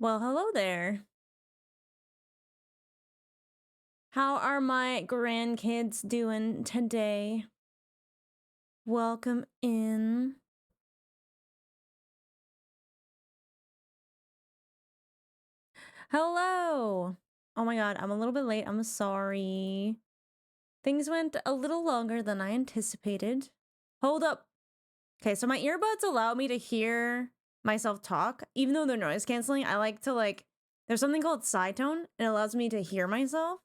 Well, hello there. How are my grandkids doing today? Welcome in. Hello. Oh my god, I'm a little bit late. I'm sorry. Things went a little longer than I anticipated. Hold up. Okay, so my earbuds allow me to hear myself talk. Even though they're noise canceling, I like to there's something called side tone. It allows me to hear myself.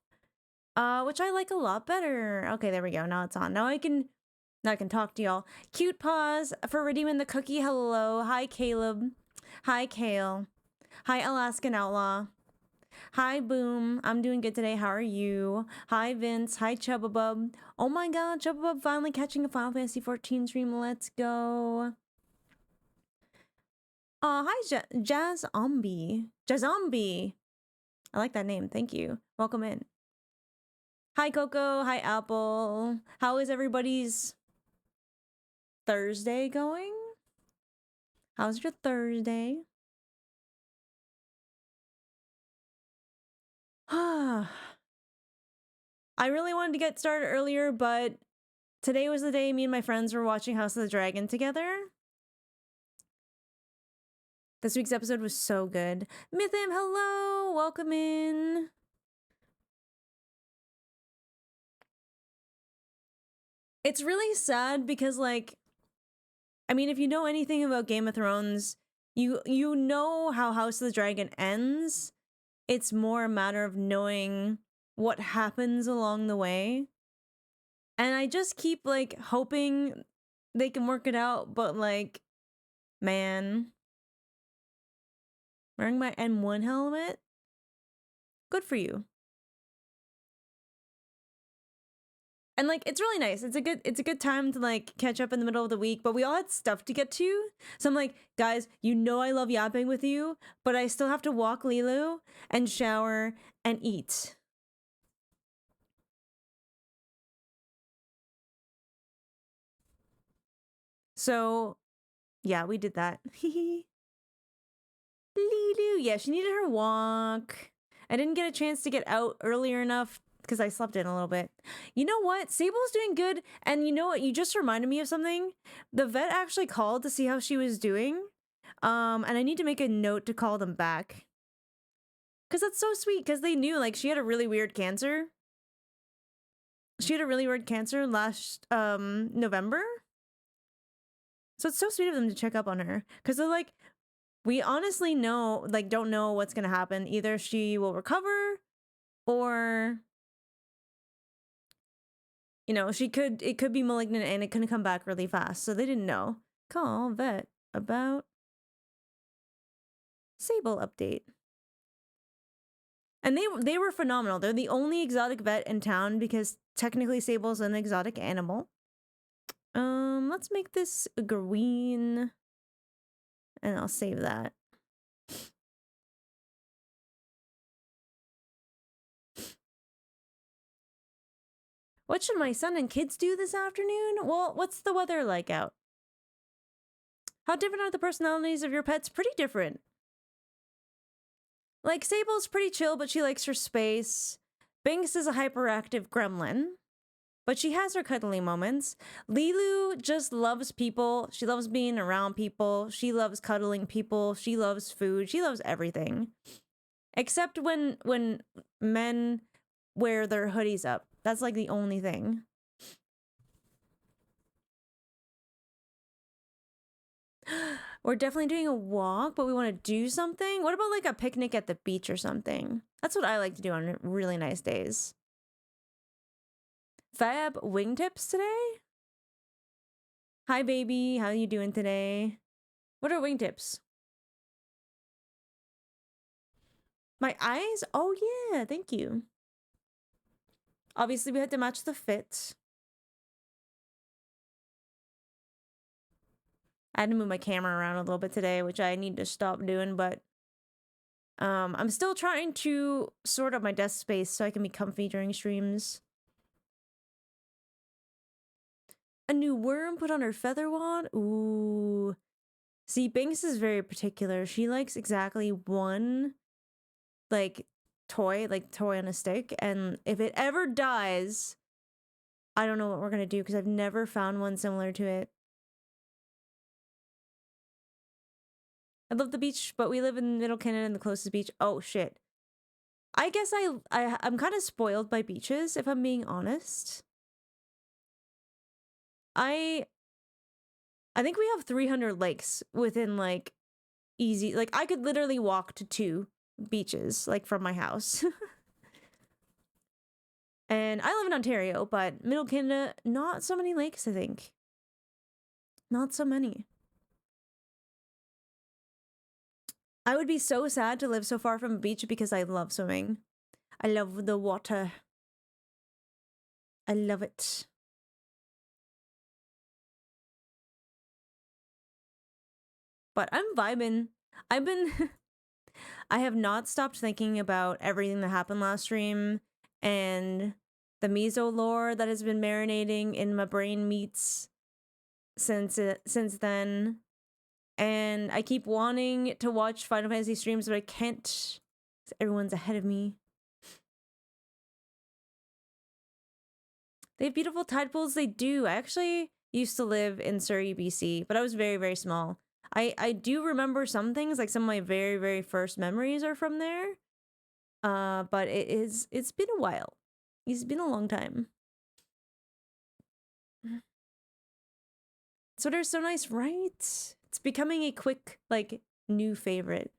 Which I like a lot better. Okay, there we go. Now it's on. Now I can talk to y'all. Cute pause for redeeming the cookie. Hello. Hi, Caleb. Hi, Kale. Hi, Alaskan Outlaw. Hi, Boom. I'm doing good today. How are you? Hi, Vince. Hi, Chubbabub. Oh my god, Chubbabub finally catching a Final Fantasy 14 stream. Let's go. Hi, Jazz Zombie. Jazombie. I like that name. Thank you. Welcome in. Hi, Coco. Hi, Apple. How is everybody's Thursday going? How's your Thursday? I really wanted to get started earlier, but today was the day me and my friends were watching House of the Dragon together. This week's episode was so good. Mythim, hello! Welcome in. It's really sad because, I mean, if you know anything about Game of Thrones, you know how House of the Dragon ends. It's more a matter of knowing what happens along the way. And I just keep, hoping they can work it out, but, man. Wearing my N1 helmet? Good for you. And it's really nice. It's a good time to catch up in the middle of the week, but we all had stuff to get to. So I'm like, guys, you know I love yapping with you, but I still have to walk Lilu and shower and eat. So, yeah, we did that. Lilu, yeah, she needed her walk. I didn't get a chance to get out earlier enough because I slept in a little bit. You know what? Sable's doing good. And you know what? You just reminded me of something. The vet actually called to see how she was doing. And I need to make a note to call them back. Because that's so sweet. Because they knew, she had a really weird cancer. She had a really weird cancer last November. So it's so sweet of them to check up on her. Because they're like, we honestly don't know what's going to happen. Either she will recover or it could be malignant and it couldn't come back really fast. So they didn't know. Call vet about Sable update. And they were phenomenal. They're the only exotic vet in town because technically Sable's an exotic animal. Let's make this green. And I'll save that. What should my son and kids do this afternoon? Well, what's the weather like out? How different are the personalities of your pets? Pretty different. Sable's pretty chill, but she likes her space. Binks is a hyperactive gremlin, but she has her cuddly moments. Lilu just loves people. She loves being around people. She loves cuddling people. She loves food. She loves everything. Except when men wear their hoodies up. That's the only thing. We're definitely doing a walk, but we want to do something. What about a picnic at the beach or something? That's what I like to do on really nice days. Fab wingtips today? Hi, baby. How are you doing today? What are wingtips? My eyes? Oh, yeah. Thank you. Obviously, we had to match the fit. I had to move my camera around a little bit today, which I need to stop doing, but I'm still trying to sort out my desk space so I can be comfy during streams. A new worm put on her feather wand? Ooh. See, Binks is very particular. She likes exactly one, like, toy on a stick, and if it ever dies, I don't know what we're gonna do because I've never found one similar to it. I love the beach, but we live in Middle Canada and the closest beach. Oh shit. I guess I'm kind of spoiled by beaches, if I'm being honest. I think we have 300 lakes within, like, easy, like, I could literally walk to 2 beaches, like, from my house. And I live in Ontario, but Middle Canada, not so many lakes, I think. Not so many. I would be so sad to live so far from a beach because I love swimming. I love the water. I love it. But I'm vibing. I've been... I have not stopped thinking about everything that happened last stream and the Miso lore that has been marinating in my brain meats since then. And I keep wanting to watch Final Fantasy streams, but I can't because everyone's ahead of me. They have beautiful tide pools. They do. I actually used to live in Surrey, BC, but I was very, very small. I do remember some things, like some of my very, very first memories are from there. But it's been a while. It's been a long time. Sweater's so nice, right? It's becoming a quick, like, new favorite.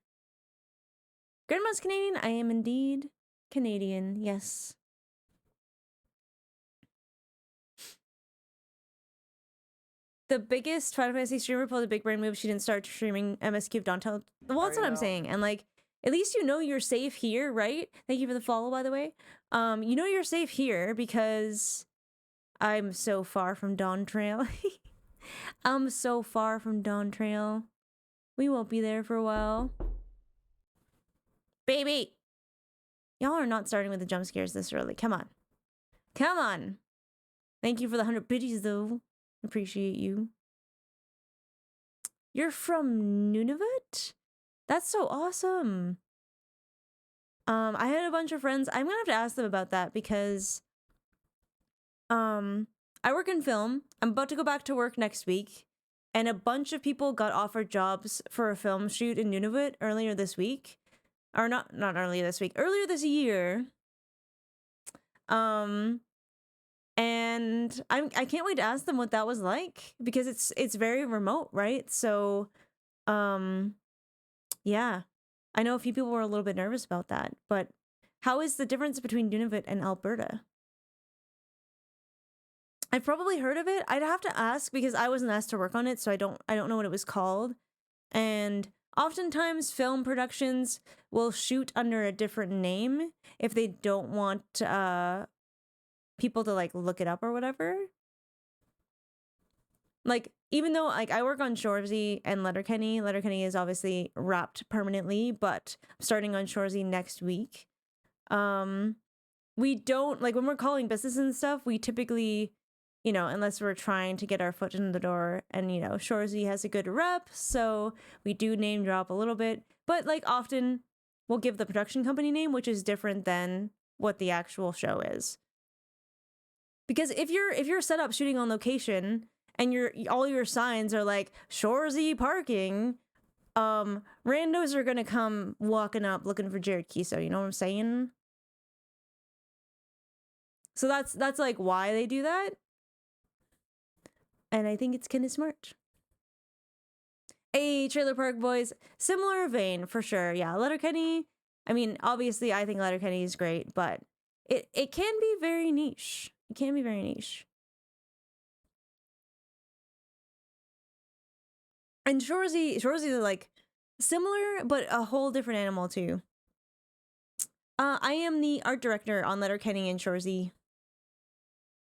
Grandma's Canadian? I am indeed Canadian, yes. The biggest Final Fantasy streamer pulled a big brain move. She didn't start streaming MSQ of Dawntel. Well, that's what I'm saying. And, like, at least you know you're safe here, right? Thank you for the follow, by the way. You know you're safe here because I'm so far from Dawn Trail. I'm so far from Dawn Trail. We won't be there for a while. Baby! Y'all are not starting with the jump scares this early. Come on. Come on! Thank you for the 100 biddies, though. Appreciate you. You're from Nunavut? That's so awesome. I had a bunch of friends. I'm gonna have to ask them about that because I work in film. I'm about to go back to work next week, and a bunch of people got offered jobs for a film shoot in Nunavut earlier this week. Or not earlier this week, earlier this year. And I can't wait to ask them what that was like because it's very remote, right? So yeah. I know a few people were a little bit nervous about that, but how is the difference between Nunavut and Alberta? I've probably heard of it. I'd have to ask because I wasn't asked to work on it, so I don't know what it was called. And oftentimes film productions will shoot under a different name if they don't want people to, like, look it up or whatever. Like, even though, like, I work on Shoresy and Letterkenny. Letterkenny is obviously wrapped permanently, but I'm starting on Shoresy next week. We don't, like, when we're calling business and stuff, we typically, you know, unless we're trying to get our foot in the door, and, you know, Shoresy has a good rep, so we do name drop a little bit, but, like, often we'll give the production company name, which is different than what the actual show is. Because if you're set up shooting on location and all your signs are like Shoresy parking, randos are gonna come walking up looking for Jared Kiso, you know what I'm saying? So that's like why they do that. And I think it's kind of smart. Hey, Trailer Park Boys, similar vein for sure. Yeah, Letterkenny. I mean, obviously I think Letterkenny is great, but it can be very niche. It can be very niche. And Shoresy are, like, similar, but a whole different animal, too. I am the art director on Letterkenny and Shoresy.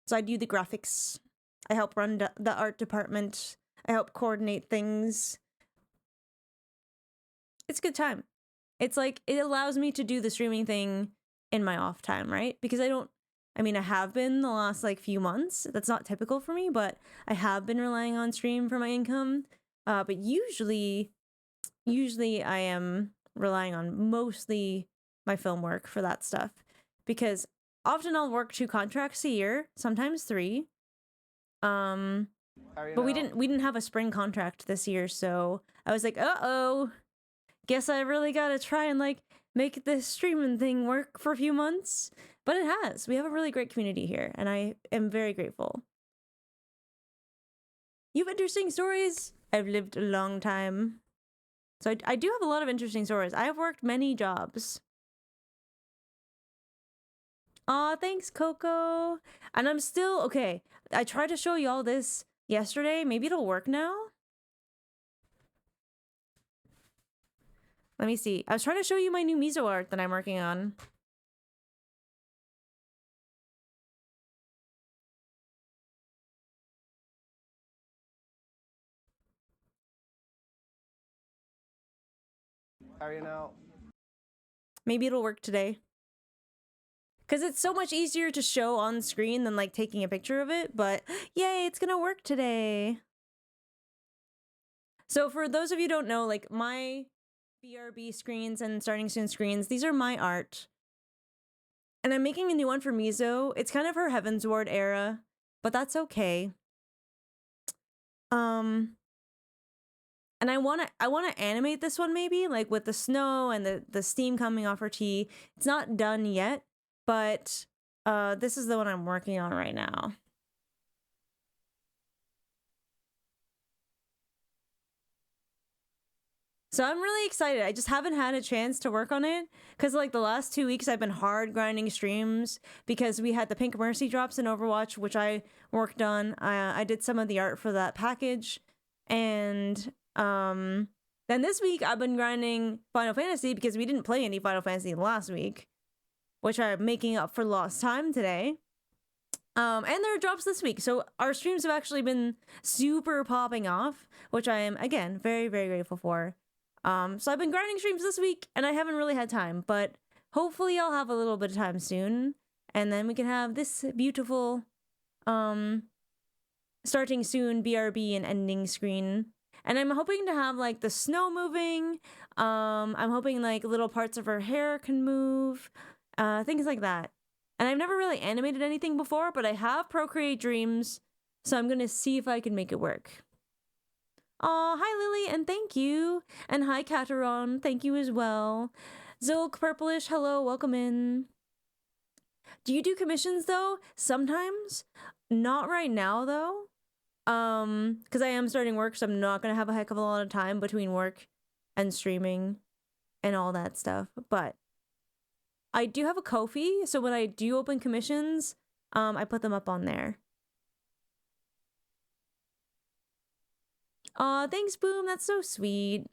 So I do the graphics. I help run the art department. I help coordinate things. It's a good time. It's like, it allows me to do the streaming thing in my off time, right? Because I mean, I have been the last, like, few months. That's not typical for me, but I have been relying on stream for my income. But usually I am relying on mostly my film work for that stuff, because often I'll work 2 contracts a year, sometimes 3. But we didn't have a spring contract this year, so I was like, uh-oh, guess I really gotta try and like make this streaming thing work for a few months. But it has. We have a really great community here, and I am very grateful. You have interesting stories? I've lived a long time. So I do have a lot of interesting stories. I have worked many jobs. Aw, thanks, Coco. And I'm still, okay, I tried to show you all this yesterday. Maybe it'll work now? Let me see. I was trying to show you my new Miso art that I'm working on. Maybe it'll work today. Because it's so much easier to show on screen than like taking a picture of it, but yay, it's gonna work today. So for those of you who don't know, like my BRB screens and starting soon screens, these are my art. And I'm making a new one for Miso. It's kind of her Heavensward era, but that's okay. And I wanna animate this one maybe, like with the snow and the steam coming off her tea. It's not done yet, but this is the one I'm working on right now. So I'm really excited. I just haven't had a chance to work on it because like the last 2 weeks I've been hard grinding streams because we had the Pink Mercy drops in Overwatch, which I worked on. I did some of the art for that package, and then this week I've been grinding Final Fantasy because we didn't play any Final Fantasy last week, which I'm making up for lost time today. And there are drops this week, so our streams have actually been super popping off, which I am again very, very grateful for. So I've been grinding streams this week, and I haven't really had time, but hopefully I'll have a little bit of time soon, and then we can have this beautiful, starting soon BRB and ending screen. And I'm hoping to have, like, the snow moving, I'm hoping, like, little parts of her hair can move, things like that. And I've never really animated anything before, but I have Procreate Dreams, so I'm gonna see if I can make it work. Aw, hi Lily, and thank you. And hi Kateron, thank you as well. Zilk Purplish, hello, welcome in. Do you do commissions though? Sometimes. Not right now though. Because I am starting work, so I'm not gonna have a heck of a lot of time between work and streaming and all that stuff. But I do have a Ko-fi, so when I do open commissions, I put them up on there. Aw, thanks, Boom. That's so sweet.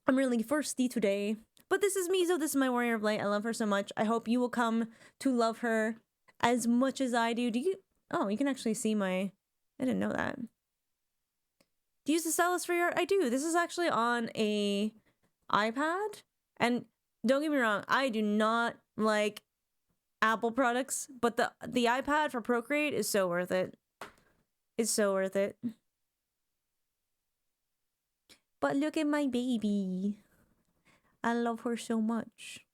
I'm really thirsty today. But this is Miso. This is my Warrior of Light. I love her so much. I hope you will come to love her as much as I do. Do you... Oh, you can actually see my... I didn't know that. Do you use the stylus for your art? I do. This is actually on a iPad. And don't get me wrong, I do not like Apple products, but the iPad for Procreate is so worth it. It's so worth it. But look at my baby. I love her so much.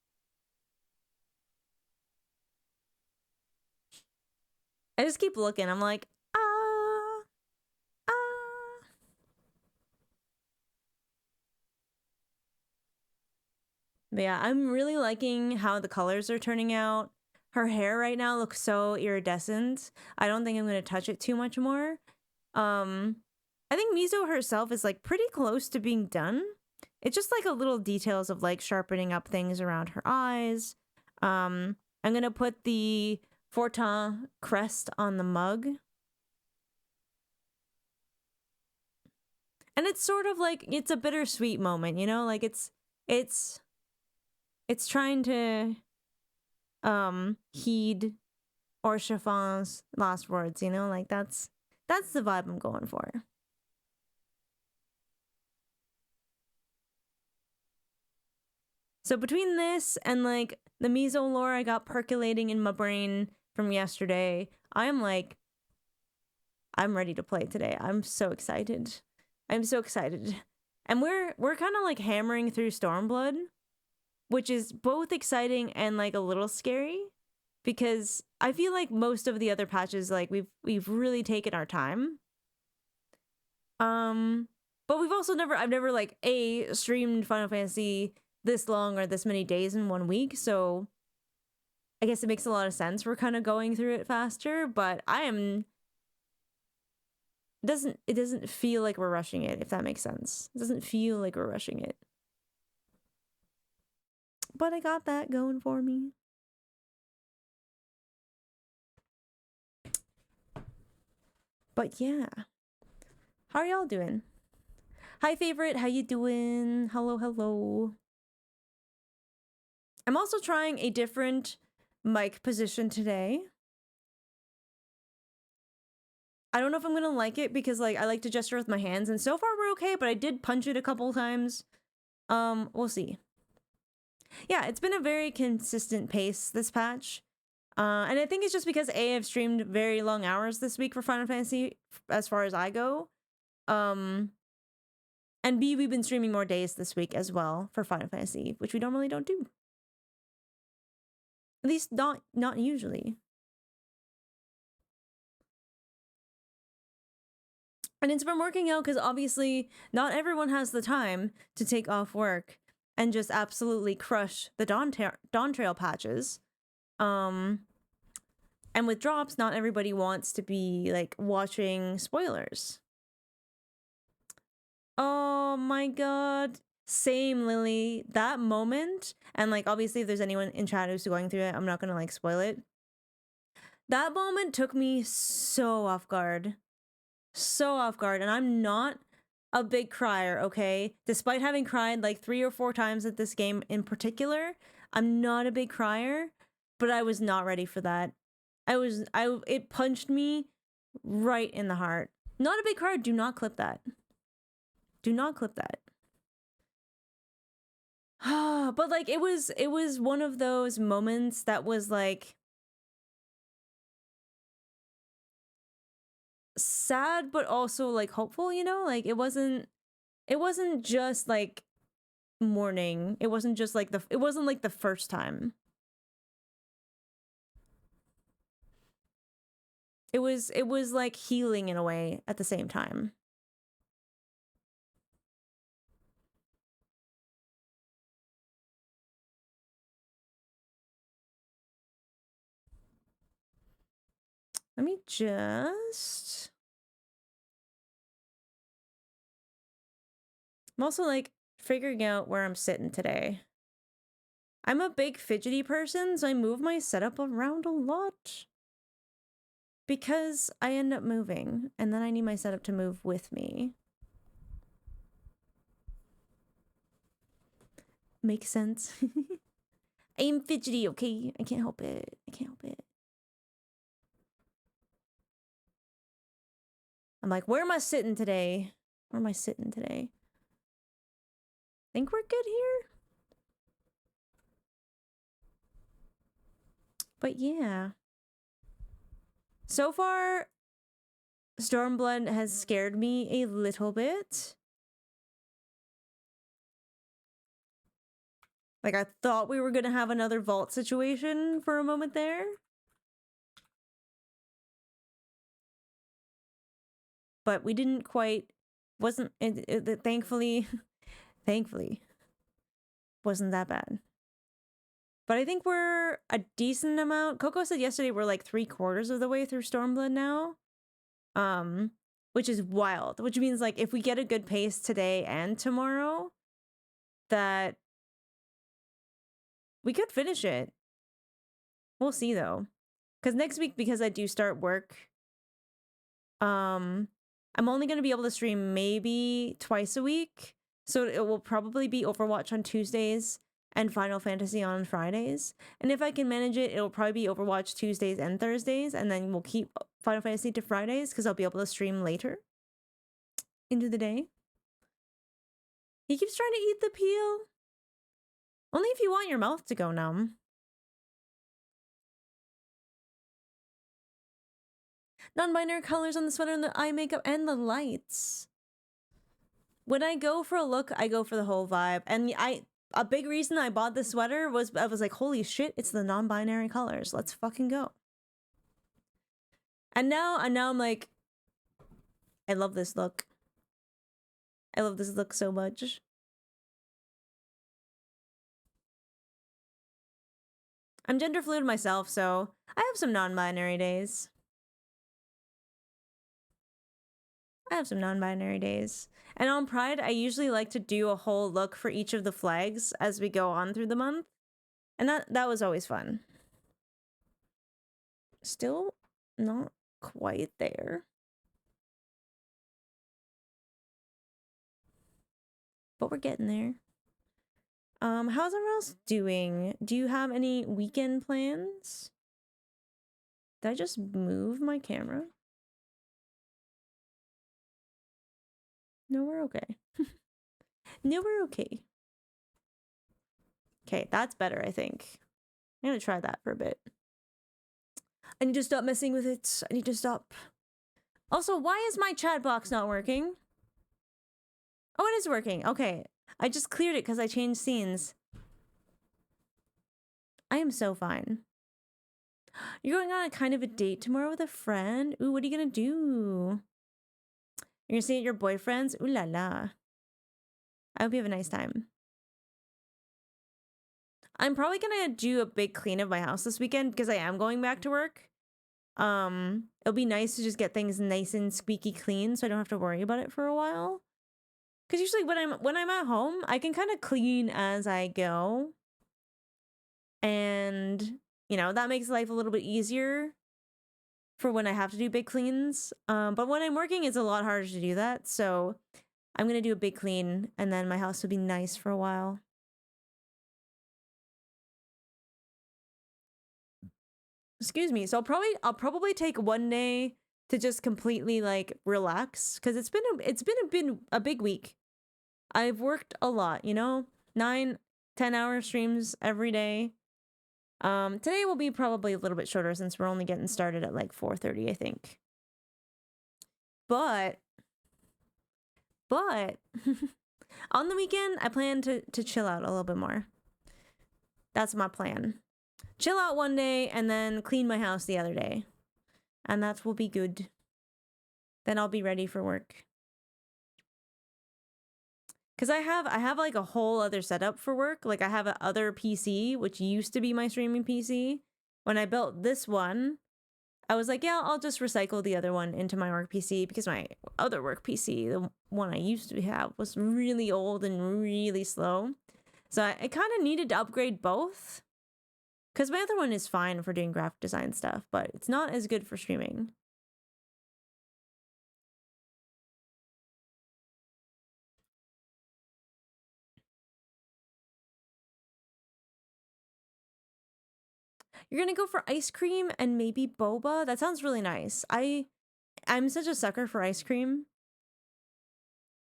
I just keep looking. I'm like, ah, ah. But yeah, I'm really liking how the colors are turning out. Her hair right now looks so iridescent. I don't think I'm going to touch it too much more. I think Miso herself is like pretty close to being done. It's just like a little details of like sharpening up things around her eyes. I'm going to put the Fortin crest on the mug. And it's sort of like, it's a bittersweet moment, you know? Like it's trying to heed Orchefon's last words, you know? Like that's the vibe I'm going for. So between this and like the Miso lore I got percolating in my brain from yesterday, I am like I'm ready to play today. I'm so excited. I'm so excited. And we're kind of like hammering through Stormblood, which is both exciting and like a little scary, because I feel like most of the other patches, like we've really taken our time. But we've also I've never like streamed Final Fantasy this long or this many days in 1 week, so I guess it makes a lot of sense we're kind of going through it faster, but it doesn't feel like we're rushing it, if that makes sense. It doesn't feel like we're rushing it. But I got that going for me. But yeah. How are y'all doing? Hi, favorite. How you doing? Hello, hello. I'm also trying a different mic position today. I don't know if I'm gonna like it because like I like to gesture with my hands, and so far we're okay, but I did punch it a couple times. We'll see. Yeah, it's been a very consistent pace this patch. And I think it's just because I've streamed very long hours this week for Final Fantasy as far as I go. And B, we've been streaming more days this week as well for Final Fantasy, which we normally don't do. At least not usually. And it's been working out because obviously not everyone has the time to take off work and just absolutely crush the Dawn Trail patches. And with drops, not everybody wants to be like watching spoilers. Oh my god. Same, Lily. That moment, and like obviously if there's anyone in chat who's going through it, I'm not gonna like spoil it. That moment took me so off guard. So off guard, and I'm not a big crier, okay? Despite having cried like 3 or 4 times at this game in particular, I'm not a big crier, but I was not ready for that. It punched me right in the heart. Not a big crier, do not clip that. Do not clip that. But like it was one of those moments that was like sad but also like hopeful, you know? Like it wasn't just like mourning. It wasn't just like it wasn't like the first time. It was like healing in a way at the same time. Let me just... I'm also like figuring out where I'm sitting today. I'm a big fidgety person, so I move my setup around a lot. Because I end up moving, and then I need my setup to move with me. Makes sense. I am fidgety, okay? I can't help it. I can't help it. I'm like, where am I sitting today? Where am I sitting today? Think we're good here? But yeah. So far, Stormblood has scared me a little bit. Like, I thought we were gonna have another vault situation for a moment there. But we didn't quite... thankfully... thankfully... wasn't that bad. But I think we're a decent amount... Coco said yesterday we're like 3/4 of the way through Stormblood now. Which is wild. Which means like if we get a good pace today and tomorrow, that we could finish it. We'll see though. Because next week, because I do start work, I'm only going to be able to stream maybe twice a week. So it will probably be Overwatch on Tuesdays and Final Fantasy on Fridays. And if I can manage it, it'll probably be Overwatch Tuesdays and Thursdays. And then we'll keep Final Fantasy to Fridays because I'll be able to stream later into the day. He keeps trying to eat the peel. Only if you want your mouth to go numb. Non-binary colors on the sweater and the eye makeup and the lights. When I go for a look, I go for the whole vibe. And a big reason I bought this sweater was I was like, holy shit, it's the non-binary colors. Let's fucking go. And now I'm like, I love this look. I love this look so much. I'm gender fluid myself, so I have some non-binary days. And on Pride, I usually like to do a whole look for each of the flags as we go on through the month. And that was always fun. Still not quite there. But we're getting there. How's everyone else doing? Do you have any weekend plans? Did I just move my camera? No, we're okay. No, we're okay. Okay, that's better, I think. I'm gonna try that for a bit. I need to stop messing with it. I need to stop. Also, why is my chat box not working? Oh, it is working. Okay. I just cleared it because I changed scenes. I am so fine. You're going on a kind of a date tomorrow with a friend? Ooh, what are you gonna do? You're gonna stay at your boyfriend's? Ooh la la. I hope you have a nice time. I'm probably gonna do a big clean of my house this weekend because I am going back to work. It'll be nice to just get things nice and squeaky clean so I don't have to worry about it for a while. Because usually when I'm at home, I can kind of clean as I go. And, you know, that makes life a little bit easier for when I have to do big cleans. But when I'm working, it's a lot harder to do that. So I'm going to do a big clean and then my house will be nice for a while. Excuse me. So I'll probably take one day to just completely like relax because it's been a big week. I've worked a lot, you know, 9-10 hour streams every day. Today will be probably a little bit shorter since we're only getting started at like 4:30, I think. But on the weekend, I plan to chill out a little bit more. That's my plan. Chill out one day and then clean my house the other day. And that will be good. Then I'll be ready for work. Because I have like a whole other setup for work. Like I have a other PC, which used to be my streaming PC. When I built this one, I was like, yeah, I'll just recycle the other one into my work PC because my other work PC, the one I used to have, was really old and really slow. So I kind of needed to upgrade both. Because my other one is fine for doing graphic design stuff, but it's not as good for streaming. You're gonna go for ice cream and maybe boba? That sounds really nice. I'm such a sucker for ice cream.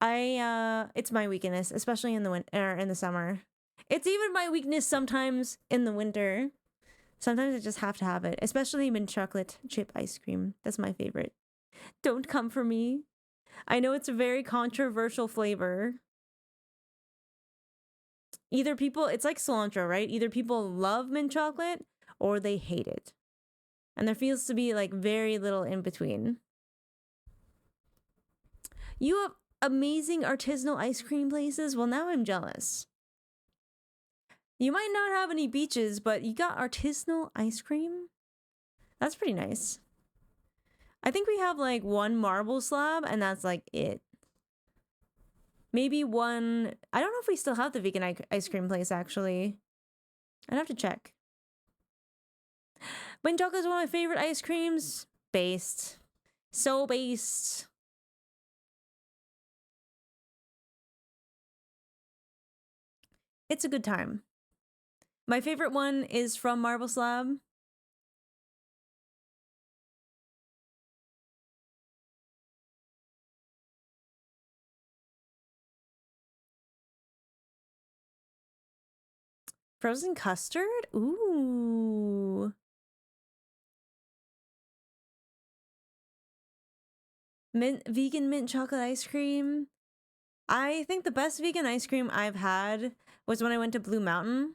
It's my weakness, especially in the winter, in the summer. It's even my weakness sometimes in the winter. Sometimes I just have to have it, especially mint chocolate chip ice cream. That's my favorite. Don't come for me. I know it's a very controversial flavor. It's like cilantro, right? Either people love mint chocolate or they hate it. And there feels to be like very little in between. You have amazing artisanal ice cream places? Well, now I'm jealous. You might not have any beaches, but you got artisanal ice cream? That's pretty nice. I think we have like one marble slab and that's like it. Maybe one... I don't know if we still have the vegan ice cream place, actually. I'd have to check. Mint chocolate is one of my favorite ice creams. Based. So based. It's a good time. My favorite one is from Marble Slab. Frozen custard? Ooh. vegan mint chocolate ice cream. I think the best vegan ice cream I've had was when I went to Blue Mountain.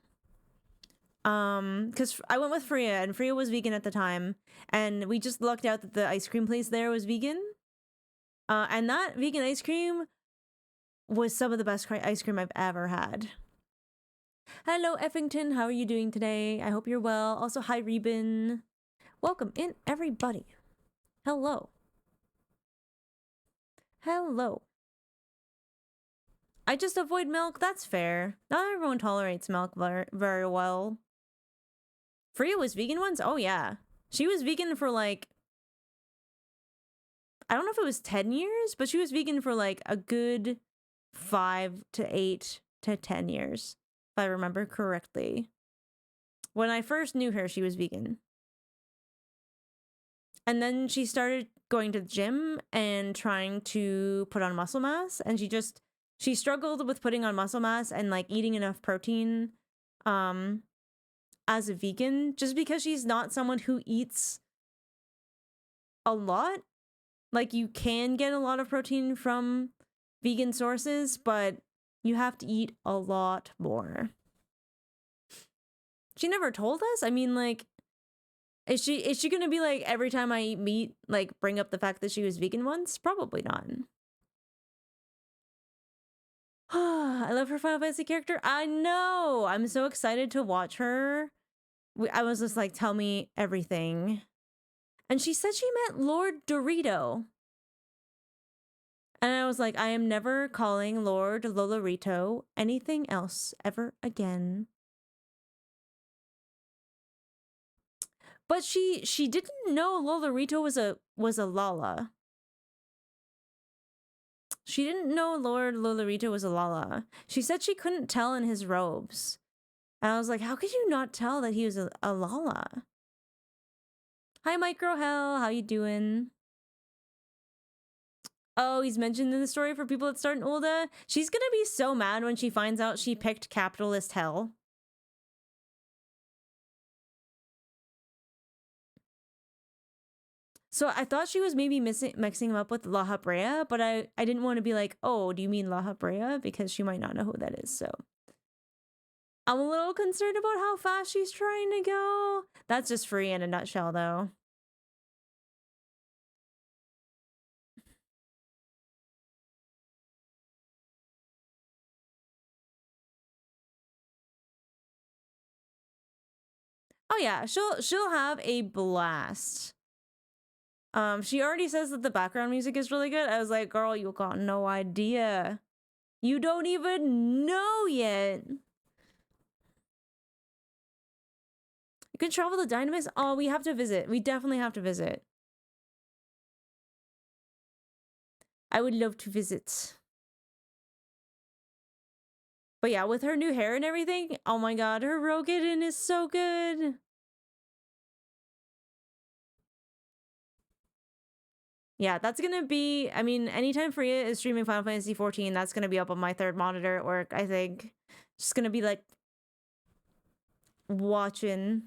Because I went with Freya, and Freya was vegan at the time, and we just lucked out that the ice cream place there was vegan. And that vegan ice cream was some of the best ice cream I've ever had. Hello, Effington. How are you doing today? I hope you're well. Also, hi, Reben. Welcome in, everybody. Hello. Hello. I just avoid milk. That's fair. Not everyone tolerates milk very well. Freya was vegan once? Oh, yeah. She was vegan for like, I don't know if it was 10 years, but she was vegan for like a good 5 to 8 to 10 years, if I remember correctly. When I first knew her, she was vegan. And then she started going to the gym and trying to put on muscle mass, and she struggled with putting on muscle mass and like eating enough protein as a vegan, just because she's not someone who eats a lot. Like, you can get a lot of protein from vegan sources, but you have to eat a lot more. She never told us. I mean, like, is she gonna be like, every time I eat meat, like, bring up the fact that she was vegan once? Probably not. I love her Final Fantasy character. I know. I'm so excited to watch her. I was just like, tell me everything. And she said she meant Lord Dorito. And I was like, I am never calling Lord Lolorito anything else ever again. But she didn't know Lolorito was a Lala. She didn't know Lord Lolorito was a Lala. She said she couldn't tell in his robes. And I was like, how could you not tell that he was a Lala? Hi, Micro Hell. How you doing? Oh, he's mentioned in the story for people that start in Ulda. She's gonna be so mad when she finds out she picked capitalist hell. So I thought she was maybe mixing him up with La Habrea, but I didn't want to be like, oh, do you mean La Habrea? Because she might not know who that is, so. I'm a little concerned about how fast she's trying to go. That's just free in a nutshell, though. Oh yeah, she'll have a blast. She already says that the background music is really good. I was like, girl, you got no idea. You don't even know yet. You can travel to Dynamis? Oh, we have to visit. We definitely have to visit. I would love to visit. But yeah, with her new hair and everything, oh my god, her Rogadin is so good. Yeah, that's gonna be, I mean, anytime Freya is streaming Final Fantasy XIV, that's gonna be up on my third monitor at work, I think. Just gonna be like, watching.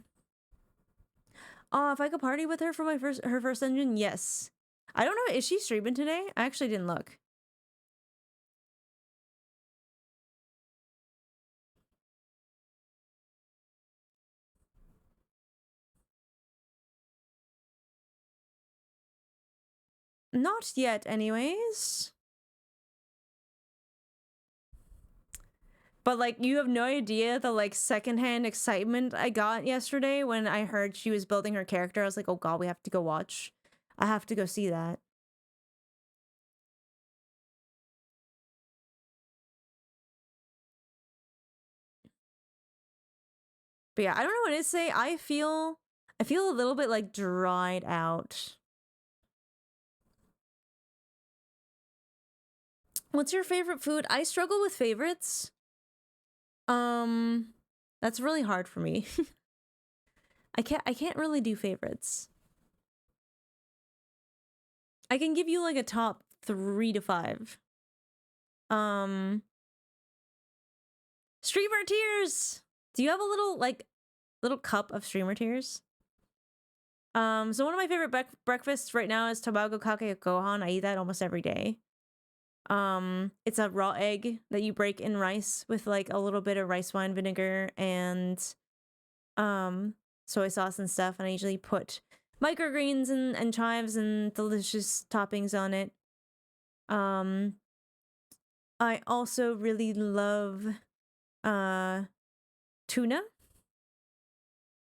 Oh, if I could party with her for her first dungeon, yes. I don't know, is she streaming today? I actually didn't look. Not yet, anyways. But, like, you have no idea the, like, secondhand excitement I got yesterday when I heard she was building her character. I was like, oh god, we have to go watch. I have to go see that. But yeah, I don't know what to say. I feel a little bit, like, dried out. What's your favorite food? I struggle with favorites. That's really hard for me. I can't really do favorites. I can give you like a top 3 to 5. Streamer tears. Do you have a little cup of streamer tears? So one of my favorite breakfasts right now is tamago kake gohan. I eat that almost every day. It's a raw egg that you break in rice with like a little bit of rice wine vinegar and soy sauce and stuff, and I usually put microgreens and chives and delicious toppings on it. I also really love tuna.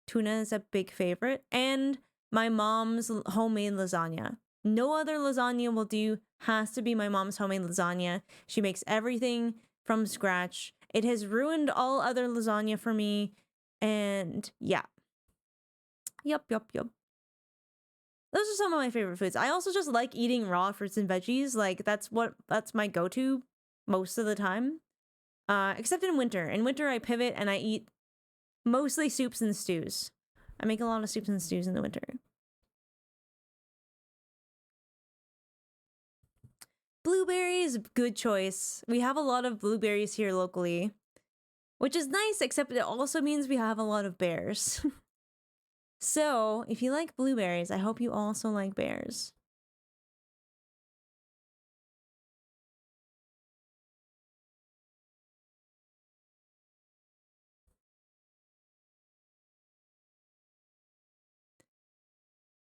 Tuna is a big favorite, and my mom's homemade lasagna. No other lasagna will do. Has to be my mom's homemade lasagna. She makes everything from scratch. It has ruined all other lasagna for me, and yeah. Yup. Those are some of my favorite foods. I also just like eating raw fruits and veggies. Like that's my go-to most of the time. Except in winter. In winter I pivot and I eat mostly soups and stews. I make a lot of soups and stews in the winter. Blueberries, good choice. We have a lot of blueberries here locally, which is nice, except it also means we have a lot of bears. So, if you like blueberries, I hope you also like bears.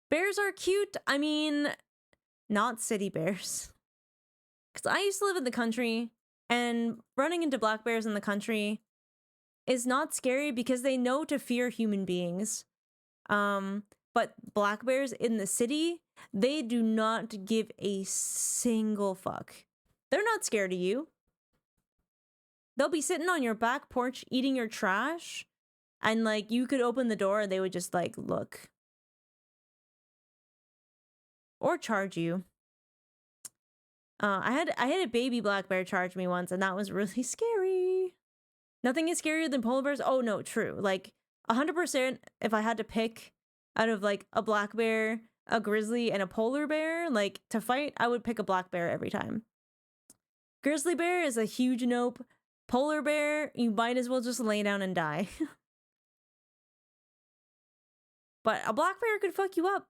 Bears are cute. I mean, not city bears. Because I used to live in the country, and running into black bears in the country is not scary because they know to fear human beings. But black bears in the city, they do not give a single fuck. They're not scared of you. They'll be sitting on your back porch eating your trash, and like you could open the door and they would just like look. Or charge you. I had a baby black bear charge me once, and that was really scary. Nothing is scarier than polar bears. Oh no, true. Like 100% if I had to pick out of like a black bear, a grizzly, and a polar bear, like to fight, I would pick a black bear every time. Grizzly bear is a huge nope. Polar bear, you might as well just lay down and die. But a black bear could fuck you up.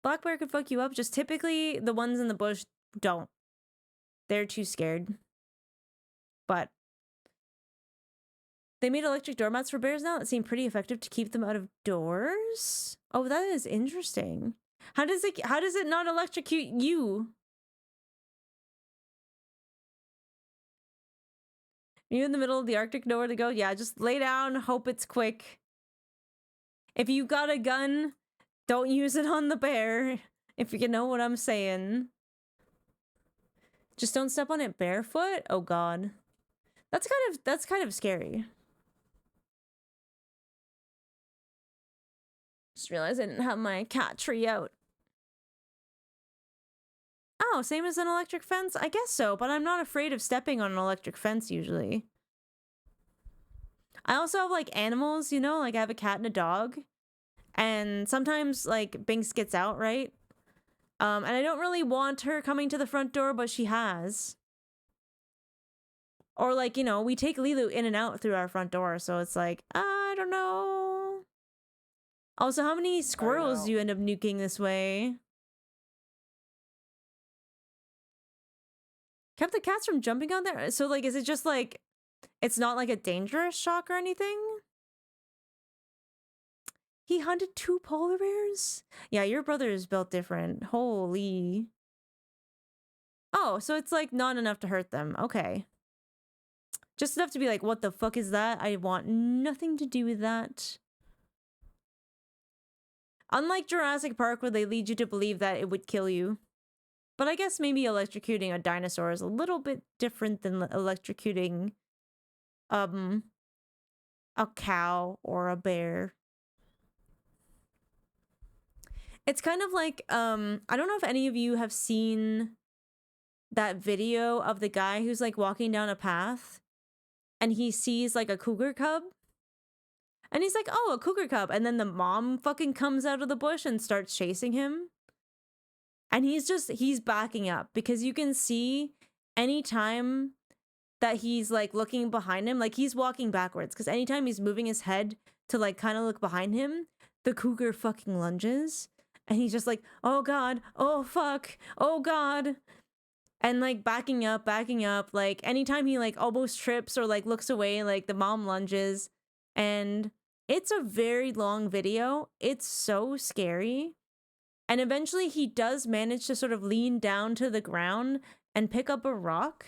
Black bear could fuck you up. Just typically the ones in the bush don't. They're too scared. But they made electric doormats for bears now that seem pretty effective to keep them out of doors. Oh, that is interesting. How does it not electrocute you? Are you in the middle of the Arctic, nowhere to go? Yeah, just lay down, hope it's quick. If you got a gun, don't use it on the bear, if you know what I'm saying. Just don't step on it barefoot? Oh god. That's kind of scary. Just realized I didn't have my cat tree out. Oh, same as an electric fence? I guess so, but I'm not afraid of stepping on an electric fence usually. I also have like animals, you know, like I have a cat and a dog. And sometimes like Binks gets out, right? And I don't really want her coming to the front door, but she has. Or like, you know, we take Lilu in and out through our front door, so it's like, I don't know. Also, how many squirrels do you end up nuking this way? Kept the cats from jumping on there? So like, is it just like, it's not like a dangerous shock or anything? He hunted 2 polar bears? Yeah, your brother is built different. Holy. Oh, so it's like not enough to hurt them. Okay. Just enough to be like, what the fuck is that? I want nothing to do with that. Unlike Jurassic Park, where they lead you to believe that it would kill you. But I guess maybe electrocuting a dinosaur is a little bit different than electrocuting a cow or a bear. It's kind of like, I don't know if any of you have seen that video of the guy who's like walking down a path and he sees like a cougar cub. And he's like, oh, a cougar cub. And then the mom fucking comes out of the bush and starts chasing him. And he's backing up because you can see anytime that he's like looking behind him, like he's walking backwards. Because anytime he's moving his head to like kind of look behind him, the cougar fucking lunges. And he's just like, oh God, oh fuck, oh God. And like backing up, like anytime he like almost trips or like looks away, like the mom lunges. And it's a very long video. It's so scary. And eventually he does manage to sort of lean down to the ground and pick up a rock.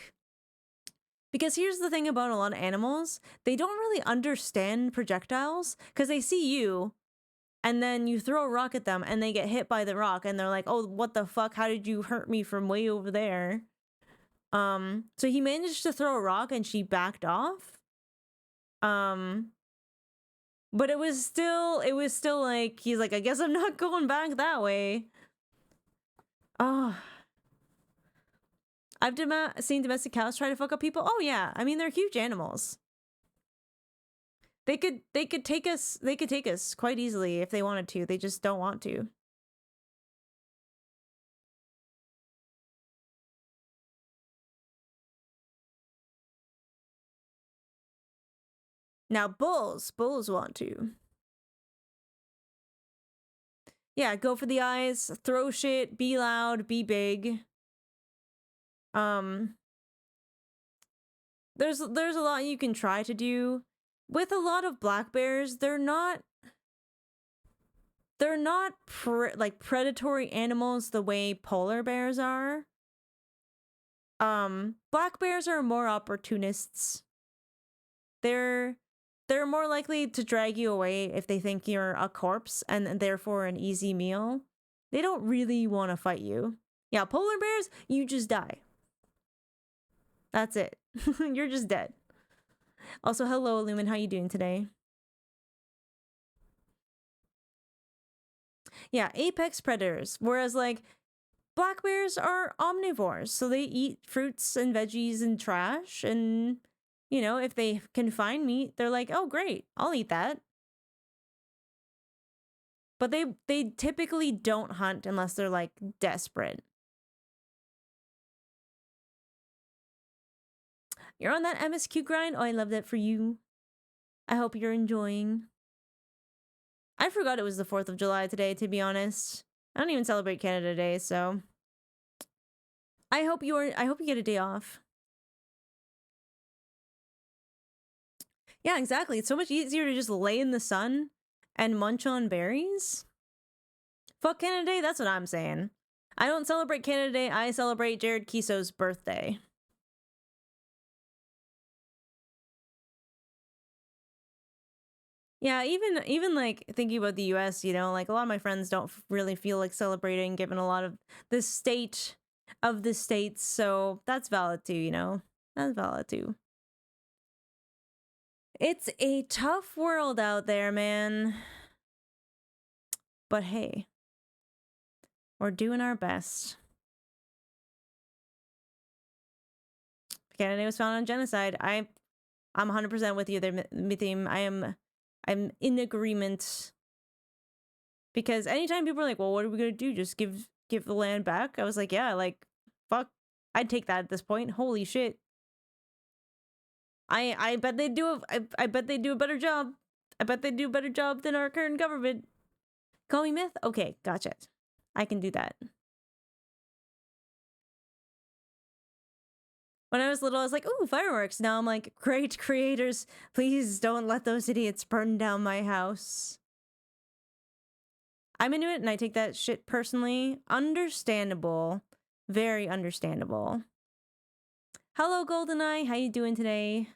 Because here's the thing about a lot of animals, they don't really understand projectiles because they see you and then you throw a rock at them and they get hit by the rock and they're like, oh, what the fuck? How did you hurt me from way over there? So he managed to throw a rock and she backed off. But it was still like, he's like, I guess I'm not going back that way. Oh. I've seen domestic cows try to fuck up people. Oh yeah, I mean, they're huge animals. They could take us quite easily if they wanted to. They just don't want to. Now bulls want to. Yeah, go for the eyes, throw shit, be loud, be big. There's a lot you can try to do. With a lot of black bears, they're not like predatory animals the way polar bears are. Black bears are more opportunists. They're more likely to drag you away if they think you're a corpse and therefore an easy meal. They don't really want to fight you. Yeah, polar bears, you just die. That's it. You're just dead. Also, hello, Lumen. How you doing today? Yeah, apex predators. Whereas, like, black bears are omnivores. So they eat fruits and veggies and trash. And, you know, if they can find meat, they're like, oh, great, I'll eat that. But they typically don't hunt unless they're, like, desperate. You're on that MSQ grind? Oh, I love that for you. I hope you're enjoying. I forgot it was the 4th of July today, to be honest. I don't even celebrate Canada Day, so I hope you get a day off. Yeah, exactly. It's so much easier to just lay in the sun and munch on berries. Fuck Canada Day, that's what I'm saying. I don't celebrate Canada Day, I celebrate Jared Kiso's birthday. Yeah, even like thinking about the US, you know, like a lot of my friends don't really feel like celebrating given a lot of the state of the states, so that's valid too, you know? That's valid too. It's a tough world out there, man. But hey, we're doing our best. Canada was founded on genocide. I'm 100% with you there, Mytheme. I'm in agreement. Because anytime people are like, well, what are we gonna do? Just give the land back? I was like, yeah, like, fuck. I'd take that at this point. Holy shit. I bet they do I bet they do a better job. I bet they do a better job than our current government. Call me myth? Okay, gotcha. I can do that. When I was little, I was like, ooh, fireworks. Now I'm like, great creators, please don't let those idiots burn down my house. I'm into it and I take that shit personally. Understandable. Very understandable. Hello, GoldenEye. How you doing today?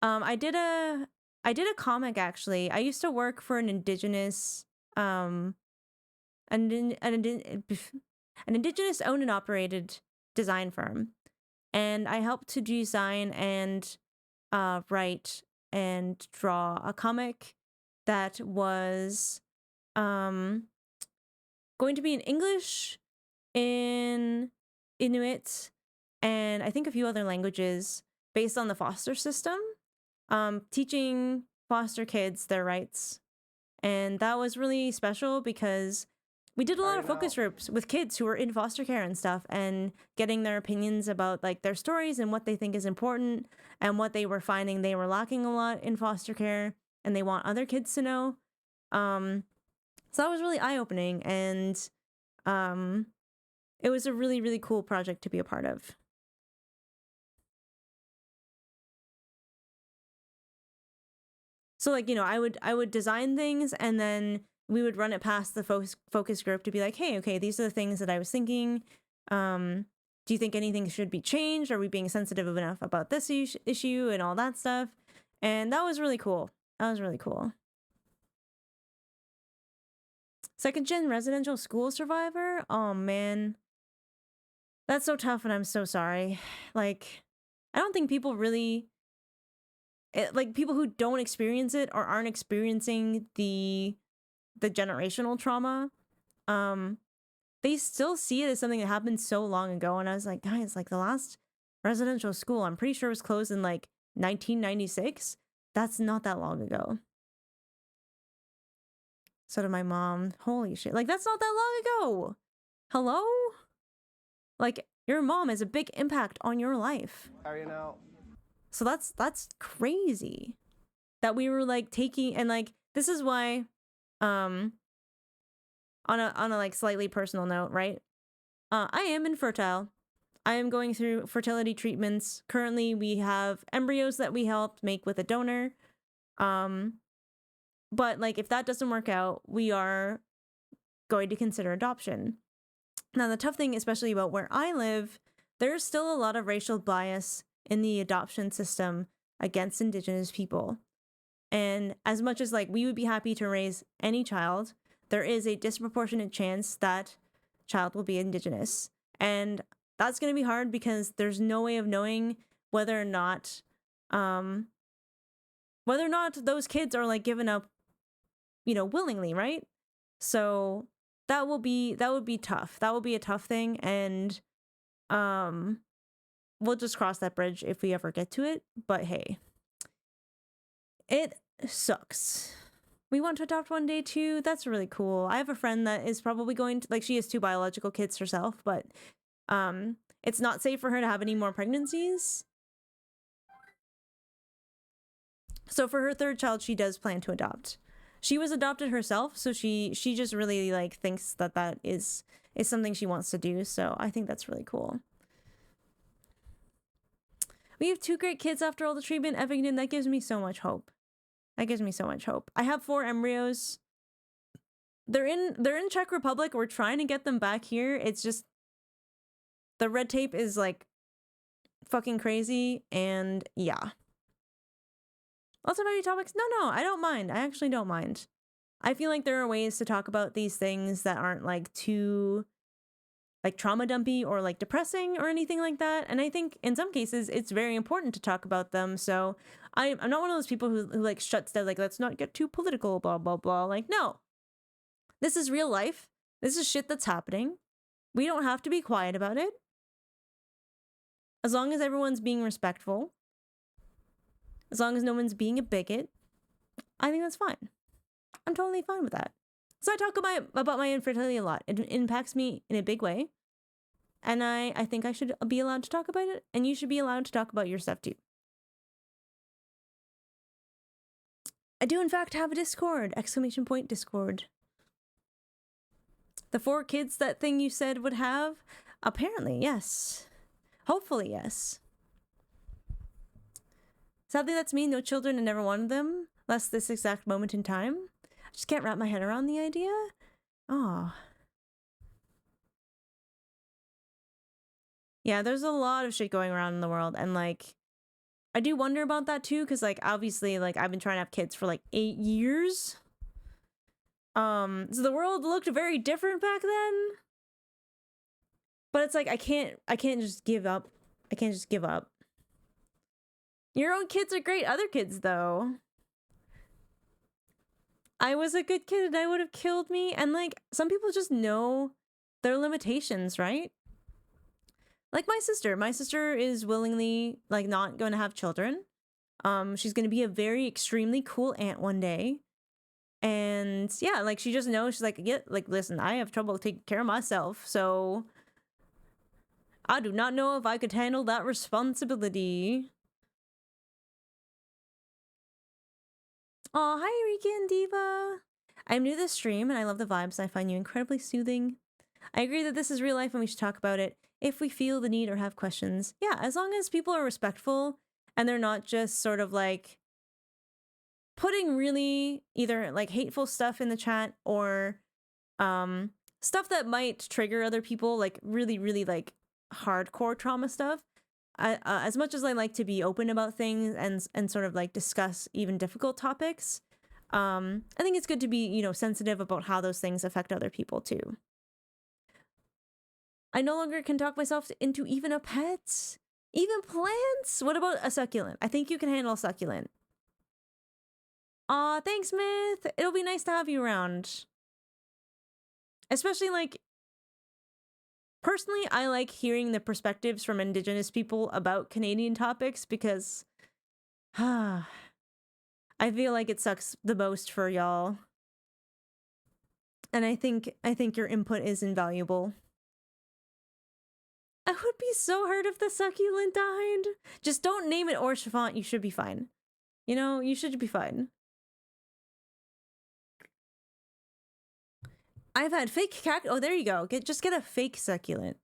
I did a comic, actually. I used to work for an indigenous an indigenous owned and operated design firm. And I helped to design and write and draw a comic that was going to be in English, in Inuit, and I think a few other languages based on the foster system, teaching foster kids their rights. And that was really special because we did a lot of focus groups with kids who were in foster care and stuff and getting their opinions about like their stories and what they think is important and what they were finding they were lacking a lot in foster care and they want other kids to know. So that was really eye-opening, and it was a really, really cool project to be a part of. So like, you know, I would design things, and then we would run it past the focus group to be like, hey, okay, these are the things that I was thinking. Do you think anything should be changed? Are we being sensitive enough about this issue and all that stuff? And that was really cool. That was really cool. Second gen residential school survivor? Oh man. That's so tough, and I'm so sorry. Like, I don't think people really like people who don't experience it or aren't experiencing the generational trauma, they still see it as something that happened so long ago. And I was like, guys, like the last residential school, I'm pretty sure was closed in like 1996. That's not that long ago. So did my mom. Holy shit. Like, that's not that long ago. Hello? Like, your mom has a big impact on your life. So that's crazy that we were like taking, and like, this is why, on a like slightly personal note, right? I am infertile. I am going through fertility treatments. Currently, we have embryos that we helped make with a donor. But like, if that doesn't work out, we are going to consider adoption. Now, the tough thing, especially about where I live, there's still a lot of racial bias in the adoption system against Indigenous people. And as much as like we would be happy to raise any child, there is a disproportionate chance that child will be Indigenous. And that's going to be hard because there's no way of knowing whether or not those kids are like given up, you know, willingly, right? So that would be tough. That will be a tough thing, and we'll just cross that bridge if we ever get to it. But hey, it sucks. We want to adopt one day too. That's really cool. I have a friend that is probably going to, like, she has 2 biological kids herself, but it's not safe for her to have any more pregnancies. So for her 3rd child, she does plan to adopt. She was adopted herself, so she just really like thinks that is something she wants to do. So I think that's really cool. We have 2 great kids after all the treatment, Evan. That gives me so much hope. That gives me so much hope. I have 4 embryos. They're in Czech Republic. We're trying to get them back here. It's just the red tape is like fucking crazy, and yeah. Lots of heavy topics. No, I don't mind. I actually don't mind. I feel like there are ways to talk about these things that aren't like too like trauma dumpy or like depressing or anything like that. And I think in some cases it's very important to talk about them. So I'm not one of those people who like shuts down, like, let's not get too political, blah, blah, blah. Like, no, this is real life. This is shit that's happening. We don't have to be quiet about it. As long as everyone's being respectful, as long as no one's being a bigot, I think that's fine. I'm totally fine with that. So I talk about my infertility a lot. It impacts me in a big way. And I think I should be allowed to talk about it. And you should be allowed to talk about your stuff too. I do in fact have a Discord! Exclamation point Discord. The 4 kids that thing you said would have? Apparently, yes. Hopefully, yes. Sadly, that's me. No children and never wanted them. Less this exact moment in time. I just can't wrap my head around the idea. Oh. Yeah, there's a lot of shit going around in the world, and like, I do wonder about that too, because like, obviously, like, I've been trying to have kids for like 8 years. So the world looked very different back then. But it's like, I can't just give up. I can't just give up. Your own kids are great. Other kids, though. I was a good kid and I would have killed me. And like, some people just know their limitations, right? Like my sister is willingly like not going to have children. She's going to be a very extremely cool aunt one day. And yeah, like she just knows, she's like, yeah, like, listen, I have trouble taking care of myself. So I do not know if I could handle that responsibility. Oh, hi, Rika and Diva. I'm new to this stream and I love the vibes. I find you incredibly soothing. I agree that this is real life and we should talk about it if we feel the need or have questions. Yeah, as long as people are respectful and they're not just sort of like putting really either like hateful stuff in the chat or stuff that might trigger other people, like really like hardcore trauma stuff. As much as I like to be open about things and sort of like discuss even difficult topics, I think it's good to be, you know, sensitive about how those things affect other people too. I no longer can talk myself into even a pet, even plants. What about a succulent? I think you can handle a succulent. Aw, thanks, Myth. It'll be nice to have you around. Especially like, personally, I like hearing the perspectives from Indigenous people about Canadian topics because I feel like it sucks the most for y'all. And I think your input is invaluable. I would be so hurt if the succulent died. Just don't name it Orchifant, you should be fine. You know, you should be fine. I've had fake cactus. Oh, there you go. Just get a fake succulent.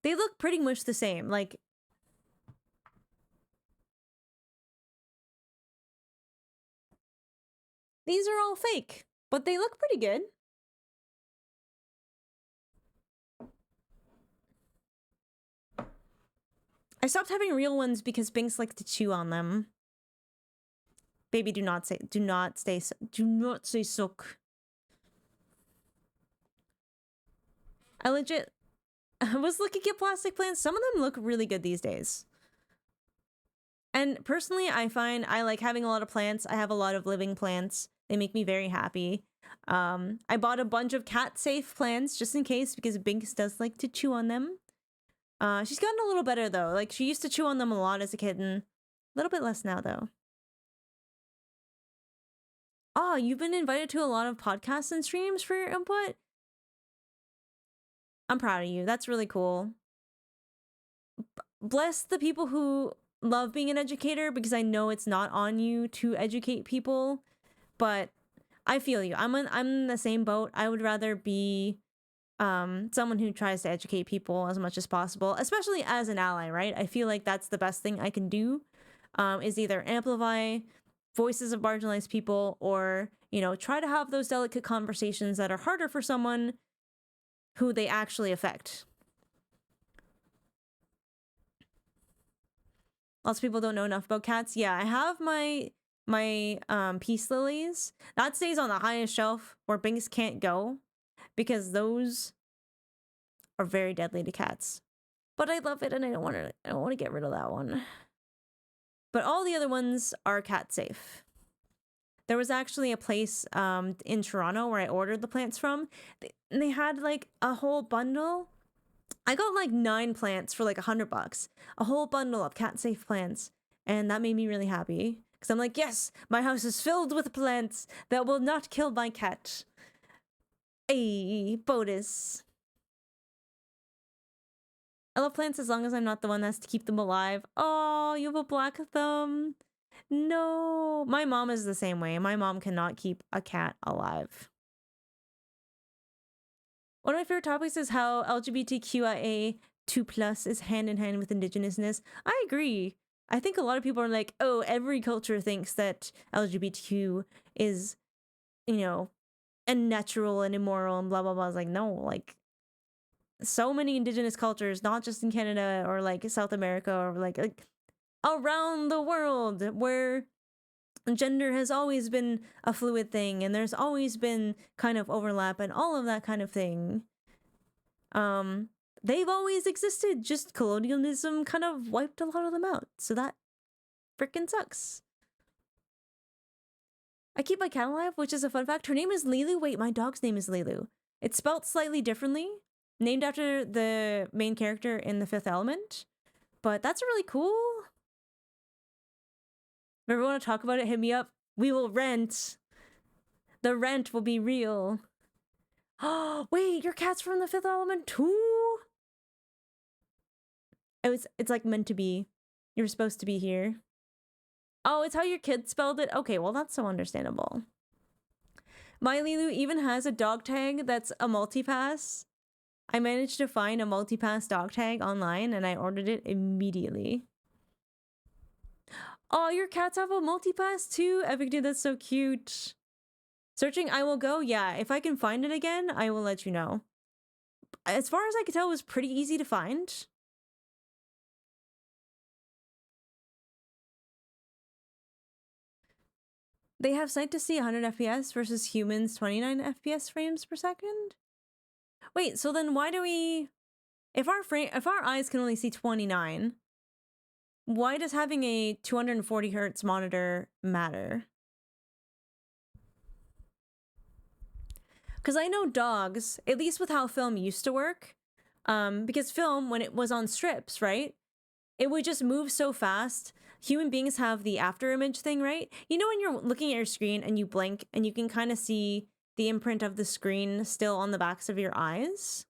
They look pretty much the same. Like, these are all fake, but they look pretty good. I stopped having real ones because Binks like to chew on them. Baby, do not say suck. I was looking at plastic plants. Some of them look really good these days. And personally, I find I like having a lot of plants. I have a lot of living plants. They make me very happy. I bought a bunch of cat-safe plants just in case because Binks does like to chew on them. She's gotten a little better though. Like, she used to chew on them a lot as a kitten. A little bit less now though. Oh, you've been invited to a lot of podcasts and streams for your input? I'm proud of you. That's really cool. Bless the people who love being an educator, because I know it's not on you to educate people, but I feel you. I'm in the same boat. I would rather be someone who tries to educate people as much as possible, especially as an ally, right? I feel like that's the best thing I can do, is either amplify voices of marginalized people or, you know, try to have those delicate conversations that are harder for someone who they actually affect. Lots of people don't know enough about cats. Yeah, I have my peace lilies. That stays on the highest shelf where Binks can't go because those are very deadly to cats. But I love it and I don't want to get rid of that one. But all the other ones are cat safe. There was actually a place in Toronto where I ordered the plants from. They had like a whole bundle. I got like 9 plants for like $100. A whole bundle of cat-safe plants. And that made me really happy. Because I'm like, yes, my house is filled with plants that will not kill my cat. Ayy, bonus. I love plants as long as I'm not the one that has to keep them alive. Oh, you have a black thumb. No. My mom is the same way. My mom cannot keep a cat alive. One of my favorite topics is how LGBTQIA2+ is hand in hand with Indigenousness. I agree. I think a lot of people are like, oh, every culture thinks that LGBTQ is, you know, unnatural and immoral and blah, blah, blah. It's like, no, like, so many Indigenous cultures, not just in Canada or like South America or like around the world, where gender has always been a fluid thing and there's always been kind of overlap and all of that kind of thing. They've always existed, just colonialism kind of wiped a lot of them out, so that freaking sucks. I keep my cat alive, which is a fun fact. Her name is Lilu. Wait, my dog's name is Lilu. It's spelt slightly differently, named after the main character in The Fifth Element, but that's really cool. If you want to talk about it, hit me up. We will rent. The rent will be real. Oh, wait, your cat's from The Fifth Element too? It's like meant to be. You're supposed to be here. Oh, it's how your kid spelled it? Okay, well, that's so understandable. My Lilu even has a dog tag that's a multipass. I managed to find a multipass dog tag online and I ordered it immediately. Oh, your cats have a multipass too? Epic dude, that's so cute. Searching I will go? Yeah, if I can find it again, I will let you know. As far as I could tell, it was pretty easy to find. They have sight to see 100 FPS versus humans 29 FPS frames per second? Wait, so then why do we... If our eyes can only see 29, why does having a 240 hertz monitor matter? Because I know dogs, at least with how film used to work, because film, when it was on strips, right? It would just move so fast. Human beings have the after image thing, right? You know when you're looking at your screen and you blink and you can kind of see the imprint of the screen still on the backs of your eyes?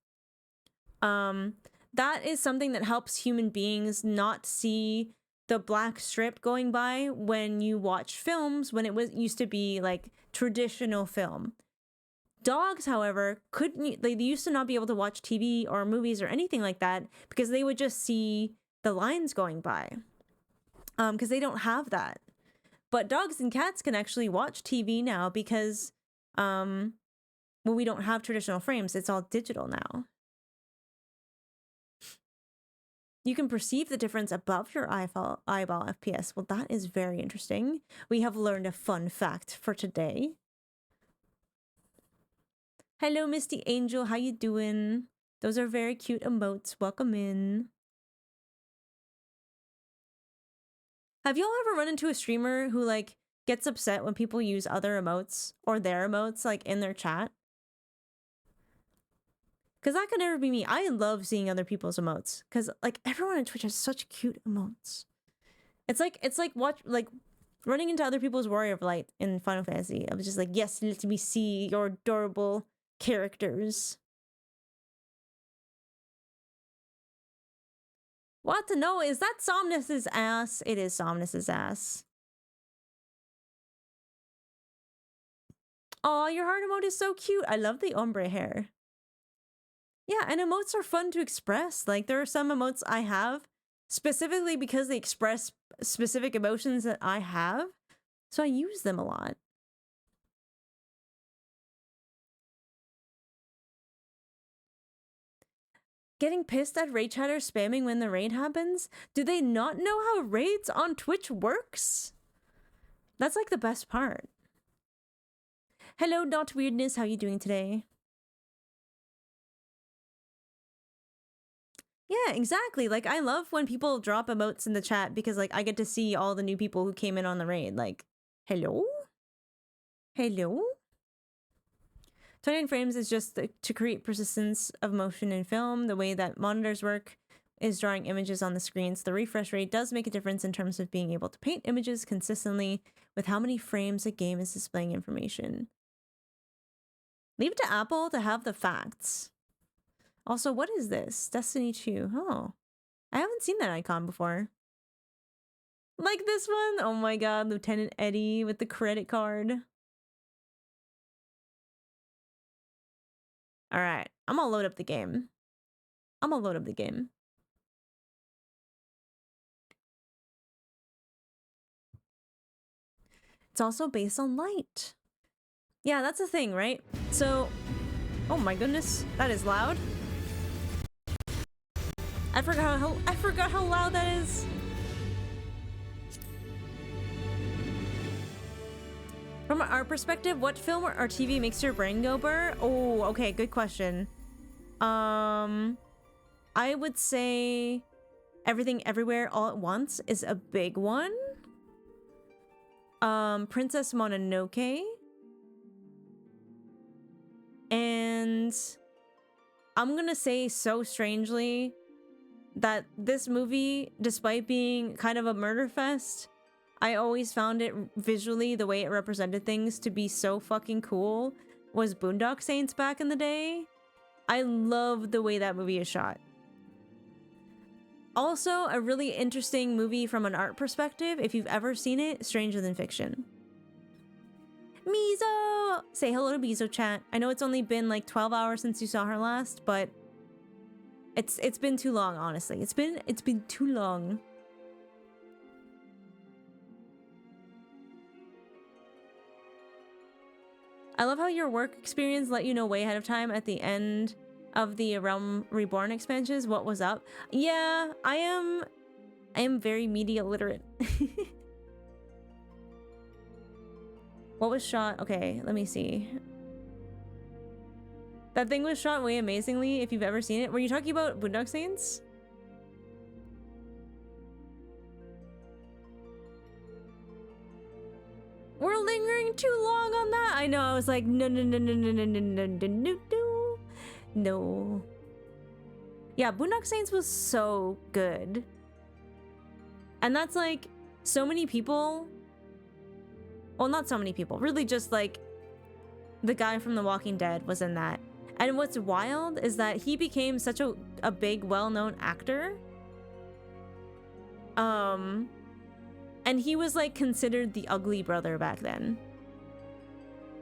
That is something that helps human beings not see the black strip going by when you watch films, when it used to be like traditional film. Dogs, however, they used to not be able to watch TV or movies or anything like that because they would just see the lines going by. Because they don't have that. But dogs and cats can actually watch TV now because, well, we don't have traditional frames. It's all digital now. You can perceive the difference above your eyeball FPS. Well, that is very interesting. We have learned a fun fact for today. Hello, Misty Angel. How you doing? Those are very cute emotes. Welcome in. Have y'all ever run into a streamer who, like, gets upset when people use other emotes or their emotes, like, in their chat? Because that could never be me. I love seeing other people's emotes. Because, like, everyone on Twitch has such cute emotes. It's like running into other people's Warrior of Light in Final Fantasy. I was just like, yes, let me see your adorable characters. What to know? Is that Somnus's ass? It is Somnus's ass. Aw, your heart emote is so cute. I love the ombre hair. Yeah, and emotes are fun to express. Like, there are some emotes I have specifically because they express specific emotions that I have. So I use them a lot. Getting pissed at raid chatters spamming when the raid happens? Do they not know how raids on Twitch works? That's like the best part. Hello, Not Weirdness. How you doing today? Yeah, exactly. Like, I love when people drop emotes in the chat because, like, I get to see all the new people who came in on the raid. Like, hello? Hello? 29 frames is just to create persistence of motion in film. The way that monitors work is drawing images on the screens. The refresh rate does make a difference in terms of being able to paint images consistently with how many frames a game is displaying information. Leave it to Apple to have the facts. Also, what is this? Destiny 2. Oh, I haven't seen that icon before. Like this one? Oh my god, Lieutenant Eddie with the credit card. Alright, I'm gonna load up the game. It's also based on light. Yeah, that's the thing, right? So, oh my goodness, that is loud. I forgot how loud that is. From an art perspective, what film or TV makes your brain go burr? Oh, okay, good question. I would say Everything Everywhere All at Once is a big one. Princess Mononoke. And I'm gonna say so strangely that this movie, despite being kind of a murder fest, I always found it visually, the way it represented things, to be so fucking cool, was Boondock Saints back in the day. I love the way that movie is shot. Also, a really interesting movie from an art perspective, if you've ever seen it, Stranger Than Fiction. Mizo! Say hello to Mizo, chat. I know it's only been like 12 hours since you saw her last, but it's been too long, honestly. It's been too long. I love how your work experience let you know way ahead of time at the end of the Realm Reborn expansions what was up. Yeah, I am very media literate. What was shot? Okay, let me see. That thing was shot way amazingly if you've ever seen it. Were you talking about Boondock Saints? We're lingering too long on that. I know, I was like, no. No. Yeah, Boondock Saints was so good. And that's like, so many people. Well, not so many people. Really just like, the guy from The Walking Dead was in that. And what's wild is that he became such a big, well-known actor. And he was like considered the ugly brother back then.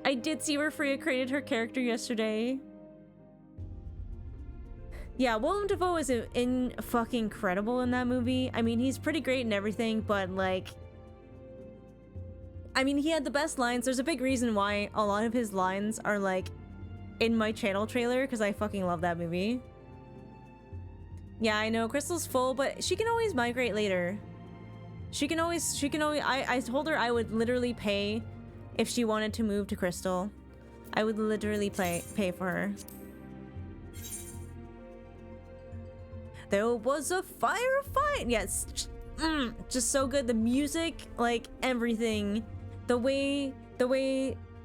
I did see where Freya created her character yesterday. Yeah, Willem Dafoe is fucking incredible in that movie. I mean, he's pretty great and everything, but like, I mean, he had the best lines. There's a big reason why a lot of his lines are like in my channel trailer, because I fucking love that movie. Yeah, I know Crystal's full, but she can always migrate later. She can always, I told her I would literally pay if she wanted to move to Crystal. I would literally pay for her. There was a firefight. Yes, just so good. The music, like everything, the way,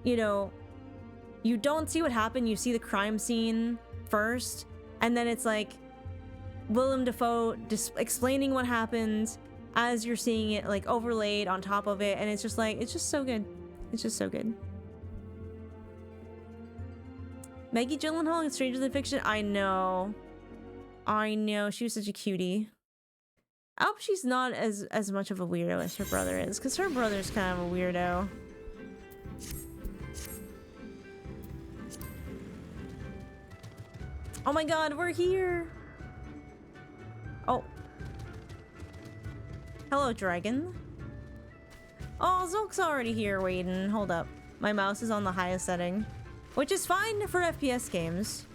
you know, you don't see what happened. You see the crime scene first, and then it's like Willem Dafoe just explaining what happened as you're seeing it, like overlaid on top of it, and it's just like, it's just so good. It's just so good. Maggie Gyllenhaal in Stranger Than Fiction. I know, she was such a cutie. I hope she's not as much of a weirdo as her brother is, because her brother's kind of a weirdo. Oh my god, we're here! Oh. Hello, dragon. Oh, Zulk's already here waiting. Hold up. My mouse is on the highest setting, which is fine for FPS games.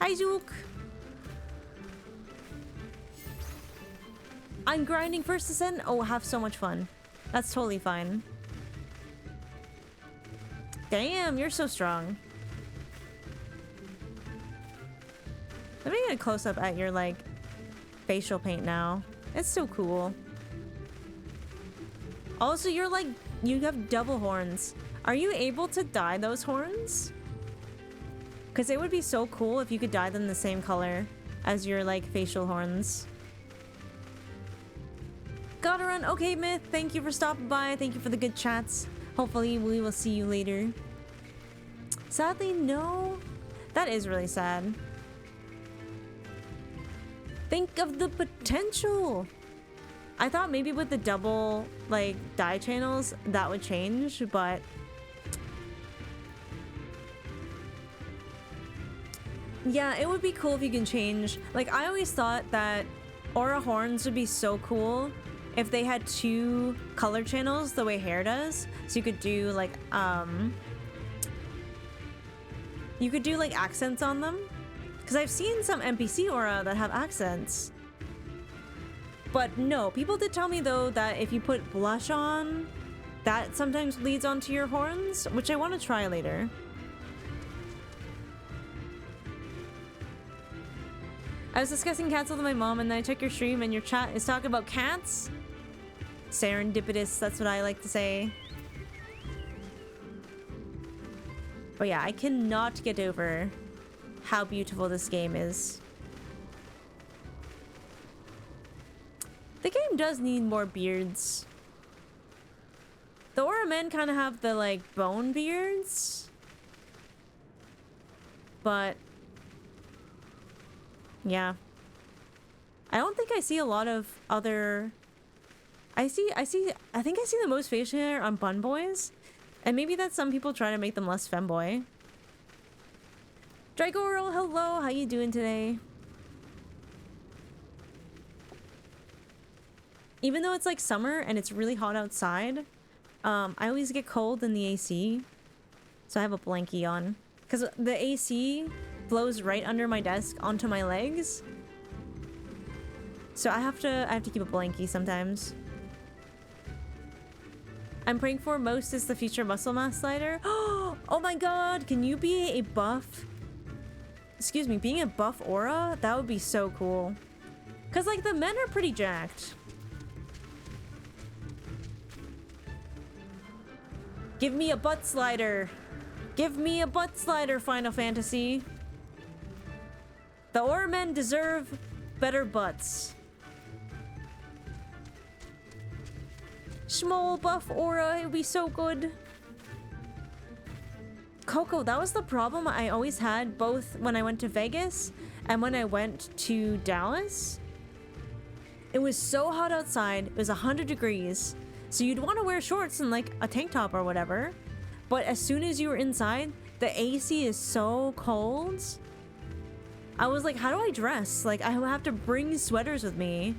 Hi, Zulk. I'm grinding first ascent. Oh, have so much fun. That's totally fine. Damn, you're so strong. Let me get a close-up at your, like, facial paint now. It's so cool. Also, you're like, you have double horns. Are you able to dye those horns? Because it would be so cool if you could dye them the same color as your, like, facial horns. Gotta run. Okay, Myth, thank you for stopping by. Thank you for the good chats. Hopefully, we will see you later. Sadly, no. That is really sad. Think of the potential. I thought maybe with the double, like, dye channels, that would change, but... yeah, it would be cool if you can change. Like, I always thought that Aura horns would be so cool if they had two color channels the way hair does. So you could do, like, you could do, like, accents on them. Because I've seen some NPC Aura that have accents. But no, people did tell me though that if you put blush on, that sometimes leads onto your horns, which I want to try later. I was discussing cats with my mom and then I checked your stream and your chat is talking about cats. Serendipitous, that's what I like to say. But yeah, I cannot get over how beautiful this game is. The game does need more beards. The Aura men kind of have the, like, bone beards. But... yeah. I don't think I see a lot of other... I think I see the most facial hair on bun boys. And maybe that's some people trying to make them less femboy. Dragoro, hello, how you doing today? Even though it's like summer and it's really hot outside, I always get cold in the AC. So I have a blankie on. Because the AC blows right under my desk onto my legs. So I have to keep a blankie sometimes. I'm praying for most is the future muscle mass slider. Oh my god, can you be a buff? Excuse me, being a buff aura? That would be so cool. Cause like the men are pretty jacked. Give me a butt slider. Give me a butt slider, Final Fantasy. The aura men deserve better butts. Small buff aura, it would be so good. Coco, that was the problem I always had both when I went to Vegas and when I went to Dallas. It was so hot outside, it was 100 degrees. So you'd want to wear shorts and like a tank top or whatever. But as soon as you were inside, the AC is so cold. I was like, how do I dress? Like I have to bring sweaters with me.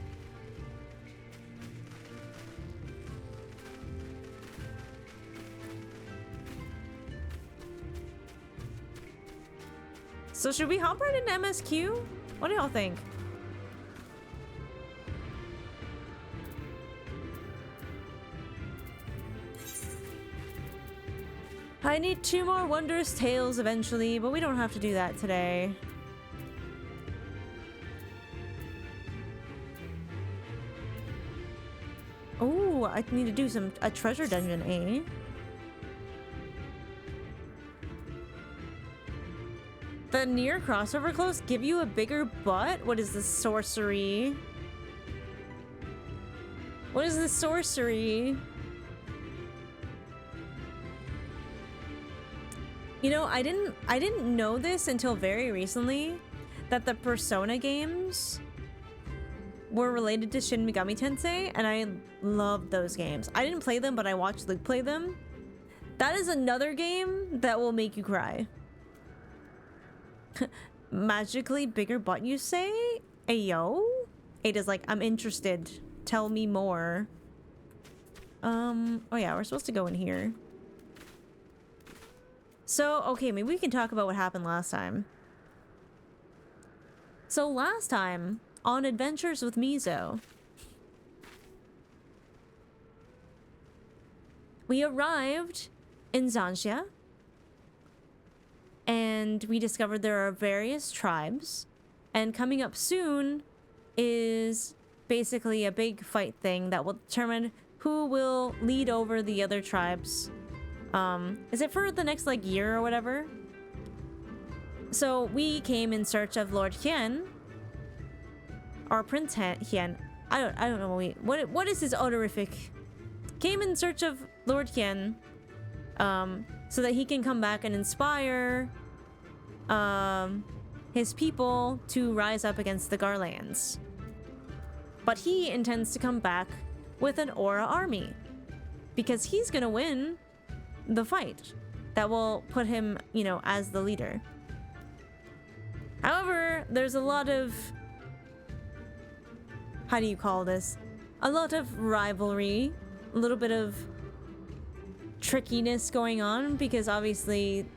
So should we hop right into MSQ? What do y'all think? I need 2 more Wondrous Tales eventually, but we don't have to do that today. Oh, I need to do a treasure dungeon, eh? The near crossover clothes give you a bigger butt? What is this sorcery? What is this sorcery? You know, I didn't know this until very recently that the Persona games were related to Shin Megami Tensei, and I loved those games. I didn't play them, but I watched Luke play them. That is another game that will make you cry. Magically bigger butt, you say? Ayo? Ada's like, I'm interested. Tell me more. Oh yeah, we're supposed to go in here. So, okay, maybe we can talk about what happened last time. So last time, on Adventures with Mizo, we arrived in Zanxia, and we discovered there are various tribes, and coming up soon is basically a big fight thing that will determine who will lead over the other tribes. Is it for the next like year or whatever? So we came in search of Lord Hien, or Prince Hien. I don't know what is his honorific. Came in search of Lord Hien, so that he can come back and inspire his people to rise up against the Garlands. But he intends to come back with an Aura army, because he's gonna win the fight that will put him, you know, as the leader. However, there's a lot of, how do you call this? A lot of rivalry, a little bit of trickiness going on, because obviously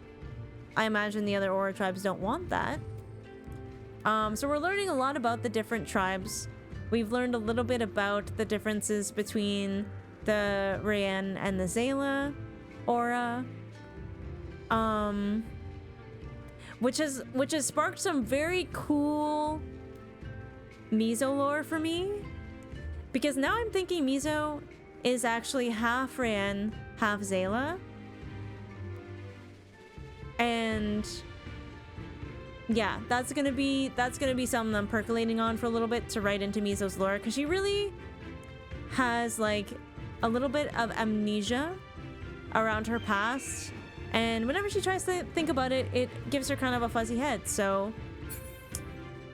I imagine the other Aura tribes don't want that. So we're learning a lot about the different tribes. We've learned a little bit about the differences between the Rayan and the Zayla Aura, which has sparked some very cool Mizo lore for me, because now I'm thinking Mizo is actually half Rayan, half Zayla, and yeah, that's gonna be something I'm percolating on for a little bit to write into Mizo's lore, because she really has like a little bit of amnesia around her past, and whenever she tries to think about it, it gives her kind of a fuzzy head. So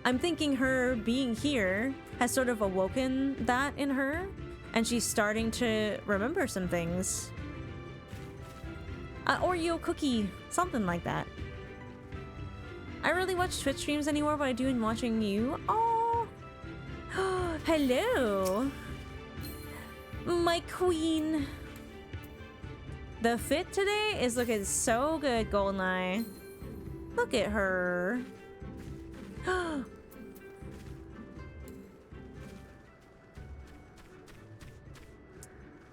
I'm thinking her being here has sort of awoken that in her, and she's starting to remember some things. Oreo cookie, something like that. I rarely watch Twitch streams anymore, but I do in watching you. Oh, hello, my queen. The fit today is looking so good, Goldeneye. Look at her.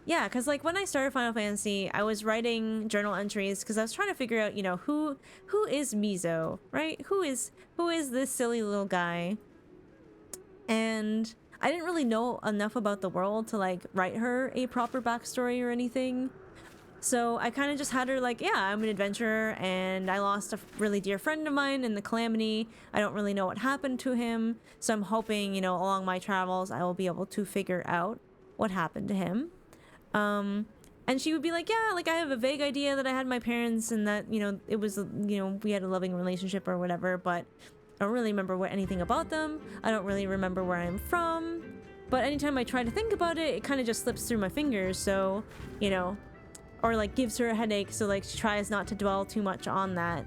Yeah, because like when I started Final Fantasy, I was writing journal entries because I was trying to figure out, you know, who is Mizo, right? Who is this silly little guy? And I didn't really know enough about the world to like write her a proper backstory or anything. So I kind of just had her like, yeah, I'm an adventurer and I lost a really dear friend of mine in the calamity. I don't really know what happened to him. So I'm hoping, you know, along my travels, I will be able to figure out what happened to him. And she would be like, yeah, like I have a vague idea that I had my parents and that, you know, it was, you know, we had a loving relationship or whatever, but I don't really remember anything about them. I don't really remember where I'm from. But anytime I try to think about it, it kind of just slips through my fingers. So, you know, or like gives her a headache, so like she tries not to dwell too much on that.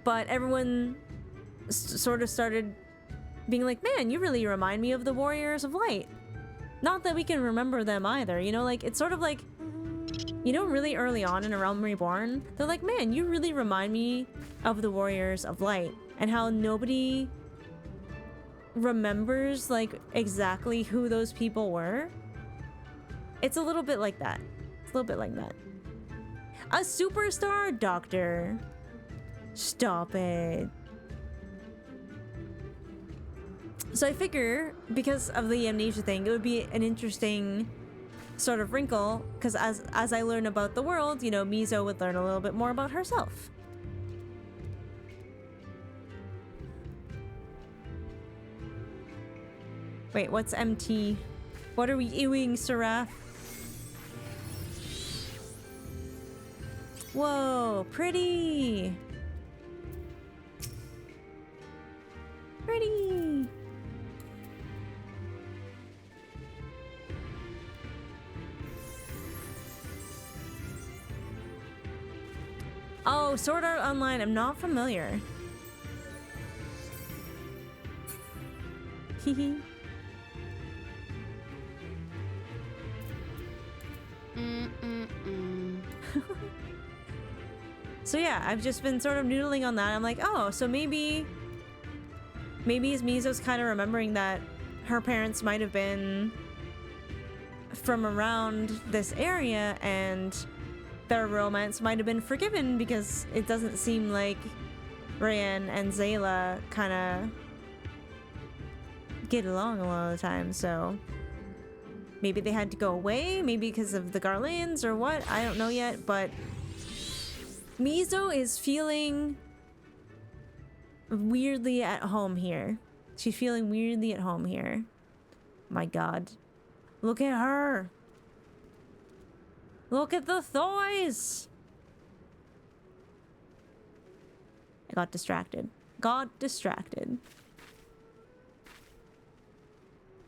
But everyone sort of started being like, man, you really remind me of the Warriors of Light. Not that we can remember them either, you know, like it's sort of like, you know, really early on in A Realm Reborn, they're like, man, you really remind me of the Warriors of Light, and how nobody remembers like exactly who those people were. It's a little bit like that. A little bit like that. A superstar doctor. Stop it. So I figure, because of the amnesia thing, it would be an interesting sort of wrinkle, because as I learn about the world, you know, Mizo would learn a little bit more about herself. Wait, what's MT? What are we ewing, Seraph? Whoa, pretty! Pretty! Oh, Sword Art Online, I'm not familiar. Hehe. So yeah, I've just been sort of noodling on that. I'm like, oh, so maybe Mizo's kind of remembering that her parents might have been from around this area and their romance might have been forgiven, because it doesn't seem like Ryan and Zayla kind of get along a lot of the time, so maybe they had to go away, maybe because of the Garlands or what, I don't know yet, but Mizo is feeling weirdly at home here. She's feeling weirdly at home here. My god. Look at her! Look at the thighs! I got distracted. Got distracted.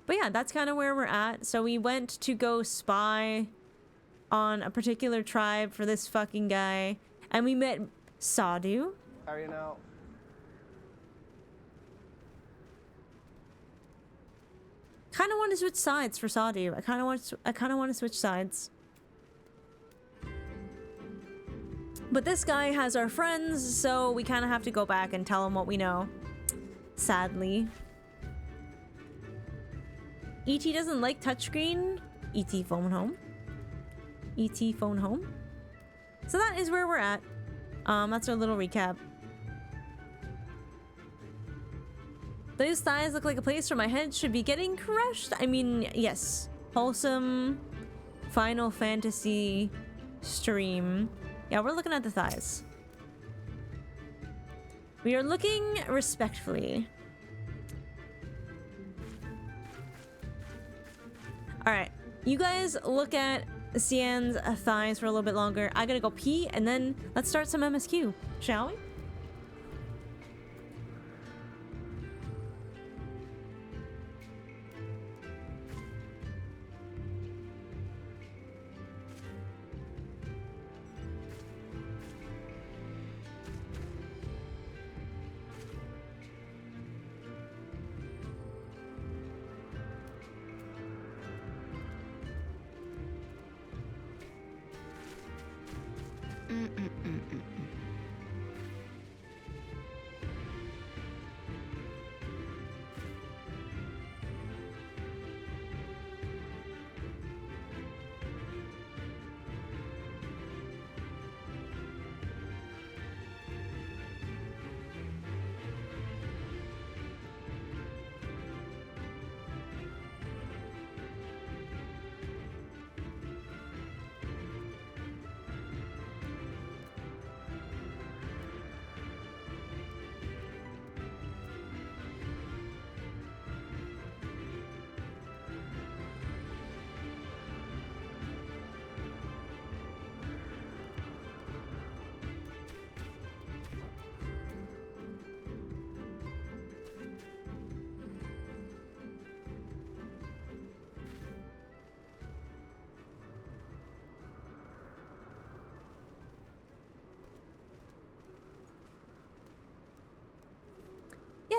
But yeah, that's kind of where we're at. So we went to go spy on a particular tribe for this fucking guy. And we met Sadhu. How are you now? Kind of want to switch sides for Sadhu. I kind of want to switch sides. But this guy has our friends, so we kind of have to go back and tell him what we know. Sadly. ET doesn't like touchscreen. ET phone home. ET phone home. So that is where we're at. That's our little recap. Those thighs look like a place where my head should be getting crushed. I mean, yes. Wholesome Final Fantasy stream. Yeah, we're looking at the thighs. We are looking respectfully. Alright, you guys look at Cian's thighs for a little bit longer. I gotta go pee, and then let's start some MSQ, shall we?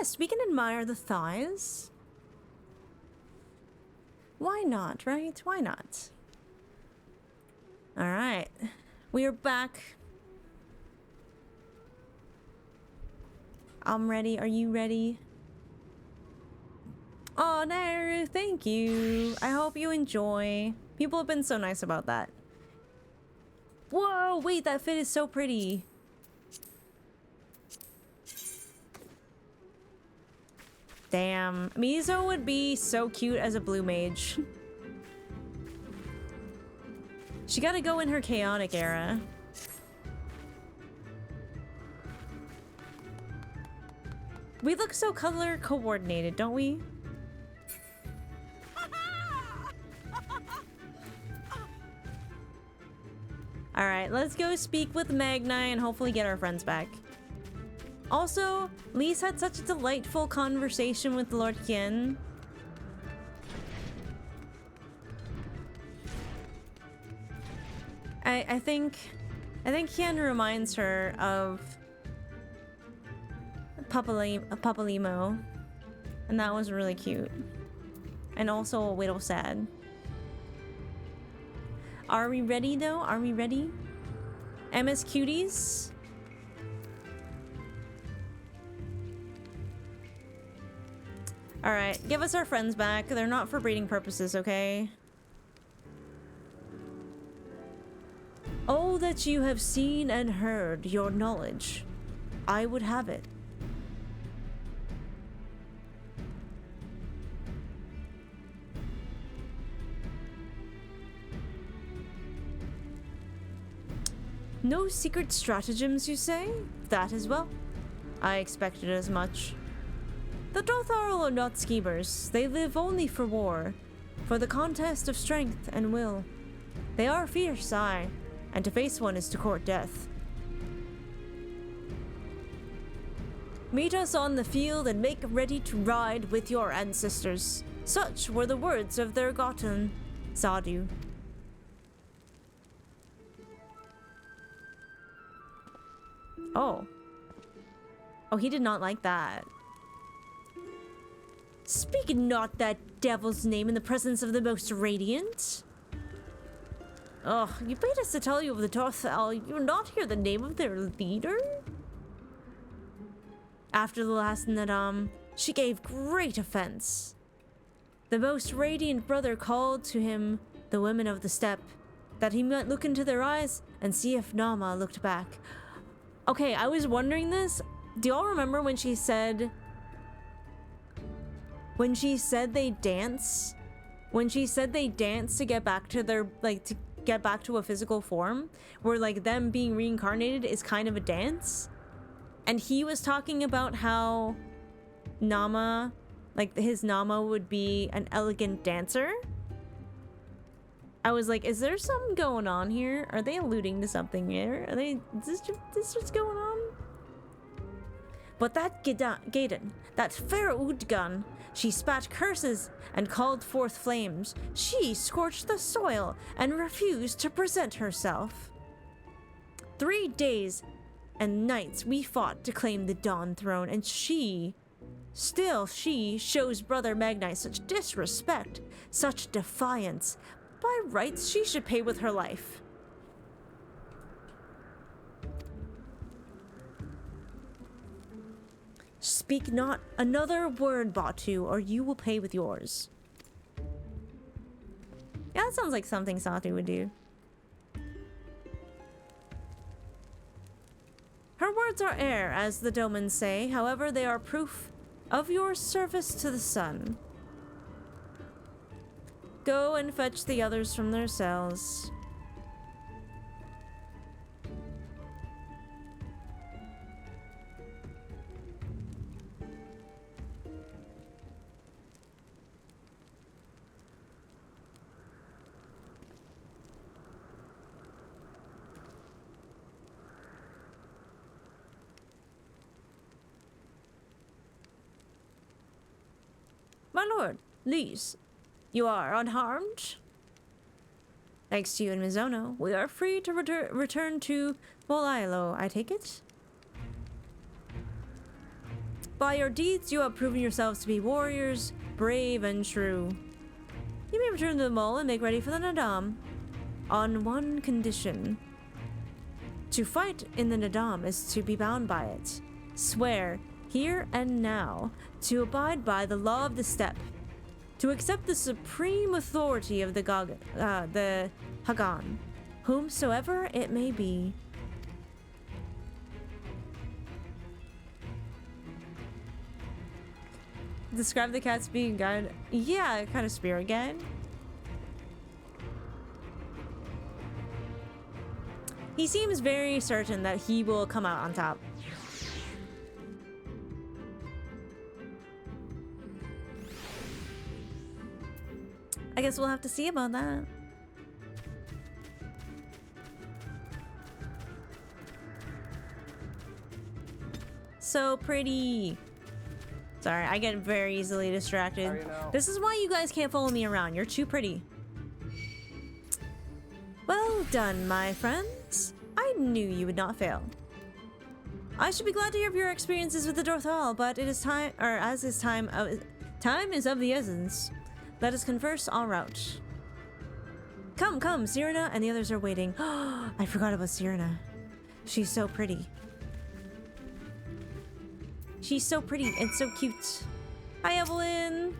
Yes, we can admire the thighs. Why not, right? Why not? Alright. We are back. I'm ready. Are you ready? Oh, no, thank you. I hope you enjoy. People have been so nice about that. Whoa, wait, that fit is so pretty. Damn. Miso would be so cute as a blue mage. She gotta go in her chaotic era. We look so color coordinated, don't we? Alright, let's go speak with Magni and hopefully get our friends back. Also, Lise had such a delightful conversation with Lord Qian. I think Qian reminds her of Papalimo, and that was really cute. And also a little sad. Are we ready though? Are we ready? MS Cuties? Alright, give us our friends back. They're not for breeding purposes, okay? Oh, that you have seen and heard, your knowledge. I would have it. No secret stratagems, you say? That as well. I expected as much. The Dotharl are not schemers. They live only for war, for the contest of strength and will. They are fierce, aye, and to face one is to court death. Meet us on the field and make ready to ride with your ancestors. Such were the words of their Gotten, Sadu. Oh. Oh, he did not like that. Speak not that devil's name in the presence of the most radiant. Ugh, you bade us to tell you of the Dotharl. You not hear the name of their leader? After the last Nadam, she gave great offense. The most radiant brother called to him the women of the steppe, that he might look into their eyes and see if Nama looked back. Okay, I was wondering this. Do y'all remember when she said... When she said they dance? When she said they dance to get back to their... Like, to get back to a physical form? Where, like, them being reincarnated is kind of a dance? And he was talking about how Nama... Like, his Nama would be an elegant dancer? I was like, is there something going on here? Are they alluding to something here? Are they... Is this what's going on? But that Gaiden, that fair Udgun, she spat curses and called forth flames. She scorched the soil and refused to present herself. 3 days and nights we fought to claim the Dawn Throne, and she shows Brother Magni such disrespect, such defiance. By rights, she should pay with her life. Speak not another word, Batu, or you will pay with yours. Yeah, that sounds like something Satu would do. Her words are air, as the Domans say. However, they are proof of your service to the sun. Go and fetch the others from their cells. My lord, Lise, you are unharmed? Thanks to you and Mizono, we are free to return to Bolailo, I take it? By your deeds, you have proven yourselves to be warriors, brave and true. You may return to the mall and make ready for the Nadam. On one condition. To fight in the Nadam is to be bound by it. Swear, here and now, to abide by the law of the steppe. To accept the supreme authority of the Hagan, whomsoever it may be. Describe the cat's being guide. Yeah, kind of spirit guide. He seems very certain that he will come out on top. I guess we'll have to see about that. So pretty. Sorry, I get very easily distracted. This is why you guys can't follow me around. You're too pretty. Well done, my friends. I knew you would not fail. I should be glad to hear of your experiences with the Dorthal, but it is time, or as is time is of the essence. Let us converse en route. Come, come, Cyrena and the others are waiting. I forgot about Cyrena. She's so pretty. She's so pretty and so cute. Hi, Evelyn.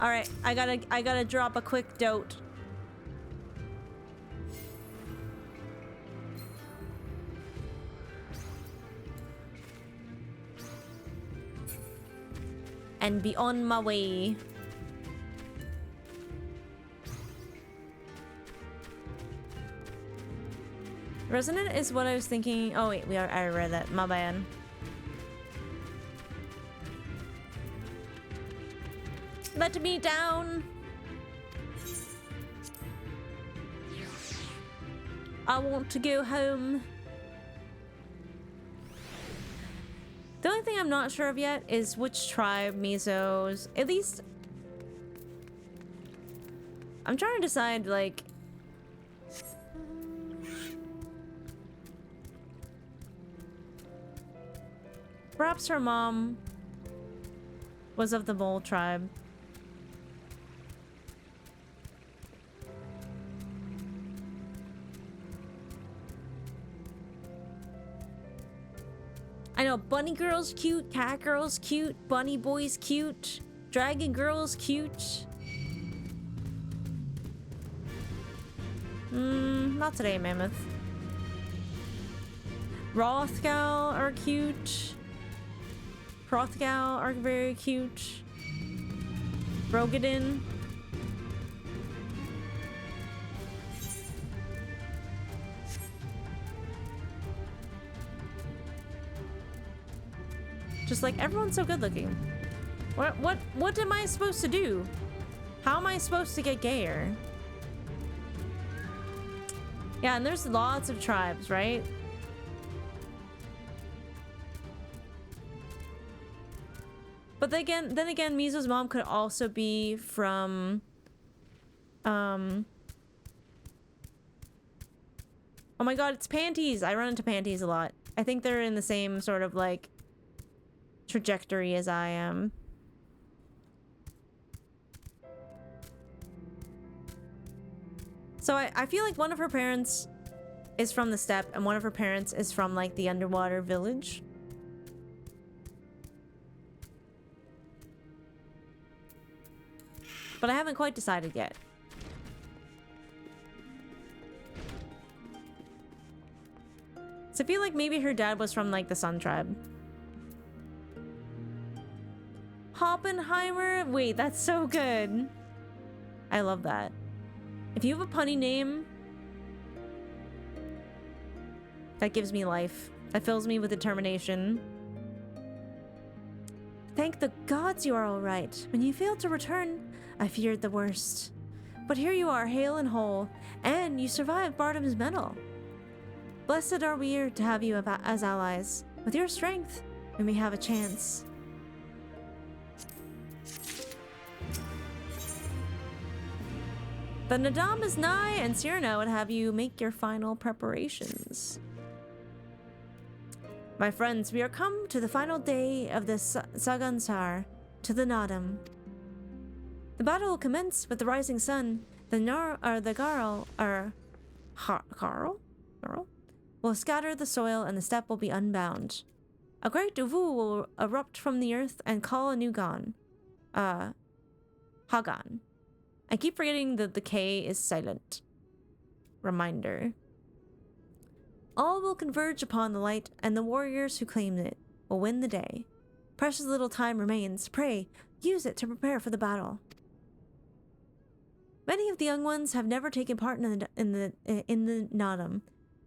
All right, I gotta drop a quick dote. And be on my way. Resonant is what I was thinking. Oh wait, I read that. My bad. Let me down. I want to go home. The only thing I'm not sure of yet is which tribe Mizo's. At least I'm trying to decide, like, perhaps her mom was of the Mole tribe. I know bunny girl's cute, cat girl's cute, bunny boy's cute, dragon girl's cute. Not today, Mammoth. Rothgal are cute. Prothgal are very cute. Rogadin. Just like everyone's so good looking. What am I supposed to do? How am I supposed to get gayer? Yeah, and there's lots of tribes, right? But then again, Mizo's mom could also be from oh my god, it's Panties. I run into Panties a lot. I think they're in the same sort of like trajectory as I am. So I feel like one of her parents is from the steppe and one of her parents is from like the underwater village. But I haven't quite decided yet. So I feel like maybe her dad was from like the Sun tribe. Hoppenheimer? Wait, that's so good. I love that. If you have a punny name, that gives me life. That fills me with determination. Thank the gods you are all right. When you failed to return, I feared the worst. But here you are, hale and whole, and you survived Bardom's medal. Blessed are we to have you as allies. With your strength, we may have a chance. The Nadam is nigh, and Cyrano would have you make your final preparations. My friends, we are come to the final day of the Sagansar, to the Nadam. The battle will commence with the rising sun. The Garl will scatter the soil, and the steppe will be unbound. A great Uvu will erupt from the earth and call a new Hagan. I keep forgetting that the K is silent. Reminder. All will converge upon the light, and the warriors who claim it will win the day. Precious little time remains. Pray, use it to prepare for the battle. Many of the young ones have never taken part in the Nadam.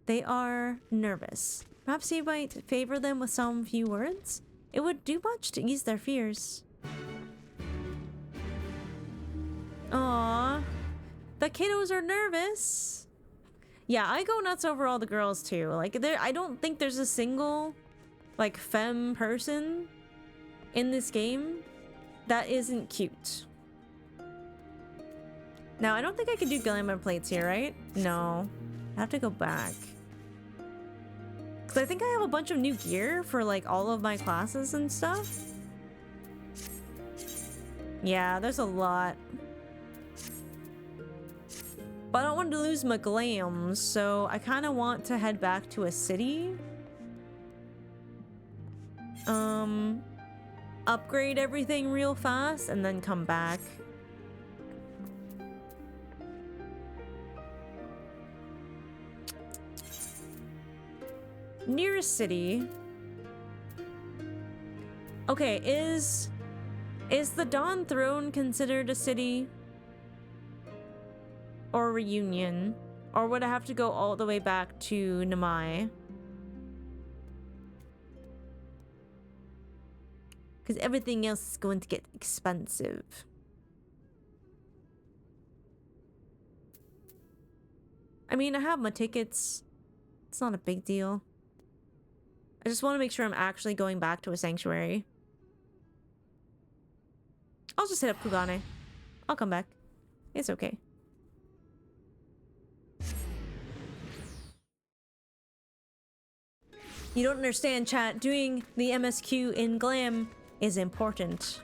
They are nervous. Perhaps you might favor them with some few words? It would do much to ease their fears. Aww. The kiddos are nervous. Yeah, I go nuts over all the girls too. Like, I don't think there's a single, like, femme person in this game that isn't cute. Now, I don't think I can do glamour plates here, right? No. I have to go back. Because I think I have a bunch of new gear for, like, all of my classes and stuff. Yeah, there's a lot. But I don't want to lose my glams, so I kind of want to head back to a city. Upgrade everything real fast and then come back. Nearest city. Okay, is the Dawn Throne considered a city? Or Reunion? Or would I have to go all the way back to Namai? Because everything else is going to get expensive. I mean, I have my tickets. It's not a big deal. I just want to make sure I'm actually going back to a sanctuary. I'll just hit up Kugane. I'll come back. It's okay. You don't understand, chat. Doing the MSQ in Glam is important.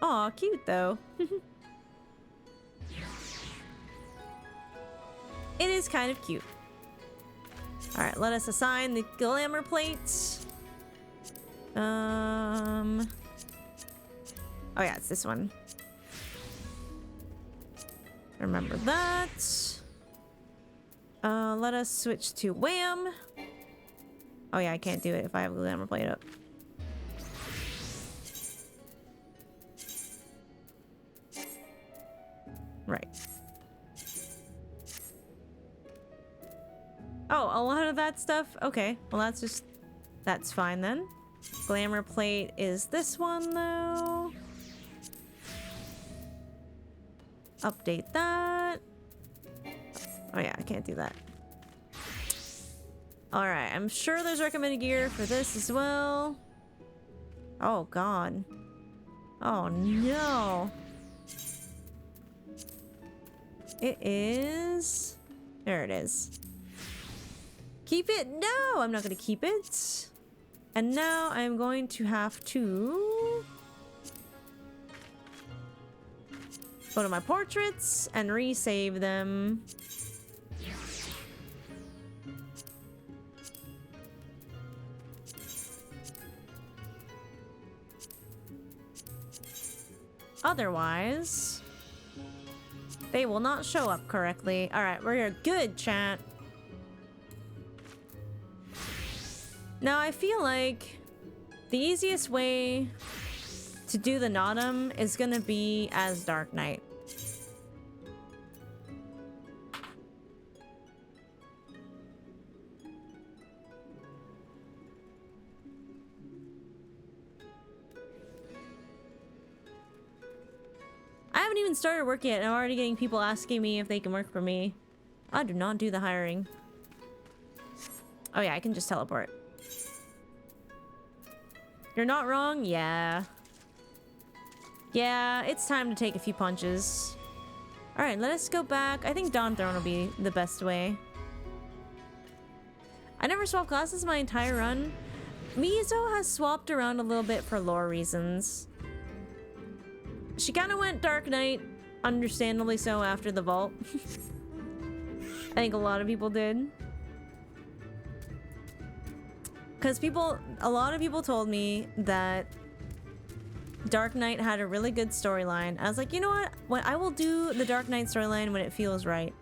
Aw, cute though. It is kind of cute. Alright, let us assign the glamour plates. Oh yeah, it's this one. Remember that. Let us switch to Wham. Oh yeah, I can't do it if I have a glamour plate up. Right. Oh, a lot of that stuff? Okay, well that's fine then. Glamour plate is this one though. Update that. Oh yeah, I can't do that. Alright, I'm sure there's recommended gear for this as well. Oh god. Oh no. It is... There it is. Keep it? No, I'm not going to keep it. And now I'm going to have to go to my portraits and resave them. Otherwise, they will not show up correctly. All right, we're good, chat. Now, I feel like the easiest way to do the Nadam is going to be as Dark Knight. I haven't even started work yet, and I'm already getting people asking me if they can work for me. I do not do the hiring. Oh yeah, I can just teleport. You're not wrong? Yeah. Yeah, it's time to take a few punches. Alright, let us go back. I think Dawn Throne will be the best way. I never swapped classes my entire run. Mizo has swapped around a little bit for lore reasons. She kind of went Dark Knight, understandably so, after the vault. I think a lot of people did. Because a lot of people told me that Dark Knight had a really good storyline. I was like, you know what? I will do the Dark Knight storyline when it feels right.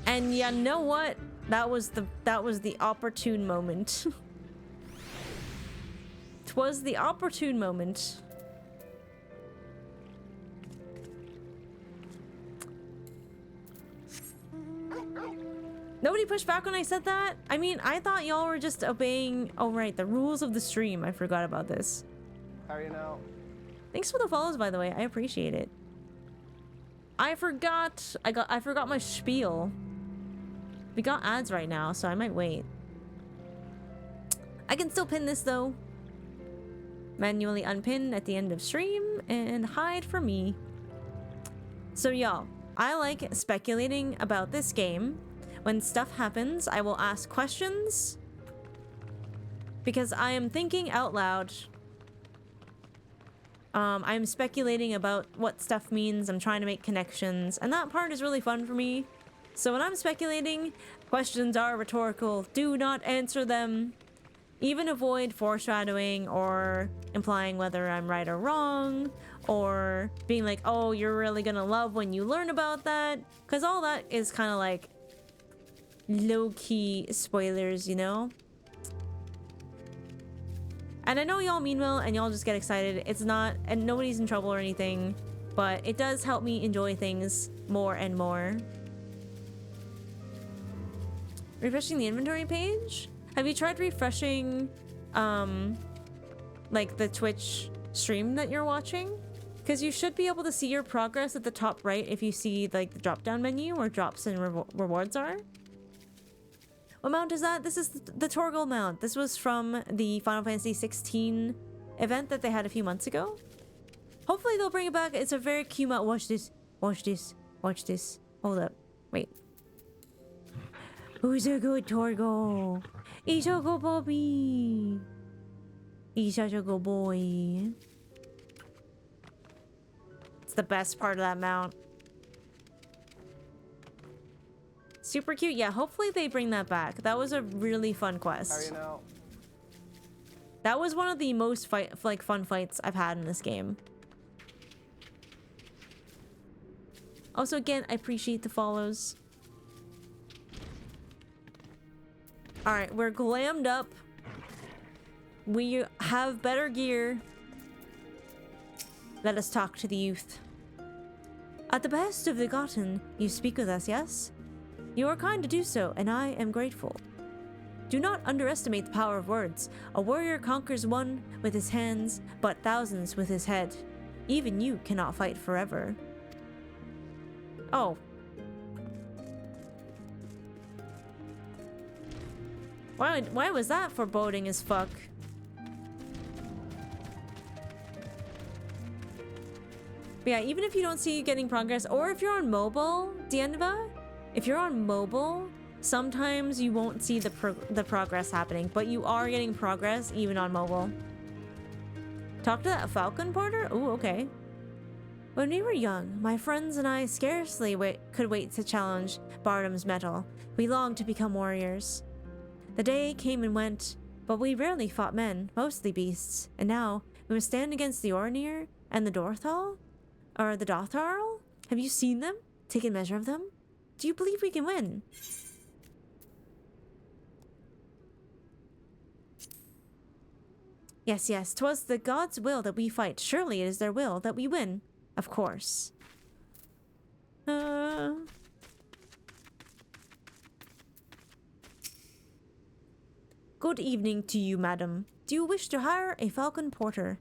And you know what? That was the opportune moment. It was the opportune moment. Nobody pushed back when I said that? I mean, I thought y'all were just obeying, oh right, the rules of the stream. I forgot about this. How are you now? Thanks for the follows, by the way. I appreciate it. I forgot my spiel. We got ads right now, so I might wait. I can still pin this though. Manually unpin at the end of stream and hide for me. So y'all, I like speculating about this game. When stuff happens, I will ask questions because I am thinking out loud. I'm speculating about what stuff means. I'm trying to make connections, and that part is really fun for me. So when I'm speculating, questions are rhetorical. Do not answer them. Even avoid foreshadowing or implying whether I'm right or wrong, or being like, oh, you're really gonna love when you learn about that, because all that is kind of like low-key spoilers, you know? And I know y'all mean well and y'all just get excited. It's not, and nobody's in trouble or anything, but it does help me enjoy things more and more. Refreshing the inventory page? Have you tried refreshing like the Twitch stream that you're watching? Because you should be able to see your progress at the top right if you see like the drop down menu where drops and rewards are. What mount is that? This is the Torgal mount. This was from the Final Fantasy 16 event that they had a few months ago. Hopefully they'll bring it back. It's a very cute mount. Watch this. Watch this. Watch this. Hold up. Wait. Who's a good Torgal? He's a good Bobby. He's such a good boy. It's the best part of that mount. Super cute. Yeah, hopefully they bring that back. That was a really fun quest. How are you now? That was one of the most fun fights I've had in this game. Also, again, I appreciate the follows. Alright, we're glammed up. We have better gear. Let us talk to the youth. At the best of the gotten, you speak with us, yes? You are kind to do so, and I am grateful. Do not underestimate the power of words. A warrior conquers one with his hands, but thousands with his head. Even you cannot fight forever. Oh. Why was that foreboding as fuck? But yeah, even if you don't see you getting progress, or if you're on mobile, Dienva, if you're on mobile, sometimes you won't see the progress happening, but you are getting progress even on mobile. Talk to that Falcon Porter? Ooh, okay. When we were young, my friends and I scarcely could wait to challenge Bardom's mettle. We longed to become warriors. The day came and went, but we rarely fought men, mostly beasts. And now, we must stand against the Ornir and the Dorthal? Or the Dotharl? Have you seen them? Taken measure of them? Do you believe we can win? Yes, yes, 'twas the gods' will that we fight. Surely it is their will that we win. Of course. Good evening to you, madam. Do you wish to hire a Falcon Porter?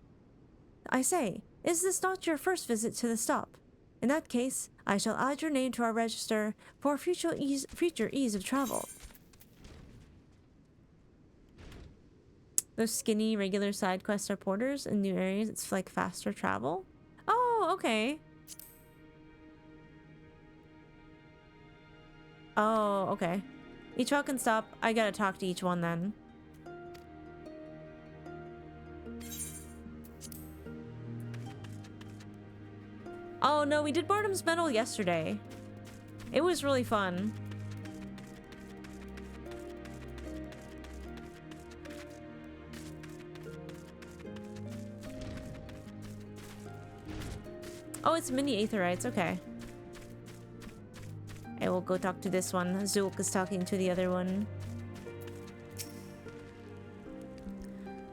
I say, is this not your first visit to the stop? In that case, I shall add your name to our register for future ease of travel. Those skinny regular side quests are porters in new areas. It's like faster travel. Oh, okay. Oh, okay. Each one can stop. I gotta talk to each one then. Oh no, we did Barnum's Medal yesterday. It was really fun. Oh, it's mini Aetherites, okay. I will go talk to this one. Zulk is talking to the other one.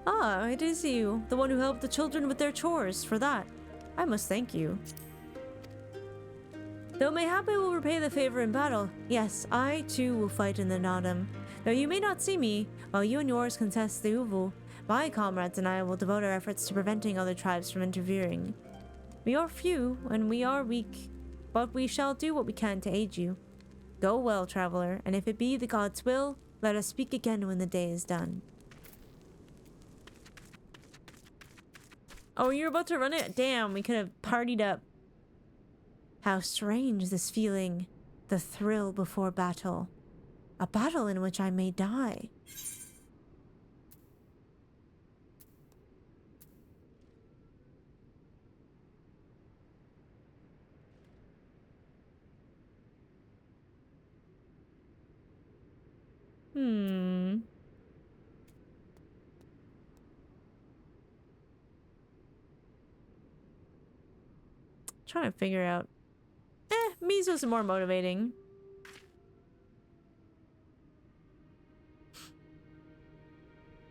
Ah, it is you, the one who helped the children with their chores. For that, I must thank you. Though mayhap I will repay the favor in battle. Yes, I too will fight in the Nadam. Though you may not see me, while you and yours contest the Uvu, my comrades and I will devote our efforts to preventing other tribes from interfering. We are few, and we are weak, but we shall do what we can to aid you. Go well, traveler, and if it be the gods' will, let us speak again when the day is done. Oh, you're about to run it? Damn, we could have partied up. How strange this feeling, the thrill before battle. A battle in which I may die. Trying to figure out. Mizo's more motivating.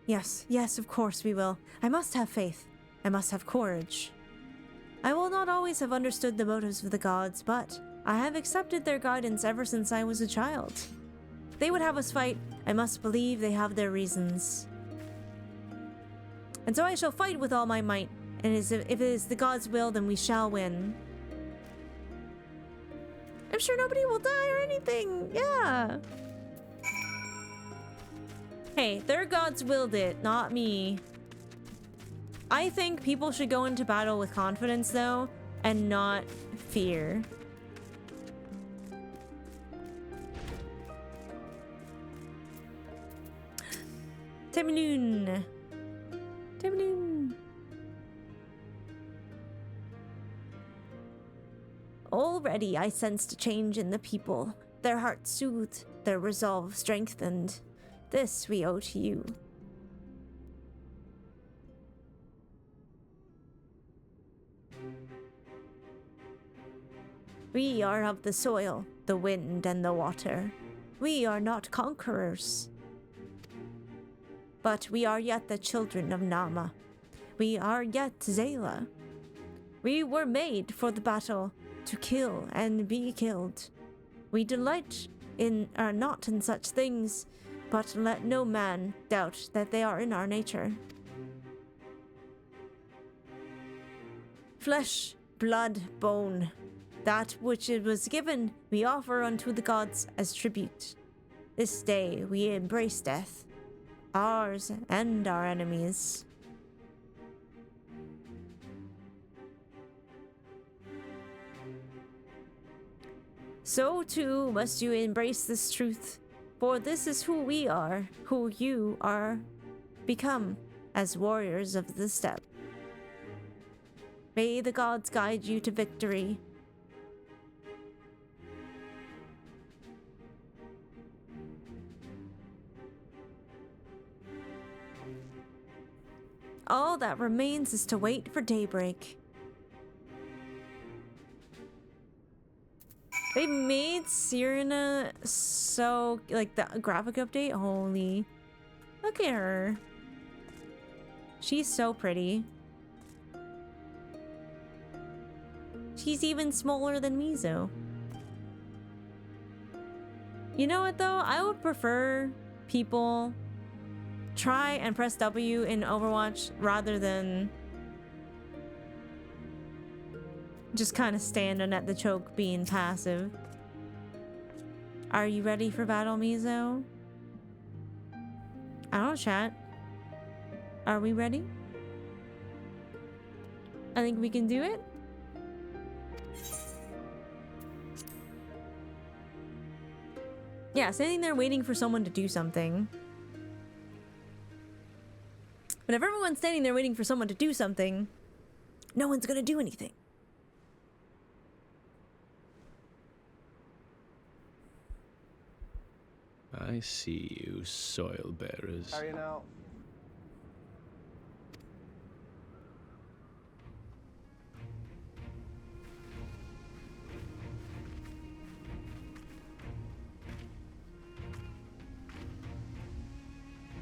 Yes, yes, of course we will. I must have faith. I must have courage. I will not always have understood the motives of the gods, but I have accepted their guidance ever since I was a child. If they would have us fight, I must believe they have their reasons. And so I shall fight with all my might, and if it is the gods' will, then we shall win. I'm sure nobody will die or anything. Yeah. Hey, their gods willed it, not me. I think people should go into battle with confidence, though, and not fear. Temnoon. Temnoon. Already I sensed a change in the people. Their hearts soothed, their resolve strengthened. This we owe to you. We are of the soil, the wind, and the water. We are not conquerors. But we are yet the children of Nama. We are yet Zayla. We were made for the battle, to kill and be killed. We delight not in such things, but let no man doubt that they are in our nature. Flesh, blood, bone, that which it was given, we offer unto the gods as tribute. This day we embrace death, ours and our enemies. So too must you embrace this truth, for this is who we are, who you are become as warriors of the steppe. May the gods guide you to victory. All that remains is to wait for daybreak. They made Sirena so, like, the graphic update, holy. Look at her. She's so pretty. She's even smaller than Mizo. You know what though? I would prefer people try and press W in Overwatch rather than just kind of standing at the choke being passive. Are you ready for battle, Mizo? I don't know, chat. Are we ready? I think we can do it. Yeah, standing there waiting for someone to do something. But if everyone's standing there waiting for someone to do something, no one's gonna do anything. I see you, soil bearers. How are you now?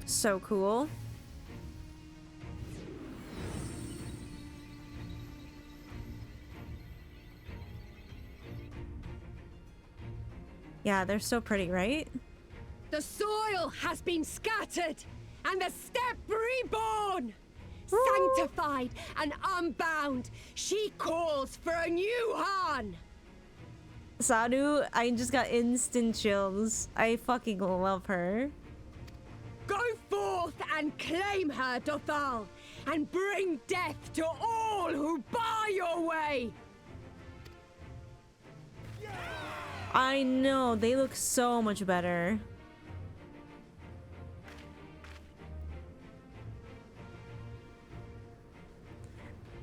So cool. Yeah, they're so pretty, right? The soil has been scattered, and the steppe reborn! Sanctified and unbound, she calls for a new Han! Sadu, I just got instant chills. I fucking love her. Go forth and claim her, Dothal, and bring death to all who bar your way! I know, they look so much better.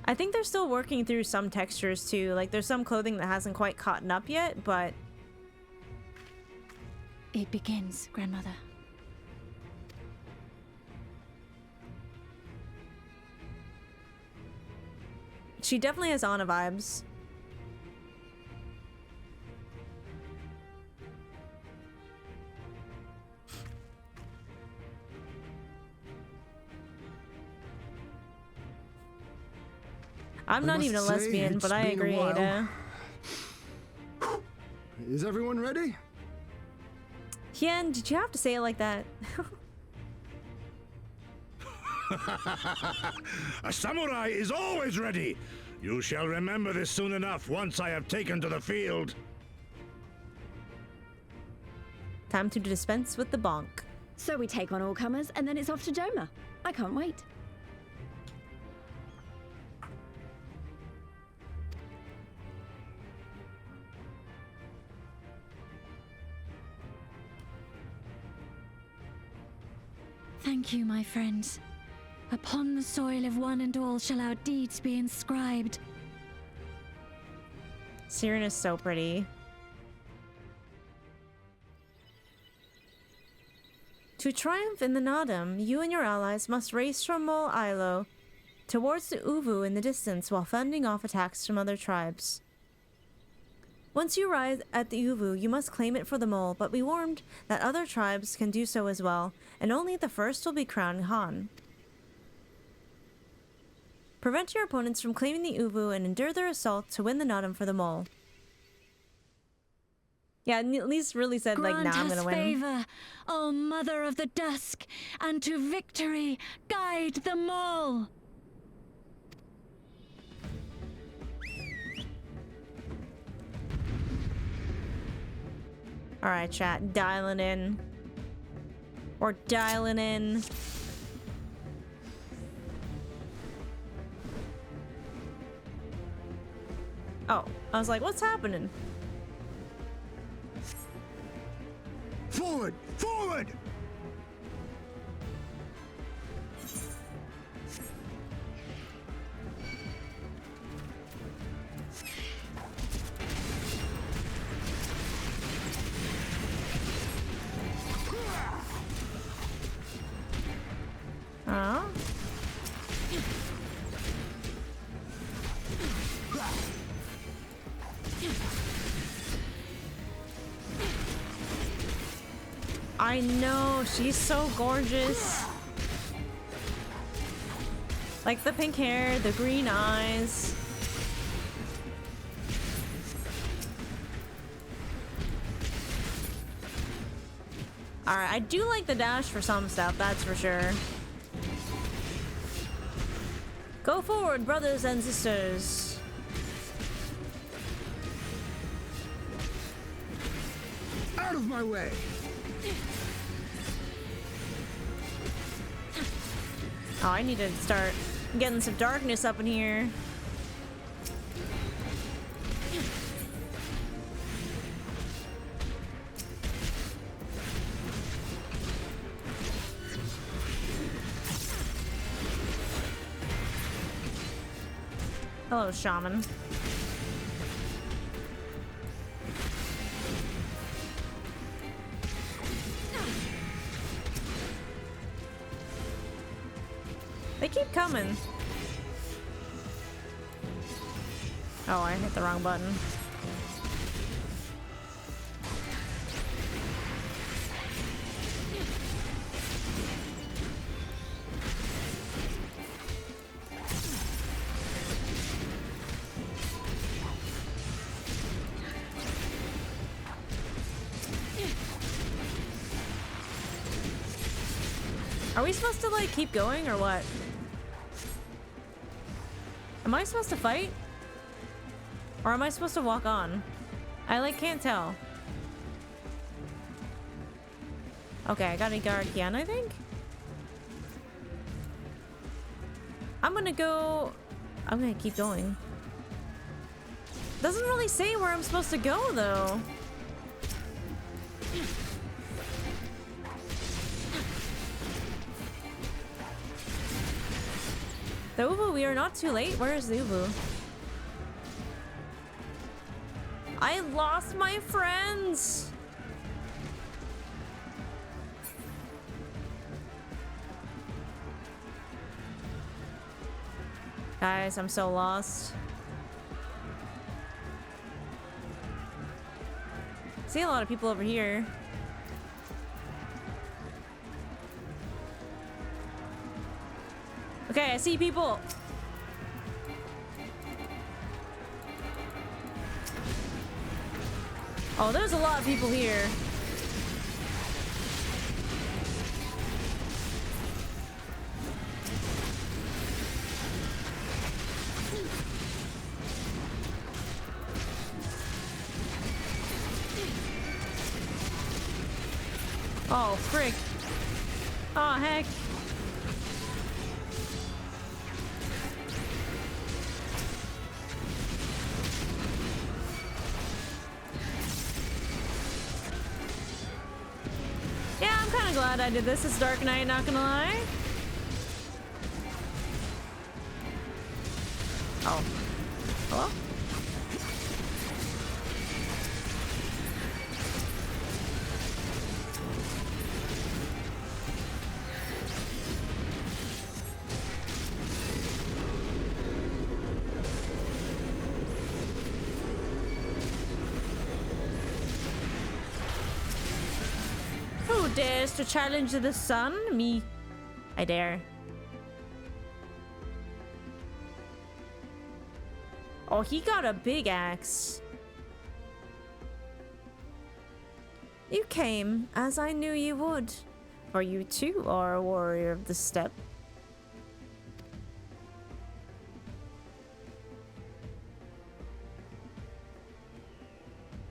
I think they're still working through some textures too. Like there's some clothing that hasn't quite caught up yet, but... It begins, Grandmother. She definitely has Anna vibes. I'm not even a lesbian, but I agree, Ada. Is everyone ready? Hien, did you have to say it like that? A samurai is always ready. You shall remember this soon enough once I have taken to the field. Time to dispense with the bonk. So we take on all comers, and then it's off to Doma. I can't wait. Thank you, my friends. Upon the soil of one and all shall our deeds be inscribed. Siren is so pretty. To triumph in the Nadam, you and your allies must race from Mol Ilo towards the Uvu in the distance while fending off attacks from other tribes. Once you arrive at the Uvu, you must claim it for the mole, but be warned that other tribes can do so as well, and only the first will be crowned Han. Prevent your opponents from claiming the Uvu and endure their assault to win the Nadam for the mole. Yeah, at least really said, like, nah, I'm gonna win. Favor, O Mother of the Dusk, and to victory guide them all. Alright, chat, dialing in. Or dialing in. Oh, I was like, what's happening? Forward! Forward! Huh? I know, she's so gorgeous. Like the pink hair, the green eyes. Alright, I do like the dash for some stuff, that's for sure. Go forward, brothers and sisters. Out of my way! Oh, I need to start getting some darkness up in here. Hello, shaman. They keep coming. Oh, I hit the wrong button. Are we supposed to, like, keep going or what? Am I supposed to fight? Or am I supposed to walk on? I, like, can't tell. Okay, I got a Guardian, I think? I'm gonna keep going. Doesn't really say where I'm supposed to go, though. The Ubu, we are not too late. Where is the Ubu? I lost my friends! Guys, I'm so lost. See a lot of people over here. Okay, I see people. Oh, there's a lot of people here. Oh, frick. Oh, heck. Yeah, I'm kind of glad I did this. It's Dark Knight, not gonna lie. Oh. Hello? Who dares to challenge the sun? Me. I dare. Oh, he got a big axe. You came, as I knew you would. For you too are a warrior of the steppe.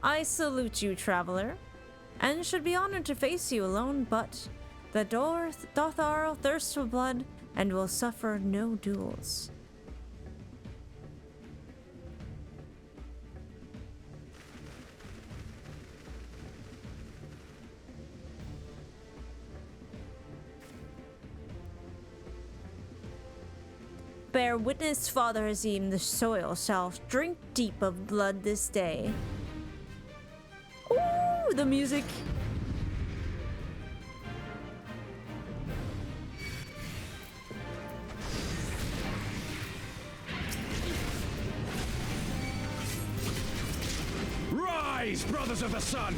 I salute you, traveler, and should be honored to face you alone, but the Dothar thirsts for blood and will suffer no duels. Bear witness, Father Azim, the soil shall drink deep of blood this day. Ooh, the music. Rise, brothers of the sun!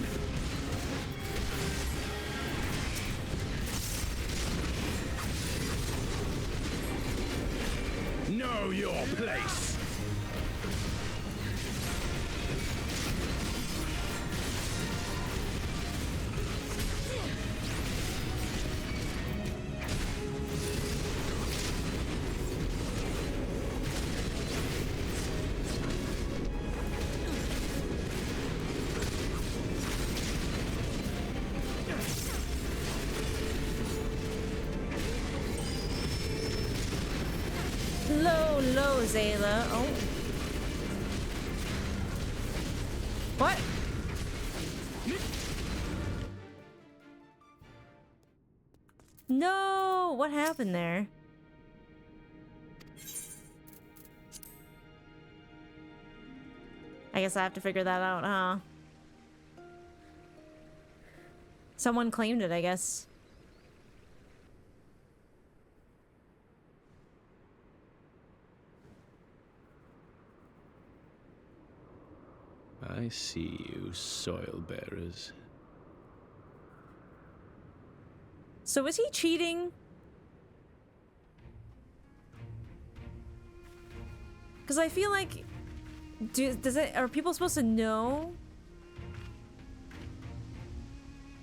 Know your place! low, Zayla. Oh. What? No! What happened there? I guess I have to figure that out, huh? Someone claimed it, I guess. I see you, soil bearers. So is he cheating? Because I feel like... are people supposed to know?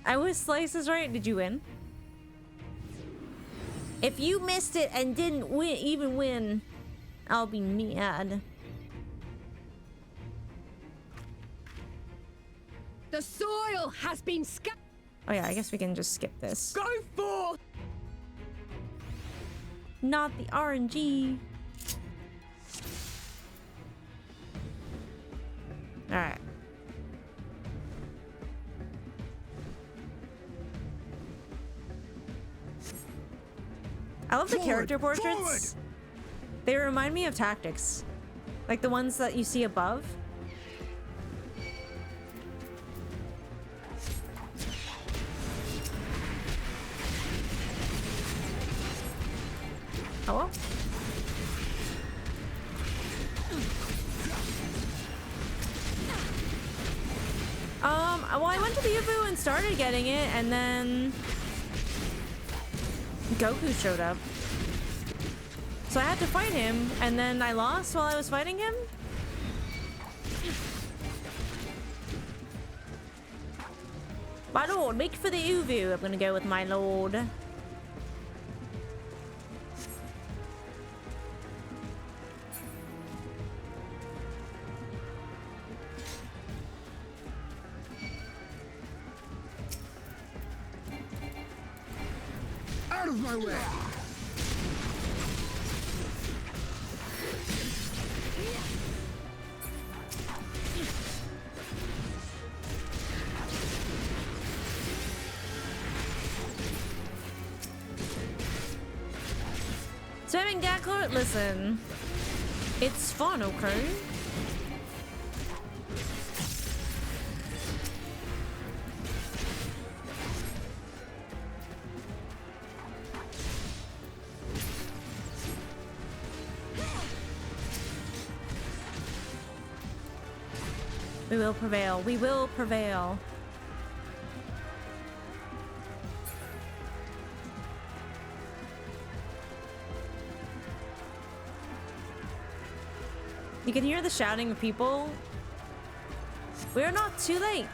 I was slices right. Did you win? If you missed it and didn't even win, I'll be mad. The soil has been scattered. Oh yeah, I guess we can just skip this. Go forth! Not the RNG. Alright. I love the character portraits. They remind me of tactics. Like the ones that you see above. Hello? Well, I went to the Ubu and started getting it, and then Goku showed up. So I had to fight him, and then I lost while I was fighting him? My lord, make for the Uvu. I'm gonna go with my lord. Out of my way! Swimming Gackler, listen. It's fun, okay? We will prevail. We will prevail. You can hear the shouting of people. We're not too late.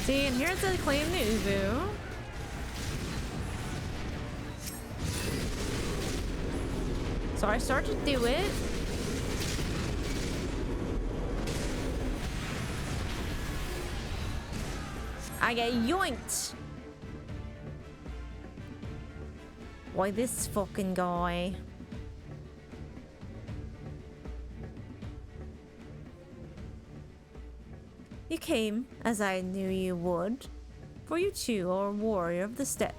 See, and here it says claim the Uvu. So I start to do it. I get yoinked. Why this fucking guy? You came, as I knew you would, for you too are a warrior of the steppe.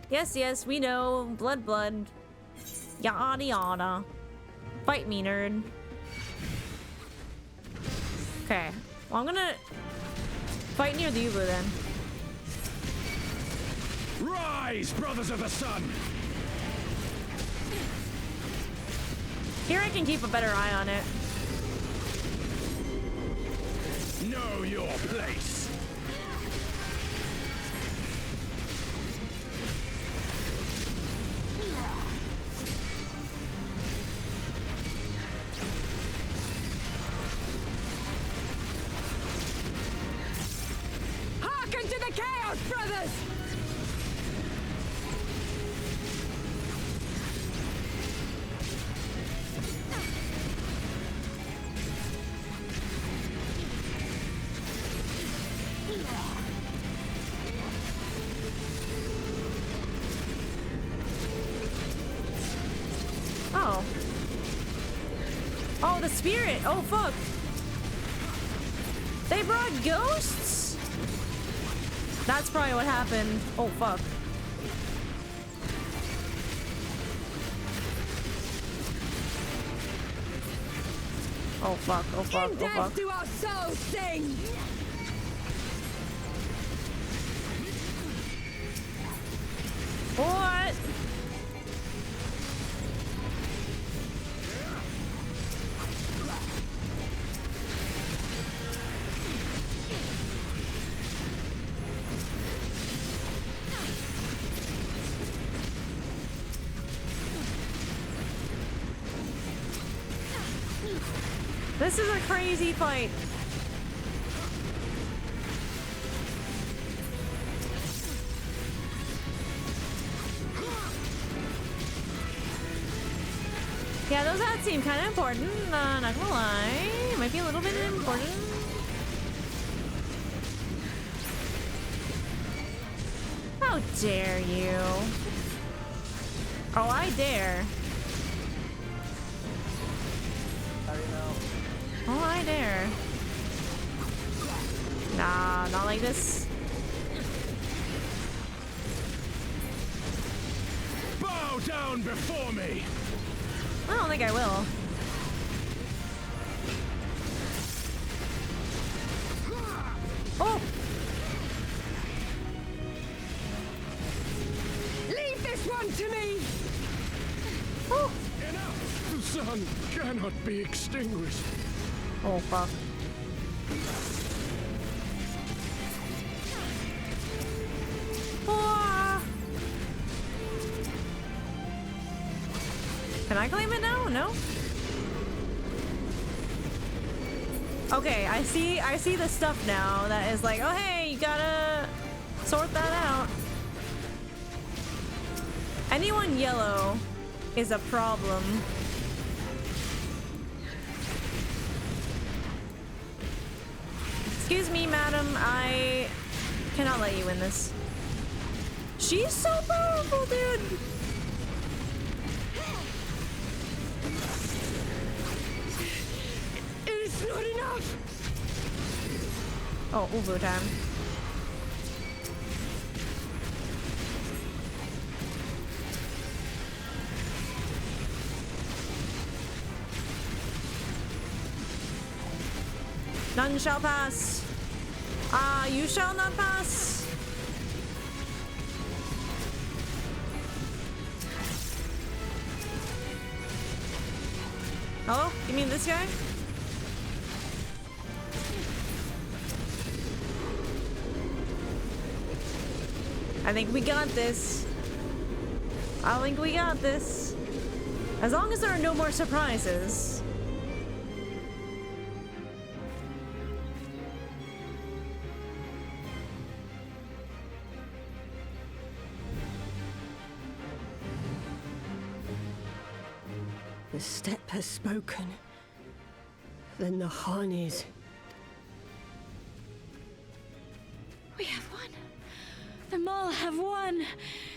Yes, yes, we know. Blood, blood. Yada, yada. Fight me, nerd. Okay. Well, I'm gonna fight near the Ubu then. Rise, brothers of the sun! Here I can keep a better eye on it. Know your place! Hearken to the Chaos Brothers! Oh. Oh, the spirit. Oh, fuck. They brought ghosts? That's probably what happened. Oh, fuck. Oh, fuck. Oh, fuck. In Oh, death fuck. do our souls sing! What? This is a crazy fight. Yeah, those ads seem kind of important. Not gonna lie. Might be a little bit important. How dare you? Oh, I dare. Oh, I dare. Nah, not like this. Bow down before me! I don't think I will. Oh! Leave this one to me! Oh! Enough! The sun cannot be extinguished. Oh, fuck. Ah. Can I claim it now? No? Okay, I see the stuff now that is like, oh hey, you gotta sort that out. Anyone yellow is a problem. Excuse me, madam, I cannot let you win this. She's so powerful, dude! It's not enough! Oh, Uvu time. None shall pass. You shall not pass. Oh, you mean this guy? I think we got this. I think we got this. As long as there are no more surprises. The steppe has spoken. Then the Harnies. We have won. The Maul have won.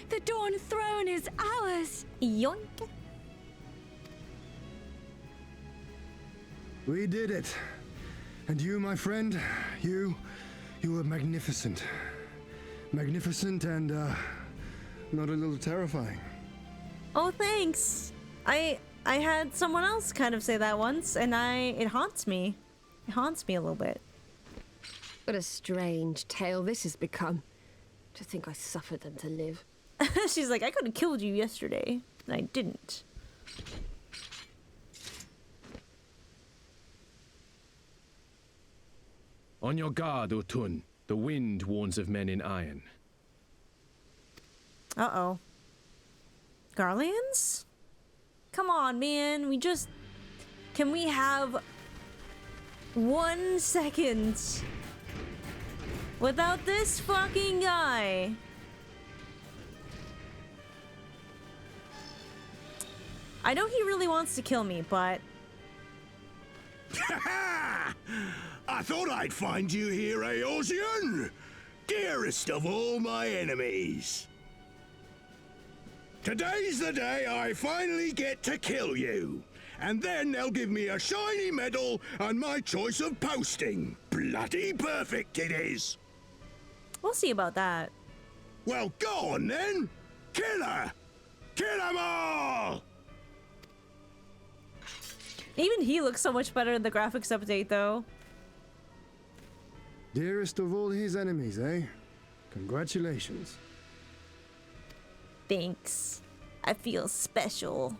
The Dawn Throne is ours. Yoink. We did it. And you, my friend, you were magnificent. Magnificent and, not a little terrifying. Oh, thanks. I had someone else kind of say that once, and it haunts me. It haunts me a little bit. What a strange tale this has become. To think I suffered them to live. She's like, I could have killed you yesterday, and I didn't. On your guard, Otun. The wind warns of men in iron. Uh-oh. Garlands? Come on, man. We just... Can we have 1 second without this fucking guy? I know he really wants to kill me, but... I thought I'd find you here, Eosian! Dearest of all my enemies! Today's the day I finally get to kill you! And then they'll give me a shiny medal and my choice of posting! Bloody perfect it is! We'll see about that. Well, go on then! Kill her! Kill 'em all! Even he looks so much better in the graphics update, though. Dearest of all his enemies, eh? Congratulations. Thanks. I feel special.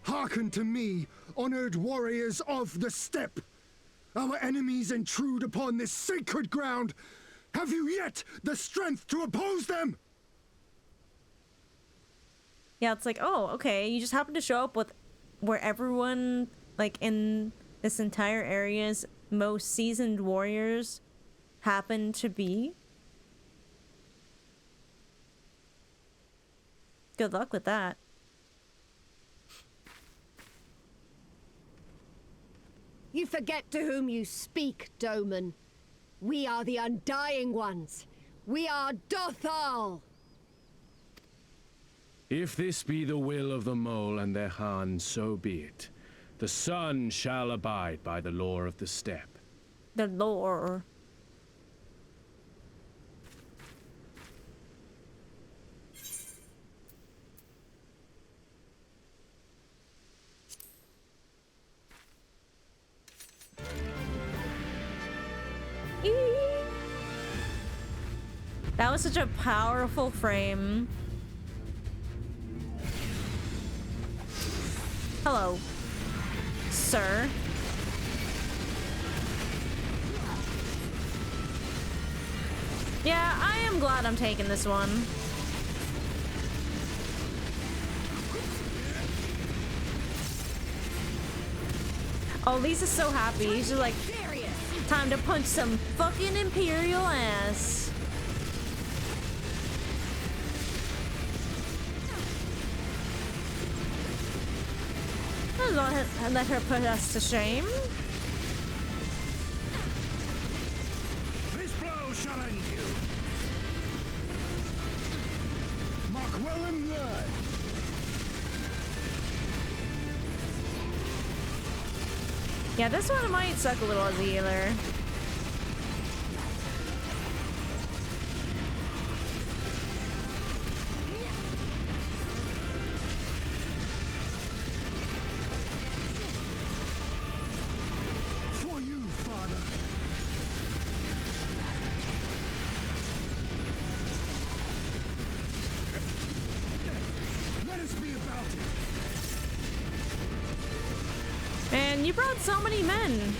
Hearken to me, honored warriors of the steppe. Our enemies intrude upon this sacred ground. Have you yet the strength to oppose them? Yeah, it's like, oh, okay. You just happen to show up with where everyone, like, in this entire area's most seasoned warriors happen to be. Good luck with that. You forget to whom you speak, Doman. We are the Undying Ones. We are Dothal. If this be the will of the mole and their Han, so be it. The sun shall abide by the law of the steppe. The lore. That was such a powerful frame. Hello, sir. Yeah, I am glad I'm taking this one. Oh, Lisa's so happy. She's just like, time to punch some fucking Imperial ass. Let her put us to shame. This blow shall end you! Mark well and good! Yeah, this one might suck a little as a healer. For you, Father. Let us be about it. Man, you brought so many men.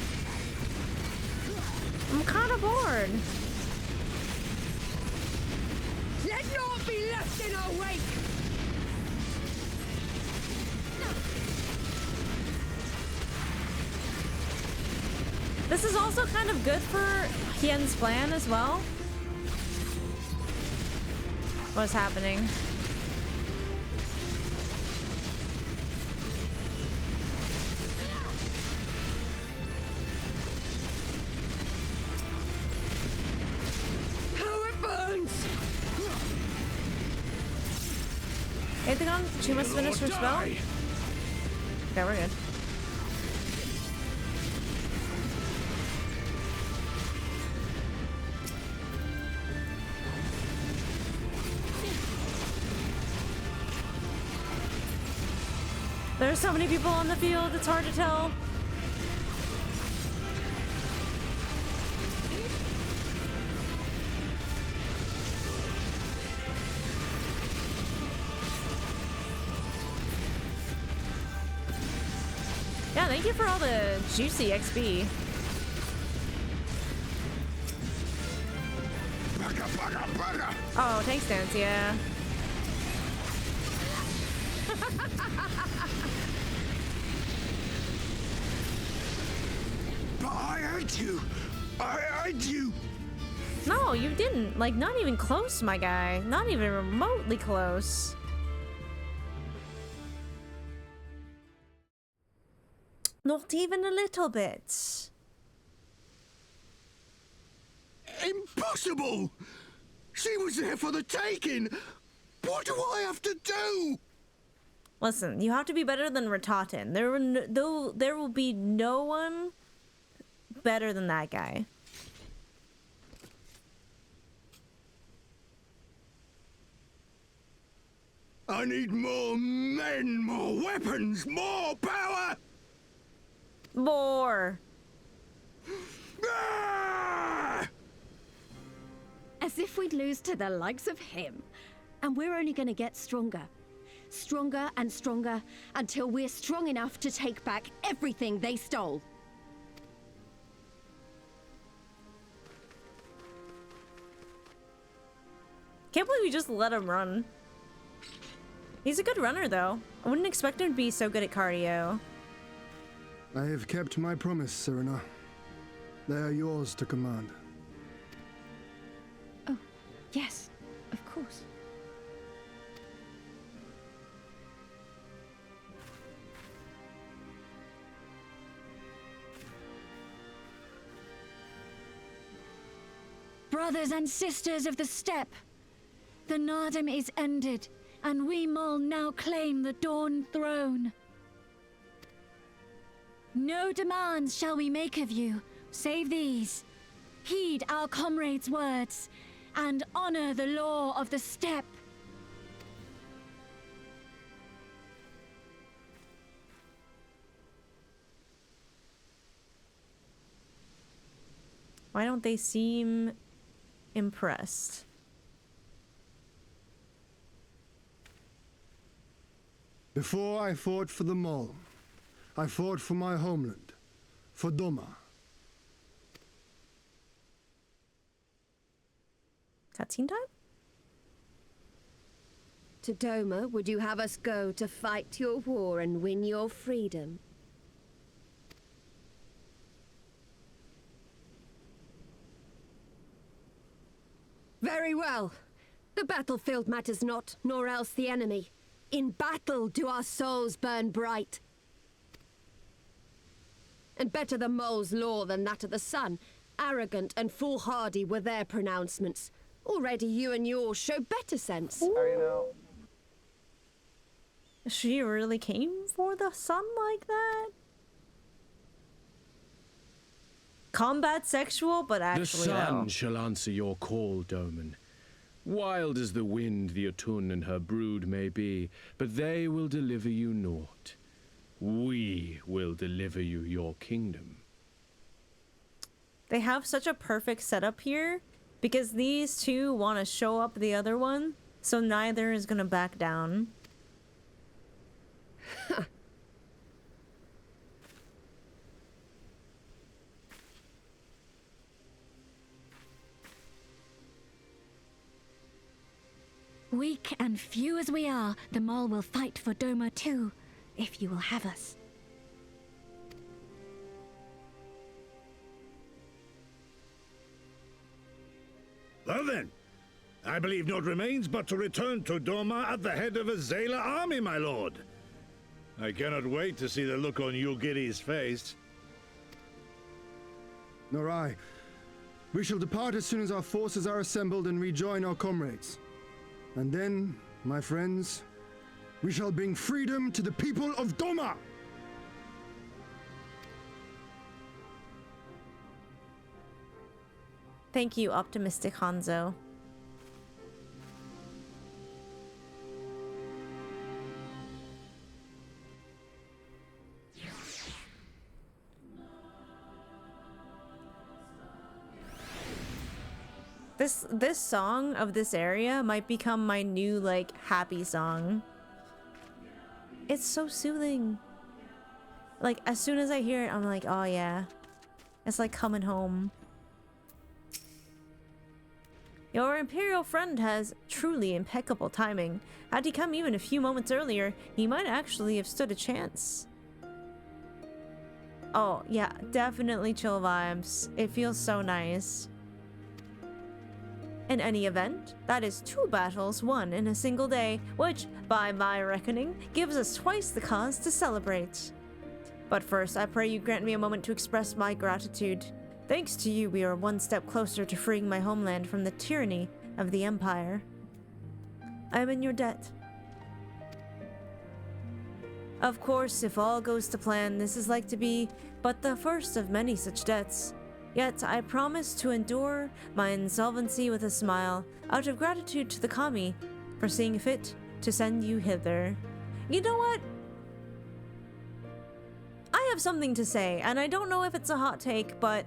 I'm kind of bored. Let naught be left in our wake. This is also kind of good for Hien's plan as well. What's happening? How it burns! Anything on? She must finish her spell? Die. Okay, we're good. There's so many people on the field, it's hard to tell. Thank you for all the juicy XP. Oh, thanks, Dance, yeah. But I hate you. I hate you. No, you didn't. Like, not even close, my guy. Not even remotely close. Not even a little bit. Impossible! She was there for the taking! What do I have to do? Listen, you have to be better than Ratatin. There will be no one better than that guy. I need more men, more weapons, more power! More. Ah! As if we'd lose to the likes of him. And we're only gonna get stronger. Stronger and stronger until we're strong enough to take back everything they stole. Can't believe you just let him run. He's a good runner, though. I wouldn't expect him to be so good at cardio. I have kept my promise, Serena. They are yours to command. Oh, yes, of course. Brothers and sisters of the steppe, the Nardum is ended, and we Mol now claim the Dawn Throne. No demands shall we make of you, save these. Heed our comrades' words, and honor the law of the steppe. Why don't they seem impressed? Before I fought for the Mall, I fought for my homeland, for Doma. Cutscene time? To Doma, would you have us go to fight your war and win your freedom? Very well. The battlefield matters not, nor else the enemy. In battle do our souls burn bright. And better the mole's law than that of the sun. Arrogant and foolhardy were their pronouncements. Already you and yours show better sense. She really came for the sun like that? Combat sexual, but The actually sun though. shall answer your call, Doman. Wild as the wind the Otun and her brood may be, but they will deliver you naught. We will deliver you your kingdom. They have such a perfect setup here because these two want to show up the other one, so neither is gonna back down. Weak and few as we are, the Mol will fight for Doma too, if you will have us. Well then, I believe naught remains but to return to Doma at the head of a Zayla army, my lord. I cannot wait to see the look on Yulgiri's face. Nor I. We shall depart as soon as our forces are assembled and rejoin our comrades. And then, my friends, we shall bring freedom to the people of Doma! Thank you, optimistic Hanzo. This song of this area might become my new, like, happy song. It's so soothing. Like, as soon as I hear it, I'm like, oh yeah. It's like coming home. Your Imperial friend has truly impeccable timing. Had he come even a few moments earlier, he might actually have stood a chance. Oh, yeah, definitely chill vibes. It feels so nice. In any event, that is 2 battles won in a single day, which, by my reckoning, gives us twice the cause to celebrate. But first, I pray you grant me a moment to express my gratitude. Thanks to you, we are one step closer to freeing my homeland from the tyranny of the Empire. I am in your debt. Of course, if all goes to plan, this is like to be but the first of many such debts. Yet, I promise to endure my insolvency with a smile, out of gratitude to the Kami for seeing fit to send you hither. You know what? I have something to say, and I don't know if it's a hot take, but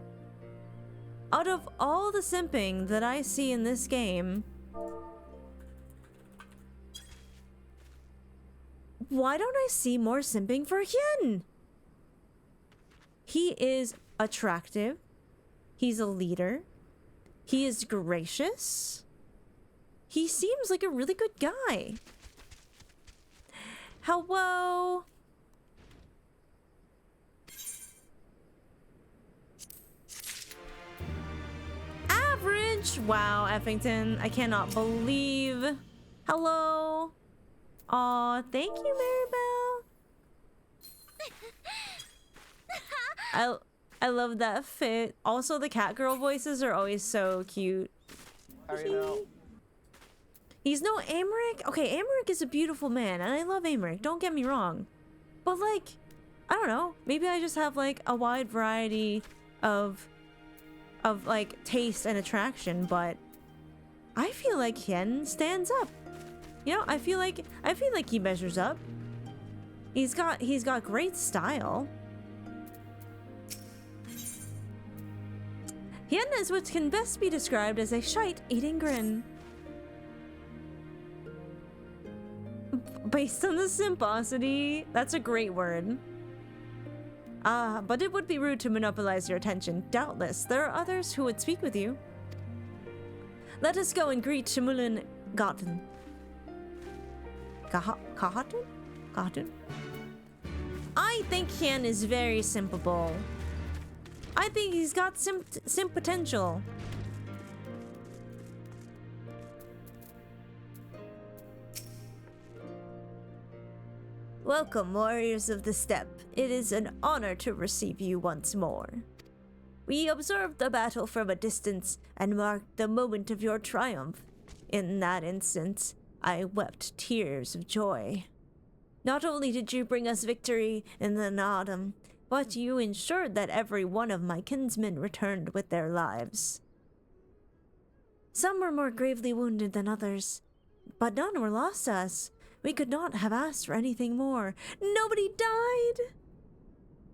out of all the simping that I see in this game, why don't I see more simping for Hien? He is attractive. He's a leader. He is gracious. He seems like a really good guy. Hello? Average! Wow, Effington. I cannot believe. Hello? Aw, thank you, Maribel. I love that fit. Also, the cat girl voices are always so cute. He's no Amaric. Okay, Amaric is a beautiful man, and I love Amaric. Don't get me wrong. But like, I don't know. Maybe I just have like a wide variety of like taste and attraction, but I feel like Hien stands up. You know, I feel like he measures up. He's got great style. Hien is what can best be described as a shite-eating grin. Based on the simposity, that's a great word. But it would be rude to monopolize your attention. Doubtless, there are others who would speak with you. Let us go and greet Shimulin Gotten. Gotten? I think Hien is very simpable. I think he's got sim potential. Welcome, warriors of the steppe. It is an honor to receive you once more. We observed the battle from a distance and marked the moment of your triumph. In that instance, I wept tears of joy. Not only did you bring us victory in the Naadam, but you ensured that every one of my kinsmen returned with their lives. Some were more gravely wounded than others, but none were lost to us. We could not have asked for anything more. Nobody died!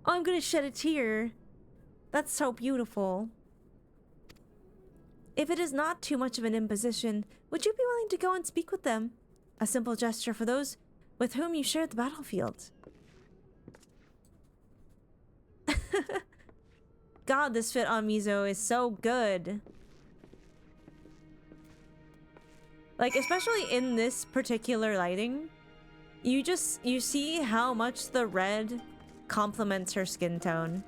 Oh, I'm gonna shed a tear. That's so beautiful. If it is not too much of an imposition, would you be willing to go and speak with them? A simple gesture for those with whom you shared the battlefield. God, this fit on Mizo is so good. Like, especially in this particular lighting, you see how much the red complements her skin tone.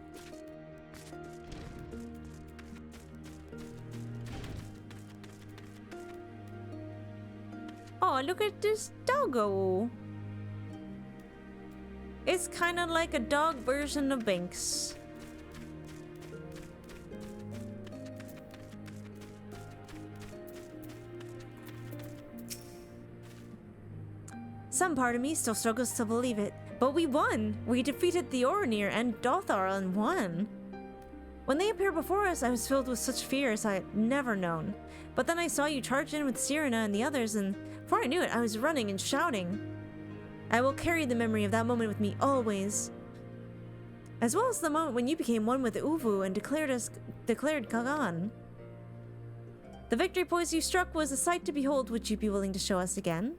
Oh, look at this doggo. It's kind of like a dog version of Binks. Some part of me still struggles to believe it, but we won! We defeated the Orinir and Dothar and won! When they appeared before us, I was filled with such fear as I had never known. But then I saw you charge in with Sirena and the others, and before I knew it, I was running and shouting. I will carry the memory of that moment with me always. As well as the moment when you became one with Uvu and declared Kagan. The victory poise you struck was a sight to behold. Would you be willing to show us again?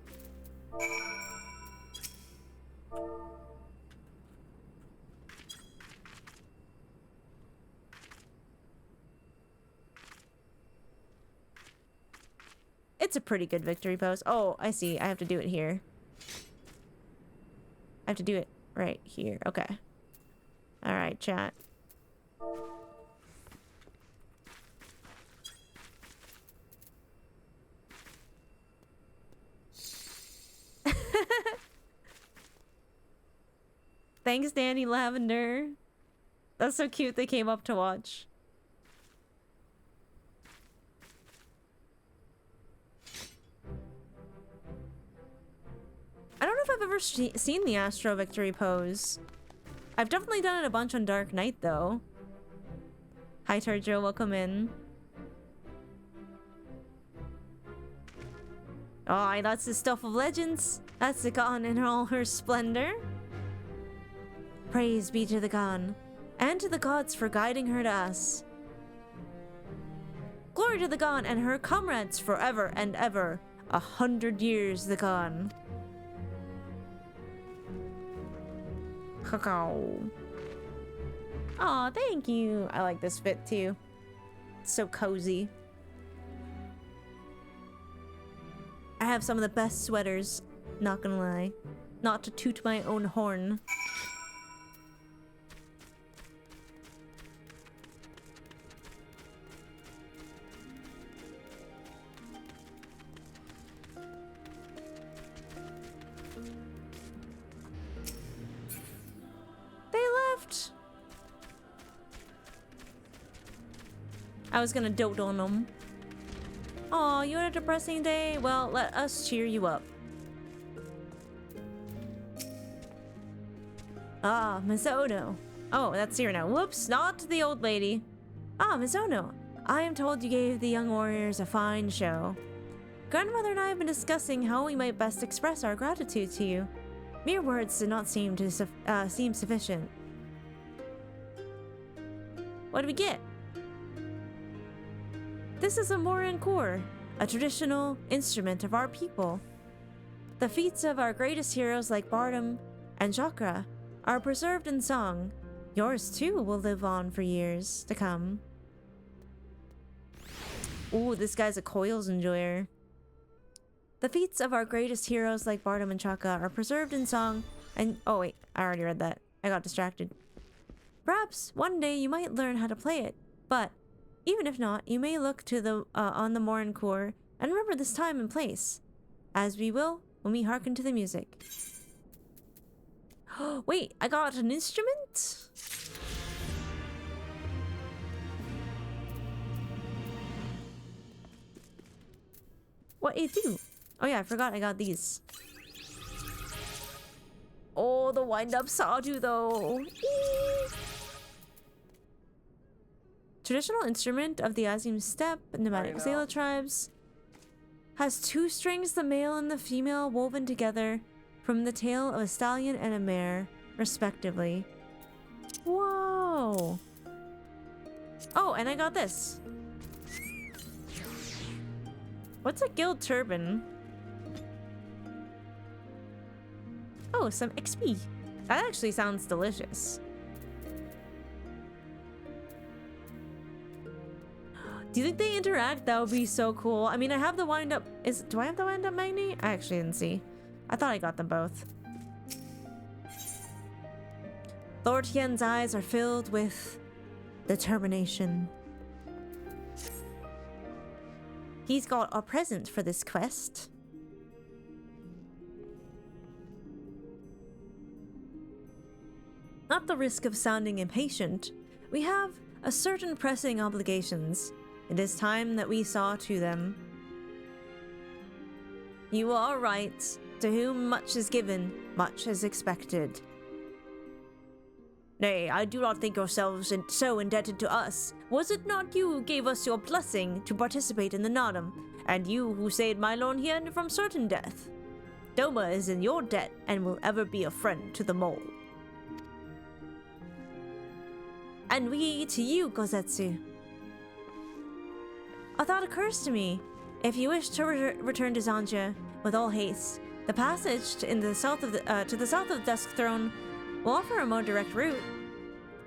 It's a pretty good victory pose. Oh, I see. I have to do it here. I have to do it right here. Okay. Alright, chat. Thanks, Danny Lavender. That's so cute they came up to watch. I don't know if I've ever seen the Astro Victory pose. I've definitely done it a bunch on Dark Knight, though. Hi, Tarjo. Welcome in. Oh, that's the stuff of legends. That's the Gon in all her splendor. Praise be to the Gon, and to the gods for guiding her to us. Glory to the Gon and her comrades forever and ever. 100 years the Gon. Cacao. Aw, thank you. I like this fit too. It's so cozy. I have some of the best sweaters, not gonna lie. Not to toot my own horn. They left. I was gonna dote on them. Aw, you had a depressing day? Well, let us cheer you up. Ah, Mizono. Oh, that's Cyrano. Whoops, not the old lady. Ah, Mizono. I am told you gave the young warriors a fine show. Grandmother and I have been discussing how we might best express our gratitude to you. Mere words did not seem to seem sufficient. What do we get? This is a Moran core, a traditional instrument of our people. The feats of our greatest heroes like Bardam and Chakra are preserved in song. Yours too will live on for years to come. Ooh, this guy's a coils enjoyer. The feats of our greatest heroes like Bardam and Chakra are preserved in song and... Oh wait, I already read that. I got distracted. Perhaps one day you might learn how to play it, but even if not, you may look to the on the Moran core and remember this time and place, as we will when we hearken to the music. Wait, I got an instrument? What it do? Oh yeah, I forgot I got these. Oh, the wind-up Sadu though. Eee. Traditional instrument of the Azim steppe, nomadic Zala tribes. Has 2 strings, the male and the female, woven together from the tail of a stallion and a mare, respectively. Whoa! Oh, and I got this. What's a guild turban? Oh, some XP. That actually sounds delicious. Do you think they interact? That would be so cool. I mean, I have the wind-up... Do I have the wind-up magnet? I actually didn't see. I thought I got them both. Lord Hien's eyes are filled with determination. He's got a present for this quest. At the risk of sounding impatient, we have a certain pressing obligations. It is time that we saw to them. You are right. To whom much is given, much is expected. Nay, I do not think yourselves so indebted to us. Was it not you who gave us your blessing to participate in the Nadam, and you who saved my Lord Hien from certain death? Doma is in your debt and will ever be a friend to the mole. And we to you, Gozetsu. A thought occurs to me. If you wish to return to Zanja with all haste, the passage to the south of the Dusk Throne will offer a more direct route.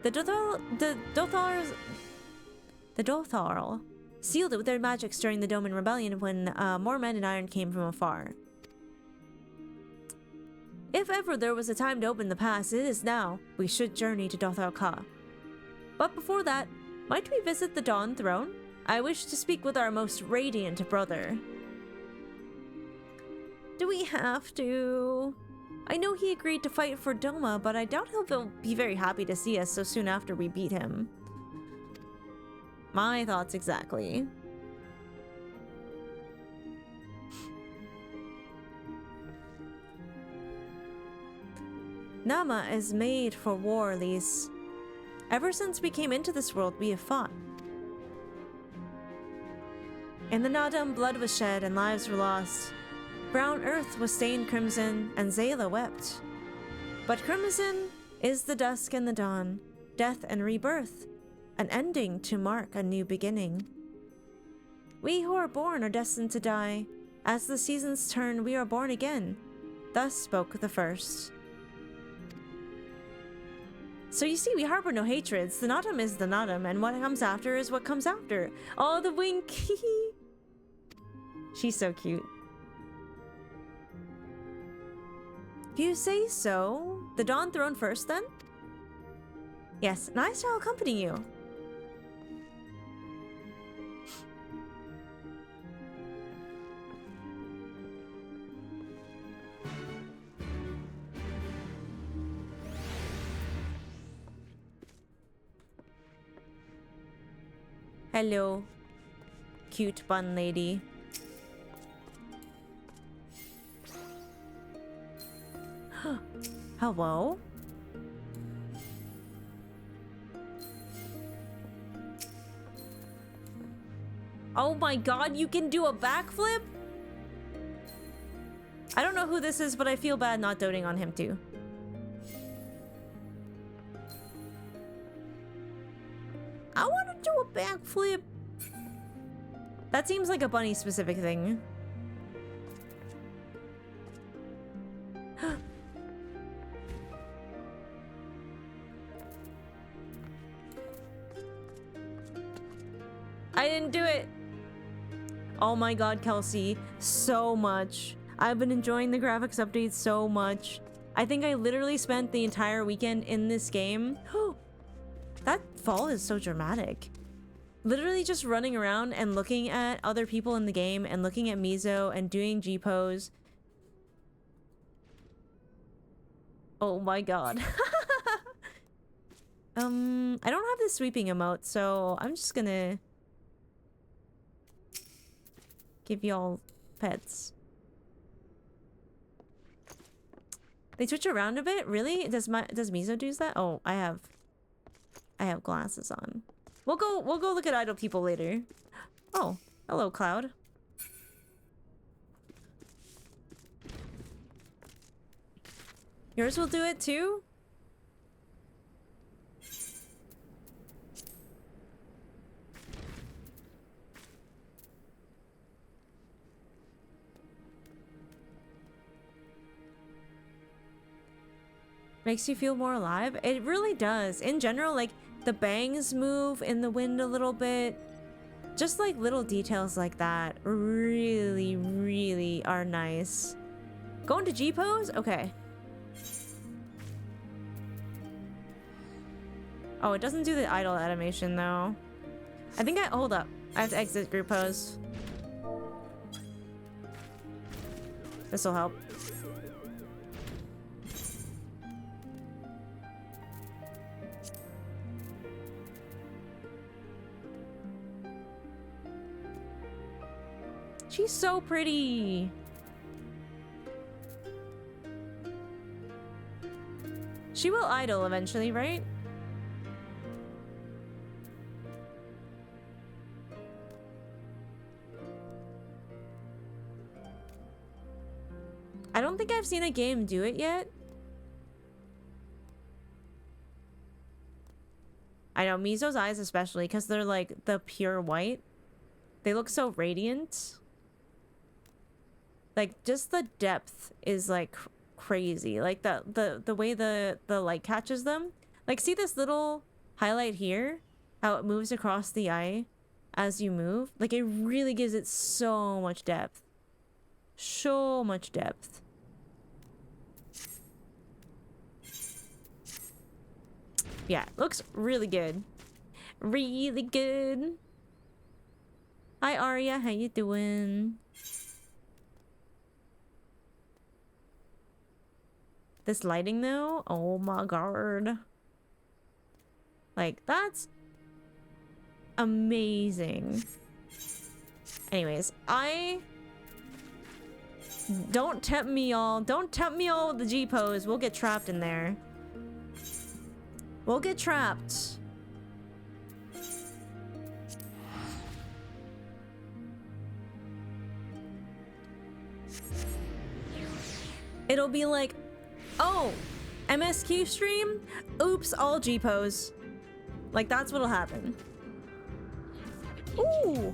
The Dotharl sealed it with their magics during the Doman Rebellion when more men in iron came from afar. If ever there was a time to open the pass, it is now. We should journey to Dothal Ka. But before that, might we visit the Dawn Throne? I wish to speak with our most radiant brother. Do we have to? I know he agreed to fight for Doma, but I doubt he'll be very happy to see us so soon after we beat him. My thoughts exactly. Nama is made for war, Lise. Ever since we came into this world, we have fought. In the Nadam, blood was shed and lives were lost. Brown earth was stained crimson, and Zayla wept. But crimson is the dusk and the dawn, death and rebirth, an ending to mark a new beginning. We who are born are destined to die. As the seasons turn, we are born again. Thus spoke the first. So you see, we harbor no hatreds. The Nadam is the Nadam, and what comes after is what comes after. Oh, the wink! She's so cute. If you say so, the Dawn Throne first, then? Yes, and I shall accompany you. Hello, cute bun lady. Hello? Oh my god, you can do a backflip? I don't know who this is, but I feel bad not doting on him too. I want to do a backflip. That seems like a bunny specific thing. I didn't do it. Oh my god, Kelsey, so much. I've been enjoying the graphics updates so much. I think I literally spent the entire weekend in this game. That fall is so dramatic. Literally just running around and looking at other people in the game and looking at Mizo and doing G-pose. Oh my god. I don't have the sweeping emote, so I'm just gonna give y'all pets. They switch around a bit? Really? Does Mizo do that? Oh, I have glasses on. We'll go look at idle people later. Oh, hello, Cloud. Yours will do it too? Makes you feel more alive? It really does. In general, like, the bangs move in the wind a little bit. Just like little details like that really, really are nice. Going to G-pose? Okay. Oh, it doesn't do the idle animation though. I think hold up. I have to exit group pose. This'll help. She's so pretty. She will idle eventually, right? I don't think I've seen a game do it yet. I know, Mizo's eyes especially, because they're like the pure white. They look so radiant. Like, just the depth is like crazy. Like the way the light catches them. Like, see this little highlight here? How it moves across the eye? as you move. Like, it really gives it so much depth. So much depth. Yeah, looks really good. Really good. Hi, Arya. How you doing? This lighting, though? Oh my god. Like, that's amazing. Anyways, don't tempt me all. Don't tempt me all with the G pose. We'll get trapped in there. We'll get trapped. It'll be like, oh, MSQ stream? Oops, all G pose. Like, that's what'll happen. Ooh!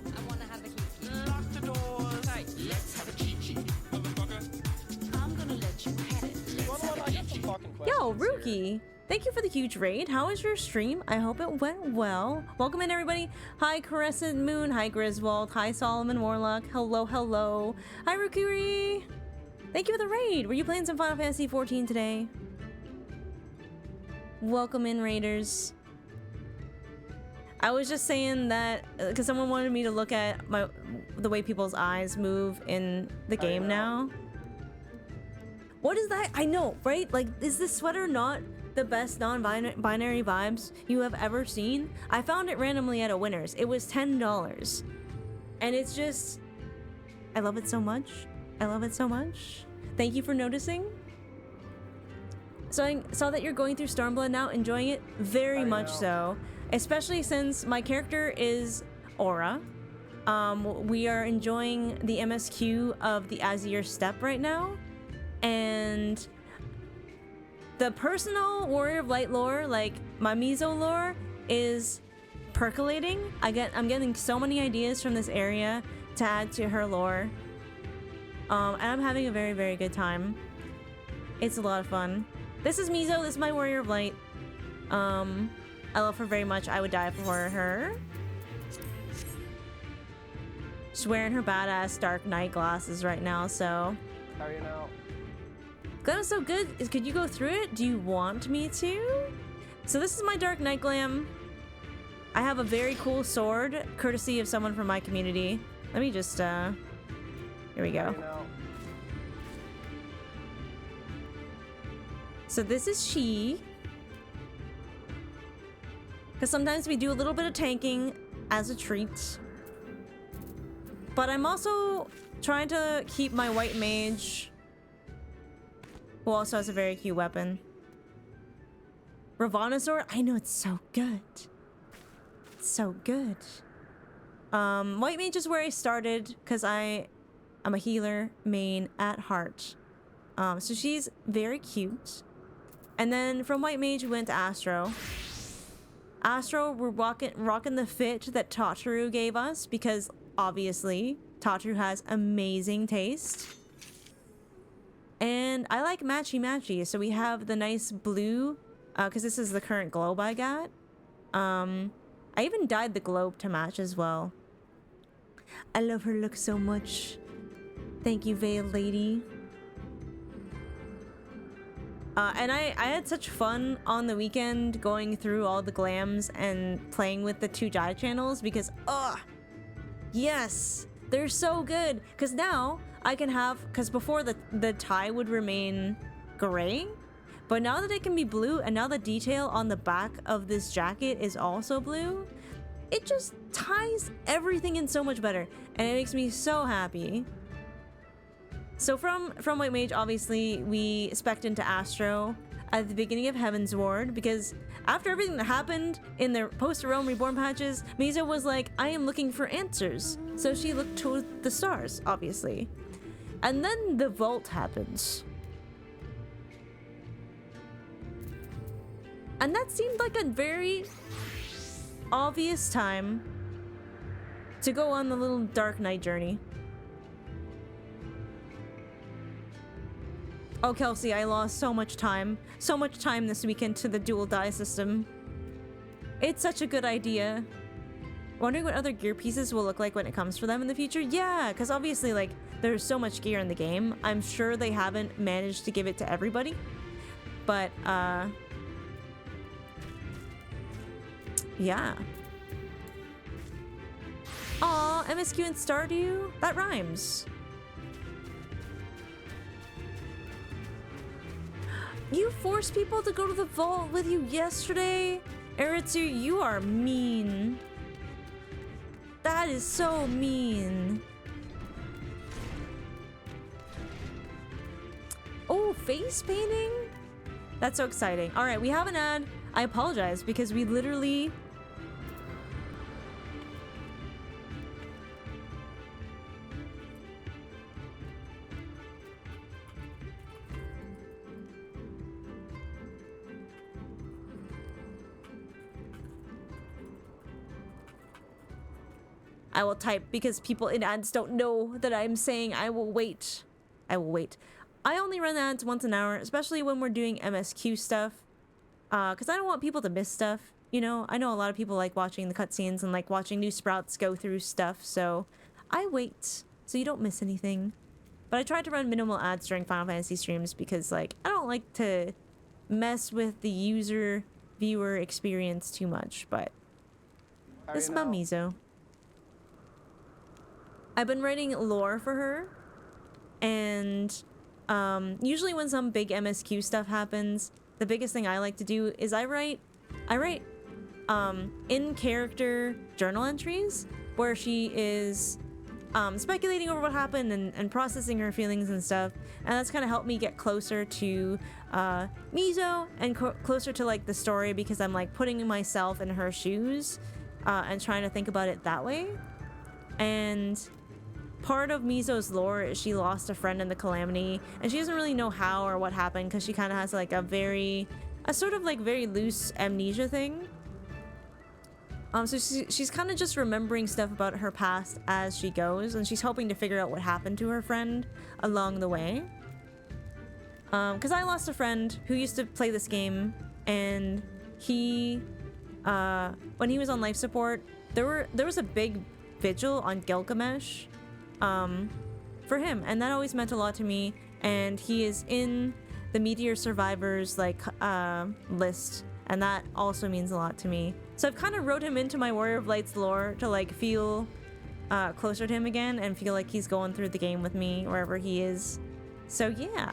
Lock the doors. Hey, let's have a kiki, motherfucker. I'm gonna let you have it. Yo, Rookie! Thank you for the huge raid. How was your stream? I hope it went well. Welcome in, everybody. Hi, Crescent Moon. Hi, Griswold. Hi, Solomon Warlock. Hello, hello. Hi, Rookie. Thank you for the raid. Were you playing some Final Fantasy XIV today? Welcome in, raiders. I was just saying that because someone wanted me to look at the way people's eyes move in the game now. What is that? I know, right? Like, is this sweater not the best non-binary vibes you have ever seen? I found it randomly at a Winners. It was $10. And it's just... I love it so much. I love it so much. Thank you for noticing. So I saw that you're going through Stormblood now, enjoying it very much so. Especially since my character is Aura. We are enjoying the MSQ of the Azure Steppe right now. And the personal Warrior of Light lore, like my Mizo lore, is percolating. I'm getting so many ideas from this area to add to her lore. And I'm having a very, very good time. It's a lot of fun. This is Mizo, this is my Warrior of Light. I love her very much. I would die for her. She's wearing her badass Dark Knight glasses right now, so... How are you now? Glam is so good. Could you go through it? Do you want me to? So this is my Dark Knight glam. I have a very cool sword, courtesy of someone from my community. Let me just, here we go. So this is she. Because sometimes we do a little bit of tanking as a treat. But I'm also trying to keep my white mage, who also has a very cute weapon. Ravana sword? I know, it's so good. It's so good. White mage is where I started because I'm a healer main at heart. So she's very cute. And then from white mage we went to Astro. Astro, we're rocking the fit that Tataru gave us because obviously Tataru has amazing taste. And I like matchy. So we have the nice blue, because this is the current globe I got. I even dyed the globe to match as well. I love her look so much. Thank you, Veil Lady. And I had such fun on the weekend going through all the glams and playing with the 2 dye channels because, yes, they're so good. Because now I can have, because before the tie would remain gray, but now that it can be blue and now the detail on the back of this jacket is also blue, it just ties everything in so much better and it makes me so happy. So from White Mage, obviously, we spec'd into Astro at the beginning of Heaven's Ward, because after everything that happened in the post-Realm Reborn patches, Mizo was like, I am looking for answers. So she looked to the stars, obviously. And then the vault happens. And that seemed like a very obvious time to go on the little Dark Knight journey. Oh, Kelsey, I lost so much time this weekend to the dual die system. It's such a good idea. Wondering what other gear pieces will look like when it comes for them in the future? Yeah, because obviously, like, there's so much gear in the game. I'm sure they haven't managed to give it to everybody. But, yeah. Aw, MSQ and Stardew? That rhymes. You forced people to go to the vault with you yesterday? Eritsu, you are mean. That is so mean. Oh, face painting? That's so exciting. All right, we have an ad. I apologize because we literally... I will type because people in ads don't know that I'm saying I will wait. I will wait. I only run ads once an hour, especially when we're doing MSQ stuff. Because I don't want people to miss stuff. You know, I know a lot of people like watching the cutscenes and like watching new sprouts go through stuff. So I wait so you don't miss anything. But I try to run minimal ads during Final Fantasy streams because like I don't like to mess with the user viewer experience too much. But this is my Mizo. I've been writing lore for her, and usually when some big MSQ stuff happens, the biggest thing I like to do is I write in-character journal entries where she is speculating over what happened and processing her feelings and stuff, and that's kind of helped me get closer to Mizo and closer to like the story because I'm like putting myself in her shoes and trying to think about it that way. And part of Mizo's lore is she lost a friend in the Calamity, and she doesn't really know how or what happened because she kind of has like a sort of like very loose amnesia thing. So she's kind of just remembering stuff about her past as she goes, and she's hoping to figure out what happened to her friend along the way. Because I lost a friend who used to play this game, and he, when he was on life support, there was a big vigil on Gilgamesh for him, and that always meant a lot to me, and he is in the Meteor Survivors like list, and that also means a lot to me. So I've kind of wrote him into my Warrior of Light's lore to like feel closer to him again and feel like he's going through the game with me wherever he is. So yeah.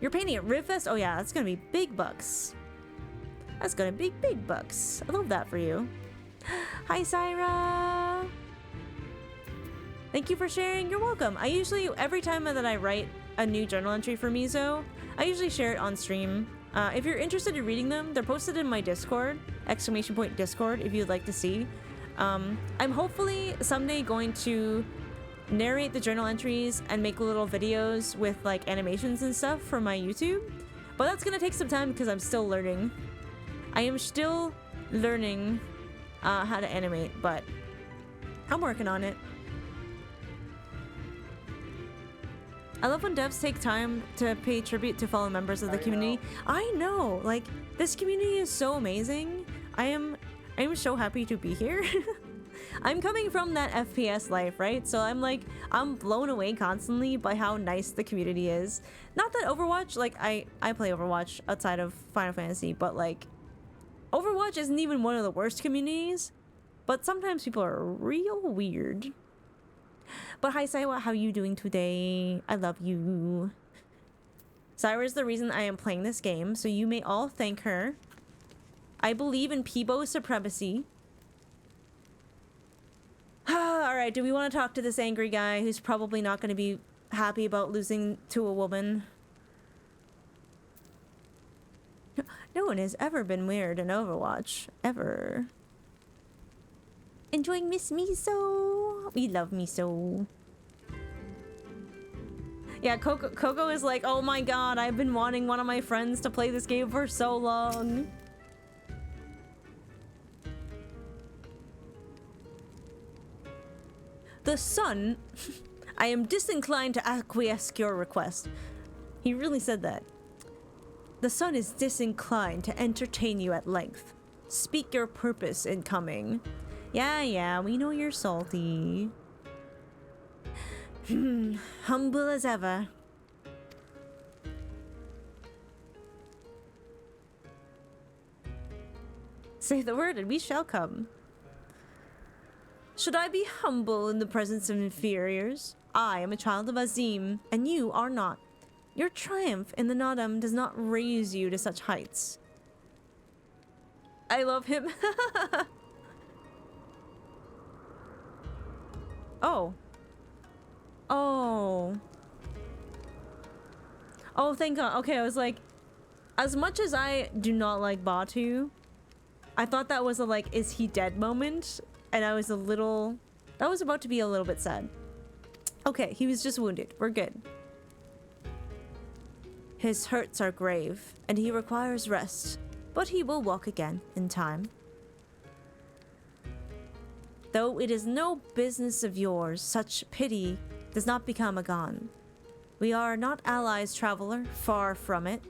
You're painting at Ribfest? Oh yeah, that's gonna be big bucks. That's gonna be big bucks. I love that for you. Hi, Syra! Thank you for sharing. You're welcome. I usually, every time that I write a new journal entry for Mizo, I usually share it on stream. If you're interested in reading them, they're posted in my Discord, !Discord, if you'd like to see. I'm hopefully someday going to narrate the journal entries and make little videos with like animations and stuff for my YouTube. But that's gonna take some time because I'm still learning. I am still learning how to animate, but I'm working on it. I love when devs take time to pay tribute to fellow members of the community. I know, like, this community is so amazing. I am so happy to be here. I'm coming from that FPS life, right? So I'm blown away constantly by how nice the community is. Not that Overwatch, like, I play Overwatch outside of Final Fantasy, but like, Overwatch isn't even one of the worst communities, but sometimes people are real weird. But hi, Saiwa, how are you doing today? I love you. Syra is the reason I am playing this game, so you may all thank her. I believe in Peebo supremacy. Alright, do we want to talk to this angry guy who's probably not going to be happy about losing to a woman? No one has ever been weird in Overwatch. Ever. Enjoying Miss Miso. We love Miso. Yeah, Coco is like, oh my god, I've been wanting one of my friends to play this game for so long. The sun, I am disinclined to acquiesce your request. He really said that. The sun is disinclined to entertain you at length. Speak your purpose incoming. Yeah, we know you're salty. Humble as ever. Say the word and we shall come. Should I be humble in the presence of inferiors? I am a child of Azim, and you are not. Your triumph in the Nadam does not raise you to such heights. I love him. Oh. Oh. Oh, thank God. Okay, I was like, as much as I do not like Batu, I thought that was a like, is he dead moment? And I was a little, that was about to be a little bit sad. Okay, he was just wounded. We're good. His hurts are grave, and he requires rest, but he will walk again in time. Though it is no business of yours, such pity does not become a Gon. We are not allies, traveler, far from it.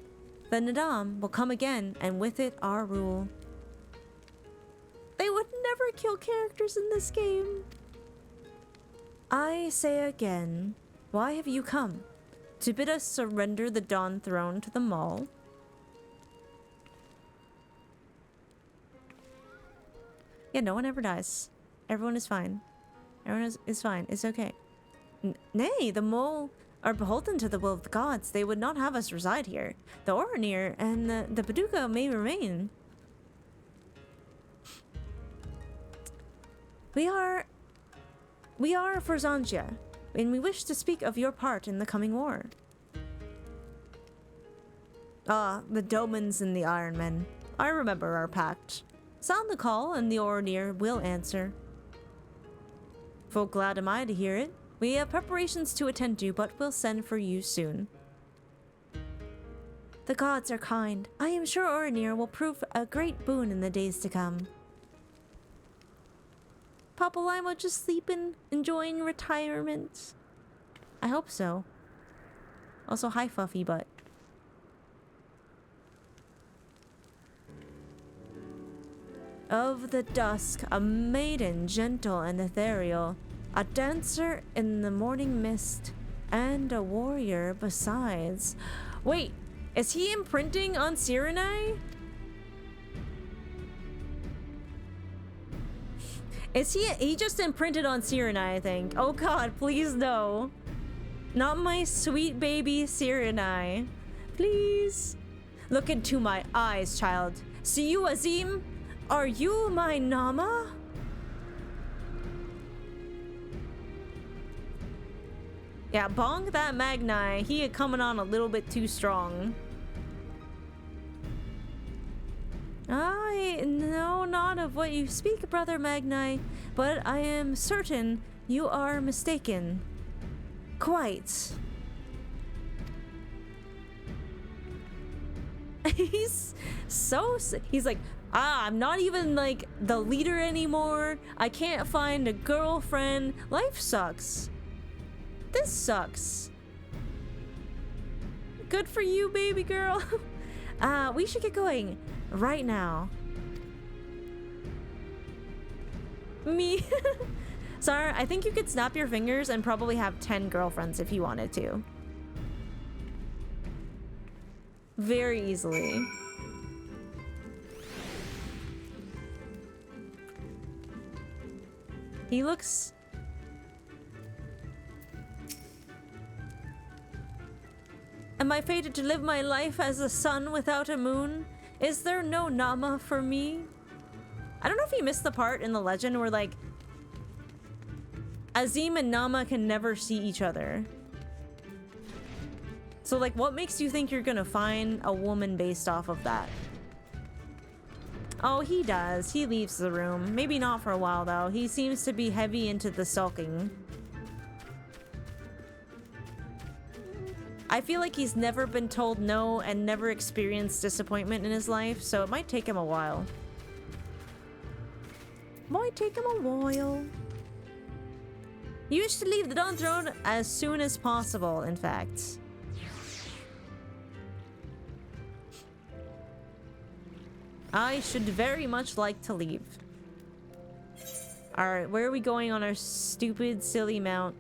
The Nadam will come again, and with it our rule. They would never kill characters in this game. I say again, why have you come? To bid us surrender the Dawn Throne to the Maul? Yeah, no one ever dies. Everyone is fine. Everyone is fine. It's okay. Nay, the Maul are beholden to the will of the gods. They would not have us reside here. The Oranir and the Paducah may remain. We are for Zanjia, and we wish to speak of your part in the coming war. Ah, the Domans and the Iron Men. I remember our pact. Sound the call, and the Oranir will answer. Full glad am I to hear it. We have preparations to attend to, but we'll send for you soon. The gods are kind. I am sure Oranir will prove a great boon in the days to come. Papa Lima just sleeping, enjoying retirement. I hope so. Also, hi Fuffy Butt. Of the dusk, a maiden gentle and ethereal, a dancer in the morning mist, and a warrior besides. Wait, is he imprinting on Sirenai? Is he just imprinted on Sirenai, I think. Oh god, please no. Not my sweet baby Sirenai. Please. Look into my eyes, child. See you, Azim? Are you my Nama? Yeah, bonk that Magni. He had coming on a little bit too strong. I know not of what you speak, brother Magni, but I am certain you are mistaken. Quite. He's like, I'm not even like the leader anymore. I can't find a girlfriend. Life sucks. This sucks. Good for you, baby girl. We should get going right now. Me. Sarah, I think you could snap your fingers and probably have 10 girlfriends if you wanted to. Very easily. He looks... Am I fated to live my life as a sun without a moon? Is there no Nama for me? I don't know if you missed the part in the legend where, like, Azim and Nama can never see each other. So, like, what makes you think you're gonna find a woman based off of that? Oh, he does. He leaves the room. Maybe not for a while, though. He seems to be heavy into the sulking. I feel like he's never been told no and never experienced disappointment in his life, so it might take him a while. Might take him a while. You should leave the Dawn Throne as soon as possible, in fact. I should very much like to leave. Alright, where are we going on our stupid, silly mount?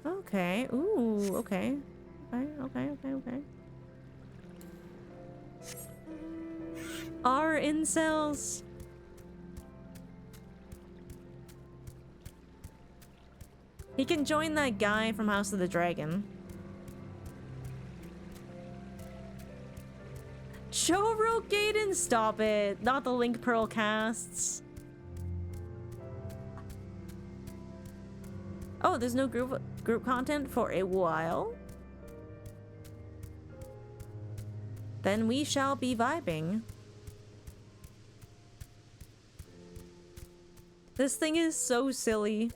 Okay. Ooh, okay. Okay. Our incels. He can join that guy from House of the Dragon. Choro Gaiden, stop it. Not the Link Pearl casts. Oh, there's no group content for a while. Then we shall be vibing. This thing is so silly.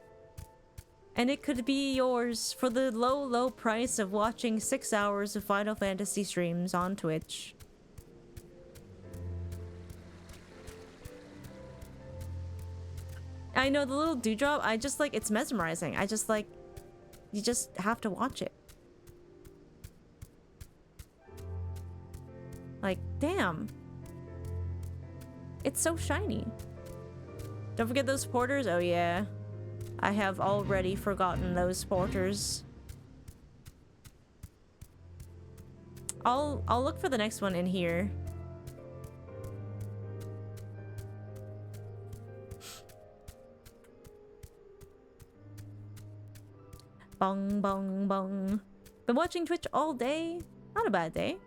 And it could be yours for the low, low price of watching 6 hours of Final Fantasy streams on Twitch. I know the little dewdrop, I just like, it's mesmerizing. I just like, you just have to watch it. Like, damn. It's so shiny. Don't forget those porters. Oh yeah. I have already forgotten those porters. I'll look for the next one in here. Bong bong bong. Been watching Twitch all day. Not a bad day.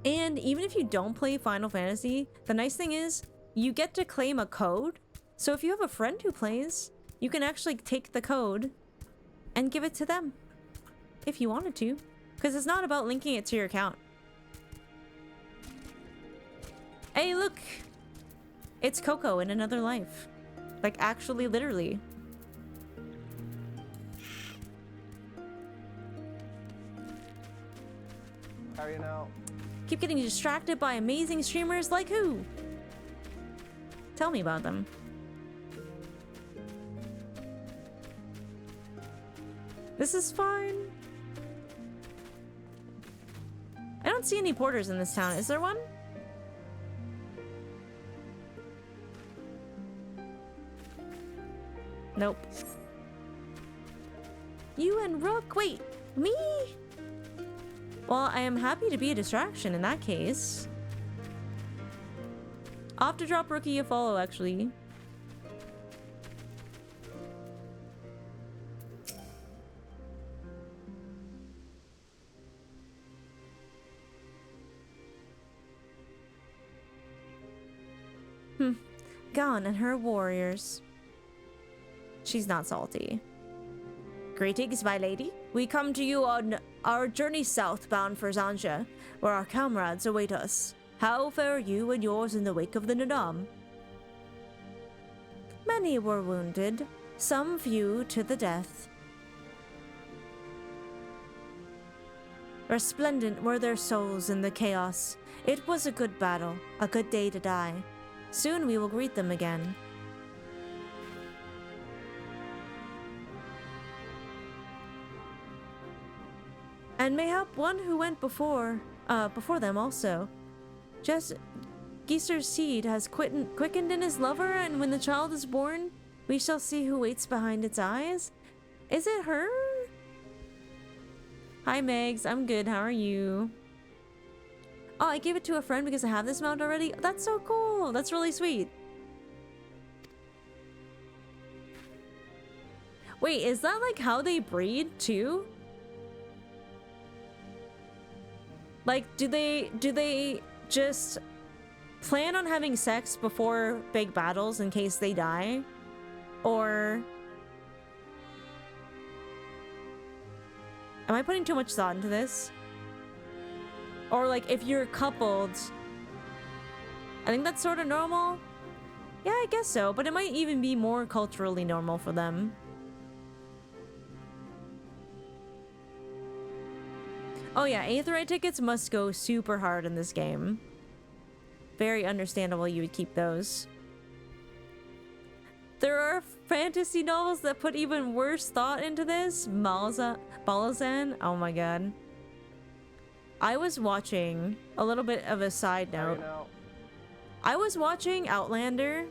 And even if you don't play Final Fantasy, the nice thing is you get to claim a code. So if you have a friend who plays, you can actually take the code and give it to them if you wanted to, because it's not about linking it to your account. Hey, look! It's Coco in another life. Like, actually, literally. How are you now? Keep getting distracted by amazing streamers like who? Tell me about them. This is fine. I don't see any porters in this town. Is there one? Nope. You and Rook? Wait, me? Well, I am happy to be a distraction in that case. I'll have to drop Rookie a follow, actually. Gone and her warriors. She's not salty. Greetings, my lady. We come to you on our journey southbound for Zanja, where our comrades await us. How fare you and yours in the wake of the Nadam? Many were wounded, some few to the death. Resplendent were their souls in the chaos. It was a good battle, a good day to die. Soon we will greet them again. And mayhap one who went before them also. Just Geeser's seed has quickened in his lover, and when the child is born, we shall see who waits behind its eyes. Is it her? Hi Megs, I'm good, how are you? Oh, I gave it to a friend because I have this mount already? That's so cool, that's really sweet. Wait, is that like how they breed too? Like, do they just plan on having sex before big battles in case they die? Or am I putting too much thought into this? Or like, if you're coupled, I think that's sort of normal. Yeah, I guess so, but it might even be more culturally normal for them. Oh yeah, Aetheryte tickets must go super hard in this game. Very understandable you would keep those. There are fantasy novels that put even worse thought into this. Malazan? Oh my god. I was watching a little bit of a side note. I was watching Outlander,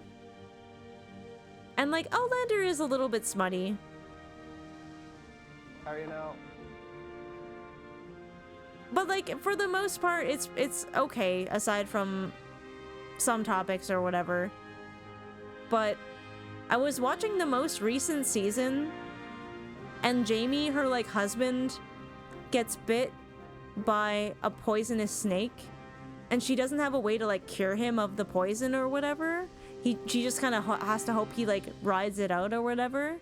and like Outlander is a little bit smutty. How are you now? But like for the most part, it's okay aside from some topics or whatever. But I was watching the most recent season, and Jamie, her like husband, gets bit by a poisonous snake, and she doesn't have a way to like cure him of the poison or whatever. She just kind of has to hope he like rides it out or whatever,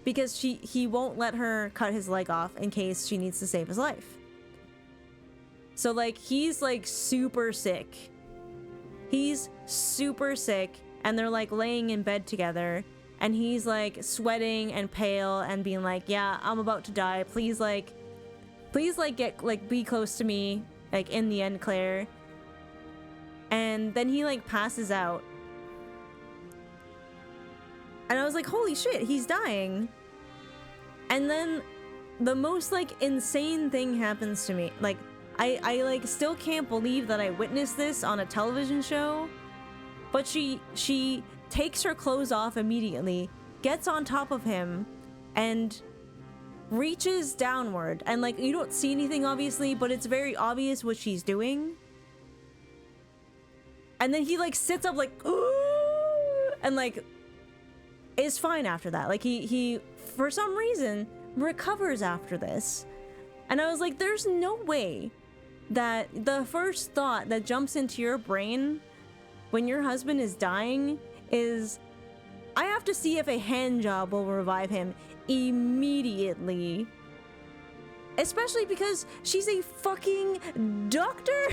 because he won't let her cut his leg off in case she needs to save his life. So like he's like super sick. He's super sick, and they're like laying in bed together, and he's like sweating and pale and being like, yeah, I'm about to die. Please like get like be close to me, like in the end, Claire. And then he like passes out. And I was like, holy shit, he's dying. And then the most like insane thing happens to me. Like I like still can't believe that I witnessed this on a television show. But she takes her clothes off immediately, gets on top of him, and reaches downward. And like you don't see anything obviously, but it's very obvious what she's doing. And then he like sits up like, ooh, and like is fine after that. Like he for some reason recovers after this. And I was like, there's no way that the first thought that jumps into your brain when your husband is dying is, I have to see if a hand job will revive him immediately. Especially because she's a fucking doctor.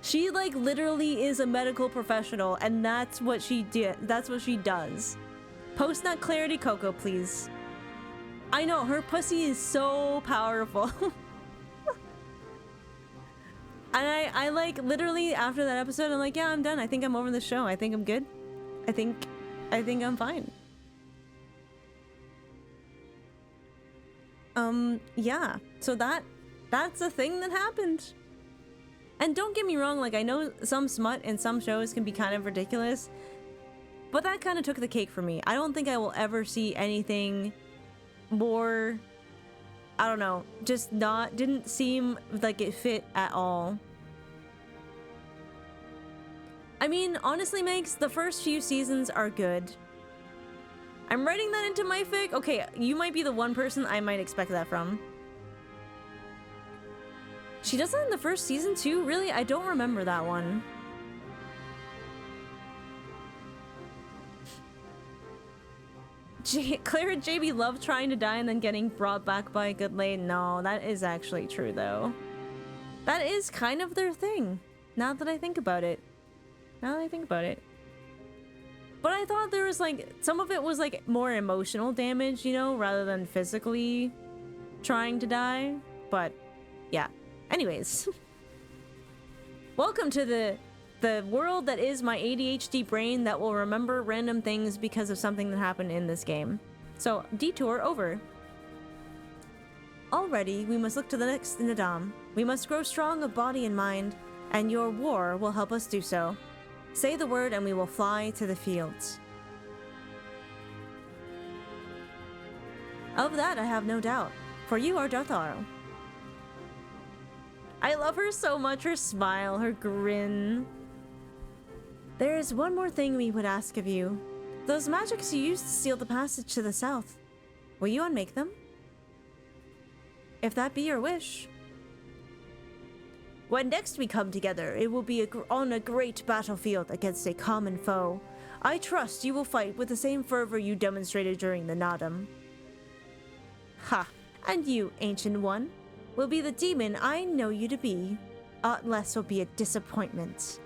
She like literally is a medical professional, and that's what she did. That's what she does. Post nut clarity Coco, please. I know, her pussy is so powerful. And I like literally after that episode, I'm like, yeah, I'm done. I think I'm over the show. I think I'm good. I think I'm fine. Yeah. So that's a thing that happened. And don't get me wrong, like I know some smut in some shows can be kind of ridiculous, but that kind of took the cake for me. I don't think I will ever see anything more, I don't know, just didn't seem like it fit at all. I mean, honestly, Megs, the first few seasons are good. I'm writing that into my fic. Okay, you might be the one person I might expect that from. She does that in the first season too? Really? I don't remember that one. Claire and JB love trying to die and then getting brought back by a good lady. No, that is actually true though. That is kind of their thing, now that I think about it. But I thought there was like, some of it was like more emotional damage, you know, rather than physically trying to die. But yeah. Anyways. Welcome to the world that is my ADHD brain that will remember random things because of something that happened in this game. So, detour over. Already, we must look to the next Nadam. We must grow strong of body and mind, and your war will help us do so. Say the word and we will fly to the fields. Of that I have no doubt, for you are Dartharo. I love her so much, her smile, her grin. There is one more thing we would ask of you. Those magics you used to seal the passage to the south, will you unmake them? If that be your wish. When next we come together, it will be on a great battlefield against a common foe. I trust you will fight with the same fervor you demonstrated during the Nadam. Ha! And you, Ancient One, will be the demon I know you to be. Aught less will be a disappointment.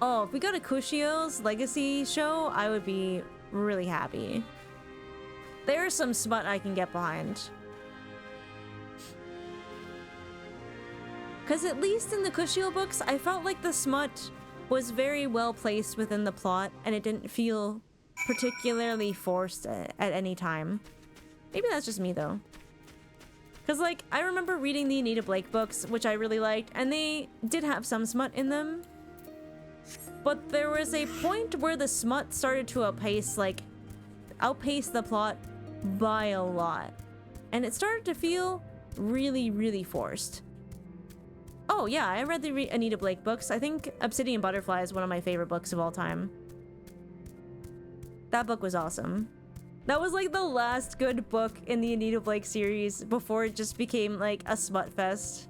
Oh, if we got a Kushio's Legacy show, I would be really happy. There's some smut I can get behind. Because at least in the Kushio books, I felt like the smut was very well placed within the plot, and it didn't feel particularly forced at any time. Maybe that's just me though. Because like, I remember reading the Anita Blake books, which I really liked, and they did have some smut in them. But there was a point where the smut started to outpace the plot by a lot. And it started to feel really, really forced. Oh yeah, I read the Anita Blake books. I think Obsidian Butterfly is one of my favorite books of all time. That book was awesome. That was like the last good book in the Anita Blake series before it just became like a smut fest.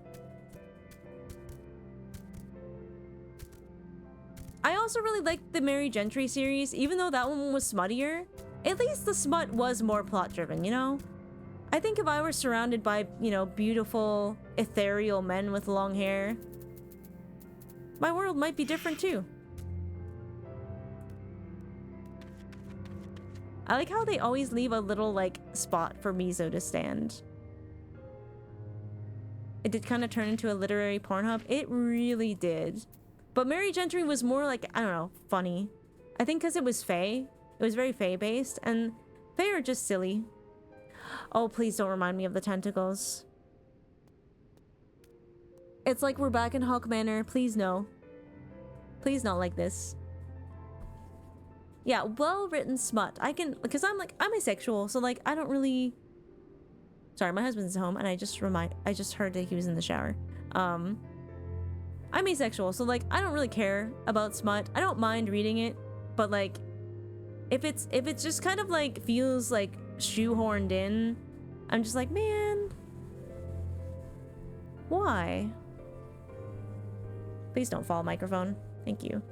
I also really liked the Mary Gentry series, even though that one was smuttier. At least the smut was more plot driven, you know? I think if I were surrounded by, you know, beautiful, ethereal men with long hair, my world might be different too. I like how they always leave a little, like, spot for Mizo to stand. It did kind of turn into a literary Pornhub. It really did. But Mary Gentry was more like, I don't know, funny. I think because it was Fae. It was very Fae-based, and Fae are just silly. Oh, please don't remind me of the tentacles. It's like we're back in Hawk Manor. Please no. Please not like this. Yeah, well-written smut. I can, because I'm asexual, so like I don't really. Sorry, my husband's home, and I just heard that he was in the shower. I'm asexual, so like I don't really care about smut. I don't mind reading it, but like, if it's just kind of like feels like shoehorned in, I'm just like, man, why? Please don't fall, microphone. Thank you.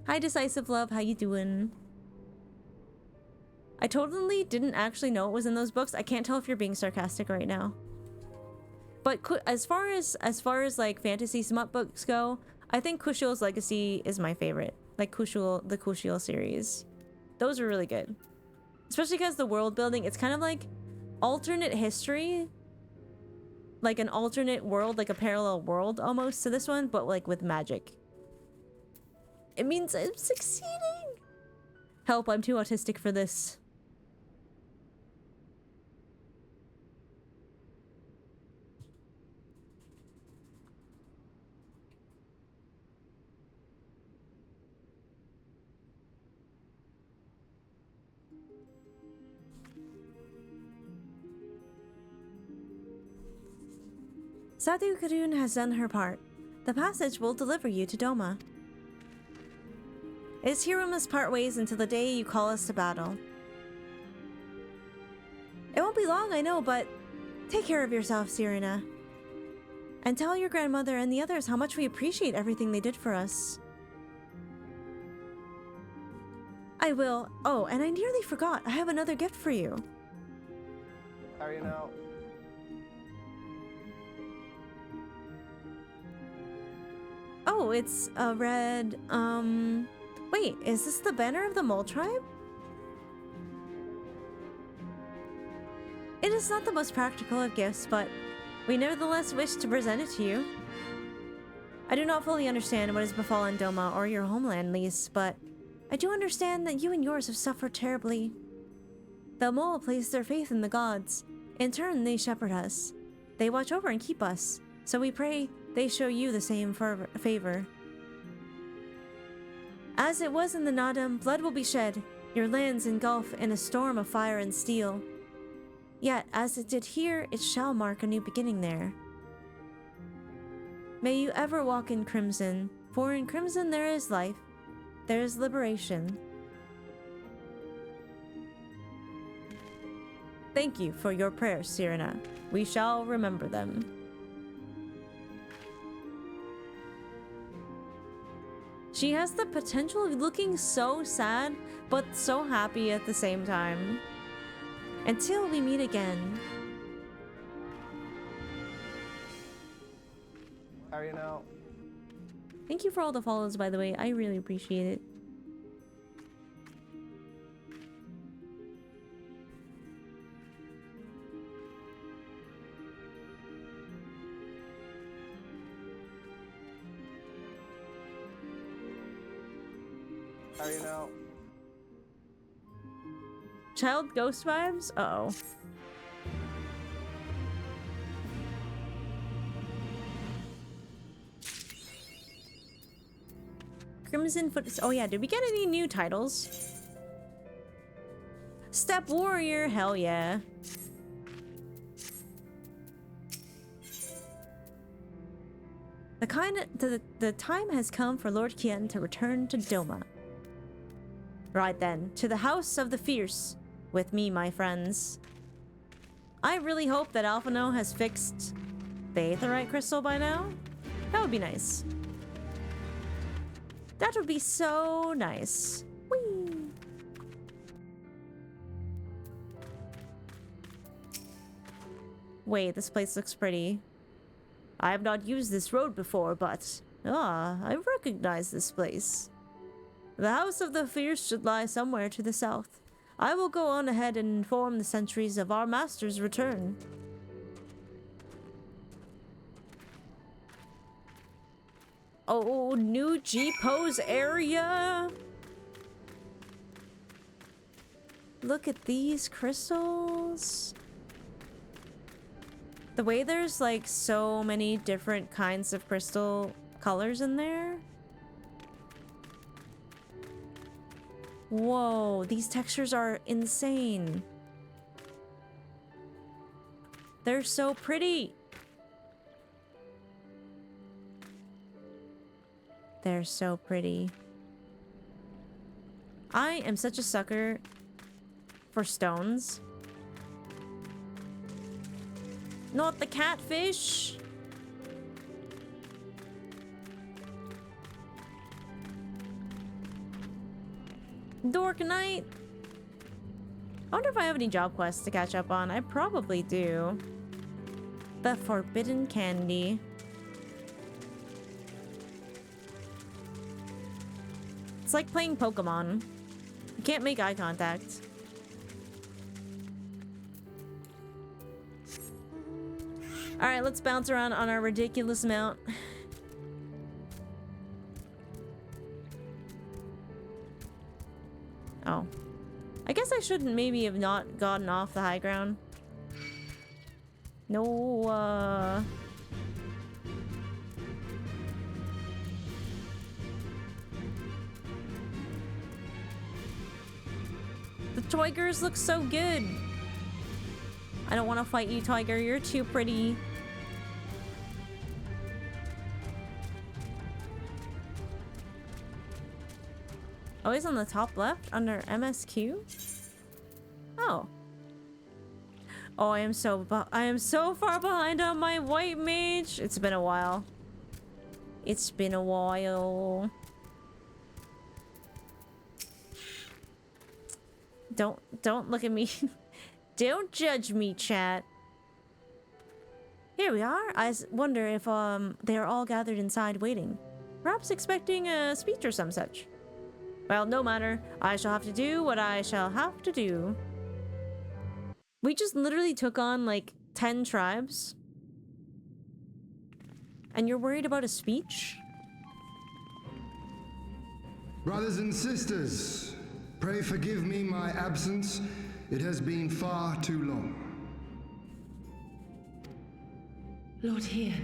Hi, Decisive Love. How you doing? I totally didn't actually know it was in those books. I can't tell if you're being sarcastic right now. But as far as like fantasy smut books go, I think Kushiel's Legacy is my favorite. Like the Kushiel series. Those are really good. Especially because the world building, it's kind of like alternate history. Like an alternate world, like a parallel world almost to this one, but like with magic. It means I'm succeeding! Help, I'm too autistic for this. Sadhu Karun has done her part. The passage will deliver you to Doma. It is here we must part ways until the day you call us to battle. It won't be long, I know, but take care of yourself, Serena. And tell your grandmother and the others how much we appreciate everything they did for us. I will. Oh, and I nearly forgot. I have another gift for you. How are you now? Oh, it's a red, Wait, is this the banner of the Mole Tribe? It is not the most practical of gifts, but we nevertheless wish to present it to you. I do not fully understand what has befallen Doma or your homeland, Lise, but I do understand that you and yours have suffered terribly. The Mole place their faith in the gods. In turn, they shepherd us. They watch over and keep us, so we pray they show you the same favor. As it was in the Nadam, blood will be shed, your lands engulf in a storm of fire and steel. Yet, as it did here, it shall mark a new beginning there. May you ever walk in crimson, for in crimson there is life, there is liberation. Thank you for your prayers, Serena. We shall remember them. She has the potential of looking so sad, but so happy at the same time. Until we meet again. How are you now? Thank you for all the follows, by the way. I really appreciate it. How are you now? Child ghost vibes? Uh-oh. Crimson Foot. Oh yeah, did we get any new titles? Step Warrior, hell yeah. The time has come for Lord Kian to return to Doma. Right then, to the House of the Fierce with me, my friends. I really hope that Alphino has fixed the Aetheryte crystal by now. That would be nice. That would be so nice. Whee! Wait, this place looks pretty. I have not used this road before, but... I recognize this place. The House of the Fierce should lie somewhere to the south. I will go on ahead and inform the sentries of our master's return. Oh, new G-pose area! Look at these crystals. The way there's like so many different kinds of crystal colors in there. Whoa, these textures are insane. They're so pretty. They're so pretty. I am such a sucker for stones. Not the catfish. Dorknite. I wonder if I have any job quests to catch up on. I probably do. The Forbidden Candy. It's like playing Pokemon. You can't make eye contact. Alright, let's bounce around on our ridiculous mount. Oh. I guess I shouldn't maybe have not gotten off the high ground. No, The Tigers look so good. I don't want to fight you, Tiger. You're too pretty. Oh, he's on the top left under MSQ? Oh. Oh, I am so far behind on my white mage. It's been a while. It's been a while. Don't look at me. Don't judge me, chat. Here we are. I wonder if they are all gathered inside waiting. Perhaps expecting a speech or some such. Well, no matter. I shall have to do what I shall have to do. We just literally took on like 10 tribes. And you're worried about a speech? Brothers and sisters, pray forgive me my absence. It has been far too long. Lord here.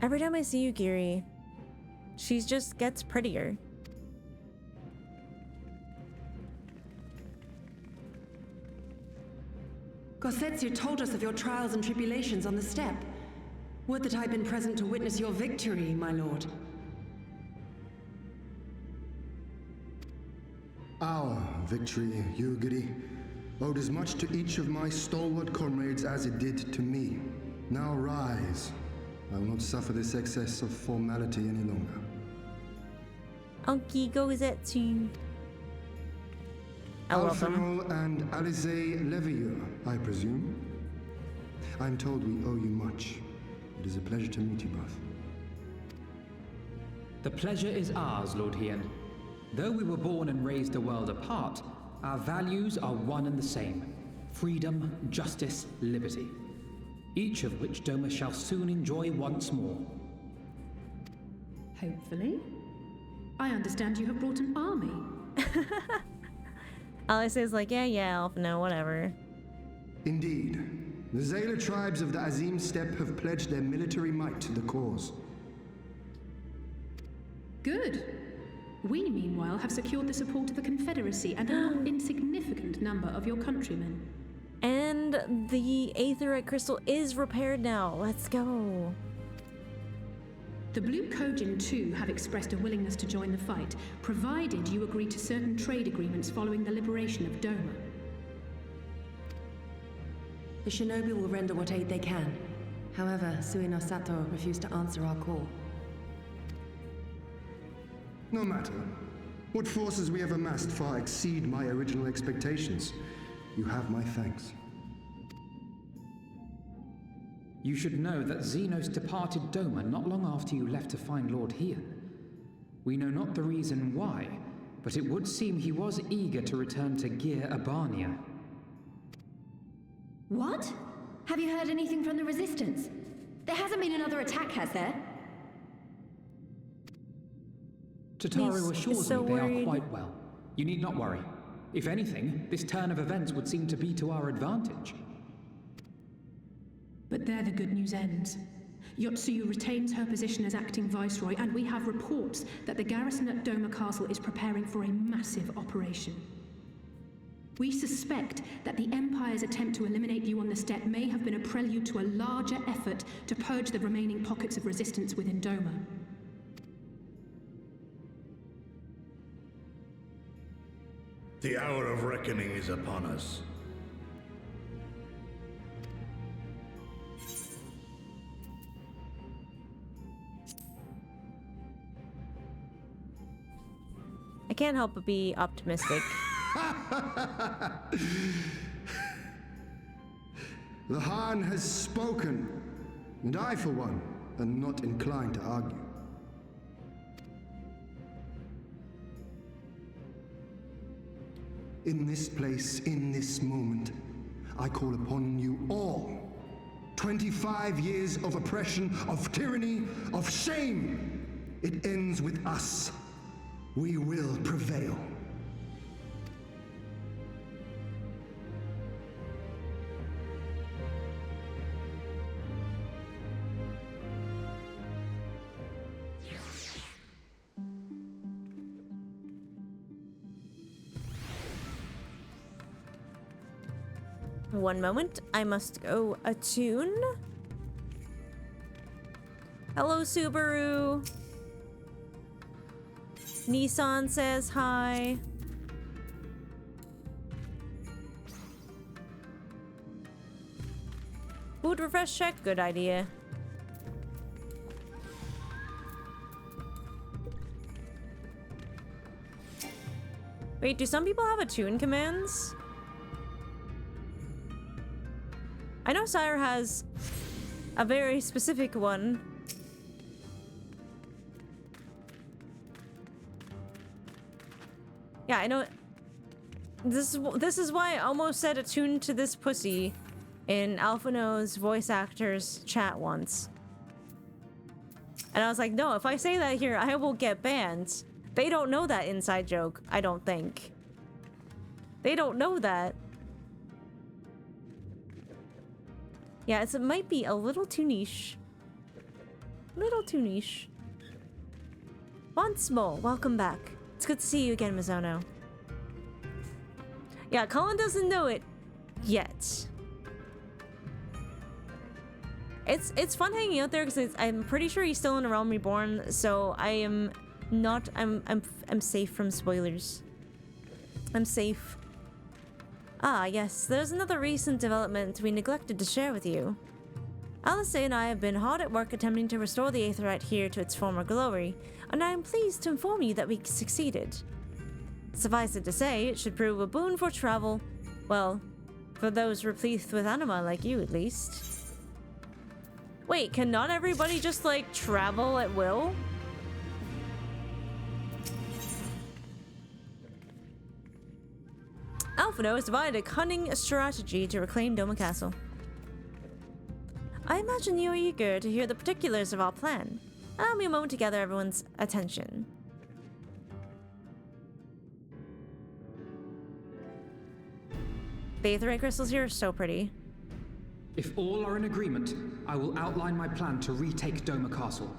Every time I see you, Giri, she just gets prettier. Gosetsu told us of your trials and tribulations on the steppe. Would that I'd been present to witness your victory, my lord. Our victory, Yugiri, owed as much to each of my stalwart comrades as it did to me. Now rise. I will not suffer this excess of formality any longer. Unky Gozetsu. I love them. Alphino and Alize Levieux, I presume. I'm told we owe you much. It is a pleasure to meet you both. The pleasure is ours, Lord Hien. Though we were born and raised a world apart, our values are one and the same. Freedom, justice, liberty. Each of which Doma shall soon enjoy once more. Hopefully. I understand you have brought an army. All I say is like, yeah, Alpha, no, whatever. Indeed. The Zayla tribes of the Azim Steppe have pledged their military might to the cause. Good. We, meanwhile, have secured the support of the Confederacy and a not insignificant number of your countrymen. And the Aetherite crystal is repaired now. Let's go. The Blue Kojin, too, have expressed a willingness to join the fight, provided you agree to certain trade agreements following the liberation of DOMA. The shinobi will render what aid they can. However, Suino Sato refused to answer our call. No matter. What forces we have amassed far exceed my original expectations. You have my thanks. You should know that Xenos departed Doma not long after you left to find Lord Hian. We know not the reason why, but it would seem he was eager to return to Gir Abania. What? Have you heard anything from the Resistance? There hasn't been another attack, has there? Tataru He's assures so me they worried. are quite well. You need not worry. If anything, this turn of events would seem to be to our advantage. But there the good news ends. Yotsuyu retains her position as acting viceroy, and we have reports that the garrison at Doma Castle is preparing for a massive operation. We suspect that the Empire's attempt to eliminate you on the steppe may have been a prelude to a larger effort to purge the remaining pockets of resistance within Doma. The hour of reckoning is upon us. I can't help but be optimistic. The Han has spoken, and I, for one, am not inclined to argue. In this place, in this moment, I call upon you all. 25 years of oppression, of tyranny, of shame. It ends with us. We will prevail. One moment, I must go attune. Hello, Subaru. Nissan says hi. Food refresh check, good idea. Wait, do some people have attune commands? I know Sire has a very specific one. Yeah, I know. This is why I almost said attuned to this pussy in Alphino's voice actor's chat once. And I was like, no, if I say that here, I will get banned. They don't know that inside joke, I don't think. They don't know that. Yeah, it might be a little too niche. Little too niche. Bonsmo, welcome back. It's good to see you again, Mizono. Yeah, Colin doesn't know it yet. It's fun hanging out there because I'm pretty sure he's still in A Realm Reborn, so I am not. I'm safe from spoilers. I'm safe. Ah, yes, there's another recent development we neglected to share with you. Alice and I have been hard at work attempting to restore the Aetherite here to its former glory, and I am pleased to inform you that we succeeded. Suffice it to say, it should prove a boon for travel. Well, for those replete with anima like you, at least. Wait, can not everybody just, like, travel at will? Alphino has divided a cunning strategy to reclaim Doma Castle. I imagine you are eager to hear the particulars of our plan. Allow me a moment to gather everyone's attention. Batherite crystals here are so pretty. If all are in agreement, I will outline my plan to retake Doma Castle.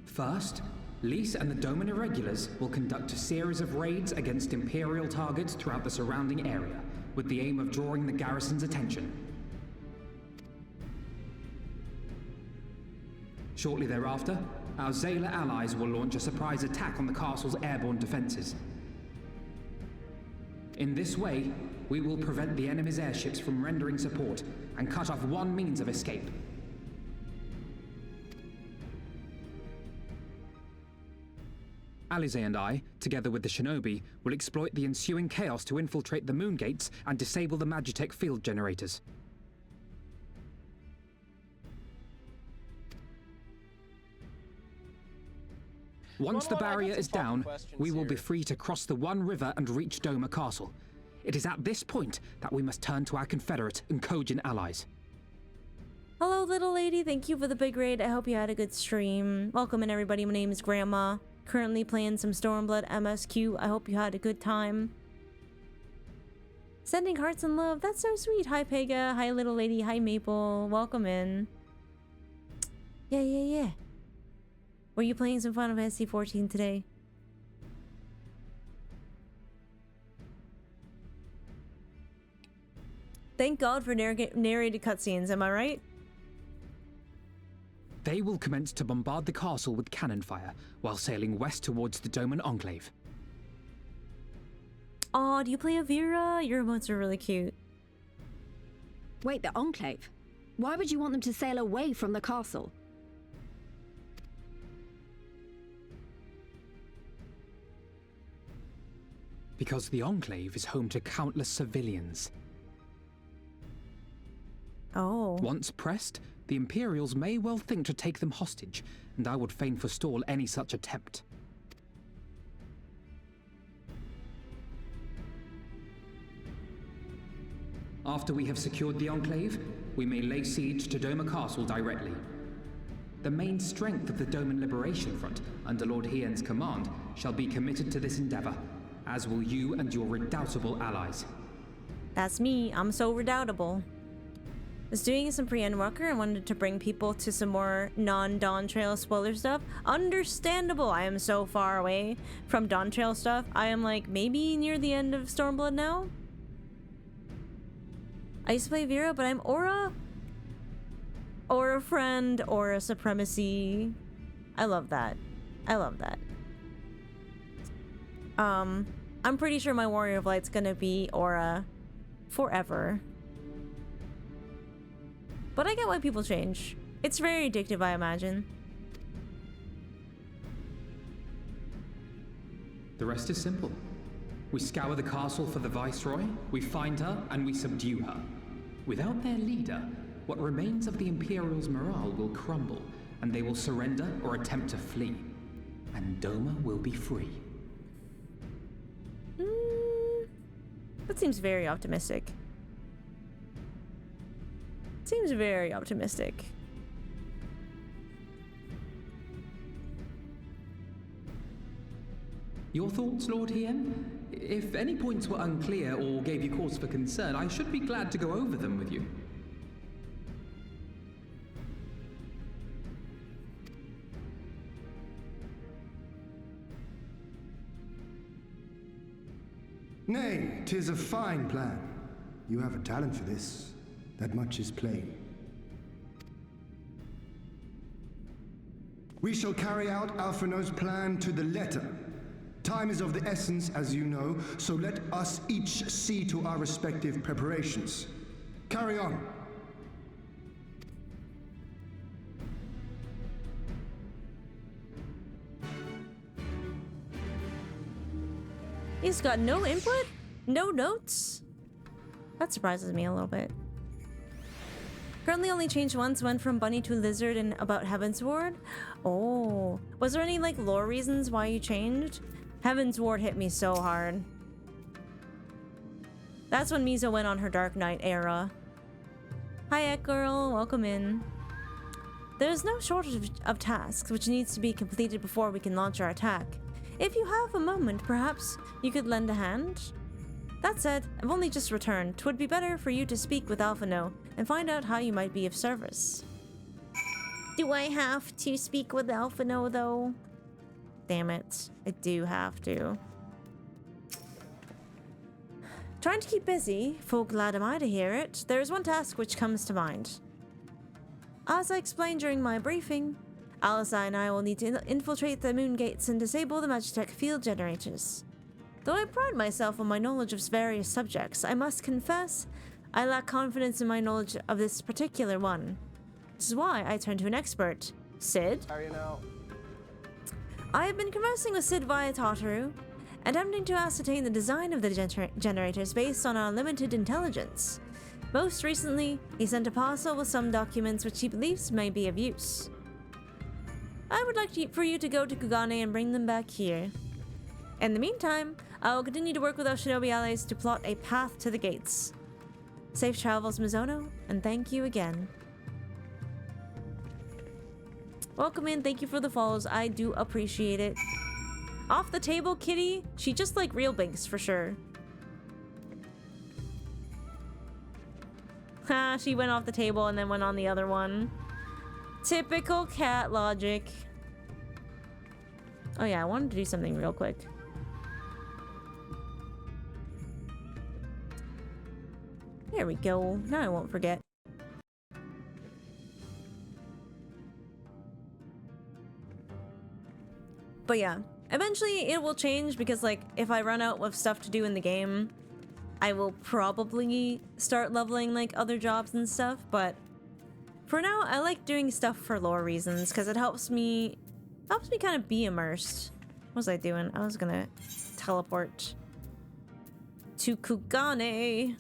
First, Lys and the Doman Irregulars will conduct a series of raids against Imperial targets throughout the surrounding area, with the aim of drawing the garrison's attention. Shortly thereafter, our Zayla allies will launch a surprise attack on the castle's airborne defenses. In this way, we will prevent the enemy's airships from rendering support and cut off one means of escape. Alize and I, together with the Shinobi, will exploit the ensuing chaos to infiltrate the moon gates and disable the Magitech field generators. Once the barrier is down, we will be free to cross the One River and reach Doma Castle. It is at this point that we must turn to our Confederate and Kojin allies. Hello, little lady. Thank you for the big raid. I hope you had a good stream. Welcome in, everybody. My name is Grandma. Currently playing some Stormblood MSQ. I hope you had a good time. Sending hearts and love. That's so sweet. Hi, Pega. Hi, little lady. Hi, Maple. Welcome in. Yeah. Were you playing some Final Fantasy XIV today? Thank God for narrated cutscenes, am I right? They will commence to bombard the castle with cannon fire, while sailing west towards the Doman Enclave. Aw, do you play Avira? Your emotes are really cute. Wait, the Enclave? Why would you want them to sail away from the castle? Because the Enclave is home to countless civilians. Oh. Once pressed, the Imperials may well think to take them hostage, and I would fain forestall any such attempt. After we have secured the Enclave, we may lay siege to Doma Castle directly. The main strength of the Doman Liberation Front, under Lord Hien's command, shall be committed to this endeavor, as will you and your redoubtable allies. That's me. I'm so redoubtable. Was doing some pre-end worker and wanted to bring people to some more non-Dawn Trail spoiler stuff. Understandable. I am so far away from Dawn Trail stuff. I am like maybe near the end of Stormblood now. I used to play Vera, but I'm Aura. Aura friend, Aura supremacy. I love that. I'm pretty sure my Warrior of Light's gonna be Aura forever. But I get why people change. It's very addictive, I imagine. The rest is simple. We scour the castle for the Viceroy, we find her, and we subdue her. Without their leader, what remains of the Imperials' morale will crumble, and they will surrender or attempt to flee. And Doma will be free. That seems very optimistic. Seems very optimistic. Your thoughts, Lord Hien? If any points were unclear or gave you cause for concern, I should be glad to go over them with you. Nay, 'tis a fine plan. You have a talent for this. That much is plain. We shall carry out Alphino's plan to the letter. Time is of the essence, as you know, so let us each see to our respective preparations. Carry on. He's got no input? No notes? That surprises me a little bit. Currently only changed once, went from bunny to lizard and about Heaven's Ward. Oh, was there any like lore reasons why you changed? Heaven's Ward hit me so hard. That's when Mizo went on her Dark Knight era. Hi, Ek Girl, welcome in. There's no shortage of tasks which needs to be completed before we can launch our attack. If you have a moment, perhaps you could lend a hand? That said, I've only just returned. 'Twould be better for you to speak with Alphino and find out how you might be of service. Do I have to speak with Alphino, though? Damn it. I do have to. Trying to keep busy, full glad am I to hear it. There is one task which comes to mind. As I explained during my briefing, Alizai and I will need to infiltrate the moon gates and disable the Magitech field generators. Though I pride myself on my knowledge of various subjects, I must confess I lack confidence in my knowledge of this particular one. This is why I turned to an expert, Sid. Area now. I have been conversing with Sid via Tataru, attempting to ascertain the design of the generators based on our limited intelligence. Most recently, he sent a parcel with some documents which he believes may be of use. I would like for you to go to Kugane and bring them back here. In the meantime, I will continue to work with our shinobi allies to plot a path to the gates. Safe travels, Mizono, and thank you again. Welcome in, thank you for the follows, I do appreciate it. Off the table, kitty? She just like real Binks for sure. Ha, she went off the table and then went on the other one. Typical cat logic. Oh yeah, I wanted to do something real quick. There we go. Now I won't forget. But yeah, eventually it will change because like if I run out of stuff to do in the game, I will probably start leveling like other jobs and stuff, but for now I like doing stuff for lore reasons because it helps me kind of be immersed. What was I doing? I was gonna teleport to Kugane.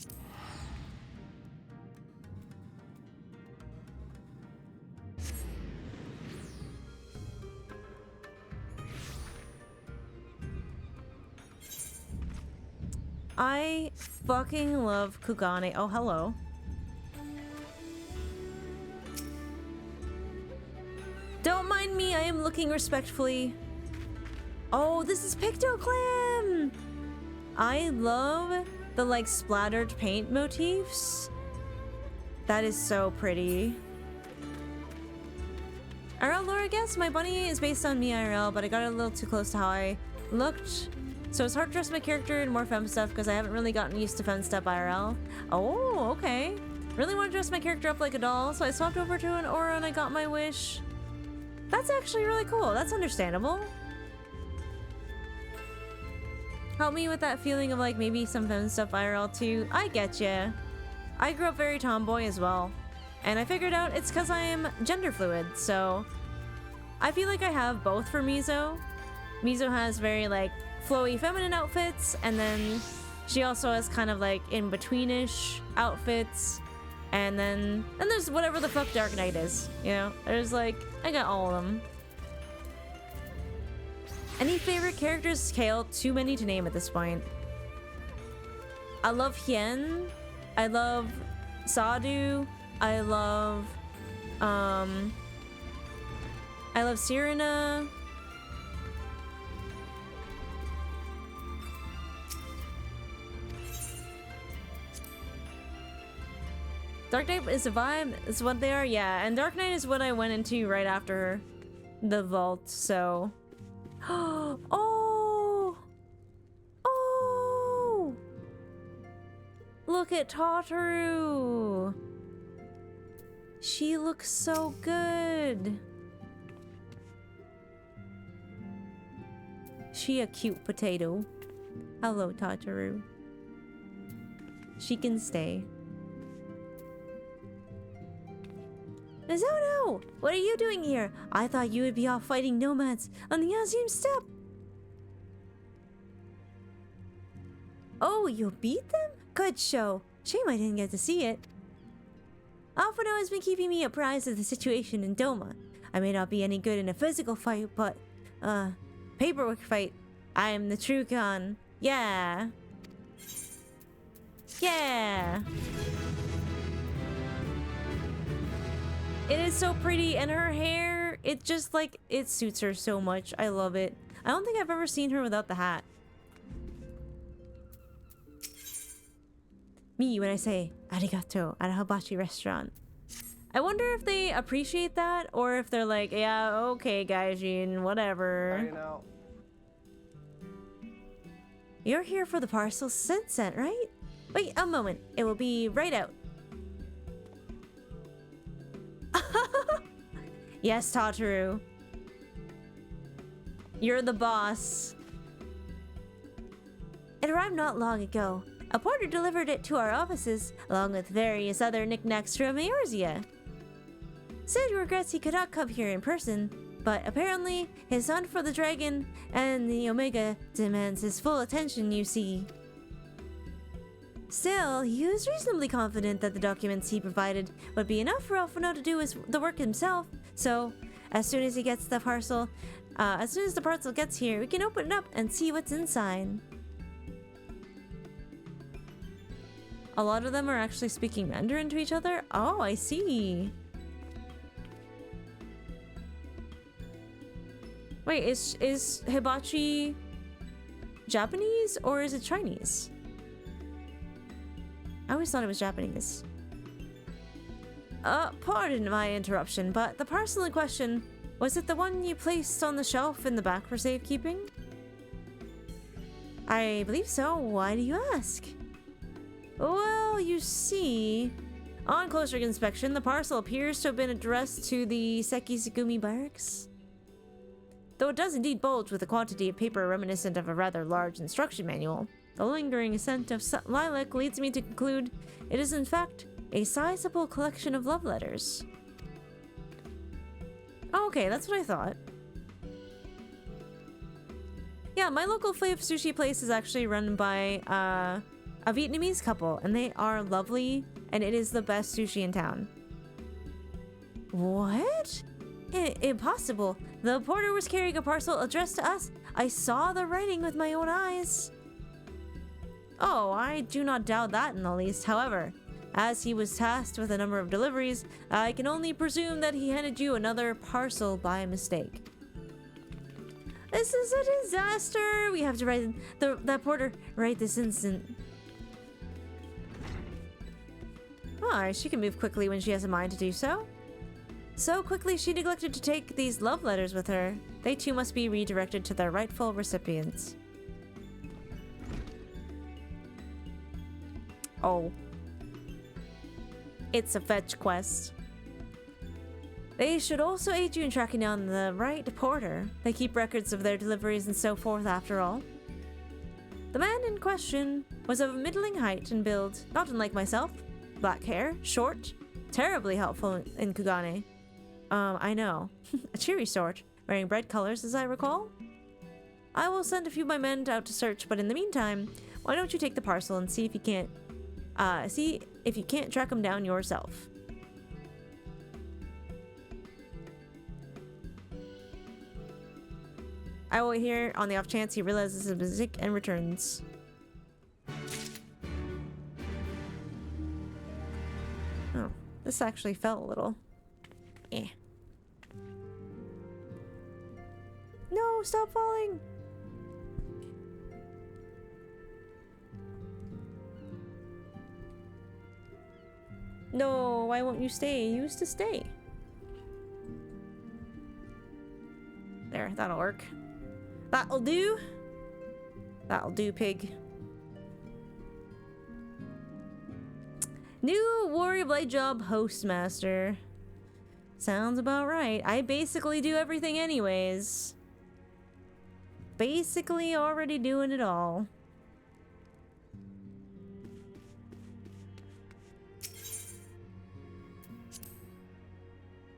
I fucking love Kugane. Oh, hello. Don't mind me, I am looking respectfully. Oh, this is Pictoclam! I love the like splattered paint motifs. That is so pretty. IRL lore, I guess? My bunny is based on me IRL, but I got a little too close to how I looked. So it's hard to dress my character in more femme stuff because I haven't really gotten used to femme stuff IRL. Oh, okay. Really want to dress my character up like a doll, so I swapped over to an aura and I got my wish. That's actually really cool. That's understandable. Help me with that feeling of like maybe some femme stuff IRL too. I get ya. I grew up very tomboy as well. And I figured out it's because I am gender fluid, so I feel like I have both for Mizo. Mizo has very like flowy feminine outfits, and then she also has kind of like in-betweenish outfits, and then there's whatever the fuck Dark Knight is, you know? There's like, I got all of them. Any favorite characters? Kale, too many to name at this point. I love Hien. I love Sadu. I love Sirena. Dark Knight is a vibe, is what they are, yeah. And Dark Knight is what I went into right after the vault, so. Oh! Oh! Look at Tataru! She looks so good! She a cute potato. Hello, Tataru. She can stay. Mizono! What are you doing here? I thought you would be off fighting nomads on the Azim steppe. Oh, you beat them? Good show. Shame I didn't get to see it. Alphino has been keeping me apprised of the situation in Doma. I may not be any good in a physical fight, but, paperwork fight. I am the true Khan. Yeah. Yeah. It is so pretty, and her hair, it just like, it suits her so much. I love it. I don't think I've ever seen her without the hat. me when I say arigato at a hibachi restaurant. I wonder if they appreciate that or if they're like, yeah, okay, Gaijin, whatever. Sorry now. You're here for the parcel sent, right? Wait a moment. It will be right out. Yes, Tataru. You're the boss. It arrived not long ago. A porter delivered it to our offices, along with various other knickknacks from Eorzea. Sid regrets he could not come here in person, but apparently his hunt for the dragon and the Omega demands his full attention, you see. Still, he was reasonably confident that the documents he provided would be enough for Alphinaud to do the work himself, so as soon as he gets the parcel, as soon as the parcel gets here, we can open it up and see what's inside. A lot of them are actually speaking Mandarin to each other? Oh, I see. Wait, is hibachi Japanese or is it Chinese? I always thought it was Japanese. Pardon my interruption, but the parcel in question, was it the one you placed on the shelf in the back for safekeeping? I believe so. Why do you ask? Well, you see, on closer inspection, the parcel appears to have been addressed to the Sekisugumi barracks. Though it does indeed bulge with a quantity of paper reminiscent of a rather large instruction manual, the lingering scent of lilac leads me to conclude it is in fact a sizable collection of love letters. Oh, okay, that's what I thought. Yeah, my local fave sushi place is actually run by a Vietnamese couple, and they are lovely, and it is the best sushi in town. What? Impossible. The porter was carrying a parcel addressed to us. I saw the writing with my own eyes. Oh, I do not doubt that in the least. However, as he was tasked with a number of deliveries, I can only presume that he handed you another parcel by mistake. This is a disaster. We have to write that porter right this instant. Oh, she can move quickly when she has a mind to do so. So quickly she neglected to take these love letters with her. They too must be redirected to their rightful recipients. Oh. It's a fetch quest. They should also aid you in tracking down the right porter. They keep records of their deliveries and so forth after all. The man in question was of middling height and build, not unlike myself. Black hair, short, terribly helpful in Kugane. I know. A cheery sort, wearing bright colors as I recall. I will send a few of my men out to search, but in the meantime, why don't you take the parcel and see if you can't track him down yourself. I will wait here on the off chance he realizes his mistake and returns. Oh, this actually felt a little... eh. No, stop falling! No, why won't you stay? You used to stay. There, that'll work. That'll do. That'll do, pig. New Warrior Blade job Hostmaster. Sounds about right. I basically do everything anyways. Basically already doing it all.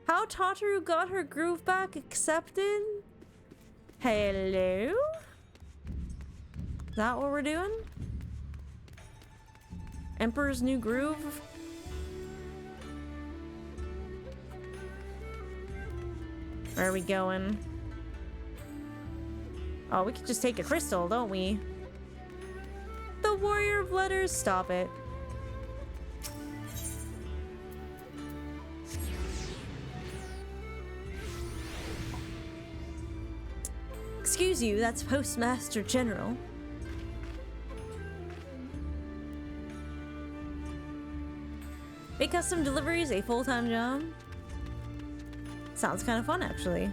How Tataru got her groove back accepted? Hello? Is that what we're doing? Emperor's New Groove? Where are we going? Oh, we could just take a crystal, don't we? The Warrior of Letters, stop it. Excuse you, that's Postmaster General. Make custom deliveries a full-time job? Sounds kind of fun, actually.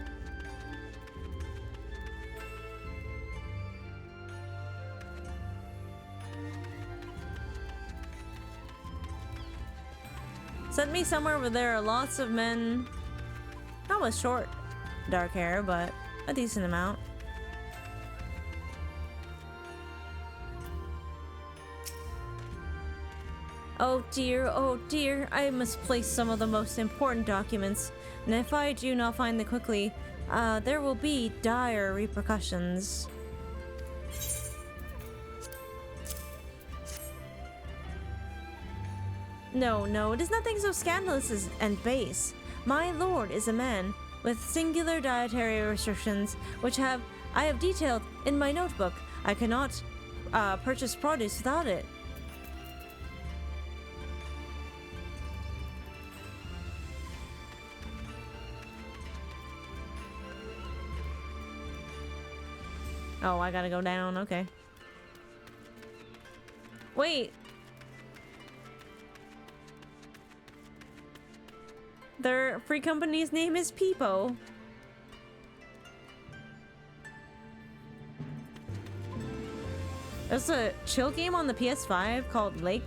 Send me somewhere where there are lots of men. Not with short, dark hair, but a decent amount. Oh dear, I misplaced some of the most important documents, and if I do not find them quickly, there will be dire repercussions. No, it is nothing so scandalous and base. My lord is a man with singular dietary restrictions, which I have detailed in my notebook. I cannot purchase produce without it. Oh, I gotta go down, okay. Wait. Their free company's name is Peepo. There's a chill game on the PS5 called Lake.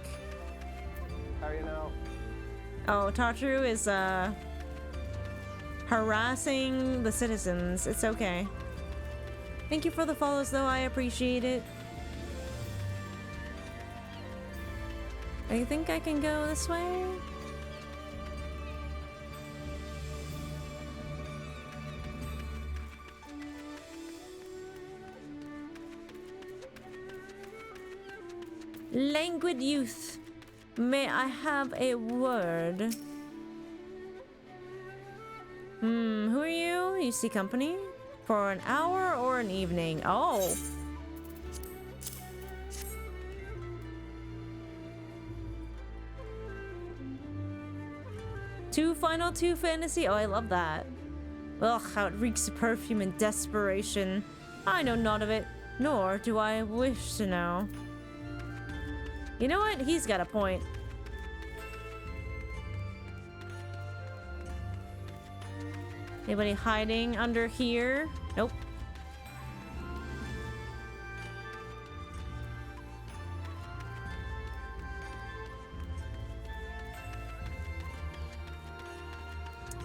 How are you now? Oh, Tataru is harassing the citizens. It's okay. Thank you for the follows though, I appreciate it. I think I can go this way? Languid youth, may I have a word? Who are you? You see company? For an hour or an evening? Oh. Final two fantasy? Oh, I love that. Ugh, how it reeks of perfume and desperation. I know not of it, nor do I wish to know. You know what? He's got a point. Anybody hiding under here? Nope.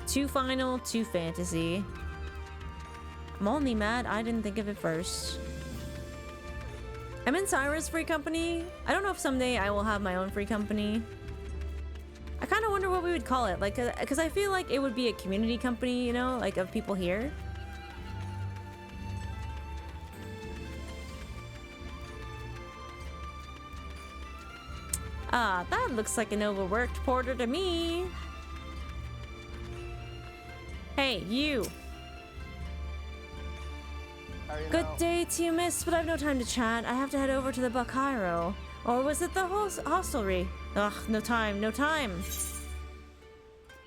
Two final, two fantasy. I'm only mad I didn't think of it first. I'm in Cyrus free company. I don't know if someday I will have my own free company. I kind of wonder what we would call it, like, because I feel like it would be a community company, you know, like of people here. Ah, that looks like an overworked porter to me. Hey, you. Good day to you, miss, but I've no time to chat. I have to head over to the Bucairo. Or was it the hostelry? Ugh, no time, no time.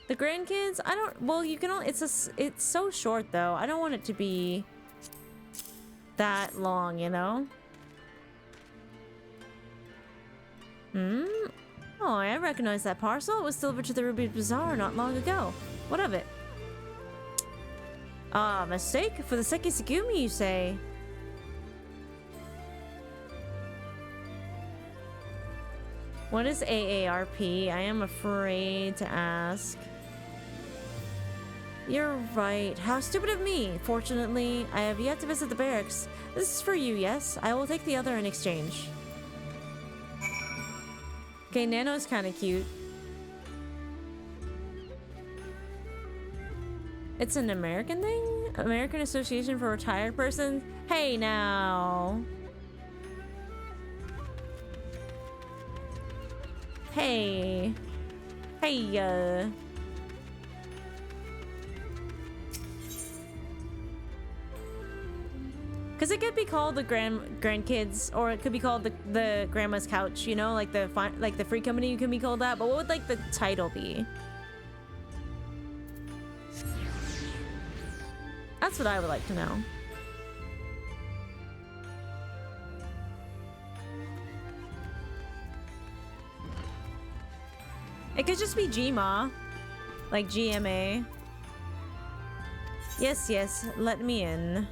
The grandkids? I don't, well, you can only, it's so short though. I don't want it to be that long, you know? Oh, I recognize that parcel. It was delivered to the Ruby Bazaar not long ago. What of it? Ah, mistake? For the Sekisugumi, you say? What is AARP? I am afraid to ask. You're right. How stupid of me. Fortunately, I have yet to visit the barracks. This is for you, yes? I will take the other in exchange. Okay, Nano's kind of cute. It's an American thing? American Association for Retired Persons? Hey now. Hey. Hey, Because it could be called the grandkids, or it could be called the grandma's couch, you know, like the free company can be called that. But what would like the title be? That's what I would like to know. It could just be GMA. Like GMA. Yes, yes, let me in.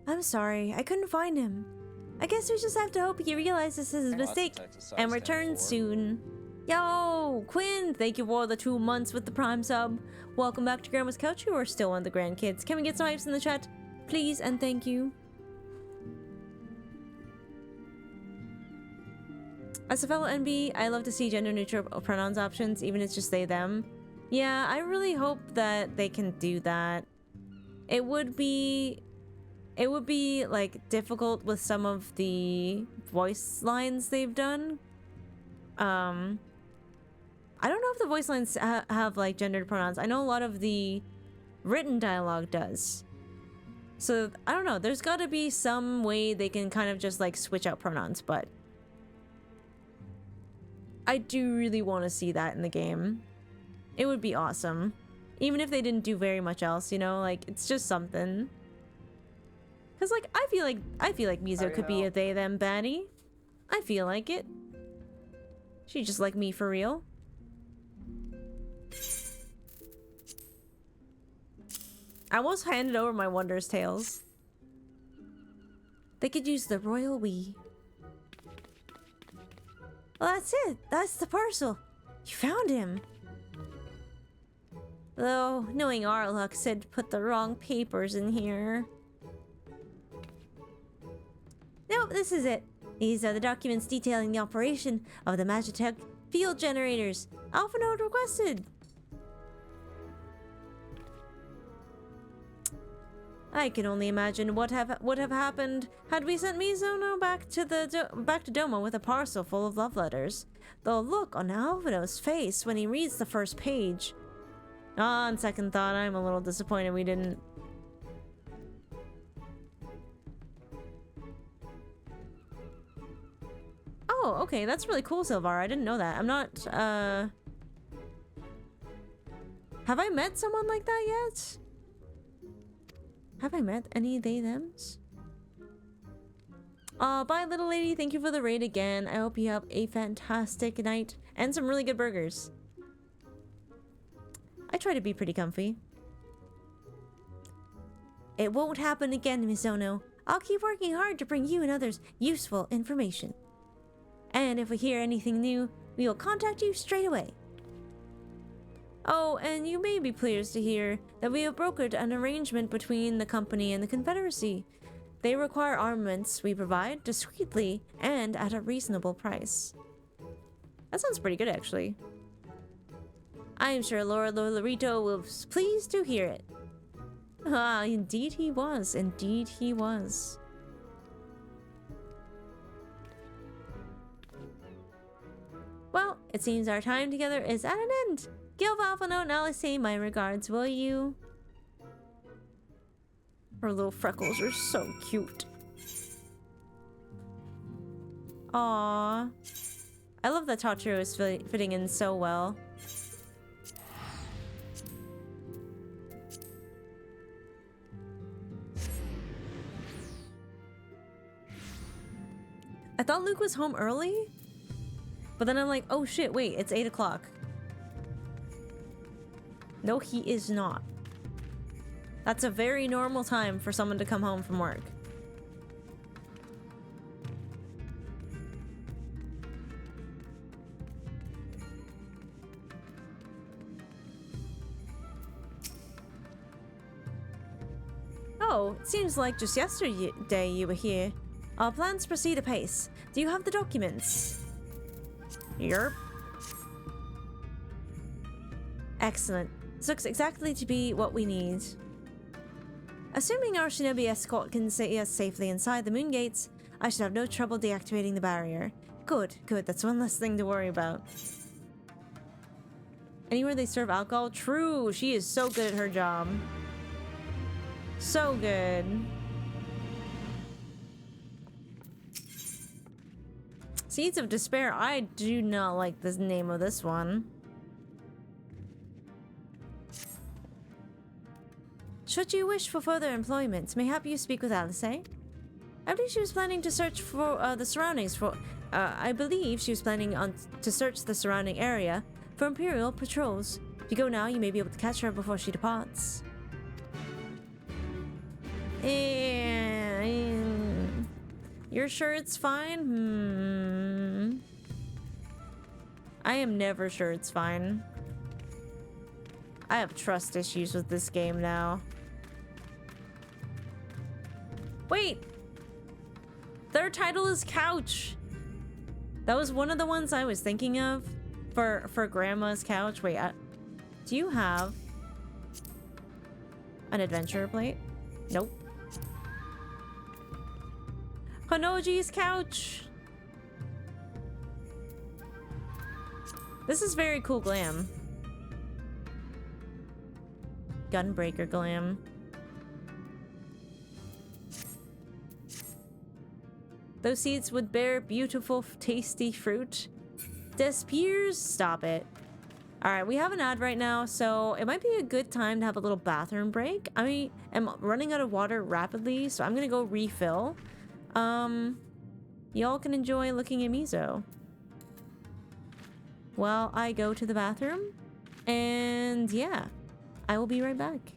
I'm sorry, I couldn't find him. I guess we just have to hope he realizes his mistake and returns soon. Yo, Quinn, thank you for the 2 months with the Prime sub. Welcome back to Grandma's Couch. You are still one of the grandkids. Can we get some hypes in the chat? Please and thank you. As a fellow NB, I love to see gender neutral pronouns options, even if it's just they, them. Yeah, I really hope that they can do that. It would be like difficult with some of the voice lines they've done. I don't know if the voice lines have like gendered pronouns. I know a lot of the written dialogue does. So I don't know, there's got to be some way they can kind of just like switch out pronouns, but I do really want to see that in the game. It would be awesome. Even if they didn't do very much else, you know, like it's just something. Cause like I feel like Mizo could be a they them baddie. I feel like it. She's just like me for real. I almost handed over my Wonders Tales. They could use the royal we. Well, that's it. That's the parcel. You found him. Though, knowing our luck, said to put the wrong papers in here. Nope, this is it. These are the documents detailing the operation of the Magitech field generators. Alpha node requested. I can only imagine what would have happened had we sent Mizuno back to DOMA with a parcel full of love letters. The look on Alvino's face when he reads the first page. On second thought, I'm a little disappointed we didn't. Oh, okay, that's really cool, Silvar. I didn't know that. I'm not, have I met someone like that yet? Have I met any they thems? Bye little lady, thank you for the raid again. I hope you have a fantastic night and some really good burgers. I try to be pretty comfy. It won't happen again, Miss Ono. I'll keep working hard to bring you and others useful information. And if we hear anything new, we will contact you straight away. Oh, and you may be pleased to hear that we have brokered an arrangement between the company and the Confederacy. They require armaments we provide discreetly and at a reasonable price. That sounds pretty good, actually. I am sure Lord Lorito was pleased to hear it. Ah, indeed he was. Indeed he was. Well, it seems our time together is at an end. Give Alpha Note and Alice my regards, will you? Her little freckles are so cute. Aww. I love that Totoro is fitting in so well. I thought Luke was home early, but then I'm like, oh shit, wait, it's 8 o'clock. No, he is not. That's a very normal time for someone to come home from work. Oh, it seems like just yesterday you were here. Our plans proceed apace. Do you have the documents? Yerp. Excellent. This looks exactly to be what we need. Assuming our shinobi escort can see us safely inside the moon gates, I should have no trouble deactivating the barrier. Good, good. That's one less thing to worry about. Anywhere they serve alcohol? True. She is so good at her job. So good. Seeds of Despair. I do not like the name of this one. should you wish for further employment, mayhap you speak with Alice. I believe she was planning to search for the surroundings for. I believe she was planning on to search the surrounding area for Imperial patrols. If you go now, you may be able to catch her before she departs. You're sure it's fine? I am never sure it's fine. I have trust issues with this game now. Wait! Their title is Couch! That was one of the ones I was thinking of for Grandma's Couch. Wait, do you have an adventure plate? Nope. Honoji's Couch! This is very cool glam. Gunbreaker glam. Those seeds would bear beautiful, tasty fruit. Despiers, stop it. Alright, we have an ad right now, so it might be a good time to have a little bathroom break. I am running out of water rapidly, so I'm gonna go refill. Y'all can enjoy looking at Mizo while I go to the bathroom. And yeah, I will be right back.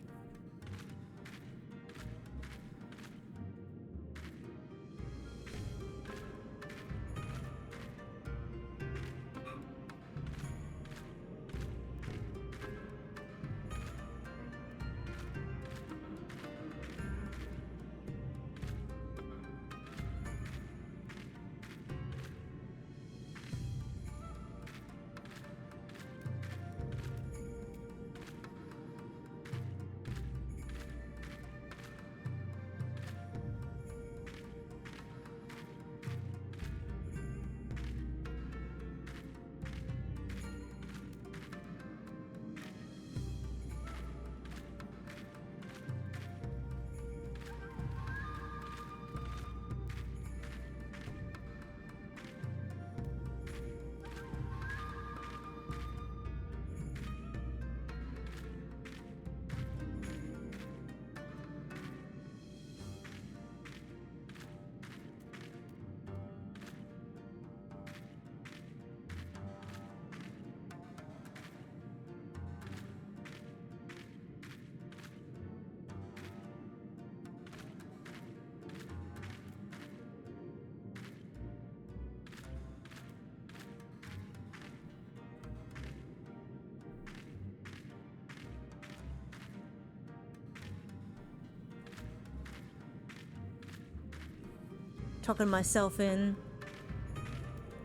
Talking myself in.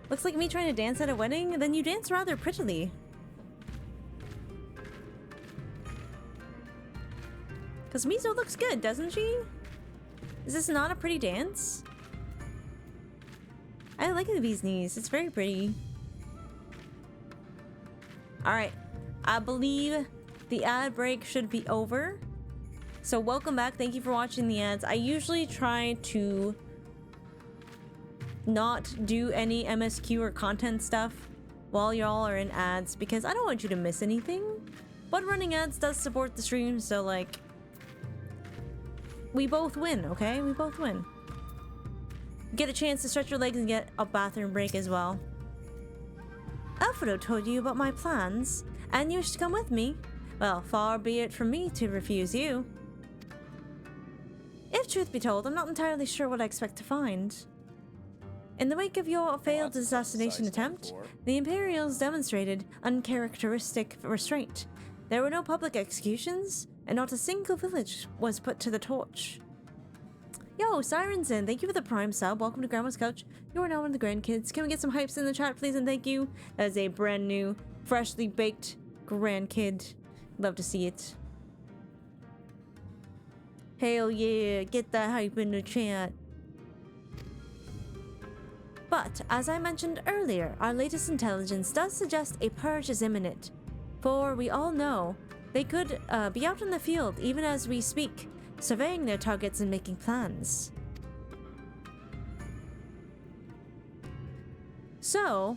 Looks like me trying to dance at a wedding, then you dance rather prettily. Because Mizo looks good, doesn't she? Is this not a pretty dance? I like the bee's knees. It's very pretty. Alright. I believe the ad break should be over. So welcome back. Thank you for watching the ads. I usually try to not do any MSQ or content stuff while y'all are in ads because I don't want you to miss anything. But running ads does support the stream, so like we both win, okay? We both win. Get a chance to stretch your legs and get a bathroom break as well. Alfredo told you about my plans, and you wish to come with me. Well, far be it from me to refuse you. If truth be told, I'm not entirely sure what I expect to find. In the wake of your failed assassination attempt, the Imperials demonstrated uncharacteristic restraint. There were no public executions, and not a single village was put to the torch. Yo, Sirensen, thank you for the Prime sub. Welcome to Grandma's Couch. You are now one of the grandkids. Can we get some hypes in the chat, please, and thank you. That is a brand new, freshly baked grandkid. Love to see it. Hell yeah, get that hype in the chat. But, as I mentioned earlier, our latest intelligence does suggest a purge is imminent. For we all know, they could be out in the field even as we speak, surveying their targets and making plans. So,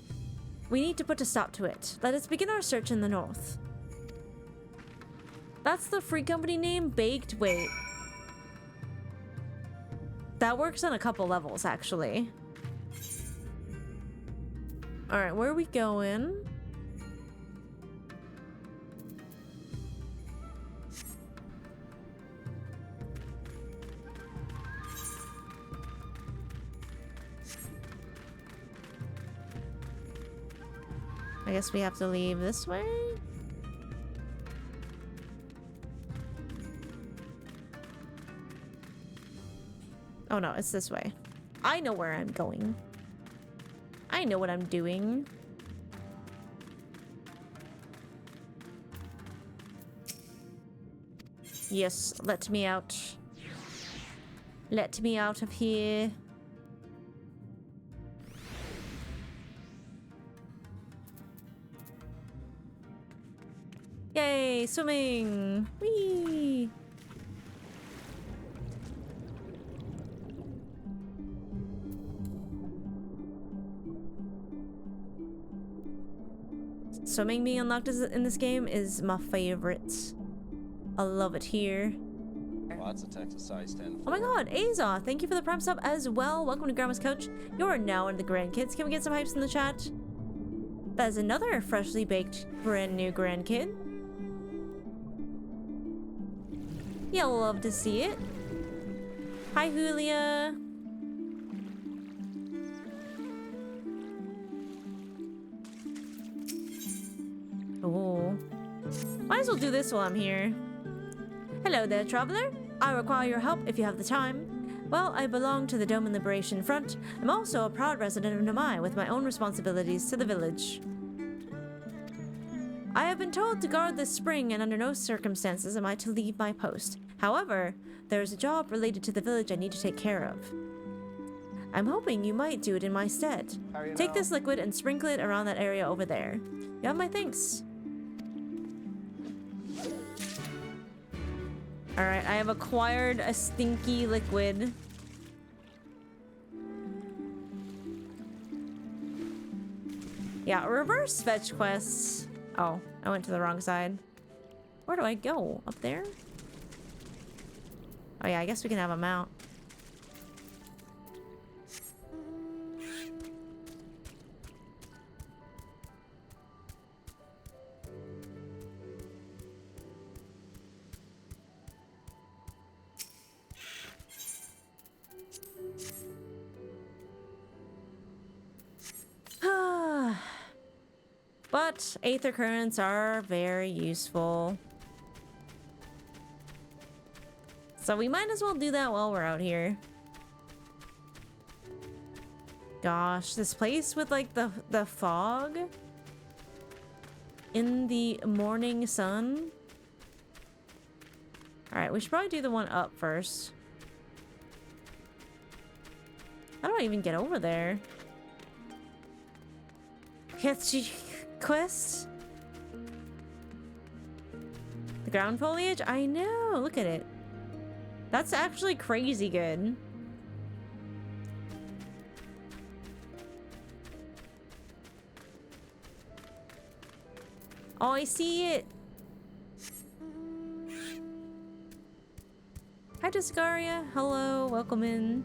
we need to put a stop to it. Let us begin our search in the north. That's the free company name? Baked? Wait. That works on a couple levels, actually. Alright, where are we going? I guess we have to leave this way? Oh no, it's this way. I know where I'm going. I know what I'm doing. Yes, let me out. Let me out of here. Yay, swimming! Whee! Swimming being unlocked in this game is my favorite. I love it here. Lots of Texas size 10. Oh my god, Aza, thank you for the prime sub as well. Welcome to Grandma's Couch. You are now in the grandkids. Can we get some hypes in the chat? That is another freshly baked brand new grandkid. You'll love to see it. Hi, Julia. Oh. Might as well do this while I'm here. Hello there, traveler. I require your help if you have the time. Well, I belong to the Dome Liberation Front. I'm also a proud resident of Nomai with my own responsibilities to the village. I have been told to guard this spring, and under no circumstances am I to leave my post. However, there is a job related to the village I need to take care of. I'm hoping you might do it in my stead. Take this liquid and sprinkle it around that area over there. You have my thanks. Alright, I have acquired a stinky liquid. Yeah, reverse fetch quests. Oh, I went to the wrong side. Where do I go? Up there? Oh yeah, I guess we can have a mount. But aether currents are very useful. So we might as well do that while we're out here. Gosh, this place with like the fog in the morning sun. All right, we should probably do the one up first. How do I even get over there? Quest? The ground foliage? I know, look at it. That's actually crazy good. Oh, I see it. Hi, Discaria. Hello, welcome in.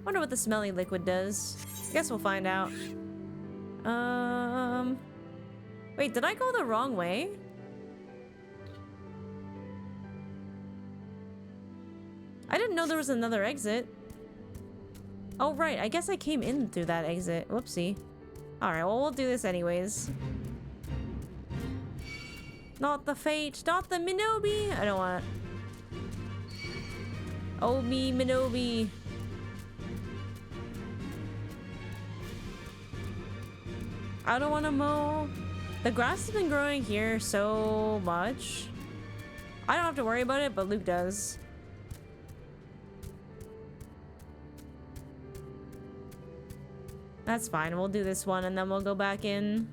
Wonder what the smelly liquid does. I guess we'll find out. Wait, did I go the wrong way? I didn't know there was another exit. Oh, right. I guess I came in through that exit. Whoopsie. Alright, well, we'll do this anyways. Not the Fate. Not the Minobi. I don't want it. Oh, me, Minobi. I don't want to mow. The grass has been growing here so much. I don't have to worry about it, but Luke does. That's fine. We'll do this one and then we'll go back in.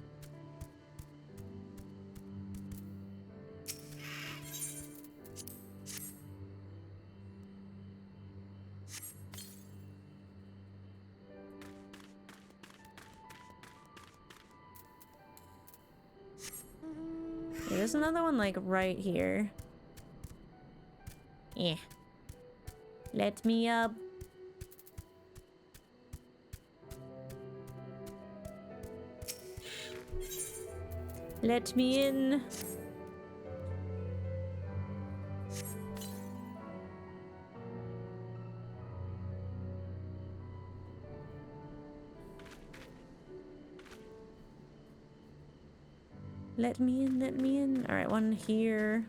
there's another one like right here. Yeah. Let me up. Let me in. Let me in, let me in. Alright, one here.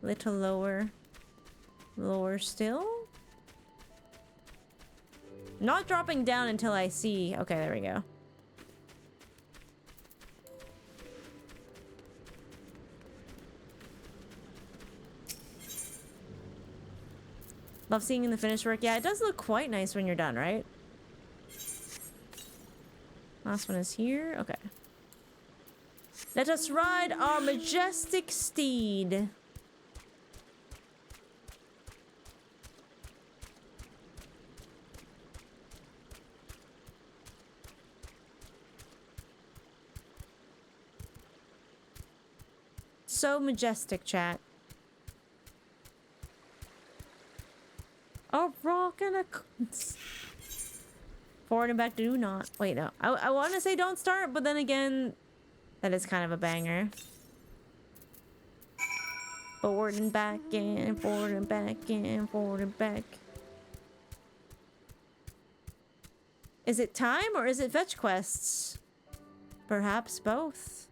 Little lower. Lower still? Not dropping down until I see. Okay, there we go. Love seeing the finished work. Yeah, it does look quite nice when you're done, right? Last one is here. Okay. Let us ride our majestic steed. So majestic, chat. A rock and a... Forward and back, do not. Wait, no. I want to say don't start, but then again, that is kind of a banger. Forward and back and forward and back and forward and back. Is it time or is it fetch quests? Perhaps both.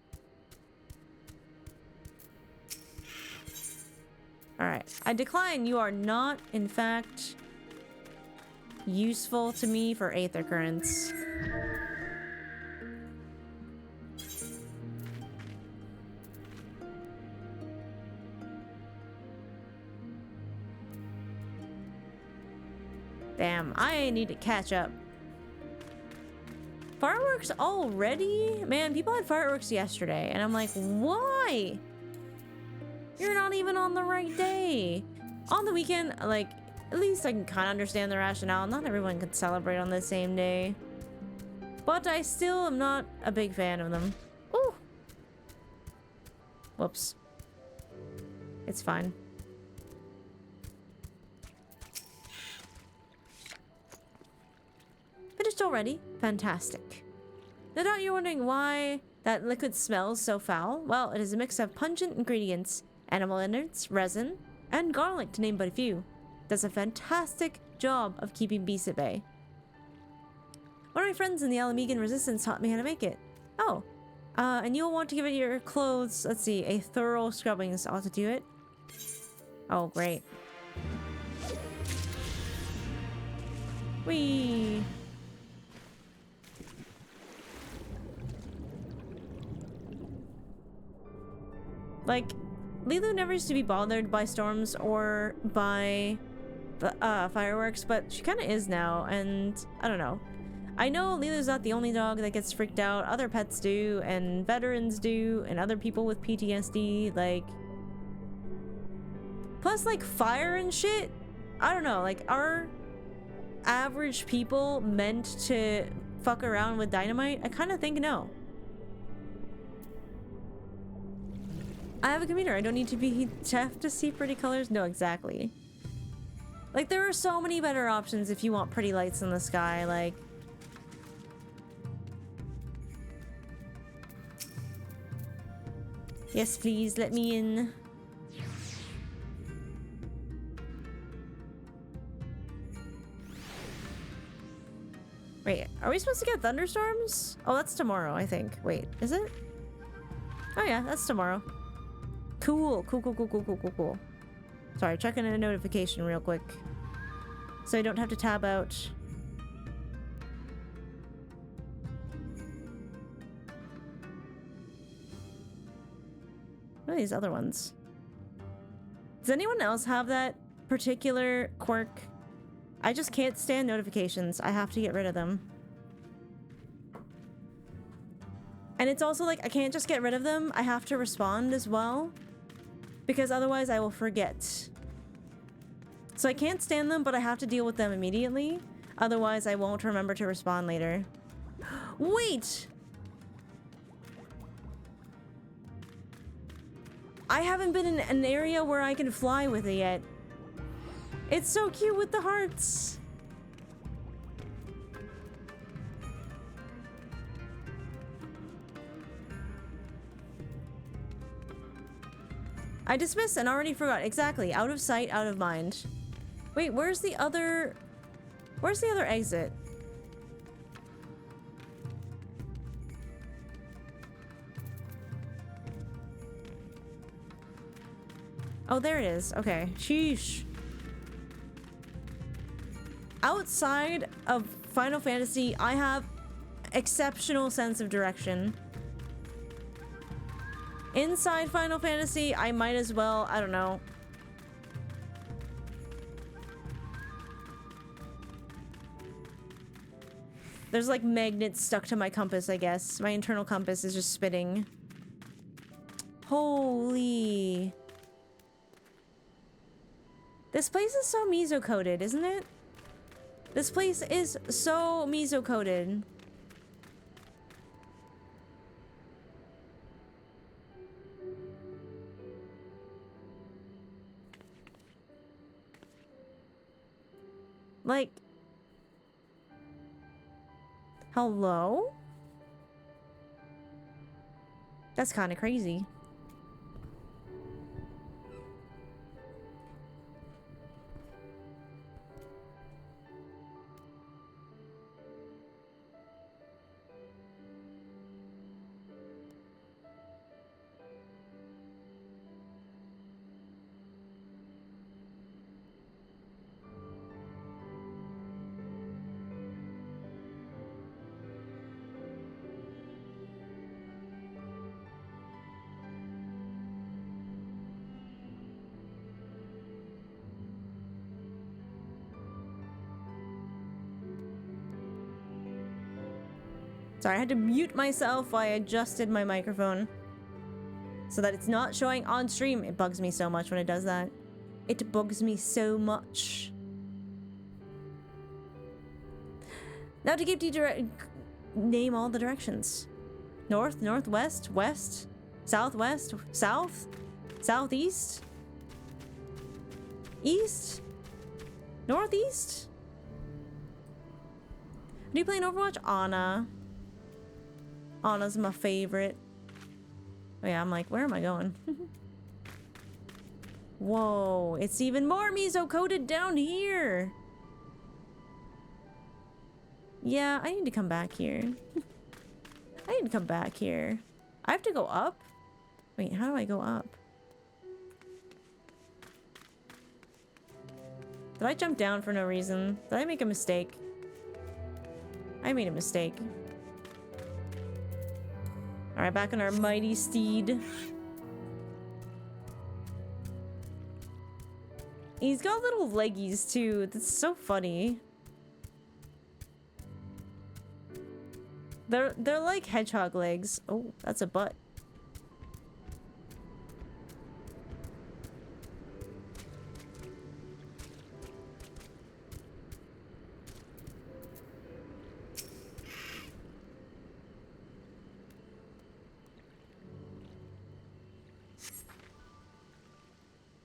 Alright. I decline. You are not, in fact, useful to me for Aether Currents. Damn, I need to catch up. Fireworks already? Man, people had fireworks yesterday, and I'm like, why? You're not even on the right day. On the weekend, like, at least I can kind of understand the rationale. Not everyone can celebrate on the same day. But I still am not a big fan of them. Ooh. Whoops. It's fine. Finished already? Fantastic. No doubt you're wondering why that liquid smells so foul. Well, it is a mix of pungent ingredients, animal innards, resin, and garlic, to name but a few. Does a fantastic job of keeping beasts at bay. One of my friends in the Alamegan Resistance taught me how to make it. Oh, and you'll want to give it your clothes, let's see, a thorough scrubbing ought to do it. Oh, great. Whee! Like, Lilu never used to be bothered by storms or by fireworks, but she kind of is now, and I don't know. I know Lilu's not the only dog that gets freaked out. Other pets do, and veterans do, and other people with PTSD, like... Plus, like, fire and shit? I don't know, like, are average people meant to fuck around with dynamite? I kind of think no. I have a computer. I don't need to be deaf to see pretty colors. No, exactly. Like, there are so many better options if you want pretty lights in the sky, like... Yes, please, let me in. Wait, are we supposed to get thunderstorms? Oh, that's tomorrow, I think. Wait, is it? Oh yeah, that's tomorrow. Cool, cool. Sorry, checking a notification real quick. So I don't have to tab out. What are these other ones? Does anyone else have that particular quirk? I just can't stand notifications. I have to get rid of them. And it's also like, I can't just get rid of them. I have to respond as well. Because otherwise I will forget. So I can't stand them, but I have to deal with them immediately. Otherwise I won't remember to respond later. Wait! I haven't been in an area where I can fly with it yet. It's so cute with the hearts. I dismissed and already forgot. Exactly. Out of sight, out of mind. Wait, where's the other exit? Oh, there it is. Okay. Sheesh. Outside of Final Fantasy, I have exceptional sense of direction. Inside Final Fantasy, I might as well, I don't know. There's like magnets stuck to my compass, I guess. My internal compass is just spinning. Holy. This place is so meso-coded, isn't it? This place is so meso-coded. Like, hello? That's kind of crazy. Sorry, I had to mute myself while I adjusted my microphone so that it's not showing on stream. It bugs me so much when it does that. It bugs me so much. Now to give name all the directions. North, northwest, west, southwest, south, southeast, east, northeast. Are you playing Overwatch? Ana. Ana's my favorite. Oh yeah, I'm like, where am I going? Whoa, it's even more meso-coded down here. Yeah, I need to come back here. I need to come back here. I have to go up? Wait, how do I go up? Did I jump down for no reason? Did I make a mistake? I made a mistake. Alright, back on our mighty steed. He's got little leggies too. That's so funny. They're like hedgehog legs. Oh, that's a butt.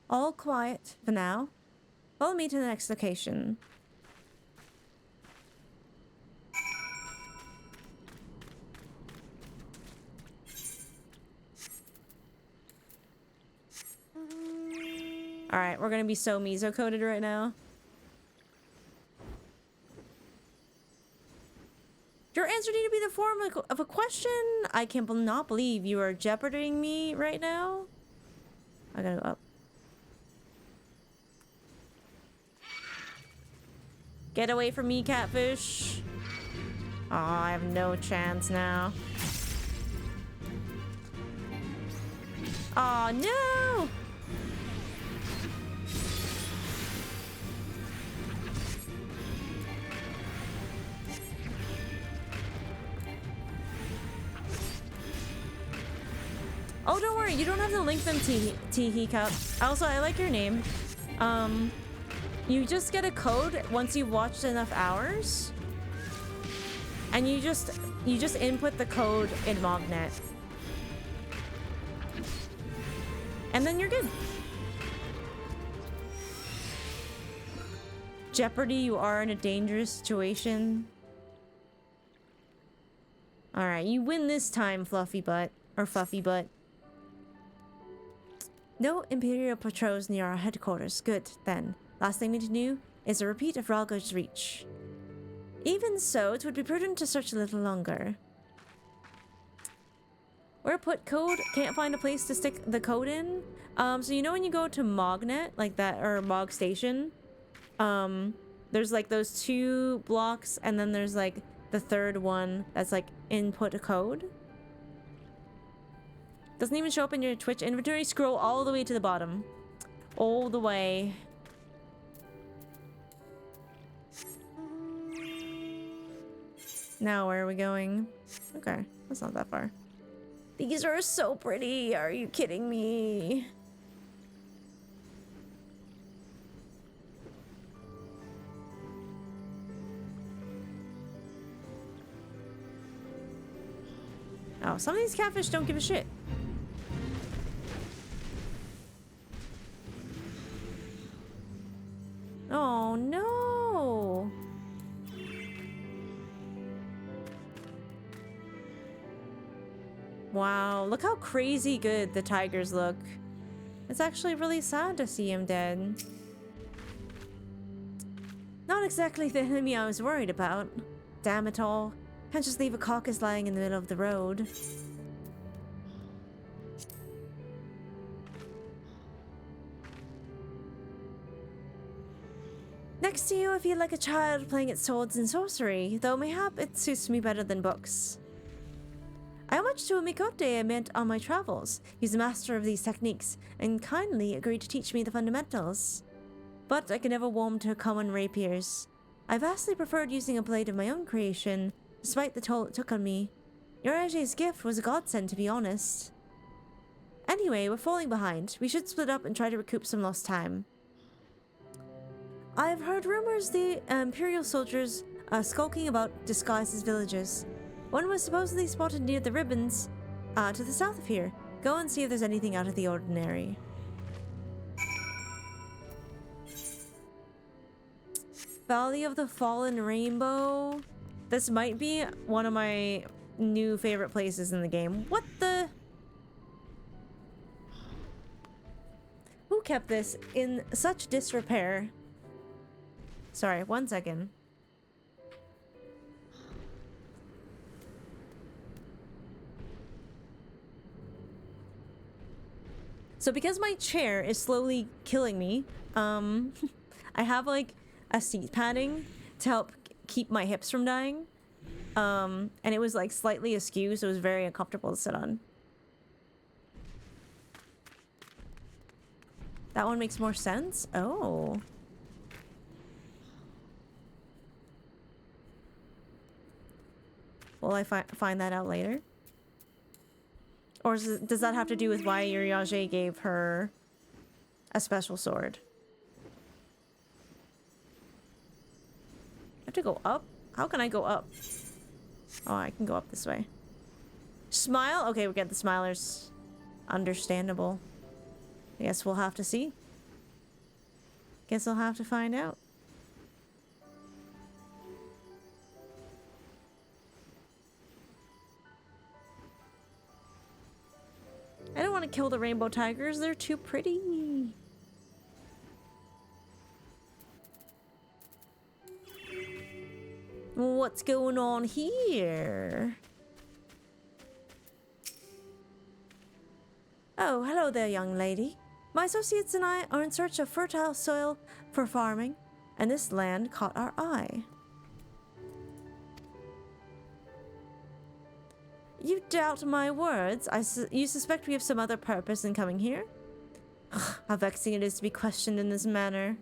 All quiet for now. Follow me to the next location. Alright, we're gonna be so meso-coded right now. Your answer need to be the form of a question? I cannot believe you are jeoparding me right now. I gotta go up. Get away from me, catfish. Oh, I have no chance now. Oh, no! Oh, don't worry. You don't have to link them, Teehee Cup. Also, I like your name. You just get a code once you've watched enough hours, and you just input the code in MobNet, And then you're good. Jeopardy, you are in a dangerous situation. Alright, you win this time, Fluffy Butt. Or Fluffy Butt. No Imperial patrols near our headquarters. Good, then. Last thing we need to do is a repeat of Ralgo's reach. Even so, it would be prudent to search a little longer. Where put code? Can't find a place to stick the code in. So you know when you go to Mognet, like that, or Mog Station, there's like those 2 blocks, and then there's like the 3rd one that's like input a code. Doesn't even show up in your Twitch inventory. Scroll all the way to the bottom. All the way. Now where are we going? Okay, that's not that far. These are so pretty. Are you kidding me? Oh, some of these catfish don't give a shit. Oh no. Wow, look how crazy good the tigers look. It's actually really sad to see him dead. Not exactly the enemy I was worried about. Damn it all. Can't just leave a carcass lying in the middle of the road. Next to you, I feel like a child playing at swords and sorcery, though mayhap it suits me better than books. I homage to a Mikote I met on my travels. He's a master of these techniques, and kindly agreed to teach me the fundamentals. But I can never warm to common rapiers. I vastly preferred using a blade of my own creation, despite the toll it took on me. Yorage's gift was a godsend, to be honest. Anyway, we're falling behind. We should split up and try to recoup some lost time. I've heard rumors the Imperial soldiers are skulking about disguised as villagers. One was supposedly spotted near the ribbons, to the south of here. Go and see if there's anything out of the ordinary. Valley of the Fallen Rainbow. This might be one of my new favorite places in the game. What the? Who kept this in such disrepair? Sorry, 1 second. So because my chair is slowly killing me, I have like a seat padding to help keep my hips from dying. And it was like slightly askew, so it was very uncomfortable to sit on. That one makes more sense? Oh. Will I find that out later? Or does that have to do with why Uriage gave her a special sword? I have to go up? How can I go up? Oh, I can go up this way. Smile? Okay, we get the smilers. Understandable. I guess we'll have to see. Guess I'll have to find out. I don't want to kill the rainbow tigers. They're too pretty. What's going on here? Oh, hello there, young lady. My associates and I are in search of fertile soil for farming, and this land caught our eye. You doubt my words? You suspect we have some other purpose in coming here? How vexing it is to be questioned in this manner.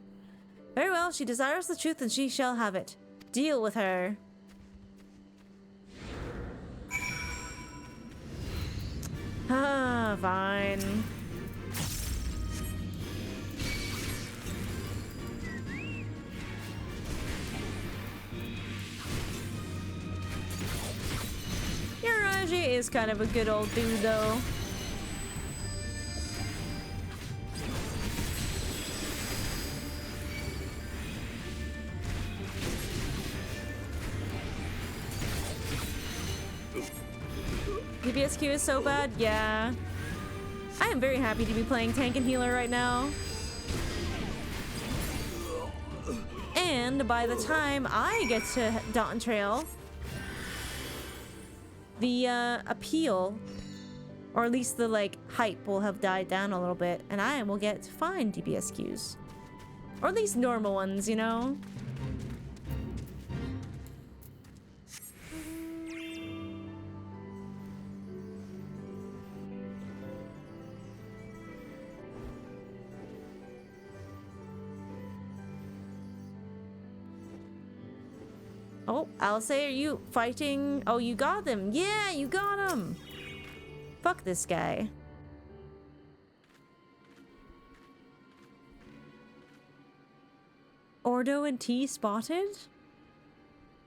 Very well, she desires the truth and she shall have it. Deal with her. Ah, fine. Uriage is kind of a good old dude, though. DPSQ is so bad. Yeah. I am very happy to be playing tank and healer right now. And by the time I get to Dawn Trail, the appeal, or at least the like hype, will have died down a little bit, and I will get fine DPSQs. Or at least normal ones, you know? Oh, Alice, are you fighting? Oh, you got them. Yeah, you got him. Fuck this guy. Ordo and T spotted?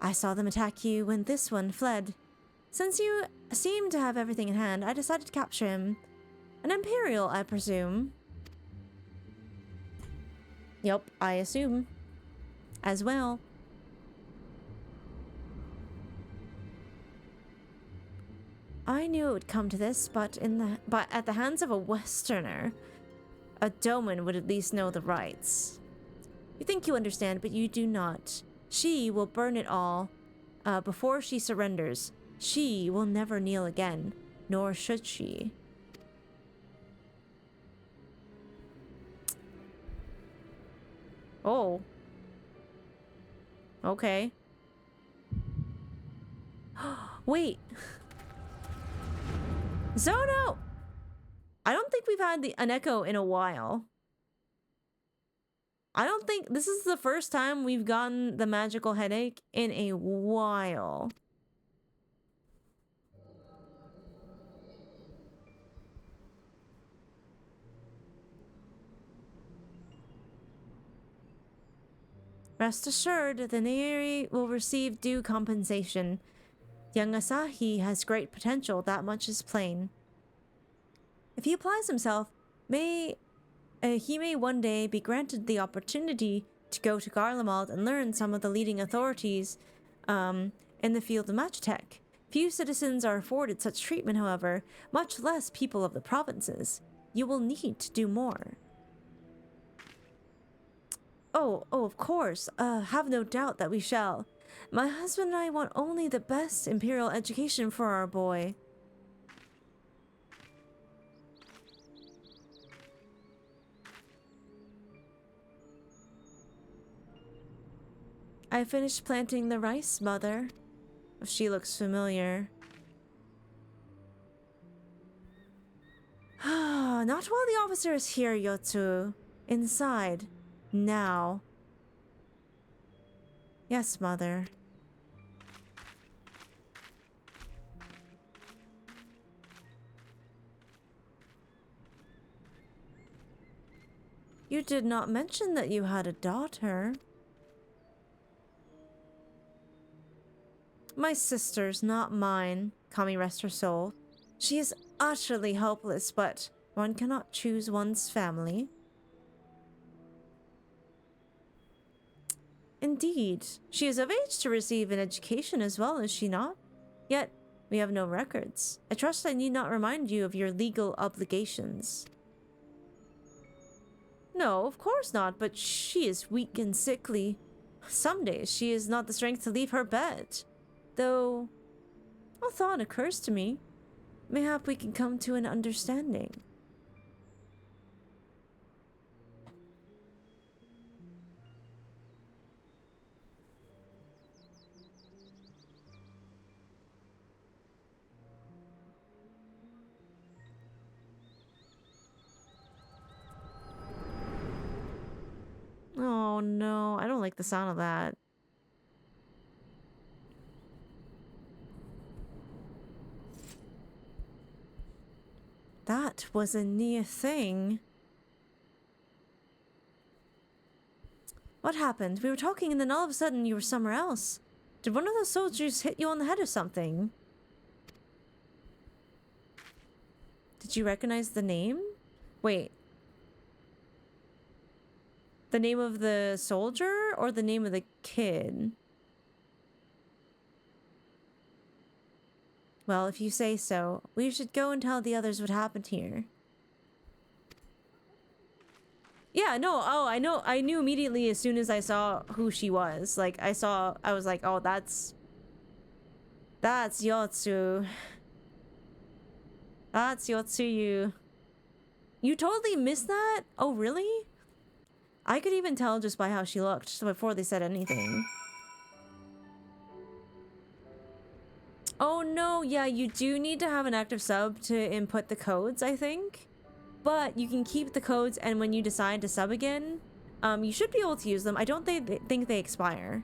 I saw them attack you when this one fled. Since you seem to have everything in hand, I decided to capture him. An Imperial, I presume. Yep, I assume. As well. I knew it would come to this, but at the hands of a Westerner, a Doman would at least know the rights. You think you understand, but you do not. She will burn it all before she surrenders. She will never kneel again, nor should she. Oh. Okay. Wait. Zono! I don't think we've had an echo in a while. I don't think this is the first time we've gotten the magical headache in a while. Rest assured, the Nairi will receive due compensation. Young Asahi has great potential, that much is plain. If he applies himself, he may one day be granted the opportunity to go to Garlemald and learn some of the leading authorities in the field of magitech. Few citizens are afforded such treatment, however, much less people of the provinces. You will need to do more. Oh, of course. Have no doubt that we shall. My husband and I want only the best imperial education for our boy. I finished planting the rice, Mother. She looks familiar. Not while the officer is here, Yotsu. Inside. Now. Yes, Mother. You did not mention that you had a daughter. My sister's, not mine. Kami rest her soul. She is utterly helpless, but one cannot choose one's family. Indeed. She is of age to receive an education as well, is she not? Yet, we have no records. I trust I need not remind you of your legal obligations. No, of course not, but she is weak and sickly. Some days she has not the strength to leave her bed. Though, a thought occurs to me. Mayhap we can come to an understanding. Oh no, I don't like the sound of that. That was a near thing. What happened? We were talking and then all of a sudden you were somewhere else. Did one of those soldiers hit you on the head or something? Did you recognize the name? Wait. The name of the soldier or the name of the kid? Well, if you say so, we should go and tell the others what happened here. Yeah, no, oh, I know, I knew immediately as soon as I saw who she was. Like, I was like, oh, that's Yotsu. That's Yotsuyu. You totally missed that? Oh, really? I could even tell just by how she looked before they said anything. Oh no, yeah, you do need to have an active sub to input the codes, I think. But you can keep the codes, and when you decide to sub again, you should be able to use them. I don't think they expire.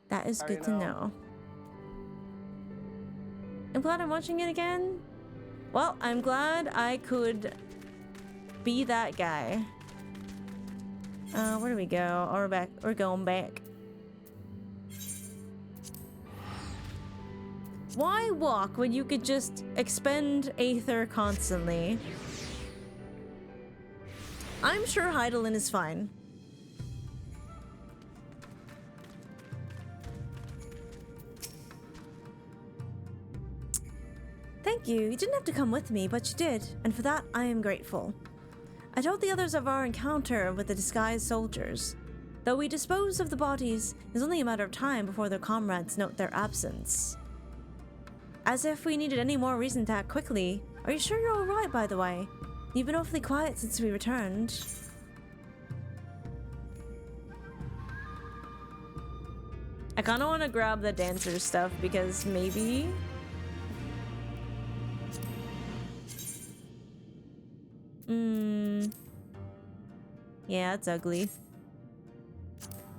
That is good to know. I'm glad I'm watching it again. Well, I'm glad I could be that guy. Where do we go? Oh, we're back. We're going back. Why walk when you could just expend Aether constantly? I'm sure Heidelin is fine. Thank you. You didn't have to come with me, but you did, and for that I am grateful. I told the others of our encounter with the disguised soldiers. Though we dispose of the bodies, it's only a matter of time before their comrades note their absence. As if we needed any more reason to act quickly. Are you sure you're alright, by the way? You've been awfully quiet since we returned. I kinda wanna grab the dancer stuff because maybe... Yeah, it's ugly.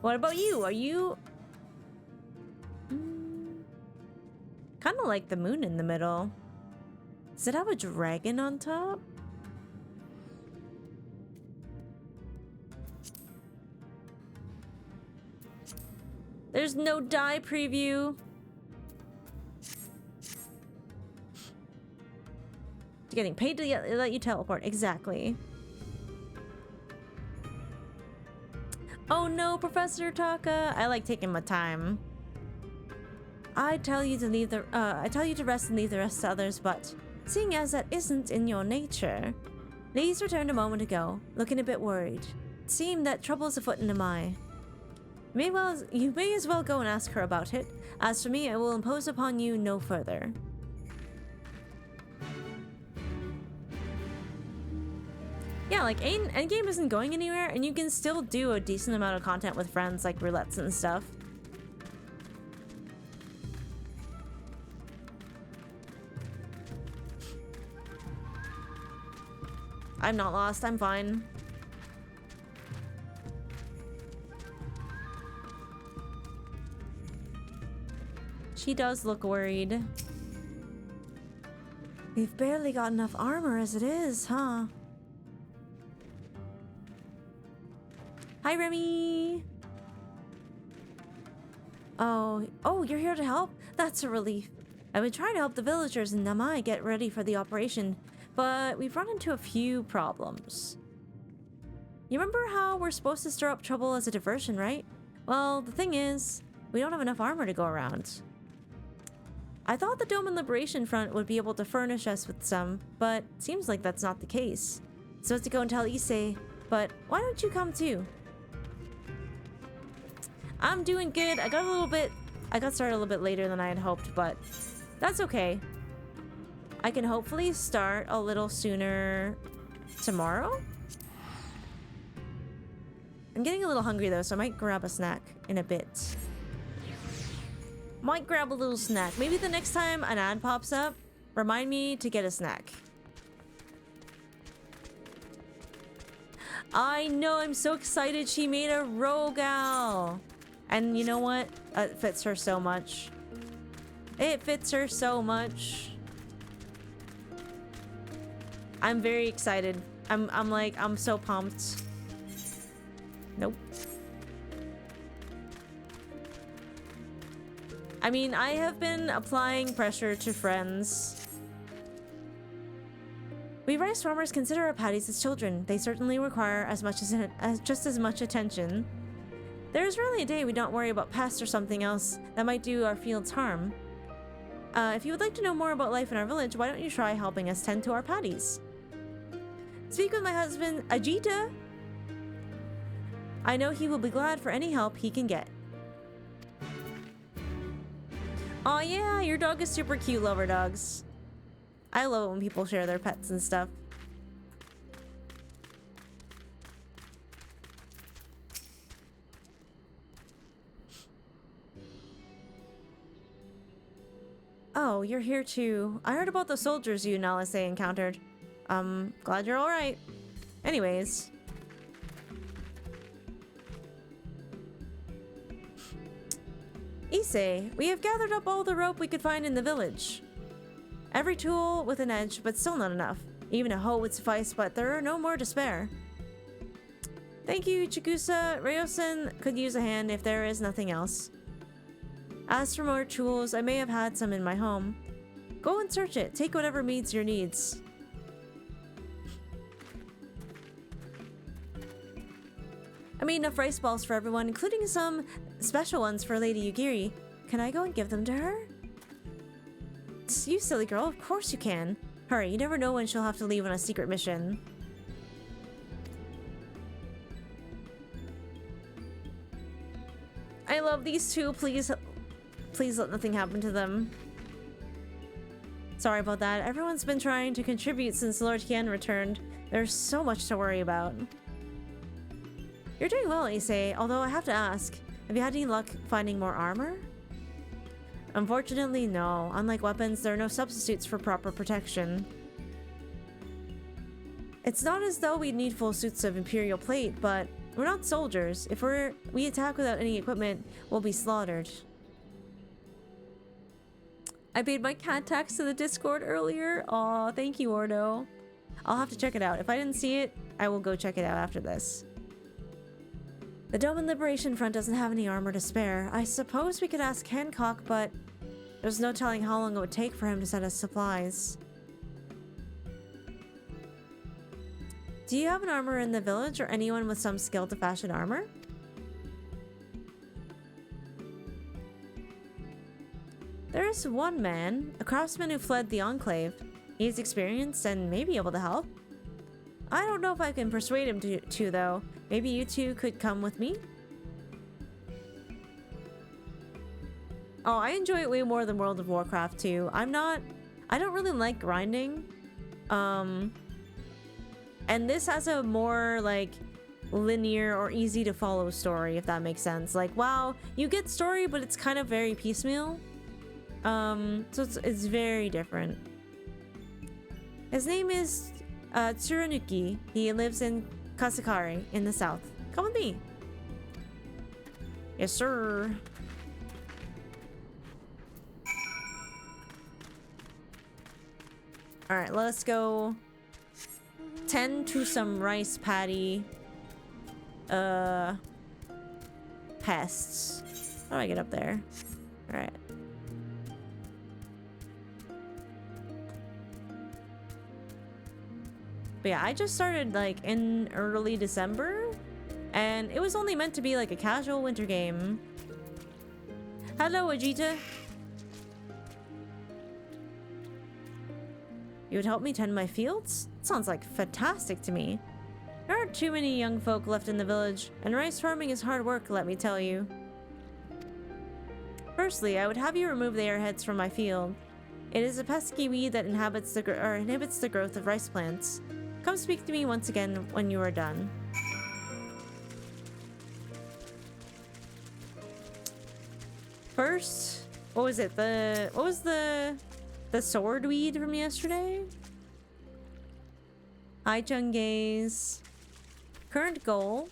What about you? Are you... Kinda like the moon in the middle. Does it have a dragon on top? There's no die preview. Getting paid to let you teleport. Exactly. Oh no, Professor Taka. I like taking my time. I tell you to leave I tell you to rest and leave the rest to others, but seeing as that isn't in your nature. Lise returned a moment ago, looking a bit worried. It seemed that trouble's afoot in Amai. You may as well go and ask her about it. As for me, I will impose upon you no further. Yeah, like Endgame isn't going anywhere, and you can still do a decent amount of content with friends, like roulettes and stuff. I'm not lost, I'm fine. She does look worried. We've barely got enough armor as it is, huh? Hi, Remy! Oh, you're here to help? That's a relief. I've been trying to help the villagers in Namai get ready for the operation, but we've run into a few problems. You remember how we're supposed to stir up trouble as a diversion, right? Well, the thing is, we don't have enough armor to go around. I thought the DOMA Liberation Front would be able to furnish us with some, but seems like that's not the case. Supposed to go and tell Issei, but why don't you come too? I'm doing good. I got started a little bit later than I had hoped, but that's okay. I can hopefully start a little sooner tomorrow? I'm getting a little hungry though, so I might grab a snack in a bit. Might grab a little snack. Maybe the next time an ad pops up, remind me to get a snack. I know, I'm so excited she made a Rogal. And you know what? It fits her so much. It fits her so much. I'm very excited. I'm so pumped. Nope. I mean, I have been applying pressure to friends. We rice farmers consider our patties as children. They certainly require just as much attention. There's rarely a day we don't worry about pests or something else that might do our fields harm. If you would like to know more about life in our village, why don't you try helping us tend to our patties? Speak with my husband, Ajita. I know he will be glad for any help he can get. Oh yeah, your dog is super cute, lover dogs. I love it when people share their pets and stuff. Oh, you're here too. I heard about the soldiers you and Alice encountered. Glad you're alright. Anyways. Issei, we have gathered up all the rope we could find in the village. Every tool with an edge, but still not enough. Even a hoe would suffice, but there are no more to spare. Thank you, Chigusa. Ryosen could use a hand if there is nothing else. As for more tools, I may have had some in my home. Go and search it. Take whatever meets your needs. I made enough rice balls for everyone, including some special ones for Lady Yugiri. Can I go and give them to her? You silly girl, of course you can. Hurry, you never know when she'll have to leave on a secret mission. I love these two. Please let nothing happen to them. Sorry about that. Everyone's been trying to contribute since Lord Hien returned. There's so much to worry about. You're doing well, Issei, although I have to ask, have you had any luck finding more armor? Unfortunately, no. Unlike weapons, there are no substitutes for proper protection. It's not as though we'd need full suits of Imperial plate, but we're not soldiers. If we attack without any equipment, we'll be slaughtered. I paid my cat tax to the Discord earlier. Aw, thank you, Ordo. I'll have to check it out. If I didn't see it, I will go check it out after this. The Dome and Liberation Front doesn't have any armor to spare. I suppose we could ask Hancock, but there's no telling how long it would take for him to send us supplies. Do you have an armor in the village or anyone with some skill to fashion armor? There is one man, a craftsman who fled the Enclave. He's experienced and may be able to help. I don't know if I can persuade him to though. Maybe you two could come with me? Oh, I enjoy it way more than World of Warcraft 2. I don't really like grinding. And this has a more like linear or easy to follow story, if that makes sense. Like, wow, you get story, but it's kind of very piecemeal. So it's very different. His name is Tsurunuki. He lives in Kasakari in the south. Come with me. Yes, sir. Alright, let's go tend to some rice paddy pests. How do I get up there? Alright. But yeah, I just started like in early December, and it was only meant to be like a casual winter game. Hello, Ajita. You would help me tend my fields? Sounds like fantastic to me. There aren't too many young folk left in the village, and rice farming is hard work, let me tell you. Firstly, I would have you remove the airheads from my field. It is a pesky weed that inhibits the growth of rice plants. Come speak to me once again when you are done. First, what was it? What was the sword weed from yesterday? Hi, Chungaze. current goal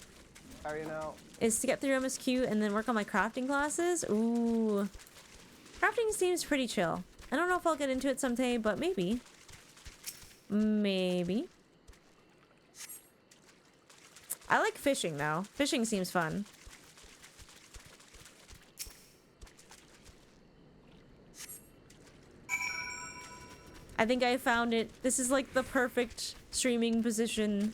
How are you now? is to get through MSQ and then work on my crafting classes. Ooh. Crafting seems pretty chill. I don't know if I'll get into it someday, but maybe. Maybe. I like fishing, though. Fishing seems fun. I think I found it. This is like the perfect streaming position.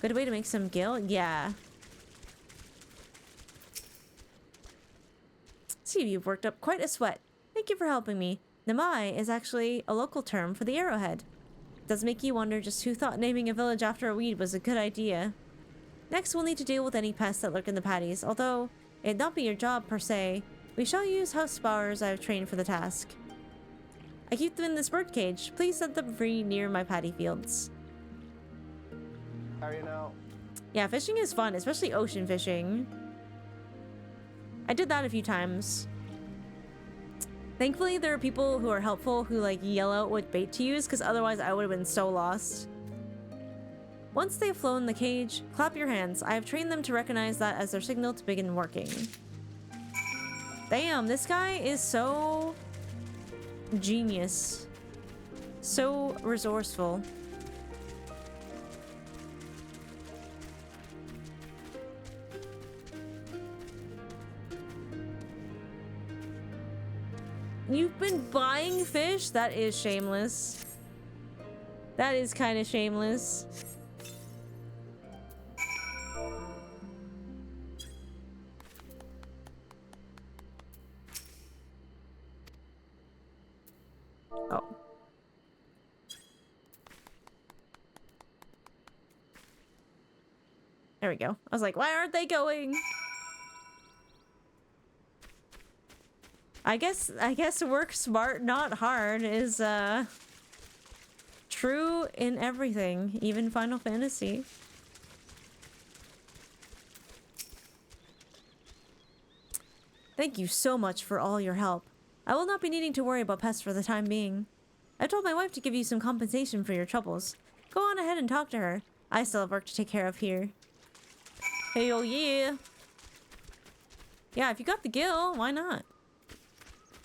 Good way to make some gil? Yeah. See, you've worked up quite a sweat. Thank you for helping me. Namai is actually a local term for the arrowhead. It does make you wonder just who thought naming a village after a weed was a good idea. Next, we'll need to deal with any pests that lurk in the patties. Although it'd not be your job per se, we shall use house spowers I have trained for the task. I keep them in this bird cage. Please set them free near my paddy fields. How are you now? Yeah, fishing is fun, especially ocean fishing. I did that a few times. Thankfully, there are people who are helpful who like yell out what bait to use, because otherwise I would have been so lost. Once they've flown the cage, clap your hands. I have trained them to recognize that as their signal to begin working. Damn, this guy is so genius. So resourceful. You've been buying fish? That is shameless. That is kind of shameless. Oh. There we go. I was like, why aren't they going? I guess work smart, not hard is true in everything, even Final Fantasy. Thank you so much for all your help. I will not be needing to worry about pests for the time being. I told my wife to give you some compensation for your troubles. Go on ahead and talk to her. I still have work to take care of here. Hell yeah. Yeah, if you got the gil, why not?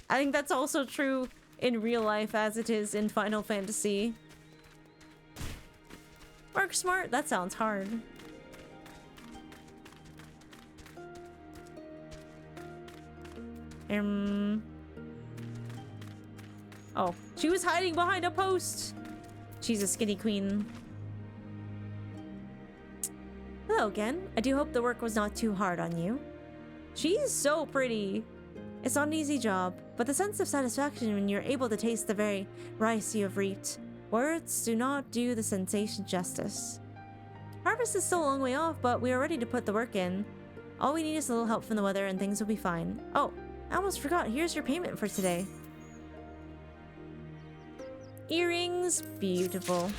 I think that's also true in real life as it is in Final Fantasy. Work smart? That sounds hard. Oh, she was hiding behind a post. She's a skinny queen. Hello again. I do hope the work was not too hard on you. She's so pretty. It's not an easy job, but the sense of satisfaction when you're able to taste the very rice you have reaped. Words do not do the sensation justice. Harvest is still a long way off, but we are ready to put the work in. All we need is a little help from the weather and things will be fine. Oh, I almost forgot. Here's your payment for today. Earrings. Beautiful.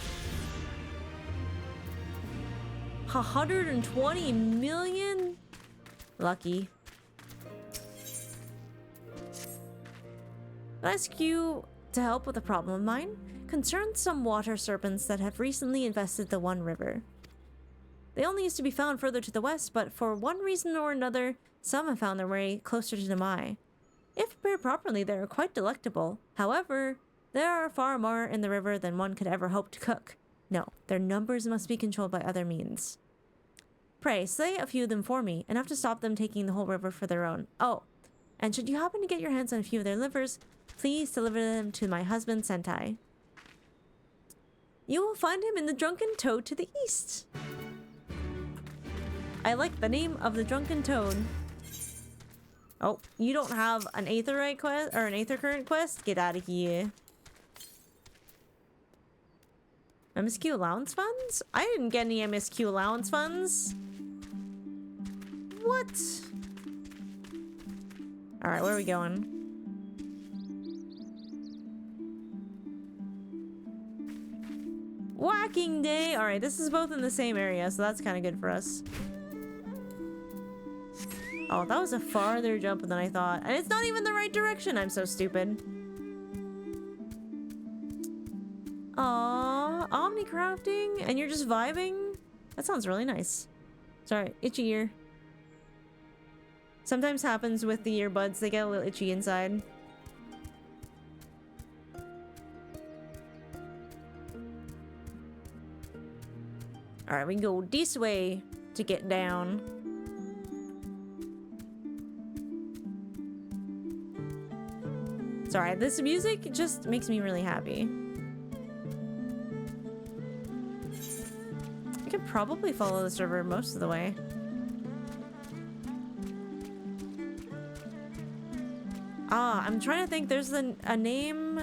120 million? Lucky. I'll ask you to help with a problem of mine. Concerns some water serpents that have recently infested the One River. They only used to be found further to the west, but for one reason or another, some have found their way closer to Namai. If prepared properly, they are quite delectable. However, there are far more in the river than one could ever hope to cook. No, their numbers must be controlled by other means. Pray, slay a few of them for me, enough to stop them taking the whole river for their own. Oh, and should you happen to get your hands on a few of their livers, please deliver them to my husband, Sentai. You will find him in the Drunken Toad to the east. I like the name of the Drunken Toad. Oh, you don't have an Aetherite quest or an Aether Current quest? Get out of here. MSQ allowance funds? I didn't get any MSQ allowance funds. What? Alright, where are we going? Whacking Day! Alright, this is both in the same area, so that's kind of good for us. Oh, that was a farther jump than I thought. And it's not even the right direction! I'm so stupid. Aww, Omni crafting? And you're just vibing? That sounds really nice. Sorry, itchy ear. Sometimes happens with the earbuds, they get a little itchy inside. Alright, we can go this way to get down. Sorry, this music just makes me really happy. I could probably follow the server most of the way. Ah, I'm trying to think. There's a name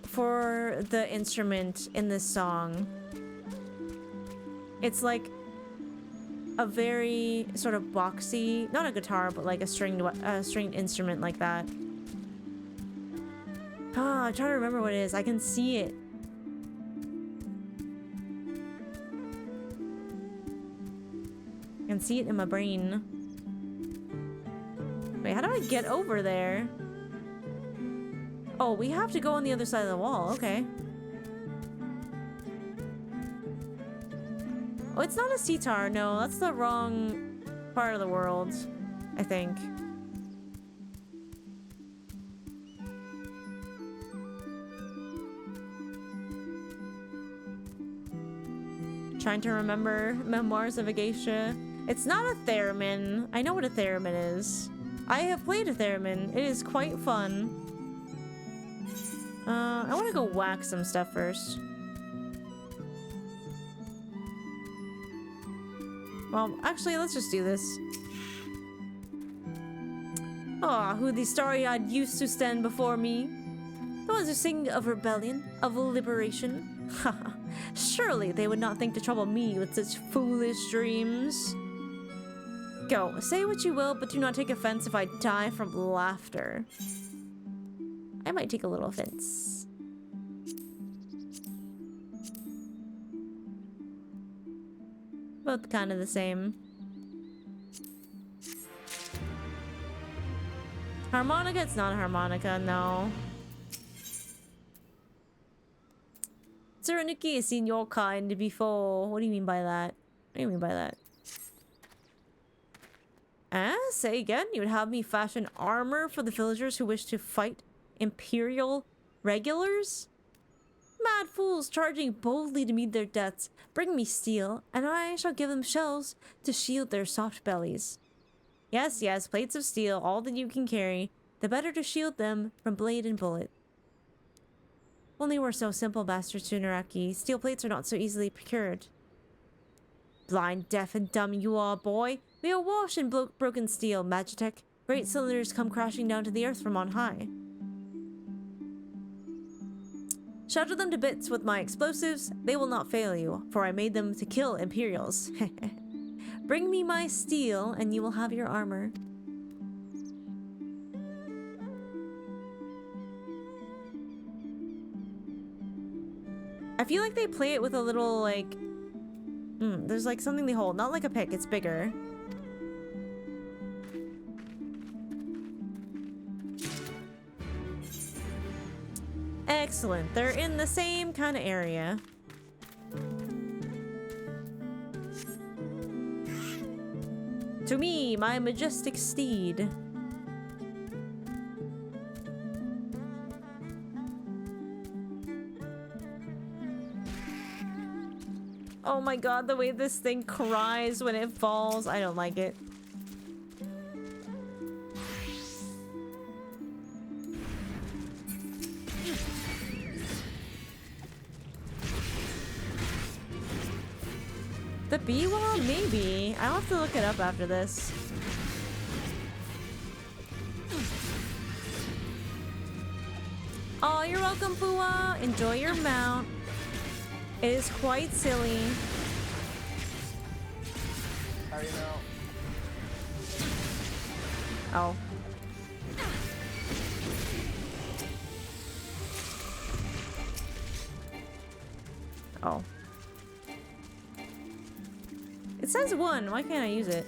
for the instrument in this song. It's like a very sort of boxy, not a guitar, but like a stringed instrument like that. Ah, I'm trying to remember what it is. I can see it. I can see it in my brain. Wait, how do I get over there? Oh, we have to go on the other side of the wall. Okay. Oh, it's not a sitar. No, that's the wrong part of the world, I think. Trying to remember Memoirs of a Geisha. It's not a theremin. I know what a theremin is. I have played a theremin. It is quite fun. I want to go whack some stuff first. Well, actually, let's just do this. Ah, who the starry-eyed used to stand before me? The ones who sing of rebellion, of liberation. Haha, surely they would not think to trouble me with such foolish dreams. Go, say what you will, but do not take offense if I die from laughter. I might take a little offense. Both kind of the same. Harmonica? It's not a harmonica, no. Tsurunuki has seen your kind before. What do you mean by that? What do you mean by that? Say again? You would have me fashion armor for the villagers who wish to fight Imperial regulars? Mad fools charging boldly to meet their deaths. Bring me steel, and I shall give them shells to shield their soft bellies. Yes, yes, plates of steel, all that you can carry, the better to shield them from blade and bullet. Only we're so simple, Master Tsunaraki. Steel plates are not so easily procured. Blind, deaf, and dumb you are, boy. We are awash in broken steel, Magitech. Great cylinders come crashing down to the earth from on high. Shatter them to bits with my explosives. They will not fail you, for I made them to kill Imperials. Bring me my steel, and you will have your armor. I feel like they play it with a little, like... there's like something they hold. Not like a pick, it's bigger. Excellent. They're in the same kind of area. To me, my majestic steed. Oh my god, the way this thing cries when it falls. I don't like it. The Biwa? Maybe. I'll have to look it up after this. Oh, you're welcome, Fuwa. Enjoy your mount. It is quite silly. How are you now? Oh. Oh. It says 1. Why can't I use it?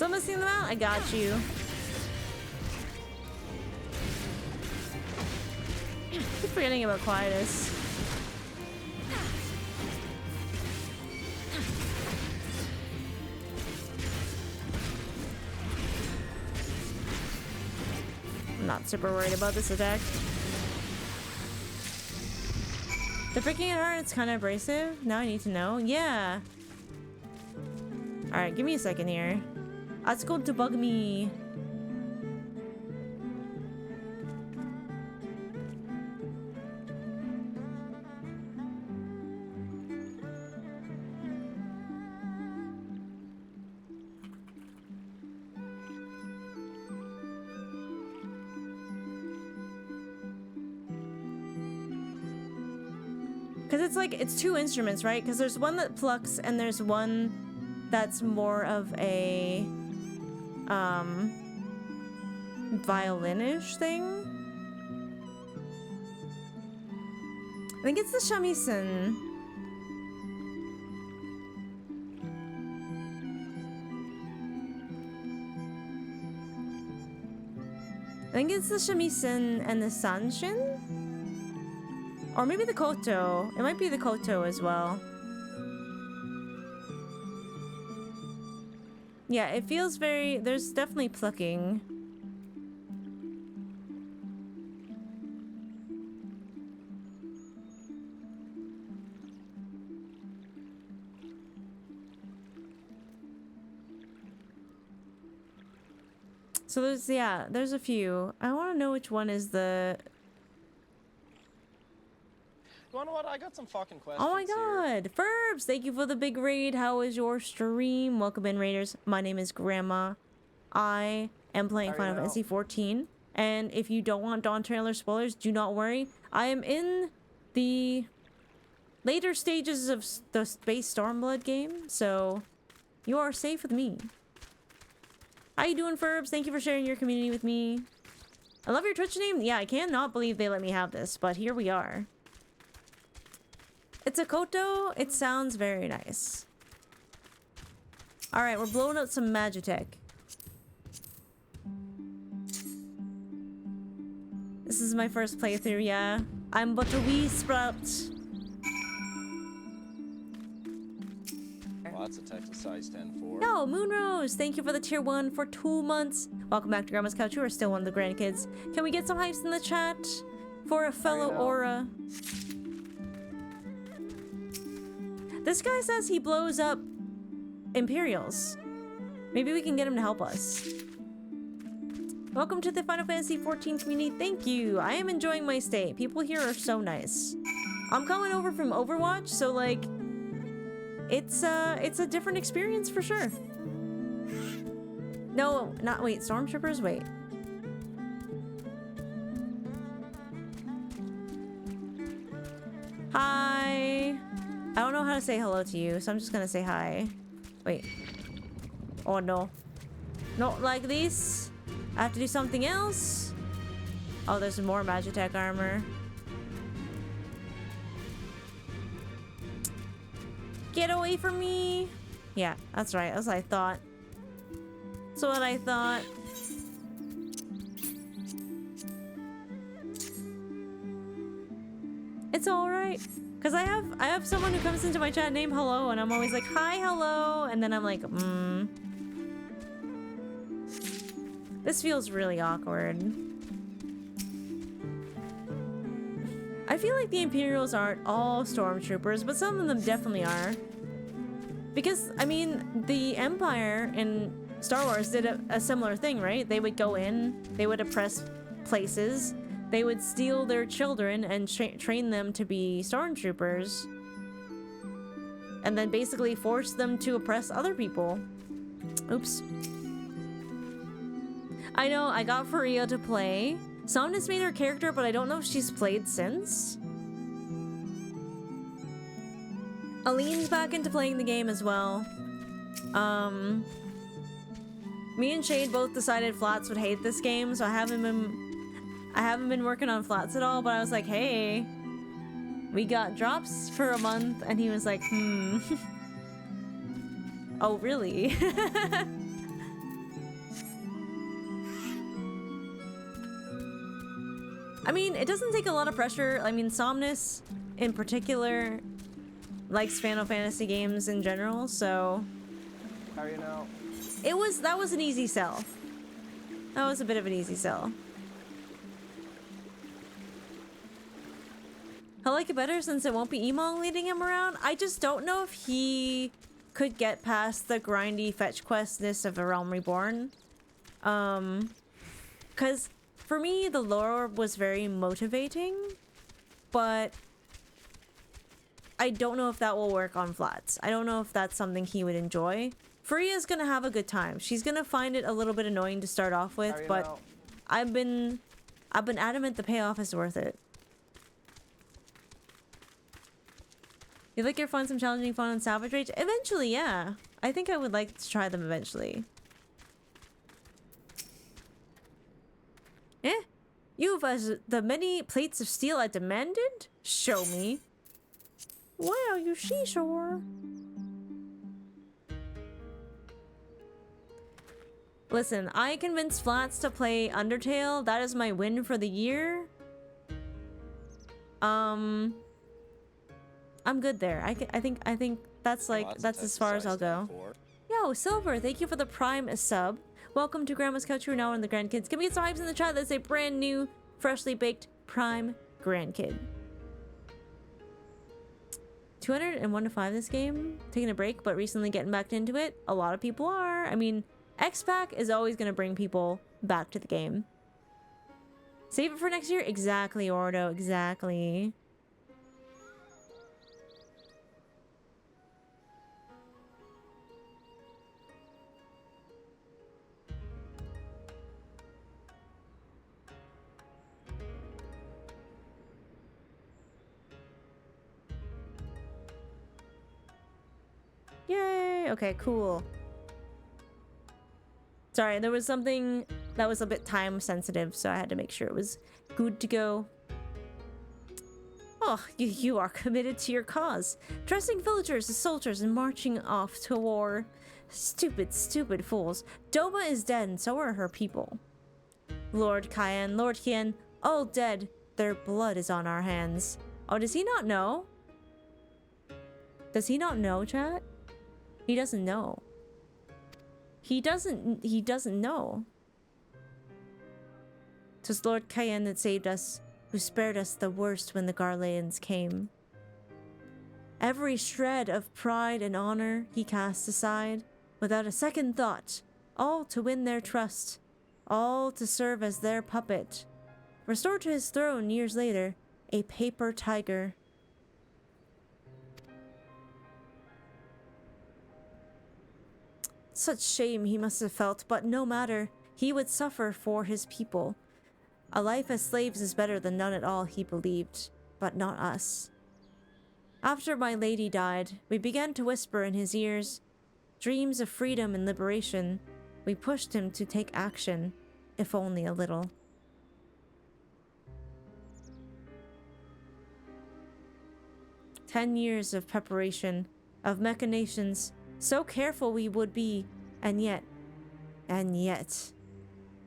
Still missing them out? I got you. Keep forgetting about Quietus. I'm not super worried about this attack. The freaking it hard, it's kind of abrasive. Now I need to know. Yeah. Alright, give me a second here. It's going to bug me. Because it's like, it's two instruments, right? Because there's one that plucks and there's one that's more of a violinish thing. I think it's the shamisen. I think it's the shamisen and the sanshin? Or maybe the koto. It might be the koto as well. Yeah, it feels very... There's definitely plucking. So there's, yeah, there's a few. I want to know which one is the... You wanna what? I got some fucking questions. Oh my god! Here. Ferbs, thank you for the big raid. How is your stream? Welcome in, Raiders. My name is Grandma. I am playing Final Fantasy XIV. And if you don't want Dawn trailer spoilers, do not worry. I am in the later stages of the Space Stormblood game, so you are safe with me. How you doing, Ferbs? Thank you for sharing your community with me. I love your Twitch name. Yeah, I cannot believe they let me have this, but here we are. It's a koto. It sounds very nice. Alright, we're blowing out some Magitech. This is my first playthrough, yeah. I'm but a wee sprout. Well, that's a Texas size 10-4. No, Moonrose, thank you for the tier 1 for 2 months. Welcome back to Grandma's Couch. You are still one of the grandkids. Can we get some hypes in the chat for a fellow Aura? This guy says he blows up Imperials. Maybe we can get him to help us. Welcome to the Final Fantasy XIV community. Thank you. I am enjoying my stay. People here are so nice. I'm coming over from Overwatch, so like, it's a different experience for sure. No, not wait. Stormtroopers. Wait. Hi. I don't know how to say hello to you, so I'm just gonna say hi. Wait. Oh no. Not like this. I have to do something else. Oh, there's more Magitech armor. Get away from me. Yeah, that's right. That's what I thought. That's what I thought. It's alright. Because I have someone who comes into my chat named Hello, and I'm always like, hi, hello, and then I'm like, This feels really awkward. I feel like the Imperials aren't all Stormtroopers, but some of them definitely are. Because, I mean, the Empire in Star Wars did a similar thing, right? They would go in, they would oppress places, they would steal their children and train them to be Stormtroopers. And then basically force them to oppress other people. Oops. I know, I got Faria to play. Someone has made her character, but I don't know if she's played since. Aline's back into playing the game as well. Me and Shade both decided Flats would hate this game, so I haven't been working on Flats at all, but I was like, hey, we got drops for a month, and he was like, Oh, really? I mean, it doesn't take a lot of pressure. I mean, Somnus in particular likes Final Fantasy games in general, so How are you now? that was an easy sell. That was a bit of an easy sell. I like it better since it won't be Emong leading him around. I just don't know if he could get past the grindy fetch questness of A Realm Reborn. Because for me, the lore was very motivating, but I don't know if that will work on flats. I don't know if that's something he would enjoy. Freya's gonna have a good time. She's gonna find it a little bit annoying to start off with, but now? I've been adamant the payoff is worth it. You like your find some challenging fun on Salvage Rage? Eventually, yeah. I think I would like to try them eventually. Eh? You've as the many plates of steel I demanded? Show me. Wow, you seashore. Listen, I convinced Flats to play Undertale. That is my win for the year. I'm good there. I think that's like that's as far as I'll go. Yo, Silver, thank you for the Prime sub. Welcome to Grandma's Couch. We're now in the grandkids. Can we get some hypes in the chat? That's a brand new, freshly baked Prime grandkid. 201 to 5 this game. Taking a break, but recently getting back into it. A lot of people are. I mean, X-Pack is always going to bring people back to the game. Save it for next year? Exactly, Ordo. Exactly. Yay! Okay, cool. Sorry, there was something that was a bit time sensitive, so I had to make sure it was good to go. Oh, you are committed to your cause. Dressing villagers as soldiers and marching off to war. Stupid, stupid fools. Doma is dead and so are her people. Lord Kyan, Lord Kian, all dead. Their blood is on our hands. Oh, does he not know? Does he not know, chat? He doesn't know. He doesn't know. 'Twas Lord Kyan that saved us, who spared us the worst when the Garleans came. Every shred of pride and honor he cast aside, without a second thought, all to win their trust, all to serve as their puppet. Restored to his throne years later, a paper tiger. Such shame he must have felt, but no matter, he would suffer for his people. A life as slaves is better than none at all, he believed, but not us. After my lady died, we began to whisper in his ears dreams of freedom and liberation. We pushed him to take action, if only a little. "10 years of preparation, of machinations, so careful we would be, and yet,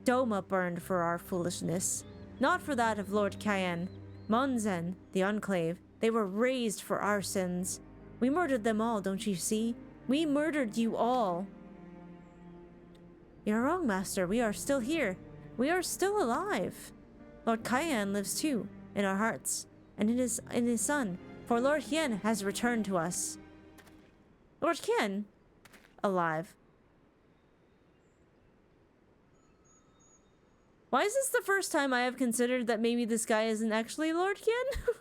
Doma burned for our foolishness, not for that of Lord Kyan. Monzen, the Enclave, they were raised for our sins. We murdered them all, don't you see? We murdered you all." "You're wrong, Master. We are still here. We are still alive. Lord Kyan lives too, in our hearts, and in his son, for Lord Hien has returned to us." Lord Hien? Alive. Why is this the first time I have considered that maybe this guy isn't actually Lord Hien?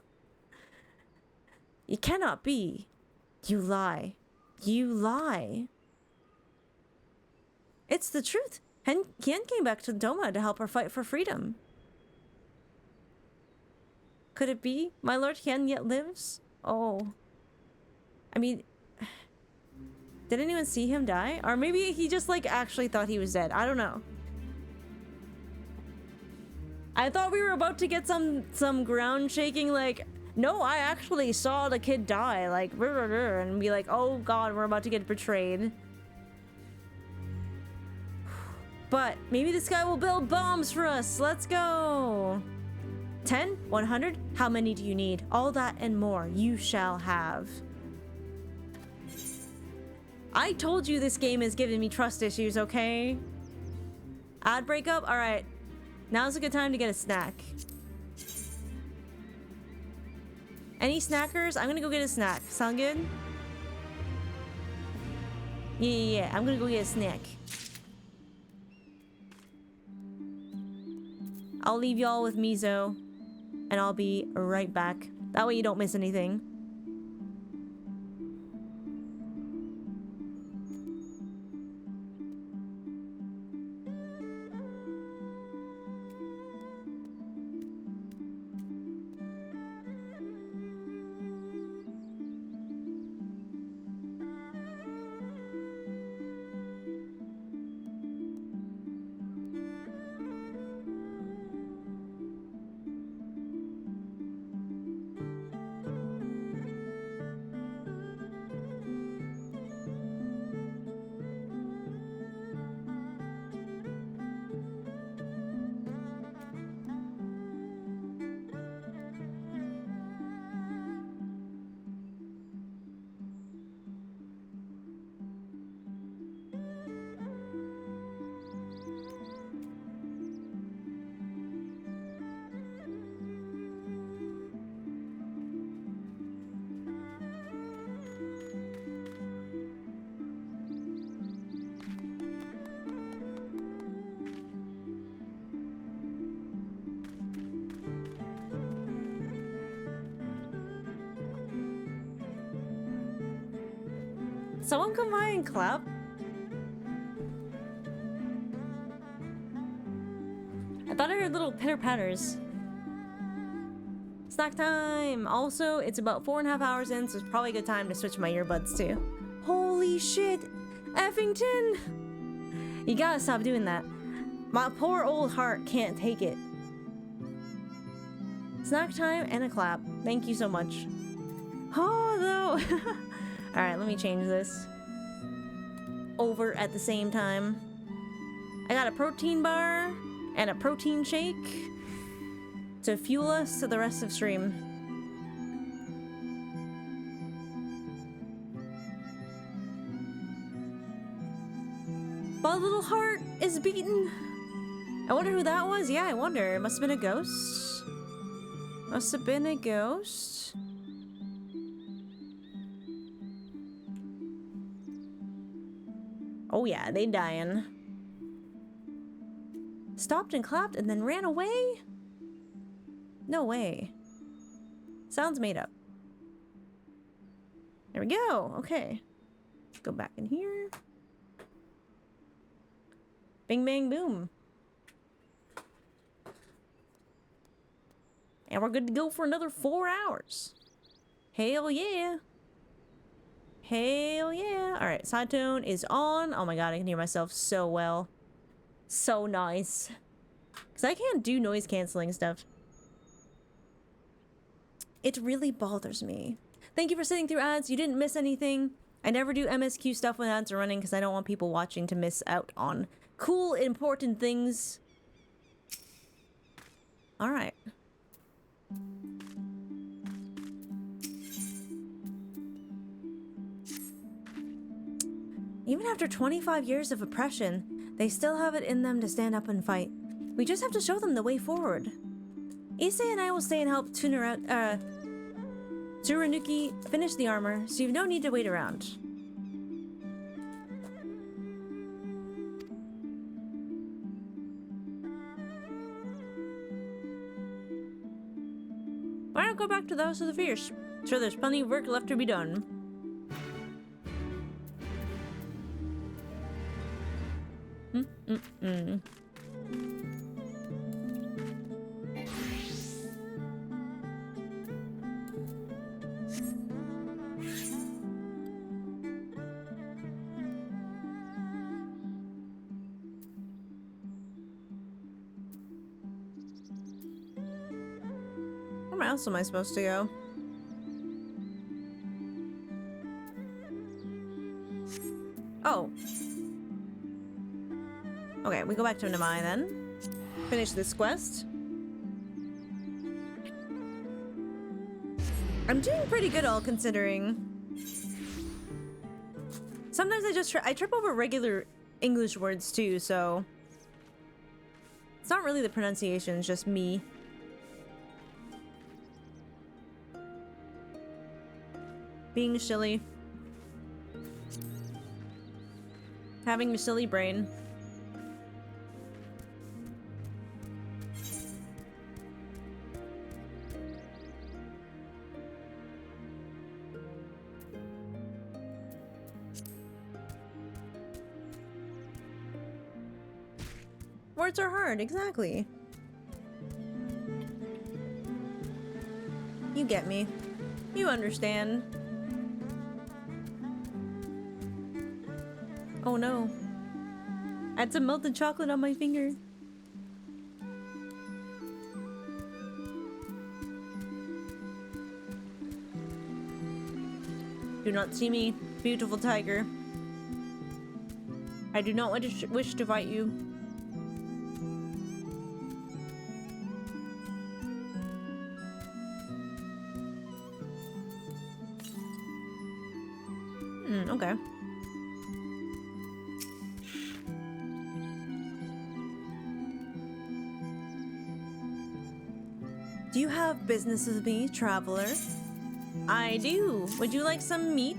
You cannot be. You lie. You lie. It's the truth. Hien came back to Doma to help her fight for freedom. Could it be my Lord Hien yet lives? Oh. I mean, did anyone see him die? Or maybe he just like actually thought he was dead. I don't know. I thought we were about to get some ground shaking like, no, I actually saw the kid die, like, and be like, oh god, we're about to get betrayed. But maybe this guy will build bombs for us. Let's go. 10? 100? How many do you need? All that and more you shall have. I told you this game is giving me trust issues, okay? Ad breakup? Alright. Now's a good time to get a snack. Any snackers? I'm gonna go get a snack. Sound good? Yeah. I'm gonna go get a snack. I'll leave y'all with Mizo, and I'll be right back. That way you don't miss anything. Someone come by and clap? I thought I heard little pitter-patters. Snack time! Also, it's about 4.5 hours in, so it's probably a good time to switch my earbuds too. Holy shit! Effington! You gotta stop doing that. My poor old heart can't take it. Snack time and a clap. Thank you so much. Oh, though! Alright, let me change this. Over at the same time. I got a protein bar and a protein shake to fuel us to the rest of stream. My little heart is beating. I wonder who that was. Yeah, I wonder. It must have been a ghost. Must have been a ghost. Oh yeah, they dying. Stopped and clapped and then ran away? No way. Sounds made up. There we go. Okay. Go back in here. Bing, bang, boom. And we're good to go for another 4 hours. Hell yeah. Hell yeah. Alright, side tone is on. Oh my god, I can hear myself so well. So nice. Because I can't do noise canceling stuff. It really bothers me. Thank you for sitting through ads. You didn't miss anything. I never do MSQ stuff when ads are running because I don't want people watching to miss out on cool, important things. Alright. Even after 25 years of oppression, they still have it in them to stand up and fight. We just have to show them the way forward. Issei and I will stay and help Tsurunuki finish the armor, so you've no need to wait around. Why not go back to the House of the Fierce? Sure, there's plenty of work left to be done. Where else am I supposed to go? Oh. Okay, we go back to Namai then. Finish this quest. I'm doing pretty good, all considering. Sometimes I trip over regular English words too, so it's not really the pronunciation, it's just me. Being silly. Having a silly brain. Words are hard, exactly. You get me. You understand. Oh no. I had some melted chocolate on my finger. Do not see me, beautiful tiger. I do not wish to fight you. Okay. Do you have business with me, traveler? I do. Would you like some meat?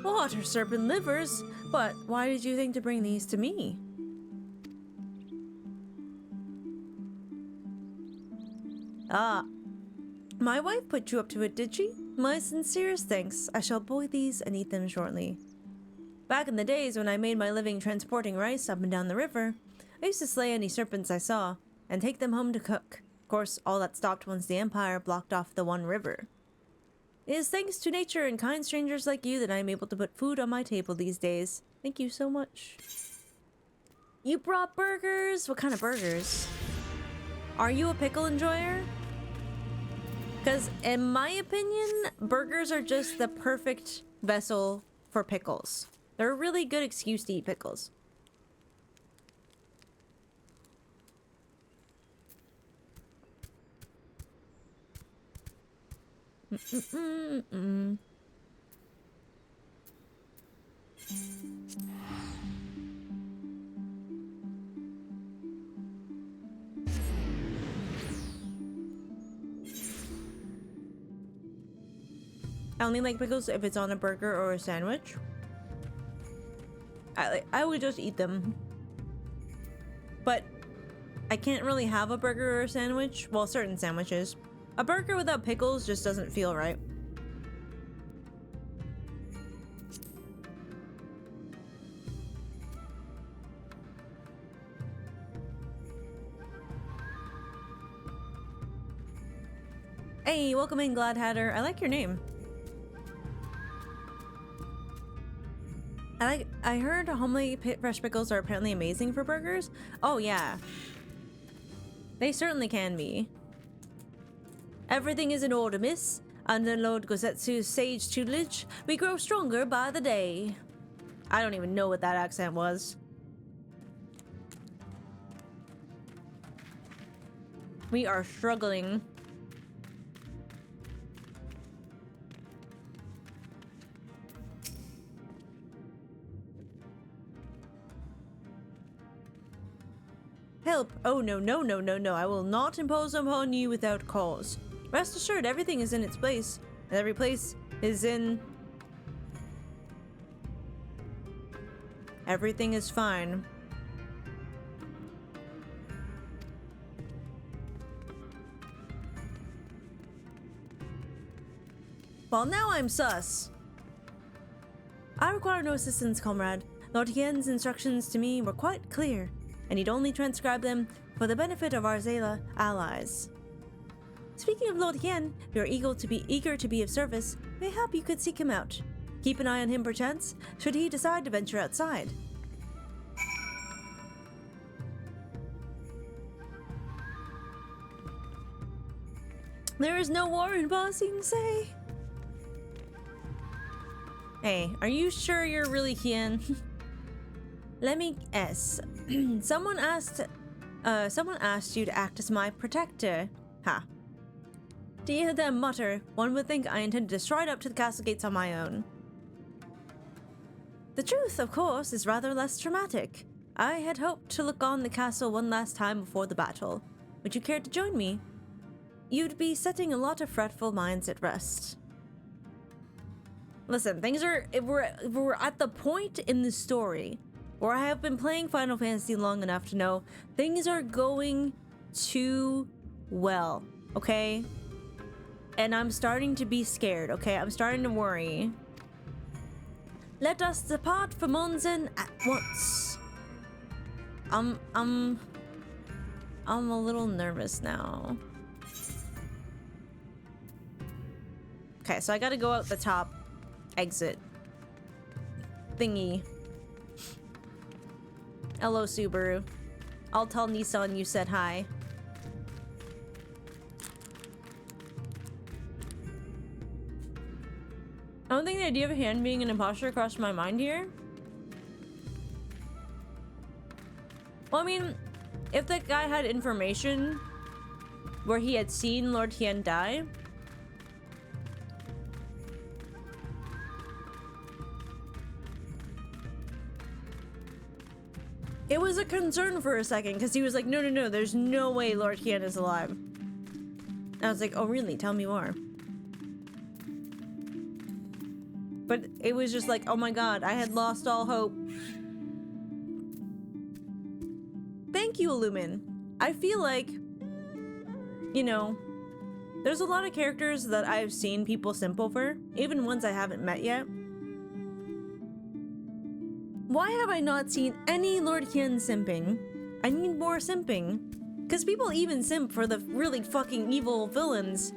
Water serpent livers? But why did you think to bring these to me? Ah. My wife put you up to it, did she? My sincerest thanks. I shall boil these and eat them shortly. Back in the days when I made my living transporting rice up and down the river, I used to slay any serpents I saw and take them home to cook. Of course, all that stopped once the Empire blocked off the one river. It is thanks to nature and kind strangers like you that I am able to put food on my table these days. Thank you so much. You brought burgers? What kind of burgers? Are you a pickle enjoyer? Because in my opinion, burgers are just the perfect vessel for pickles. They're a really good excuse to eat pickles. I only like pickles if it's on a burger or a sandwich. I would just eat them. But I can't really have a burger or a sandwich. Well, certain sandwiches. A burger without pickles just doesn't feel right. Hey, welcome in, Glad Hatter. I like your name. I heard homemade fresh pickles are apparently amazing for burgers. Oh yeah. They certainly can be. Everything is in order, miss. Under Lord Gosetsu's sage tutelage, we grow stronger by the day. I don't even know what that accent was. We are struggling. Help! Oh no, no, no, no, no. I will not impose upon you without cause. Rest assured, everything is in its place. And every place is in... Everything is fine. Well, now I'm sus. I require no assistance, comrade. Lord Hien's instructions to me were quite clear, and he'd only transcribe them for the benefit of our Zayla allies. Speaking of Lord Hien, if you're eager to be of service, mayhap you could seek him out. Keep an eye on him perchance, should he decide to venture outside. There is no war in Ba Sing Se. Hey, are you sure you're really Hien? Let me guess. Someone asked you to act as my protector. Ha. To hear them mutter, one would think I intended to stride up to the castle gates on my own. The truth, of course, is rather less dramatic. I had hoped to look on the castle one last time before the battle. Would you care to join me? You'd be setting a lot of fretful minds at rest. Listen, things are... If we're at the point in the story where I have been playing Final Fantasy long enough to know things are going too well, okay? And I'm starting to be scared, okay? I'm starting to worry. Let us depart for Monzen at once. I'm a little nervous now. Okay, so I gotta go out the top exit thingy. Hello, Subaru. I'll tell Nissan you said hi. I don't think the idea of Han being an imposter crossed my mind here. Well, I mean, if that guy had information where he had seen Lord Hien die, it was a concern for a second because he was like, no, no, no, there's no way Lord Hien is alive. I was like, oh, really? Tell me more. But it was just like, oh my god, I had lost all hope. Thank you, Illumin. I feel like, you know, there's a lot of characters that I've seen people simp over, even ones I haven't met yet. Why have I not seen any Lord Hien simping? I need more simping. Because people even simp for the really fucking evil villains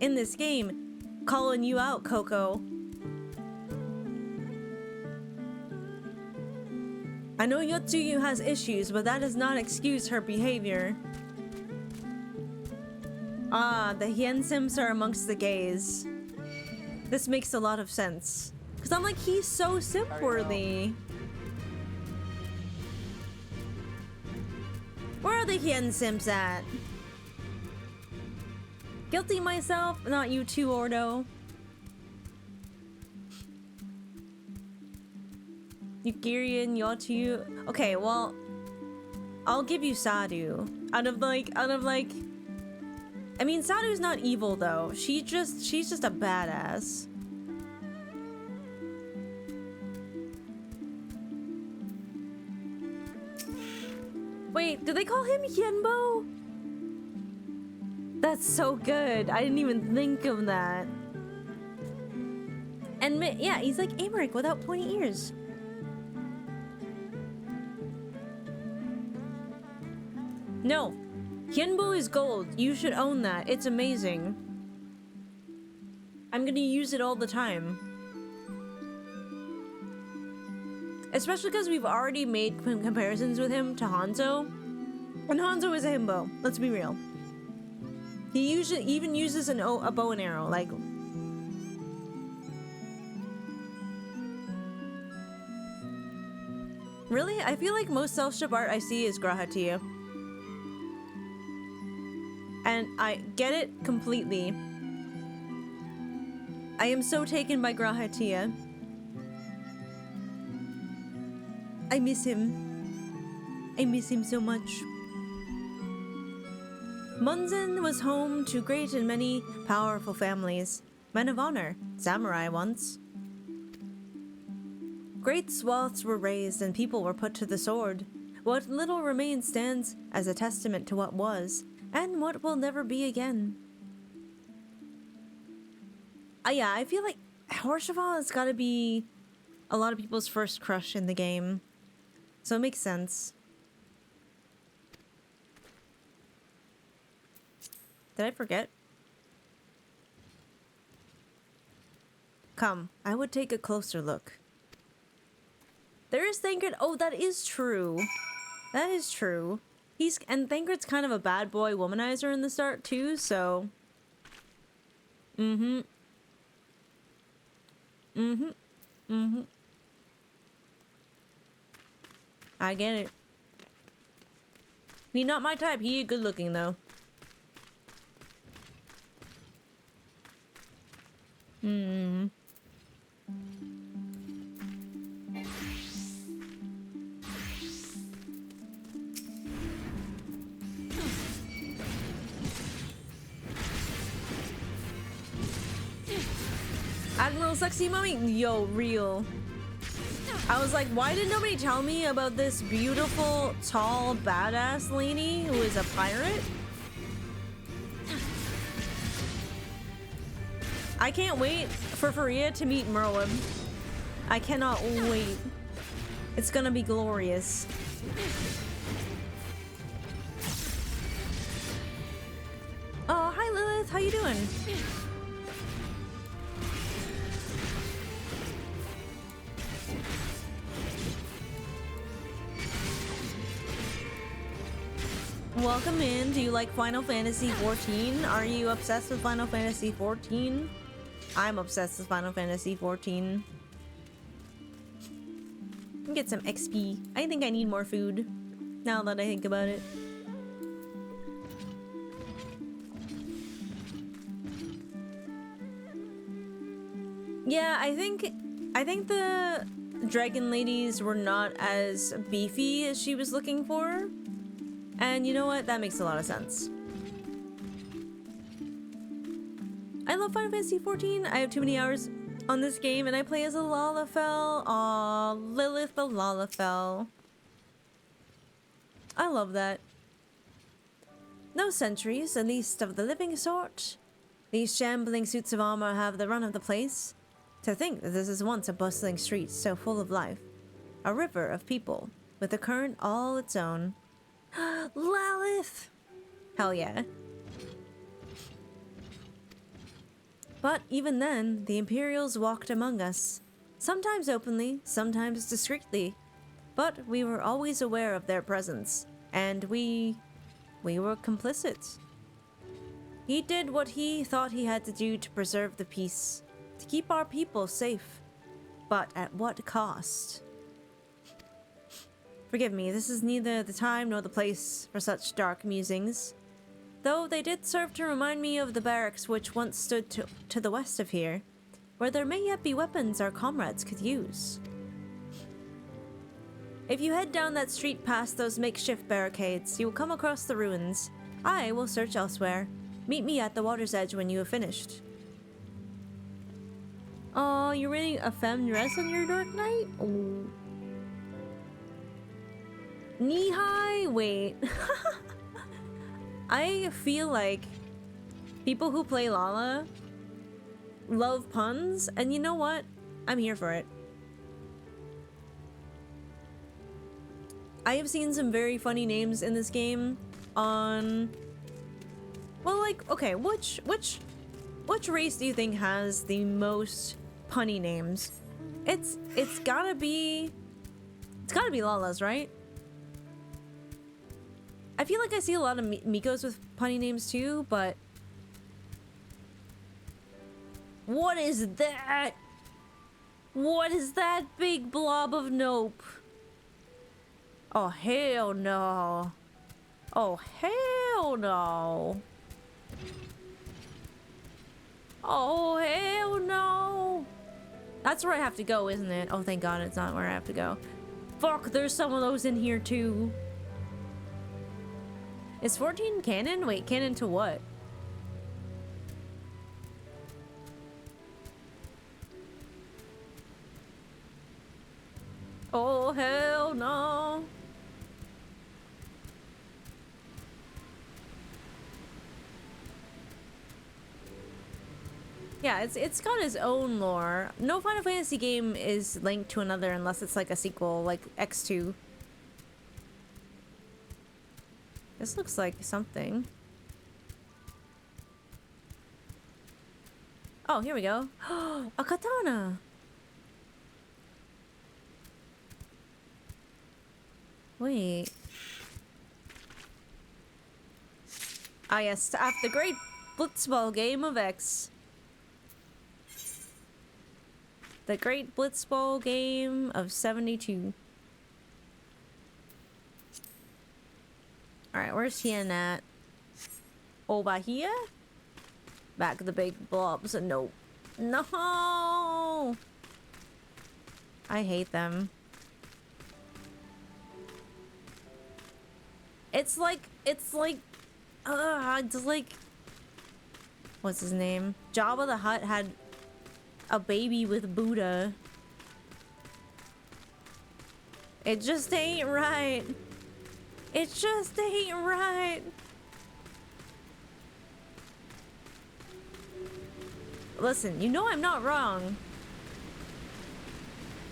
in this game. Calling you out, Coco. I know Yotsuyu has issues, but that does not excuse her behavior. Ah, the Hien Sims are amongst the gays. This makes a lot of sense. Because I'm like, he's so simp-worthy. Where are the Hien Sims at? Guilty myself, not you too, Ordo. Yugirian, Yotu. Okay, well, I'll give you Sadu. Out of like, I mean, Sadu's not evil though. She's just a badass. Wait, did they call him Yenbo? That's so good. I didn't even think of that. And yeah, he's like Amaric without pointy ears. No, Hyenbo is gold. You should own that. It's amazing. I'm gonna use it all the time. Especially because we've already made comparisons with him to Hanzo. And Hanzo is a himbo. Let's be real. He usually even uses a bow and arrow. Like... Really? I feel like most self-ship art I see is Grahatia. And I get it completely. I am so taken by Grahatia. I miss him. I miss him so much. Munzen was home to great and many powerful families. Men of honor, samurai once. Great swaths were razed and people were put to the sword. What little remains stands as a testament to what was, and what will never be again. Yeah, I feel like Horshaval has got to be a lot of people's first crush in the game. So it makes sense. Did I forget? Come, I would take a closer look. There is Thancred. Oh, that is true. That is true. And Thancred's kind of a bad boy womanizer in the start too, so... I get it. He not my type. He good looking though. Hmm. Admiral Sexy Mummy? Yo, real. I was like, why did nobody tell me about this beautiful, tall, badass lady who is a pirate? I can't wait for Faria to meet Merlin. I cannot wait. It's gonna be glorious. Oh, hi Lilith, how you doing? Welcome in. Do you like Final Fantasy XIV? Are you obsessed with Final Fantasy XIV? I'm obsessed with Final Fantasy XIV. Get some XP. I think I need more food, now that I think about it. Yeah, I think the dragon ladies were not as beefy as she was looking for. And you know what? That makes a lot of sense. I love Final Fantasy XIV. I have too many hours on this game and I play as a Lalafell. Aw, Lilith the Lalafell. I love that. No sentries, at least of the living sort. These shambling suits of armor have the run of the place. To think that this is once a bustling street so full of life. A river of people, with a current all its own. Lalith! Hell yeah. But even then, the Imperials walked among us. Sometimes openly, sometimes discreetly. But we were always aware of their presence. And we were complicit. He did what he thought he had to do to preserve the peace. To keep our people safe. But at what cost? Forgive me, this is neither the time nor the place for such dark musings. Though they did serve to remind me of the barracks which once stood to the west of here, where there may yet be weapons our comrades could use. If you head down that street past those makeshift barricades, you will come across the ruins. I will search elsewhere. Meet me at the water's edge when you have finished. Oh, you're wearing a femme dress on your Dark Knight? Oh. Knee-high? Wait. I feel like people who play Lala love puns, and you know what? I'm here for it. I have seen some very funny names in this game on... Well, like, okay, which race do you think has the most punny names? It's gotta be Lala's, right? I feel like I see a lot of Mikos with punny names too, but... What is that? What is that big blob of nope? Oh, hell no. Oh, hell no. Oh, hell no. That's where I have to go, isn't it? Oh, thank God it's not where I have to go. Fuck, there's some of those in here too. Is 14 canon? Wait, canon to what? Oh, hell no. Yeah, it's got its own lore. No Final Fantasy game is linked to another unless it's like a sequel, like X2. This looks like something. Oh, here we go. A katana! Wait. Ah yes, after the great Blitzball game of X. The great Blitzball game of 72. Alright, where's Tien at? Over here? Back of the big blobs. Nope. No! I hate them. It's like, it's like, what's his name? Jabba the Hutt had a baby with Buddha. It just ain't right. It just ain't right. Listen, you know I'm not wrong.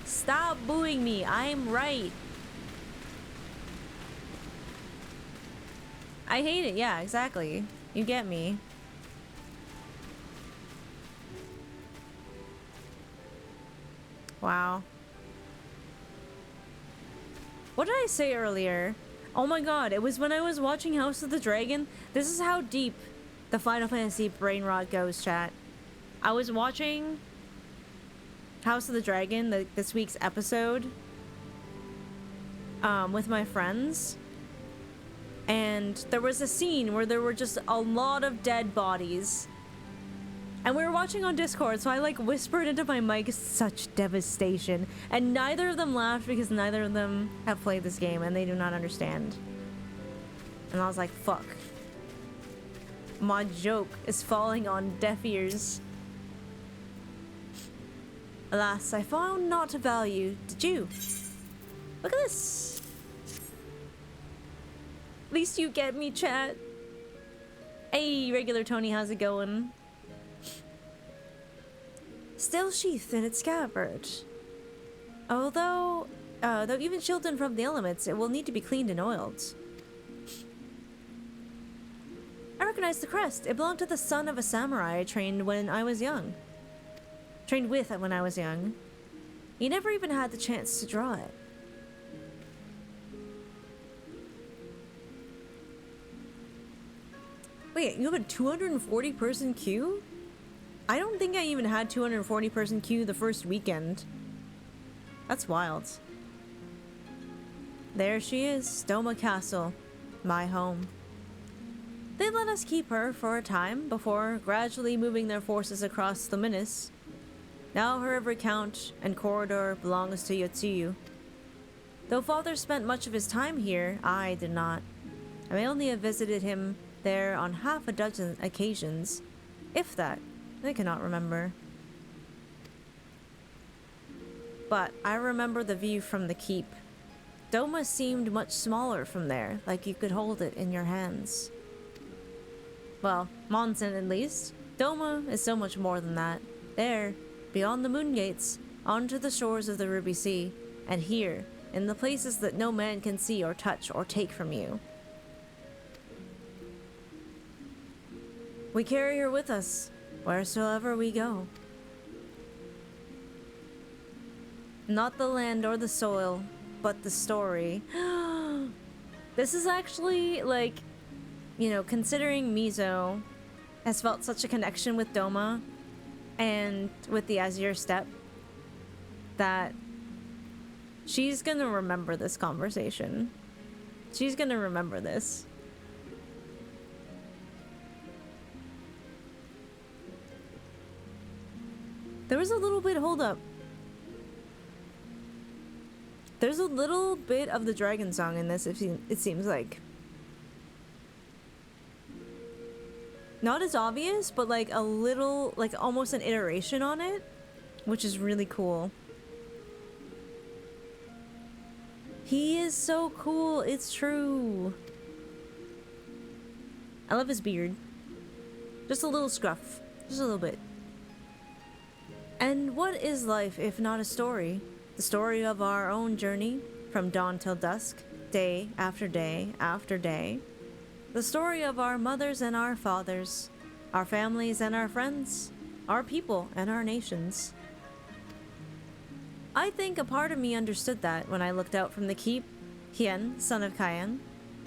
Stop booing me. I'm right. I hate it. Yeah, exactly. You get me. Wow. What did I say earlier? Oh my god, it was when I was watching House of the Dragon. This is how deep the Final Fantasy brain rot goes, chat. I was watching House of the Dragon, this week's episode, with my friends. And there was a scene where there were just a lot of dead bodies. And we were watching on Discord, so I like whispered into my mic, such devastation. And neither of them laughed because neither of them have played this game and they do not understand. And I was like, fuck. My joke is falling on deaf ears. Alas, I found not to value. Did you? Look at this. At least you get me, chat. Hey, regular Tony, how's it going? Still sheathed in its scabbard. Although, though even shielded from the elements, it will need to be cleaned and oiled. I recognize the crest. It belonged to the son of a samurai I trained when I was young. Trained with when I was young. He never even had the chance to draw it. Wait, you have a 240 person queue? I don't think I even had 240 person queue the first weekend. That's wild. There she is, Doma Castle, my home. They let us keep her for a time before gradually moving their forces across the Minas. Now her every count and corridor belongs to Yotsuyu. Though father spent much of his time here, I did not. I may only have visited him there on half a dozen occasions, if that. I cannot remember. But I remember the view from the keep. Doma seemed much smaller from there, like you could hold it in your hands. Well, Monson at least. Doma is so much more than that. There, beyond the moon gates, onto the shores of the Ruby Sea, and here, in the places that no man can see or touch or take from you. We carry her with us, wheresoever we go. Not the land or the soil, but the story. This is actually, like, you know, considering Mizo has felt such a connection with Doma and with the Azure Steppe, that she's gonna remember this conversation. She's gonna remember this. There was a little bit, hold up. There's a little bit of the dragon song in this, it seems like. Not as obvious, but like a little, like almost an iteration on it, which is really cool. He is so cool, it's true. I love his beard. Just a little scruff, just a little bit. And what is life if not a story? The story of our own journey, from dawn till dusk, day after day after day. The story of our mothers and our fathers, our families and our friends, our people and our nations. I think a part of me understood that when I looked out from the keep, Hien, son of Kayan,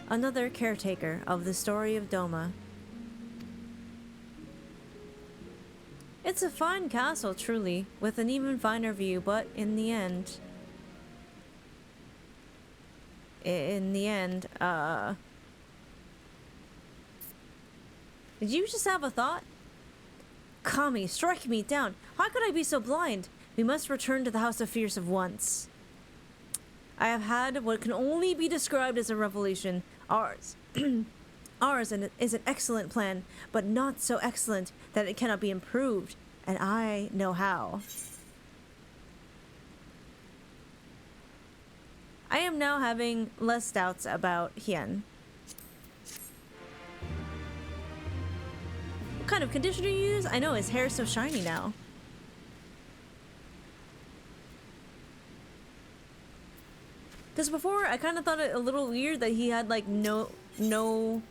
another caretaker of the story of Doma. It's a fine castle, truly, with an even finer view, but in the end... Did you just have a thought? Kami, strike me down. How could I be so blind? We must return to the House of Fierce at once. I have had what can only be described as a revelation. Ours. Ours is an excellent plan, but not so excellent that it cannot be improved. And I know how. I am now having less doubts about Hien. What kind of conditioner you use? I know his hair is so shiny now. Because before, I kind of thought it a little weird that he had like nothing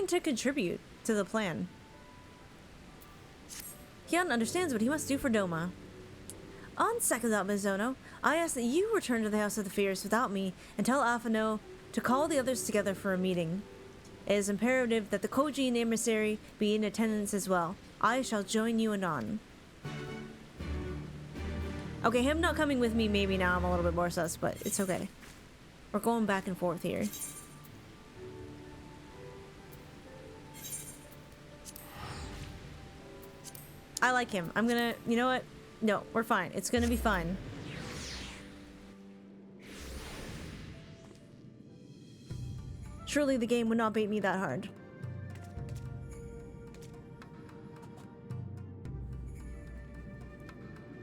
to contribute to the plan. Hien understands what he must do for Doma. On second thought, Mizono, I ask that you return to the House of the Fierce without me and tell Alphino to call the others together for a meeting. It is imperative that the Kojin emissary be in attendance as well. I shall join you anon. Okay, him not coming with me, maybe now I'm a little bit more sus, but it's okay. We're going back and forth here. I like him. I'm gonna, you know what? No, we're fine. It's gonna be fine. Surely the game would not bait me that hard.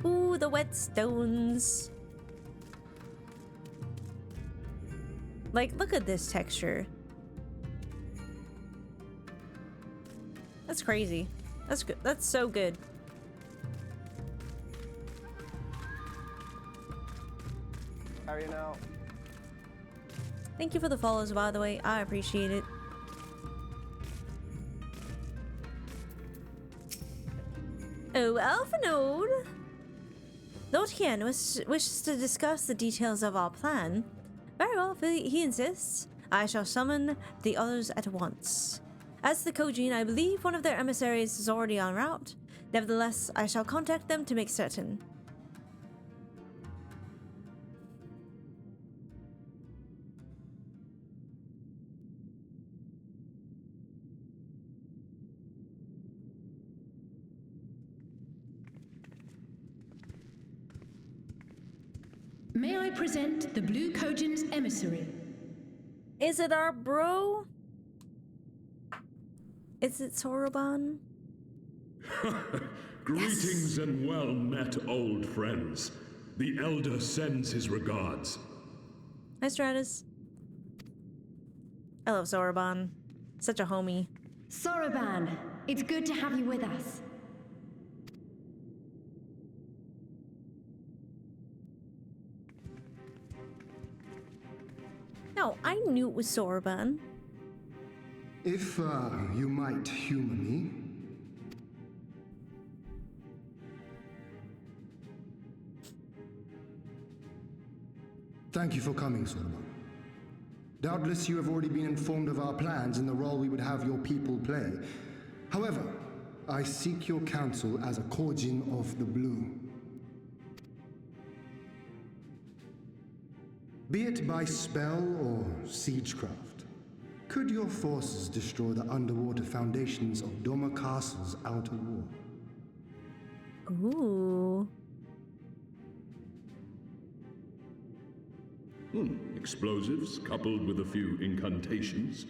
Ooh, the whetstones. Like, look at this texture. That's crazy. That's good. That's so good. How are you now? Thank you for the follows, by the way. I appreciate it. Oh, Alphanode! Lord Hien wishes to discuss the details of our plan. Very well, if he insists. I shall summon the others at once. As the Kojin, I believe one of their emissaries is already en route. Nevertheless, I shall contact them to make certain. May I present the Blue Kojin's emissary? Is it our bro? Is it Soroban? Greetings and well met, old friends. The Elder sends his regards. Hi, Stratus. I love Soroban. Such a homie. Soroban, it's good to have you with us. No, I knew it was Soroban. If you might humor me. Thank you for coming, Soroban. Doubtless you have already been informed of our plans and the role we would have your people play. However, I seek your counsel as a Kojin of the Blue. Be it by spell or siegecraft, could your forces destroy the underwater foundations of Doma Castle's outer wall? Ooh. Explosives coupled with a few incantations.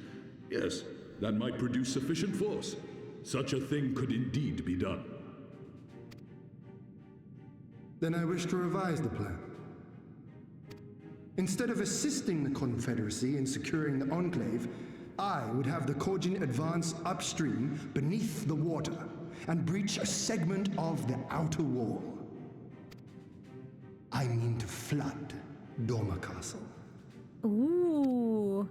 Yes, that might produce sufficient force. Such a thing could indeed be done. Then I wish to revise the plan. Instead of assisting the Confederacy in securing the Enclave, I would have the Kojin advance upstream beneath the water and breach a segment of the outer wall. I mean to flood Doma Castle. Ooh.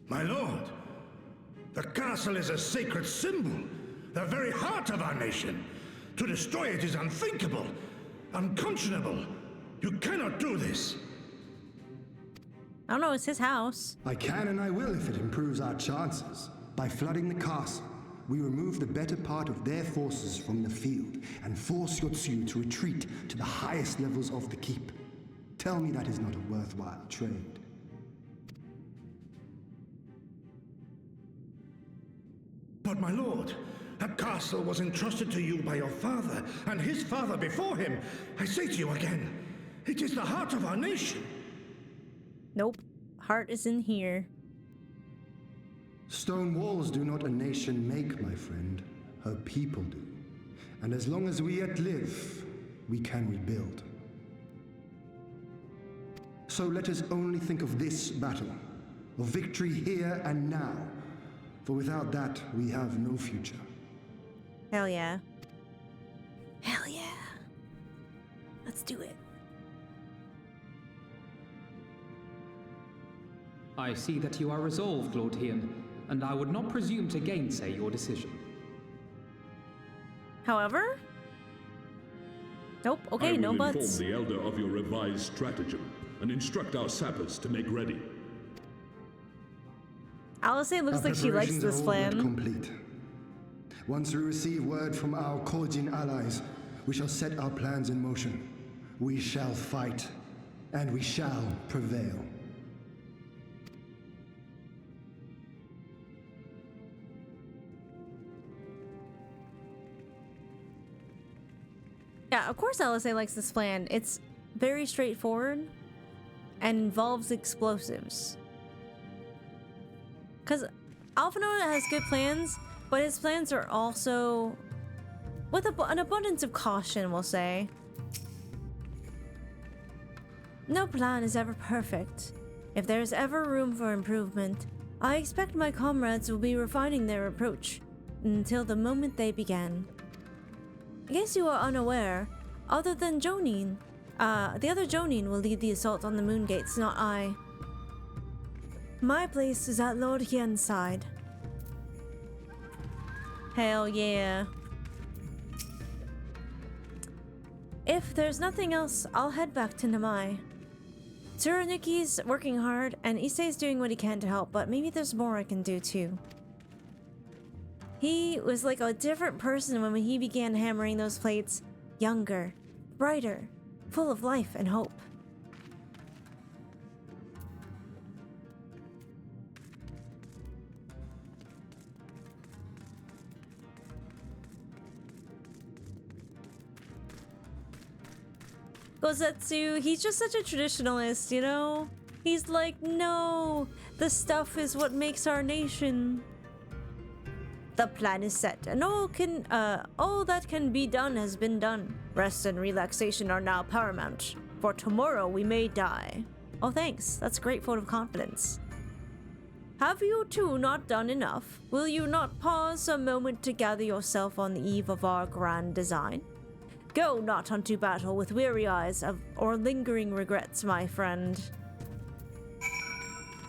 My lord, the castle is a sacred symbol, the very heart of our nation. To destroy it is unthinkable, unconscionable. You cannot do this. I don't know, it's his house. I can and I will if it improves our chances. By flooding the castle, we remove the better part of their forces from the field and force Yotsuyu to retreat to the highest levels of the keep. Tell me that is not a worthwhile trade. But my lord, that castle was entrusted to you by your father, and his father before him. I say to you again, it is the heart of our nation. Nope. Heart is in here. Stone walls do not a nation make, my friend. Her people do. And as long as we yet live, we can rebuild. So let us only think of this battle, of victory here and now, for without that we have no future. Hell yeah. Hell yeah. Let's do it. I see that you are resolved, Lord Hian, and I would not presume to gainsay your decision. However? Nope. Okay, no buts. I will inform the Elder of your revised stratagem and instruct our sappers to make ready. Alice looks like she likes this plan. Complete. Once we receive word from our Korjin allies, we shall set our plans in motion. We shall fight, and we shall prevail. Yeah, of course LSA likes this plan. It's very straightforward and involves explosives. Because Alpha Nova has good plans, but his plans are also with an abundance of caution, we'll say. No plan is ever perfect. If there is ever room for improvement, I expect my comrades will be refining their approach until the moment they began. In case you are unaware, other than Jonin, the other Jonin will lead the assault on the Moon Gates, not I. My place is at Lord Hien's side. Hell yeah. If there's nothing else, I'll head back to Namai. Tsuraniki's working hard, and Issei's doing what he can to help, but maybe there's more I can do too. He was like a different person when he began hammering those plates. Younger, brighter, full of life and hope. Gozetsu, he's just such a traditionalist, you know? He's like, no, the stuff is what makes our nation. The plan is set, and all that can be done has been done. Rest and relaxation are now paramount. For tomorrow we may die. Oh, thanks. That's a great vote of confidence. Have you two not done enough? Will you not pause a moment to gather yourself on the eve of our grand design? Go not unto battle with weary eyes or lingering regrets, my friend.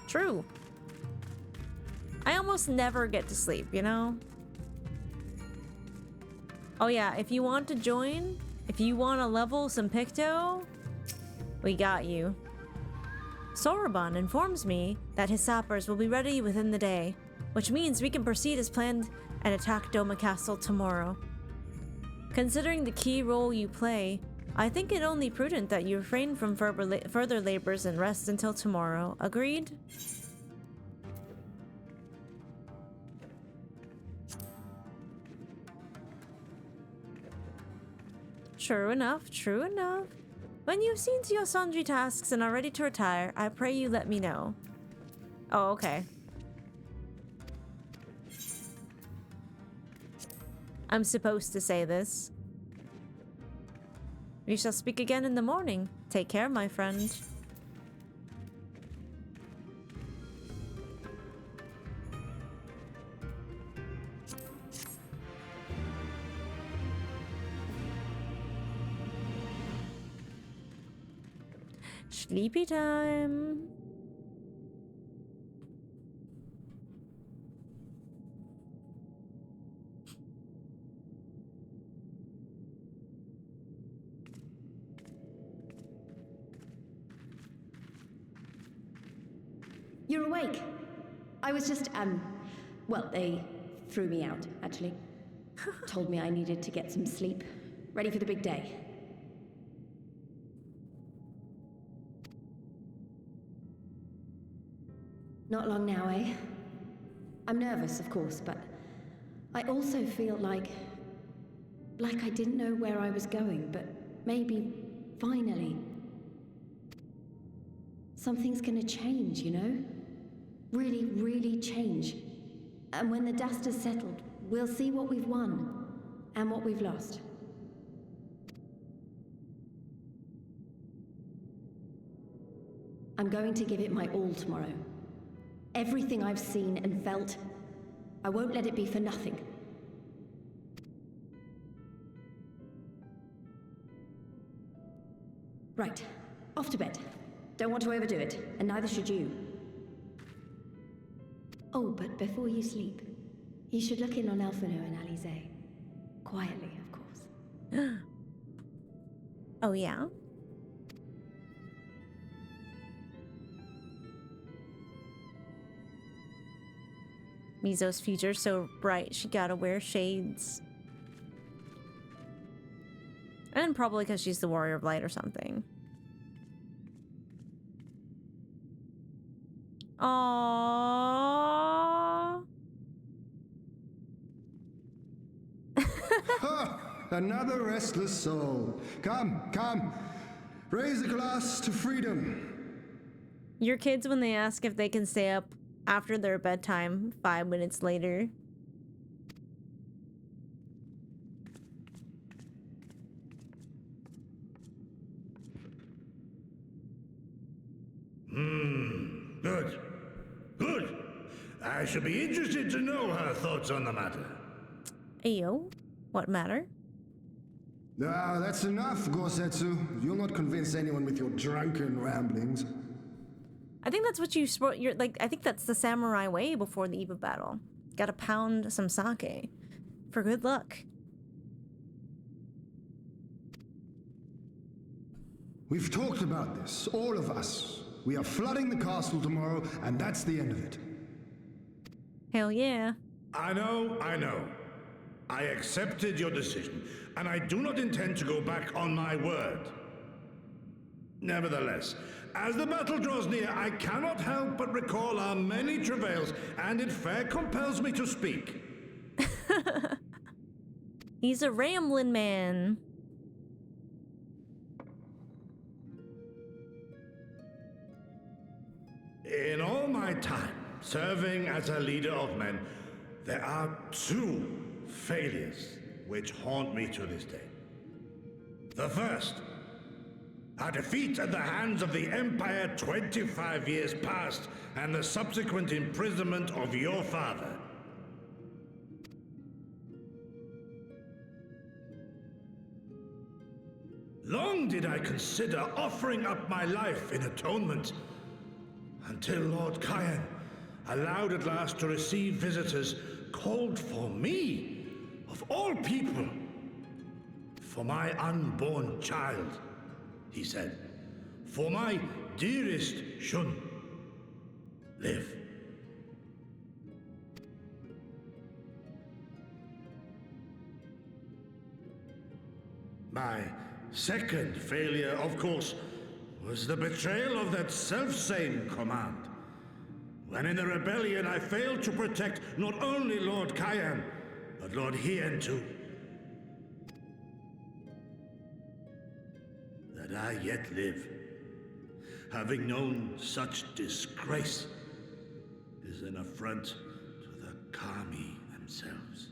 True. I almost never get to sleep, you know? Oh yeah, if you want to join, if you want to level some Picto, we got you. Soroban informs me that his sappers will be ready within the day, which means we can proceed as planned and attack Doma Castle tomorrow. Considering the key role you play, I think it only prudent that you refrain from further labors and rest until tomorrow. Agreed? True enough, true enough. When you've seen to your sundry tasks and are ready to retire, I pray you let me know. Oh, okay. I'm supposed to say this. We shall speak again in the morning. Take care, my friend. Sleepy time. You're awake. I was just, well, they threw me out, actually. Told me I needed to get some sleep. Ready for the big day. Not long now, eh? I'm nervous, of course, but I also feel like I didn't know where I was going, but maybe, finally, something's gonna change, you know? Really, really change. And when the dust has settled, we'll see what we've won and what we've lost. I'm going to give it my all tomorrow. Everything I've seen and felt, I won't let it be for nothing. Right, off to bed. Don't want to overdo it, and neither should you. Oh, but before you sleep, you should look in on Elfino and Alize. Quietly, of course. Oh, yeah? Mizo's future's so bright, she gotta wear shades. And probably because she's the Warrior of Light or something. Aww. Another restless soul. Come, come. Raise a glass to freedom. Your kids, when they ask if they can stay up after their bedtime 5 minutes later. Good. Good. I should be interested to know her thoughts on the matter. Ayo, what matter? Ah, that's enough, Gosetsu. You'll not convince anyone with your drunken ramblings. I think that's what you're like. I think that's the samurai way before the eve of battle. Gotta pound some sake for good luck. We've talked about this, all of us. We are flooding the castle tomorrow, and that's the end of it. Hell yeah. I know. I accepted your decision, and I do not intend to go back on my word. Nevertheless, as the battle draws near, I cannot help but recall our many travails, and it fair compels me to speak. He's a rambling man. In all my time serving as a leader of men, there are two failures which haunt me to this day. The first, a defeat at the hands of the Empire 25 years past, and the subsequent imprisonment of your father. Long did I consider offering up my life in atonement, until Lord Kyan, allowed at last to receive visitors, called for me, of all people, for my unborn child, he said, for my dearest Shun, live. My second failure, of course, was the betrayal of that self-same command. When in the rebellion I failed to protect not only Lord Kyan, but Lord Hien too. That I yet live, having known such disgrace, is an affront to the Kami themselves.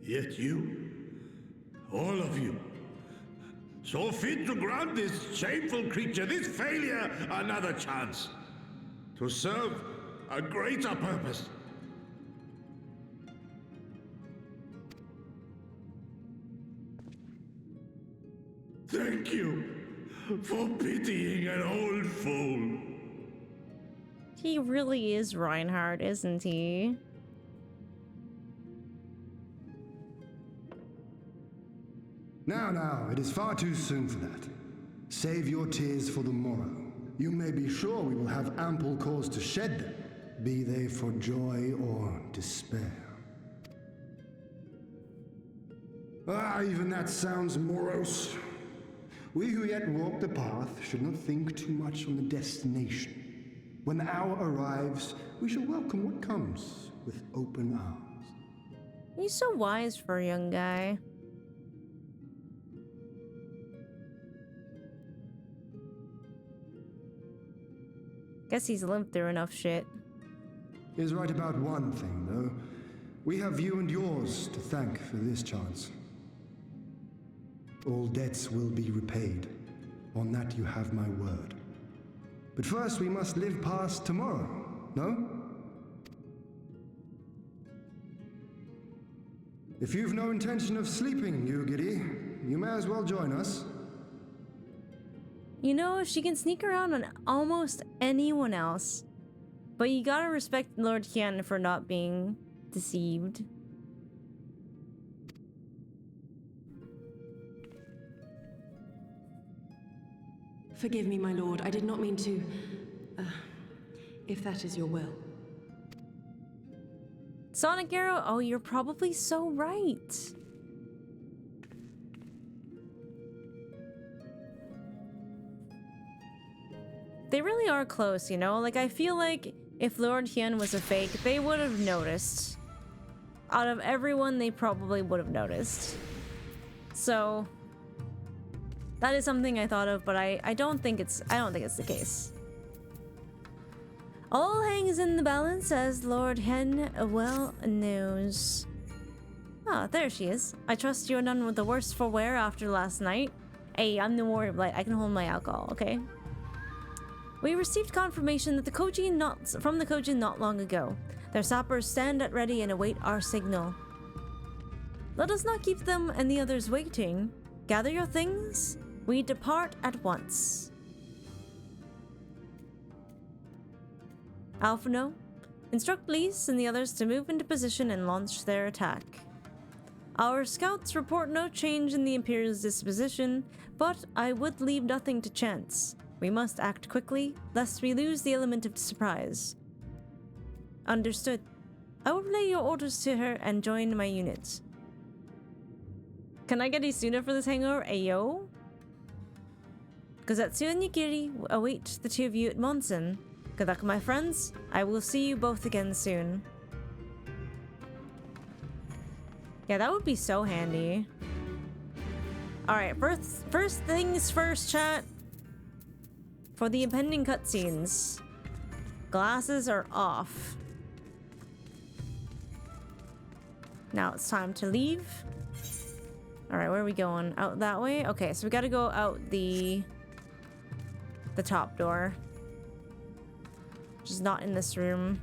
Yet you, all of you, saw fit to grant this shameful creature, this failure, another chance to serve a greater purpose. Thank you for pitying an old fool. He really is Reinhardt, isn't he? Now, it is far too soon for that. Save your tears for the morrow. You may be sure we will have ample cause to shed them, be they for joy or despair. Ah, even that sounds morose. We who yet walk the path should not think too much on the destination. When the hour arrives, we shall welcome what comes with open arms. He's so wise for a young guy. Guess he's lived through enough shit. He is right about one thing, though. We have you and yours to thank for this chance. All debts will be repaid. On that you have my word. But first we must live past tomorrow, no? If you've no intention of sleeping, Yugiri, you may as well join us. You know, she can sneak around on almost anyone else. But you gotta respect Lord Hien for not being deceived. Forgive me, my lord. I did not mean to... if that is your will. Sonic Arrow? Oh, you're probably so right. They really are close, you know? Like, I feel like if Lord Hien was a fake, they would have noticed. Out of everyone, they probably would have noticed. So... that is something I thought of, but I don't think it's the case. All hangs in the balance, as Lord Hen well knows. Ah, there she is. I trust you're none with the worse for wear after last night. Hey, I'm the warrior blight. I can hold my alcohol, okay? We received confirmation that from the Kojin not long ago. Their sappers stand at ready and await our signal. Let us not keep them and the others waiting. Gather your things. We depart at once. Alphino, instruct Lise and the others to move into position and launch their attack. Our scouts report no change in the Imperial's disposition, but I would leave nothing to chance. We must act quickly, lest we lose the element of surprise. Understood. I will relay your orders to her and join my unit. Can I get Isuna for this hangover? Ayo? Gazetsu and Yugiri await the two of you at Monson. Good luck, my friends. I will see you both again soon. Yeah, that would be so handy. Alright, first things first, chat. For the impending cutscenes, glasses are off. Now it's time to leave. Alright, where are we going? Out that way? Okay, so we gotta go out the top door. Which is not in this room.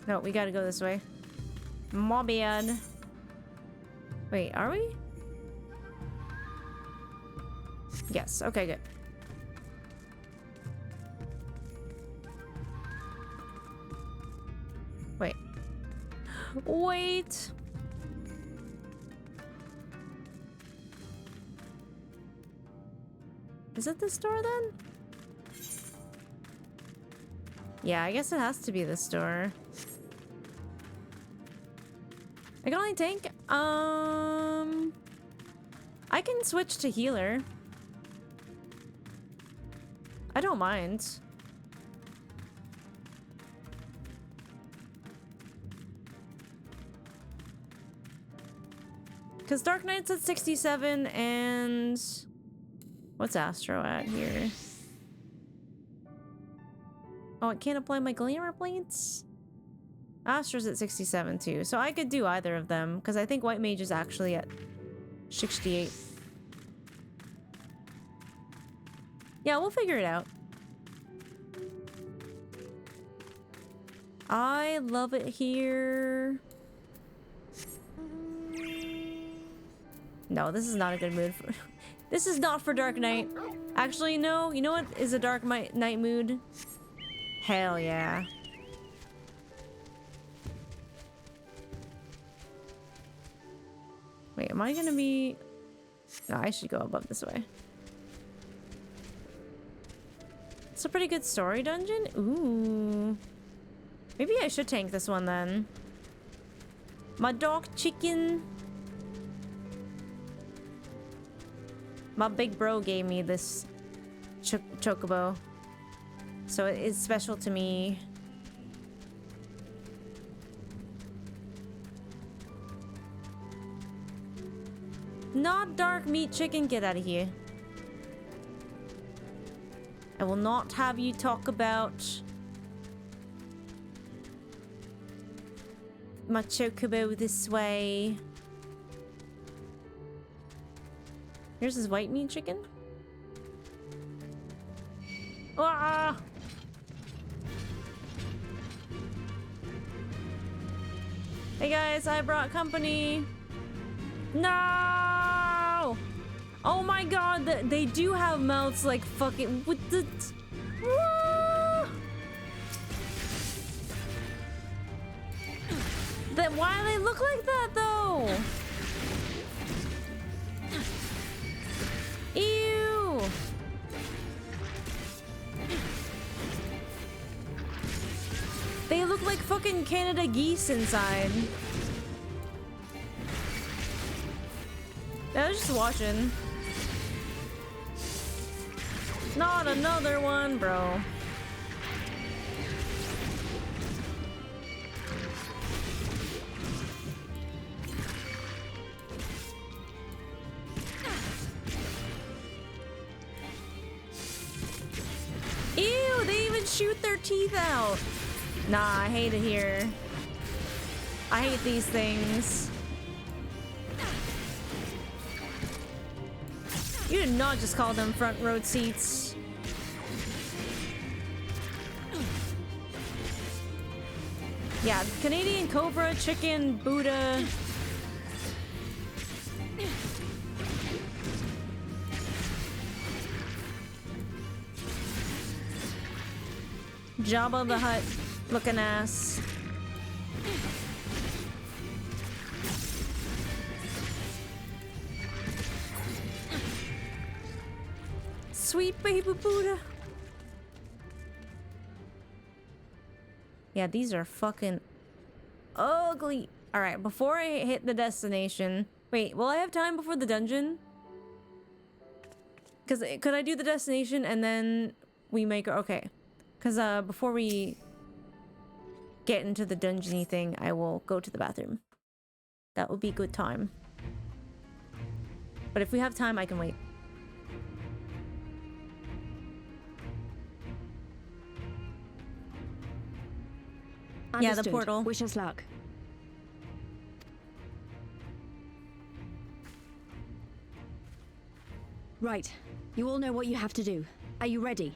No, we gotta go this way. My bad. Wait, are we? Yes, okay, good. Wait. Wait! Is it this door then? Yeah, I guess it has to be this door. I can only tank. I can switch to healer. I don't mind. Because Dark Knight's at 67 and... what's Astro at here? Oh, I can't apply my glamour plates? Astro's at 67 too, so I could do either of them, because I think White Mage is actually at 68. Yeah, we'll figure it out. I love it here. No, this is not a good mood for... This is not for Dark Knight. Actually, no. You know what is a Dark Knight mood? Hell yeah. Wait, am I gonna be... No, I should go above this way. It's a pretty good story dungeon. Ooh. Maybe I should tank this one then. My dog chicken. My big bro gave me this chocobo. So it is special to me. Not dark meat chicken, get out of here. I will not have you talk about my chocobo this way. Here's his white meat chicken. Ah! Hey guys, I brought company. No! Oh my god, they do have mouths like fucking with the. Whoa! Why do they look like that though? Ew! They look like fucking Canada geese inside. I was just watching. Not another one, bro. Ew, they even shoot their teeth out. Nah, I hate it here. I hate these things. You did not just call them front row seats. Yeah, Canadian Cobra, Chicken, Buddha. Jabba the Hutt looking ass. Sweet baby Buddha. Yeah, these are fucking ugly. All right, before I hit the destination. Wait, will I have time before the dungeon? Because could I do the destination and then we make... Okay. Because before we get into the dungeon-y thing, I will go to the bathroom. That would be good time. But if we have time, I can wait. Understood. Yeah, the portal. Wish us luck. Right. You all know what you have to do. Are you ready?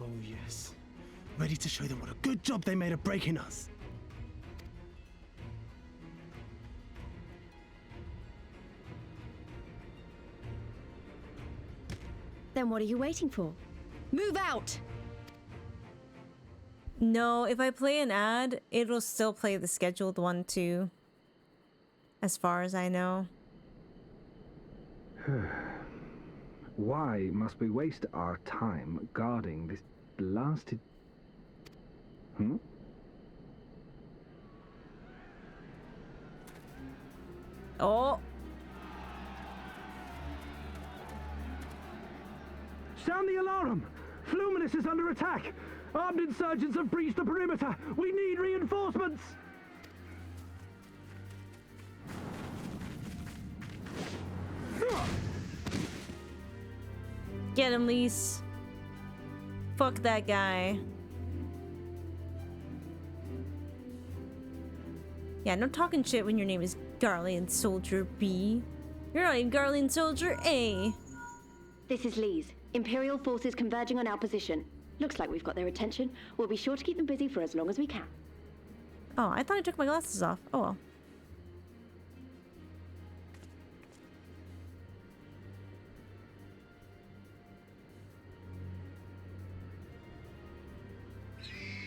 Oh yes. Ready to show them what a good job they made of breaking us. Then what are you waiting for? Move out! No, if I play an ad, it'll still play the scheduled one too. As far as I know. Why must we waste our time guarding this blasted... Oh! Sound the alarm! Fluminous is under attack! Armed insurgents have breached the perimeter! We need reinforcements! Get him, Lise. Fuck that guy. Yeah, no talking shit when your name is Guardian Soldier B. You're not even Guardian Soldier A. This is Lise. Imperial forces converging on our position. Looks like we've got their attention. We'll be sure to keep them busy for as long as we can. Oh, I thought I took my glasses off. Oh well.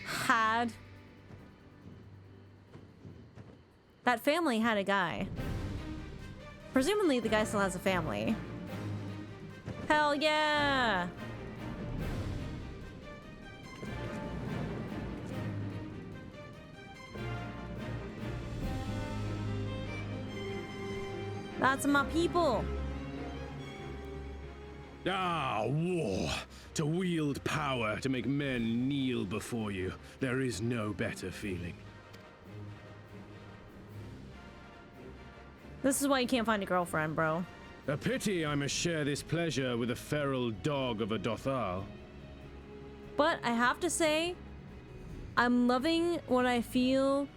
Had. That family had a guy. Presumably the guy still has a family. Hell yeah! That's my people. Ah, war. To wield power, to make men kneel before you. There is no better feeling. This is why you can't find a girlfriend, bro. A pity I must share this pleasure with a feral dog of a Dothal. But I have to say, I'm loving what I feel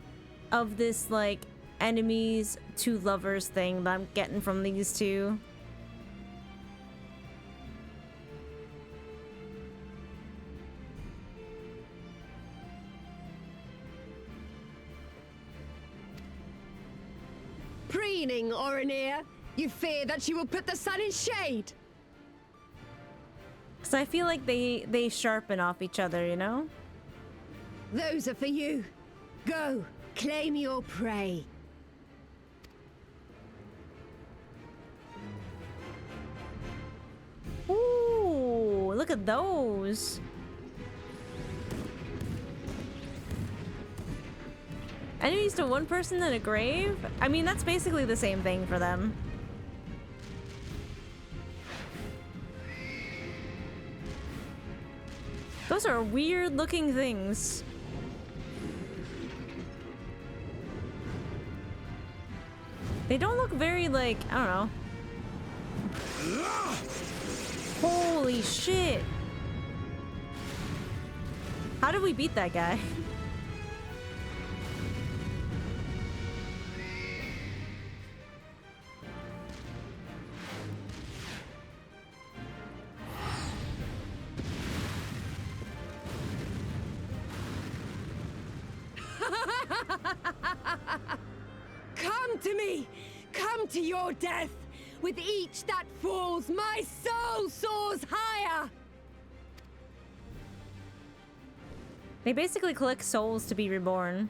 of this, like, enemies to lovers thing that I'm getting from these two. Preening, Oronir. You fear that she will put the sun in shade. Because I feel like they sharpen off each other, you know? Those are for you. Go, claim your prey. Ooh, look at those. Enemies to one person in a grave? I mean, that's basically the same thing for them. Those are weird looking things. They don't look very, like, I don't know. Holy shit. How did we beat that guy? Come to me! Come to your death! With each that falls, my soul soars higher! They basically collect souls to be reborn.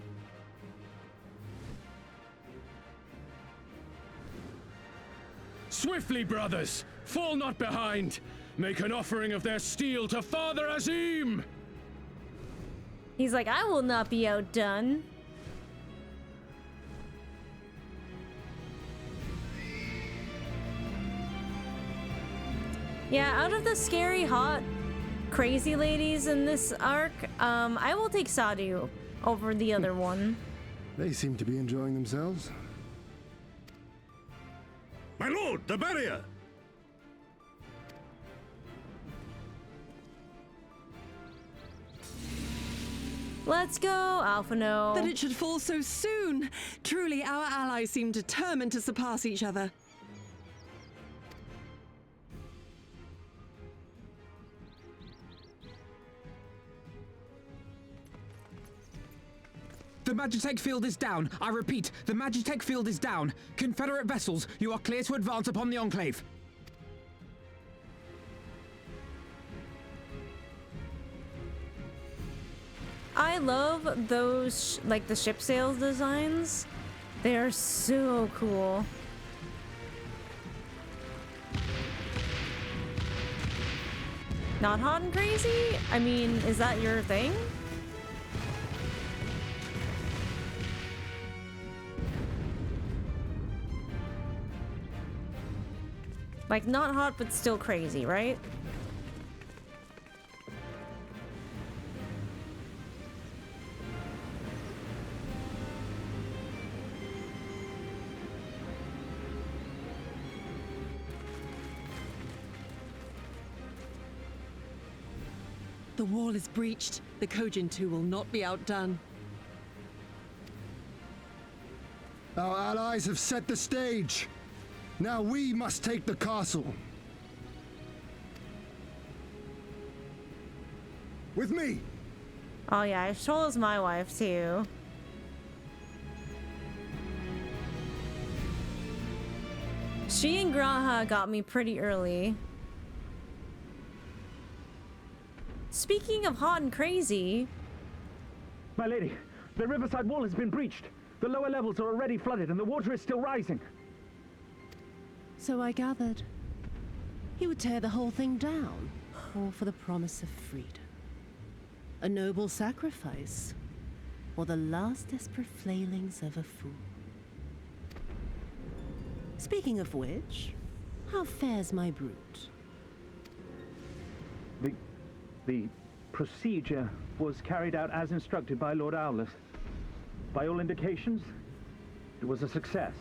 Swiftly, brothers! Fall not behind! Make an offering of their steel to Father Azim! He's like, I will not be outdone. Yeah, out of the scary, hot, crazy ladies in this arc, I will take Sadu over the other one. They seem to be enjoying themselves. My lord, the barrier! Let's go, Alphino. That it should fall so soon! Truly, our allies seem determined to surpass each other. The Magitech field is down. I repeat, the Magitech field is down. Confederate vessels, you are clear to advance upon the Enclave. I love those, like, the ship sails designs. They're so cool. Not hot and crazy? I mean, is that your thing? Like, not hot, but still crazy, right? The wall is breached. The Kojin 2 will not be outdone. Our allies have set the stage. Now we must take the castle. With me! Oh yeah, Shola's my wife too. She and Graha got me pretty early. Speaking of hot and crazy... My lady, the riverside wall has been breached. The lower levels are already flooded and the water is still rising. So I gathered. He would tear the whole thing down, all for the promise of freedom. A noble sacrifice, or the last desperate flailings of a fool. Speaking of which, how fares my brute? The procedure was carried out as instructed by Lord Owless. By all indications, it was a success.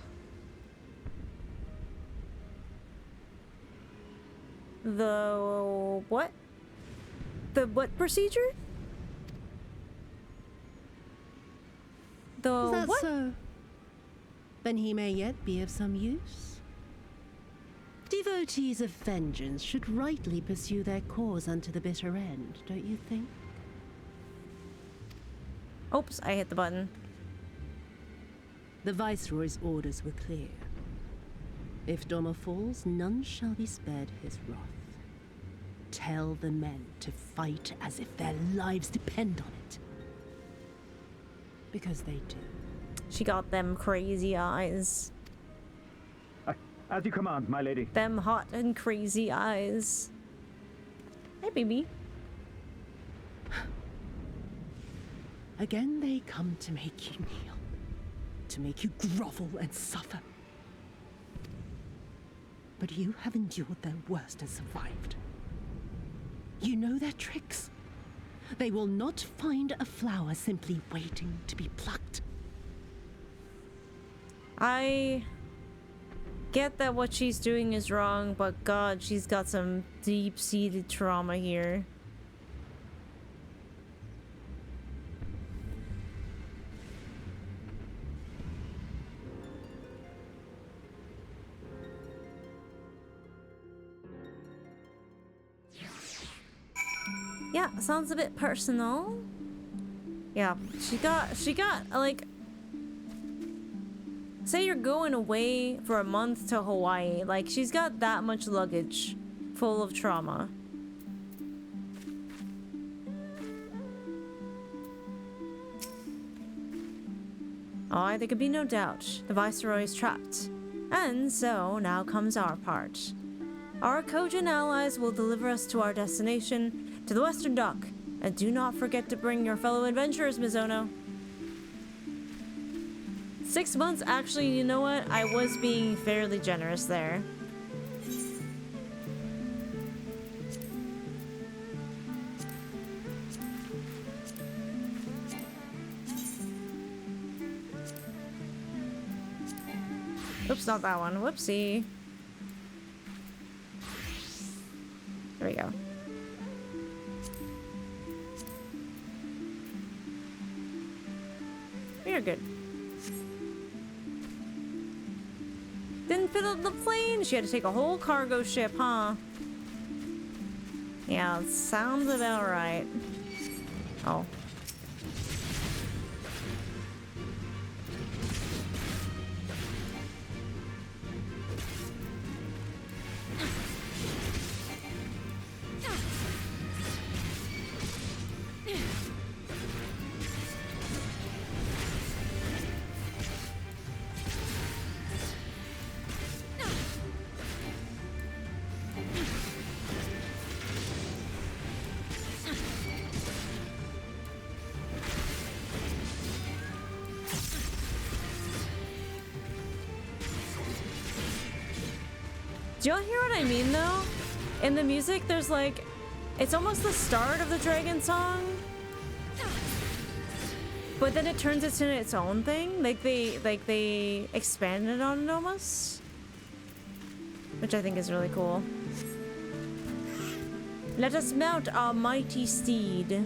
The what? The what procedure? The Is that what? so? Then he may yet be of some use. Devotees of vengeance should rightly pursue their cause unto the bitter end, don't you think? Oops, I hit the button. The Viceroy's orders were clear. If Doma falls, none shall be spared his wrath. Tell the men to fight as if their lives depend on it. Because they do. She got them crazy eyes. As you command, my lady. Them hot and crazy eyes. Hey, baby. Again they come to make you kneel. To make you grovel and suffer. But you have endured their worst and survived. You know their tricks. They will not find a flower simply waiting to be plucked. I get that what she's doing is wrong, but God, she's got some deep-seated trauma here. Yeah, sounds a bit personal. Yeah, she got like, say you're going away for a month to Hawaii, like she's got that much luggage full of trauma. Oh, there could be no doubt. The Viceroy is trapped. And so, now comes our part. Our Kojin allies will deliver us to our destination, to the Western Dock. And do not forget to bring your fellow adventurers, Mizono. 6 months, actually, you know what? I was being fairly generous there. Oops, not that one. Whoopsie. There we go. We're good. Didn't fill up the plane. She had to take a whole cargo ship, huh? Yeah, sounds about right. Oh. Do y'all hear what I mean, though? In the music, there's like, it's almost the start of the dragon song, but then it turns into its own thing. Like they expanded on it almost, which I think is really cool. Let us mount our mighty steed.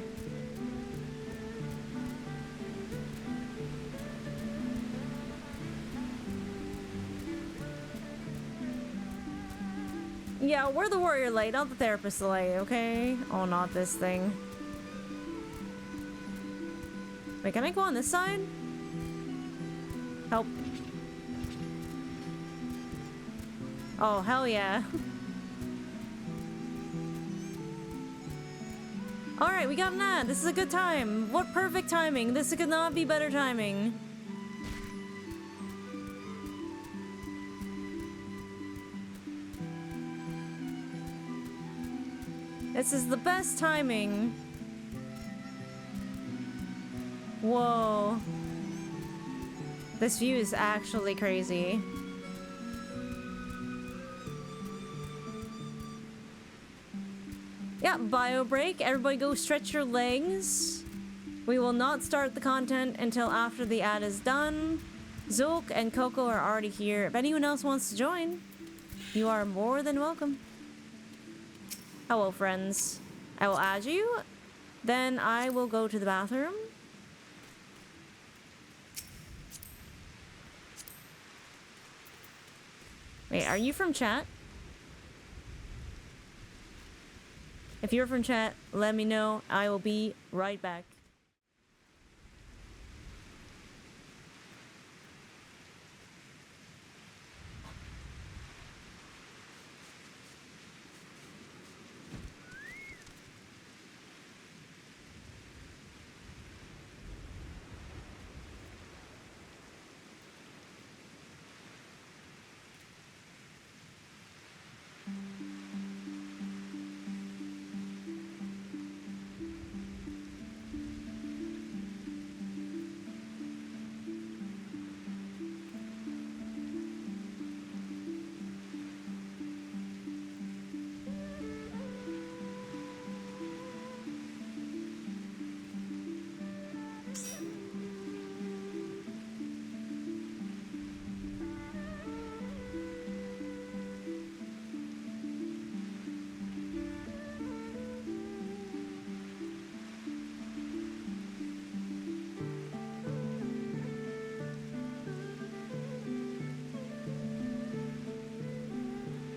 Yeah, we're the warrior lay, not the therapist lay, okay? Oh, not this thing. Wait, can I go on this side? Help. Oh, hell yeah. Alright, we got an ad. This is a good time. What perfect timing. This could not be better timing. This is the best timing. Whoa. This view is actually crazy. Yeah, bio break. Everybody go stretch your legs. We will not start the content until after the ad is done. Zulk and Coco are already here. If anyone else wants to join, you are more than welcome. Hello, friends. I will add you. Then I will go to the bathroom. Wait, are you from chat? If you're from chat, let me know. I will be right back.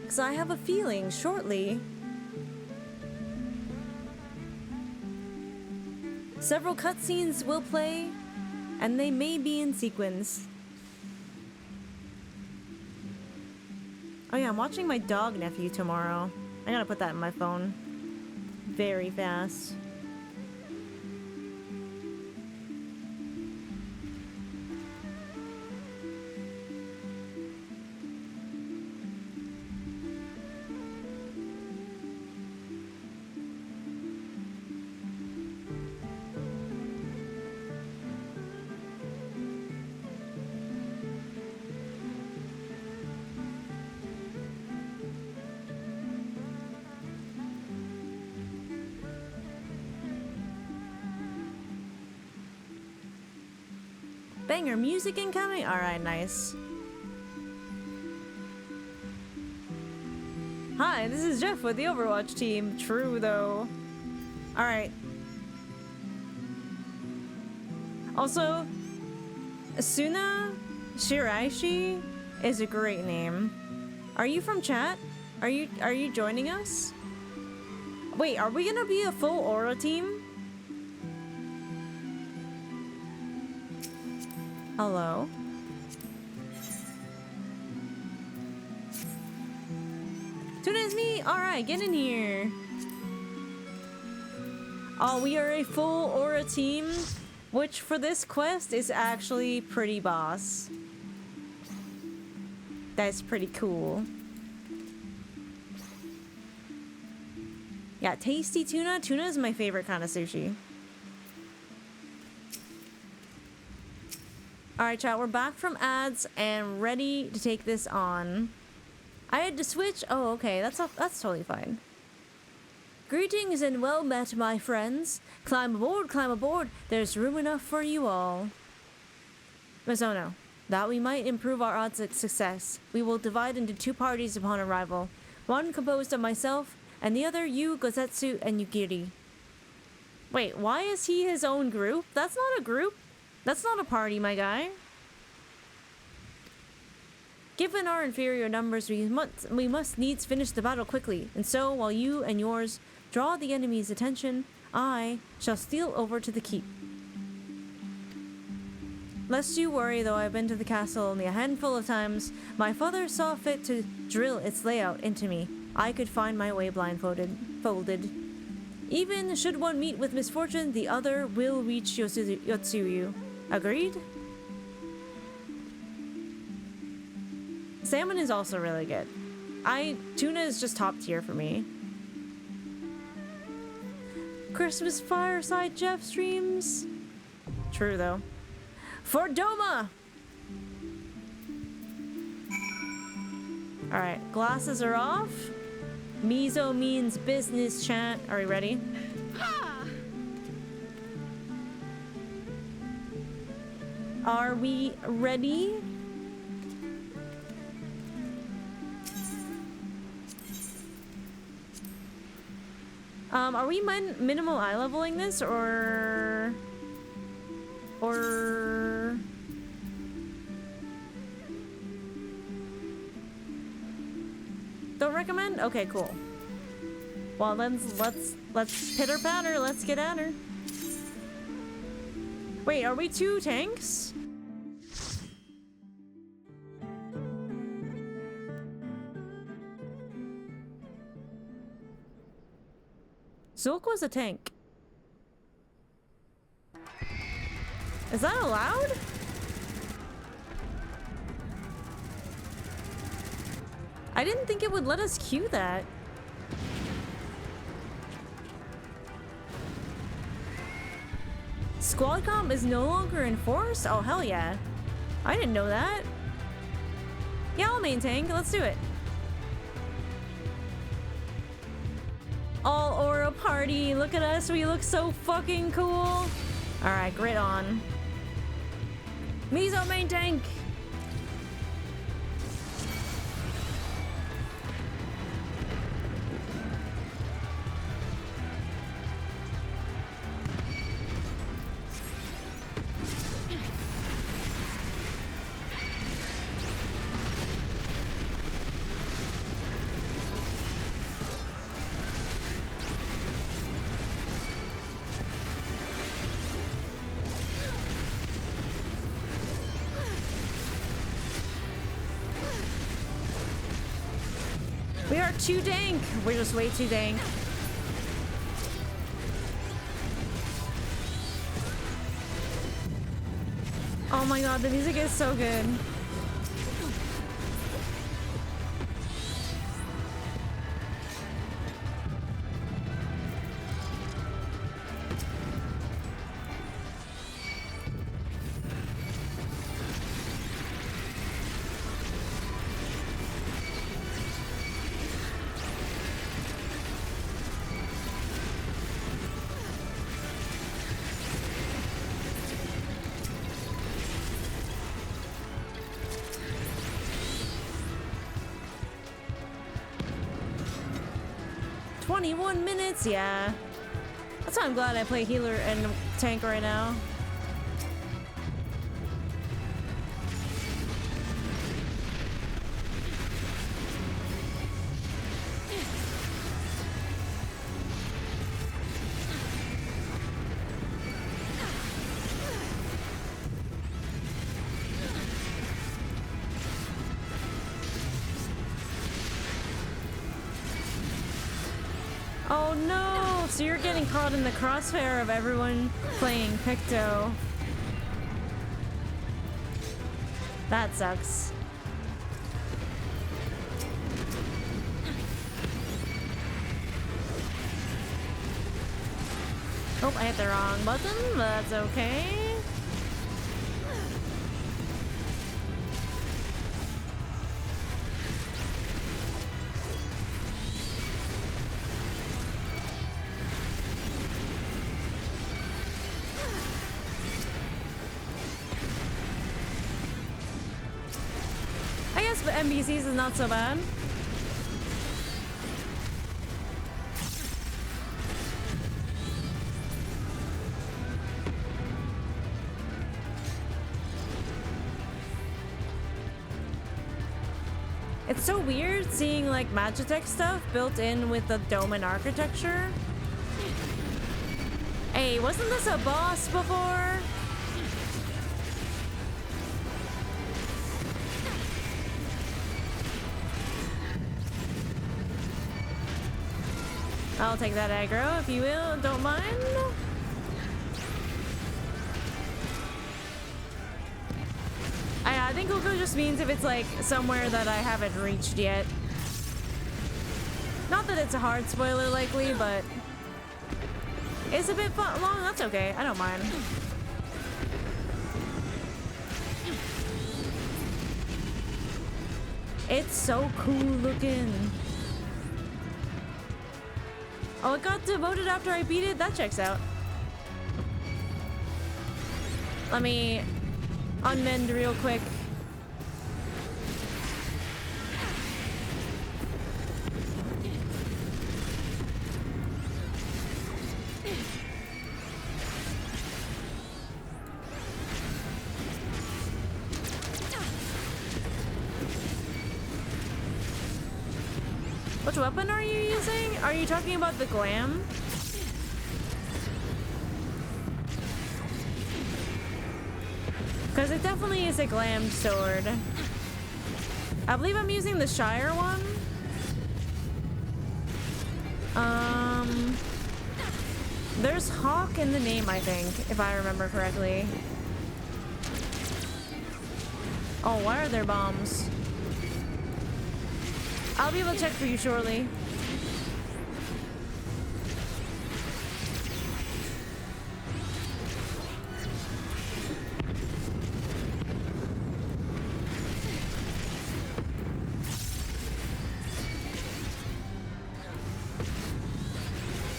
Because I have a feeling shortly several cutscenes will play, and they may be in sequence. Oh yeah, I'm watching my dog nephew tomorrow. I gotta put that in my phone very fast. Banger music incoming? Alright, nice. Hi, this is Jeff with the Overwatch team. True, though. Alright. Also, Asuna Shiraishi is a great name. Are you from chat? Are you joining us? Wait, are we gonna be a full Aura team? Hello? Tuna is me? Alright, get in here. Oh, we are a full Aura team, which for this quest is actually pretty boss. That's pretty cool. Yeah, tasty tuna. Tuna is my favorite kind of sushi. Alright, chat, we're back from ads and ready to take this on. I had to switch. Oh, okay, that's totally fine. Greetings and well met, my friends. Climb aboard, climb aboard. There's room enough for you all. Mizono, that we might improve our odds of success, we will divide into two parties upon arrival. One composed of myself, and the other you, Gozetsu, and Yugiri. Wait, why is he his own group? That's not a group. That's not a party, my guy. Given our inferior numbers, we must needs finish the battle quickly, and so, while you and yours draw the enemy's attention, I shall steal over to the keep. Lest you worry, though I've been to the castle only a handful of times, my father saw fit to drill its layout into me. I could find my way blindfolded. Even should one meet with misfortune, the other will reach Yotsuyu. Agreed? Salmon is also really good. Tuna is just top tier for me. Christmas fireside Jeff streams. True though. For Doma! Alright, glasses are off. Mizo means business, chat. Are you ready? Are we ready? Are we minimal eye leveling this or don't recommend? Okay, cool. Well, then let's pitter patter. Let's get at her. Wait, are we 2 tanks? Zulk was a tank. Is that allowed? I didn't think it would let us queue that. Squad comp is no longer enforced? Oh, hell yeah. I didn't know that. Yeah, I'll main tank. Let's do it. All aura party. Look at us. We look so fucking cool. Alright, grit on. Mizo main tank. We are too dank. We're just way too dank. Oh my god, the music is so good. Yeah. That's why I'm glad I play healer and tank right now. Oh no! So you're getting caught in the crossfire of everyone playing Picto. That sucks. Oh, I hit the wrong button, but that's okay. But NPCs is not so bad. It's so weird seeing like Magitech stuff built in with the DOMA architecture. Hey, wasn't this a boss before? I'll take that aggro if you will, don't mind. I think Oko just means if it's like somewhere that I haven't reached yet. Not that it's a hard spoiler likely, but it's a bit long, that's okay, I don't mind. It's so cool looking. Oh, it got demoted after I beat it? That checks out. Let me unmend real quick. Which weapon are you using? Are you talking about the glam? Because it definitely is a glammed sword. I believe I'm using the Shire one. There's Hawk in the name, I think, if I remember correctly. Oh, why are there bombs? I'll be able to check for you shortly.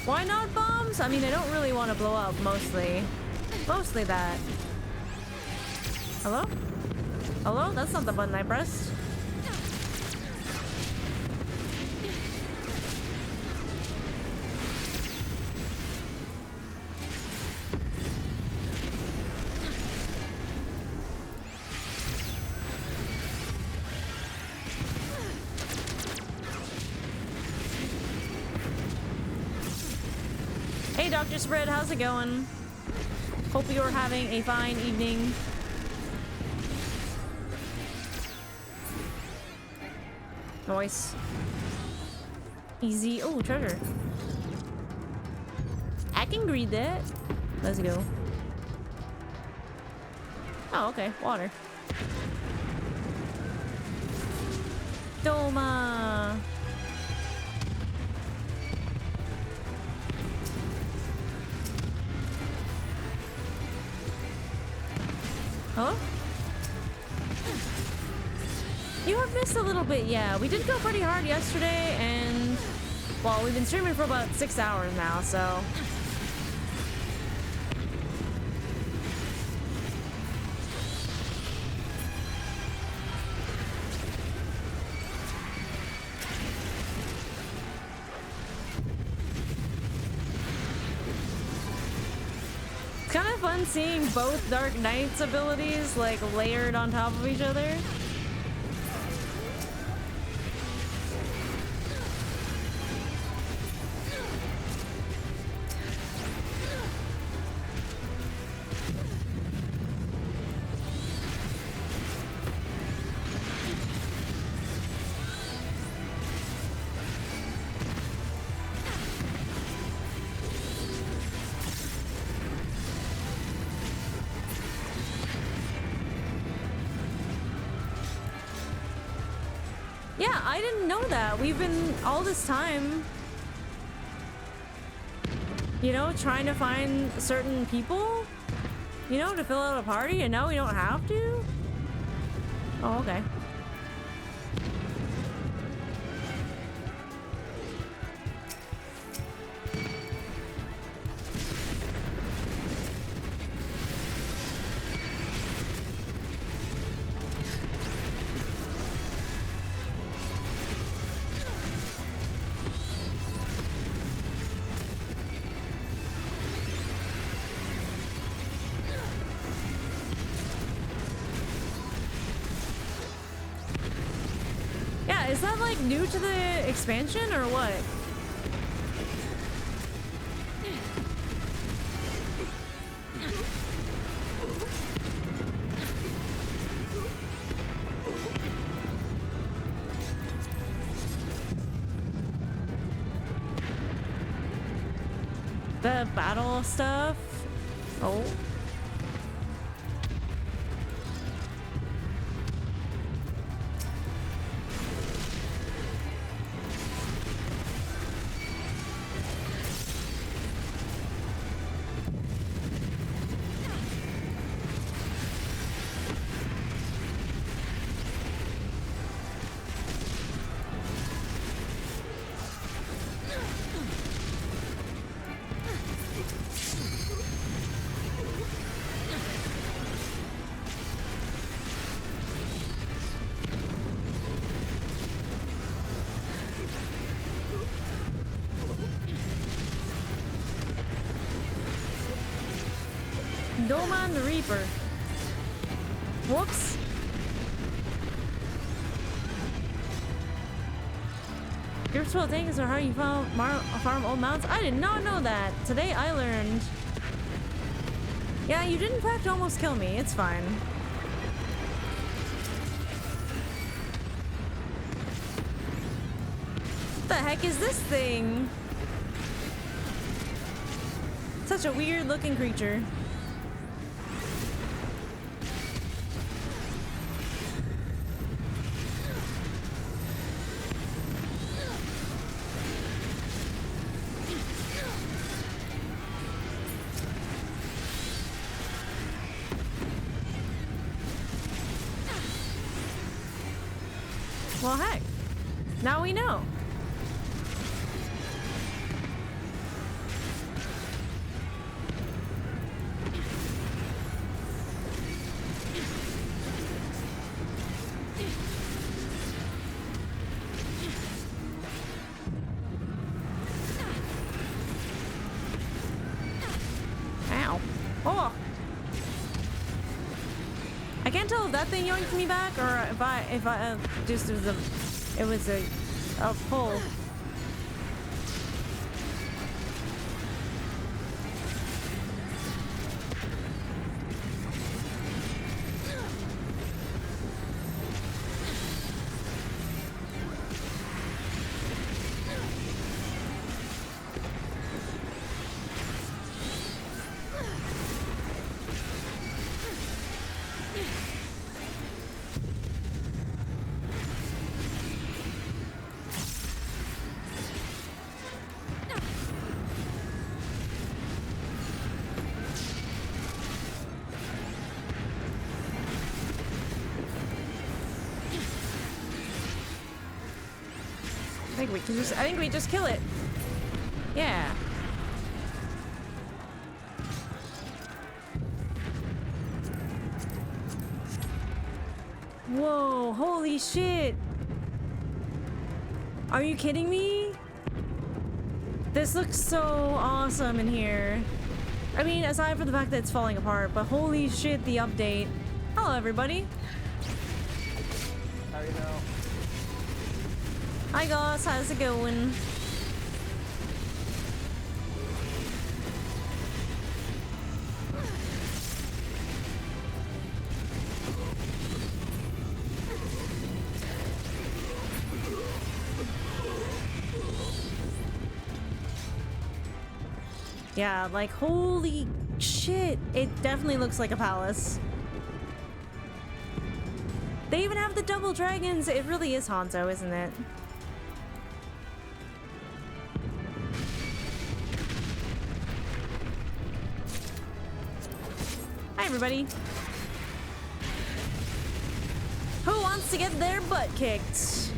Why not bombs? I mean, I don't really want to blow up, mostly. Mostly that. Hello? Hello? That's not the button I pressed. Hey, Dr. Spread, how's it going? Hope you're having a fine evening. Nice. Easy. Oh, treasure. I can read that. Let's go. Oh, okay. Water. DOMA. Huh? You have missed a little bit, yeah. We did go pretty hard yesterday, and well, we've been streaming for about 6 hours now, so. It's kind of fun seeing both Dark Knight's abilities like layered on top of each other. Yeah, I didn't know that. We've been all this time, you know, trying to find certain people, you know, to fill out a party, and now we don't have to? Oh, okay. Is that like new to the expansion or what? The battle stuff? Oh. DOMA and the Reaper. Whoops. Grip swell tanks are how you farm old mounts. I did not know that. Today I learned. Yeah, you did in fact almost kill me. It's fine. What the heck is this thing? Such a weird looking creature. Well, heck, now we know. Ow. Oh. I can't tell if that thing yoinked me back or if I just it was a pull. I think we just kill it. Yeah. Whoa, holy shit. Are you kidding me? This looks so awesome in here. I mean, aside from the fact that it's falling apart, but holy shit, the update. Hello, everybody. How are you now? Hi, Goss. How's it going? Yeah, like, holy shit. It definitely looks like a palace. They even have the double dragons. It really is Hanzo, isn't it? Hi, everybody. Who wants to get their butt kicked?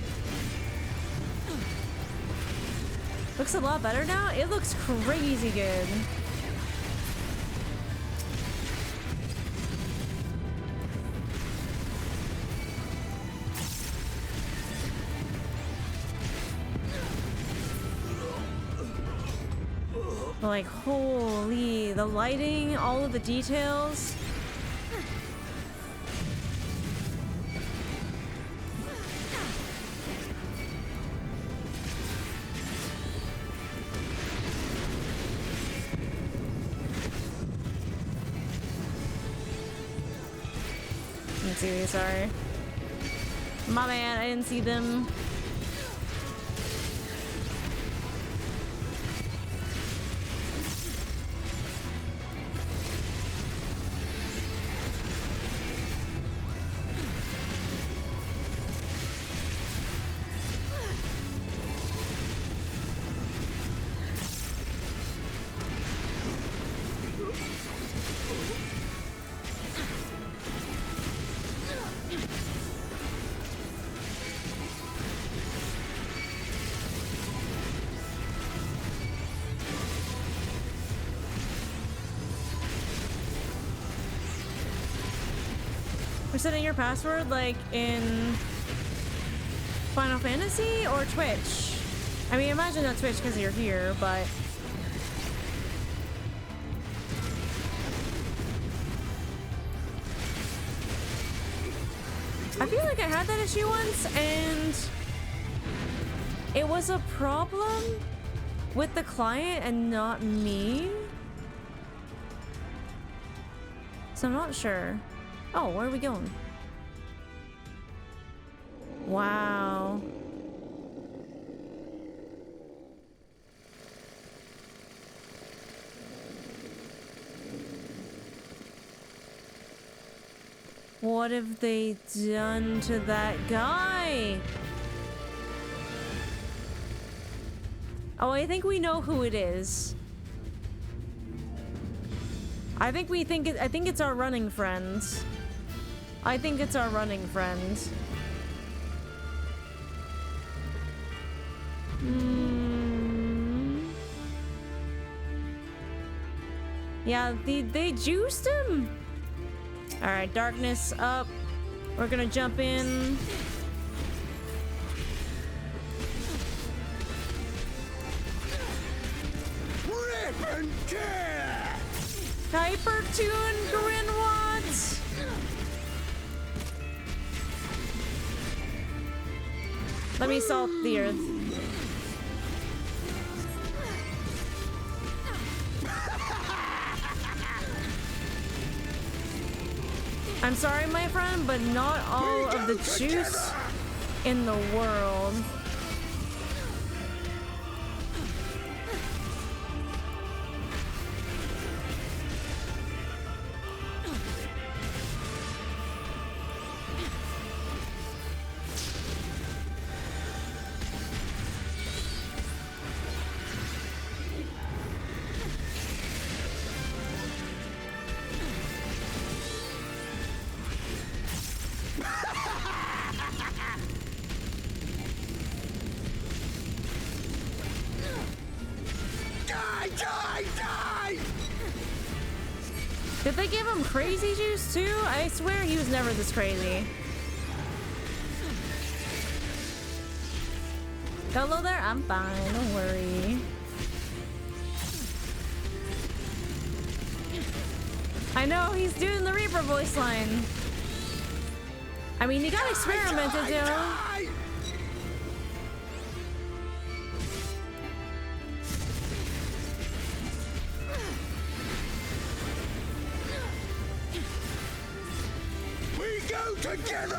Looks a lot better now. It looks crazy good. Like, holy, the lighting, all of the details. I'm serious, sorry. My bad, I didn't see them. Setting your password like in Final Fantasy or Twitch? I mean, imagine not Twitch because you're here, but I feel like I had that issue once, and it was a problem with the client and not me. So I'm not sure. Oh, where are we going? Wow. What have they done to that guy? Oh, I think we know who it is. I think it's our running friends. I think it's our running friends. Yeah, they juiced him. All right, darkness up. We're gonna jump in. Rip and tear! Hypertune Grinwatts! Let me salt the earth. I'm sorry, my friend, but not all of the juice in the world. Did they give him crazy juice too? I swear he was never this crazy. Hello there, I'm fine, don't worry. I know, he's doing the Reaper voice line. I mean, he got experimented, you know? Together!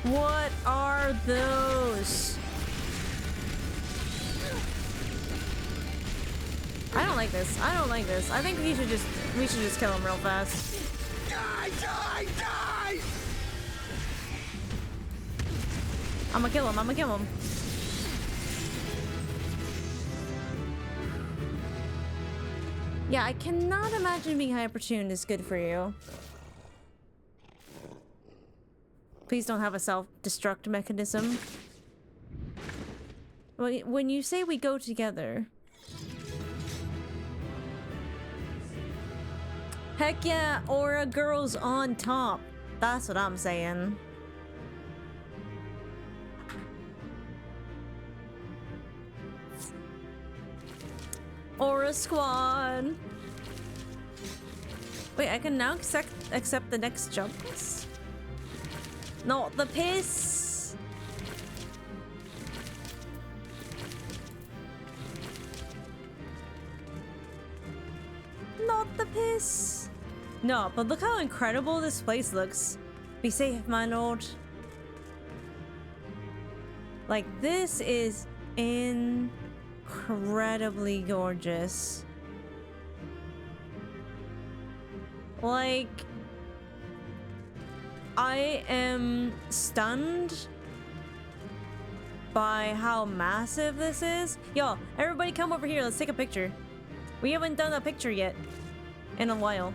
What are those? I don't like this. I don't like this. I think we should just kill him real fast. Die, die, die! I'm gonna kill him. I'm gonna kill him. Yeah, I cannot imagine being hypertuned is good for you. Please don't have a self-destruct mechanism. When you say we go together... Heck yeah, Aura girls on top. That's what I'm saying. Aura squad. Wait, I can now accept the next jump. Not the piss. Not the piss. No, but look how incredible this place looks. Be safe, my lord. Like, this is incredibly gorgeous. Like, I am stunned by how massive this is. Yo, everybody come over here. Let's take a picture. We haven't done a picture yet in a while.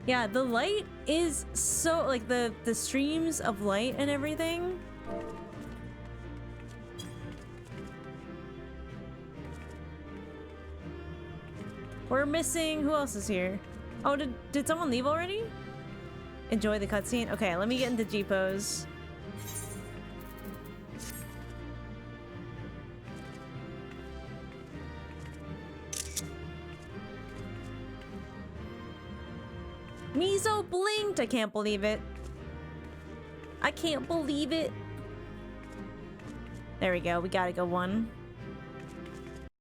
Yeah, the light is so, like, the streams of light and everything. We're missing... Who else is here? Oh, did someone leave already? Enjoy the cutscene? Okay, let me get into G-pose. Mizo blinked! I can't believe it. I can't believe it. There we go. We got a good one.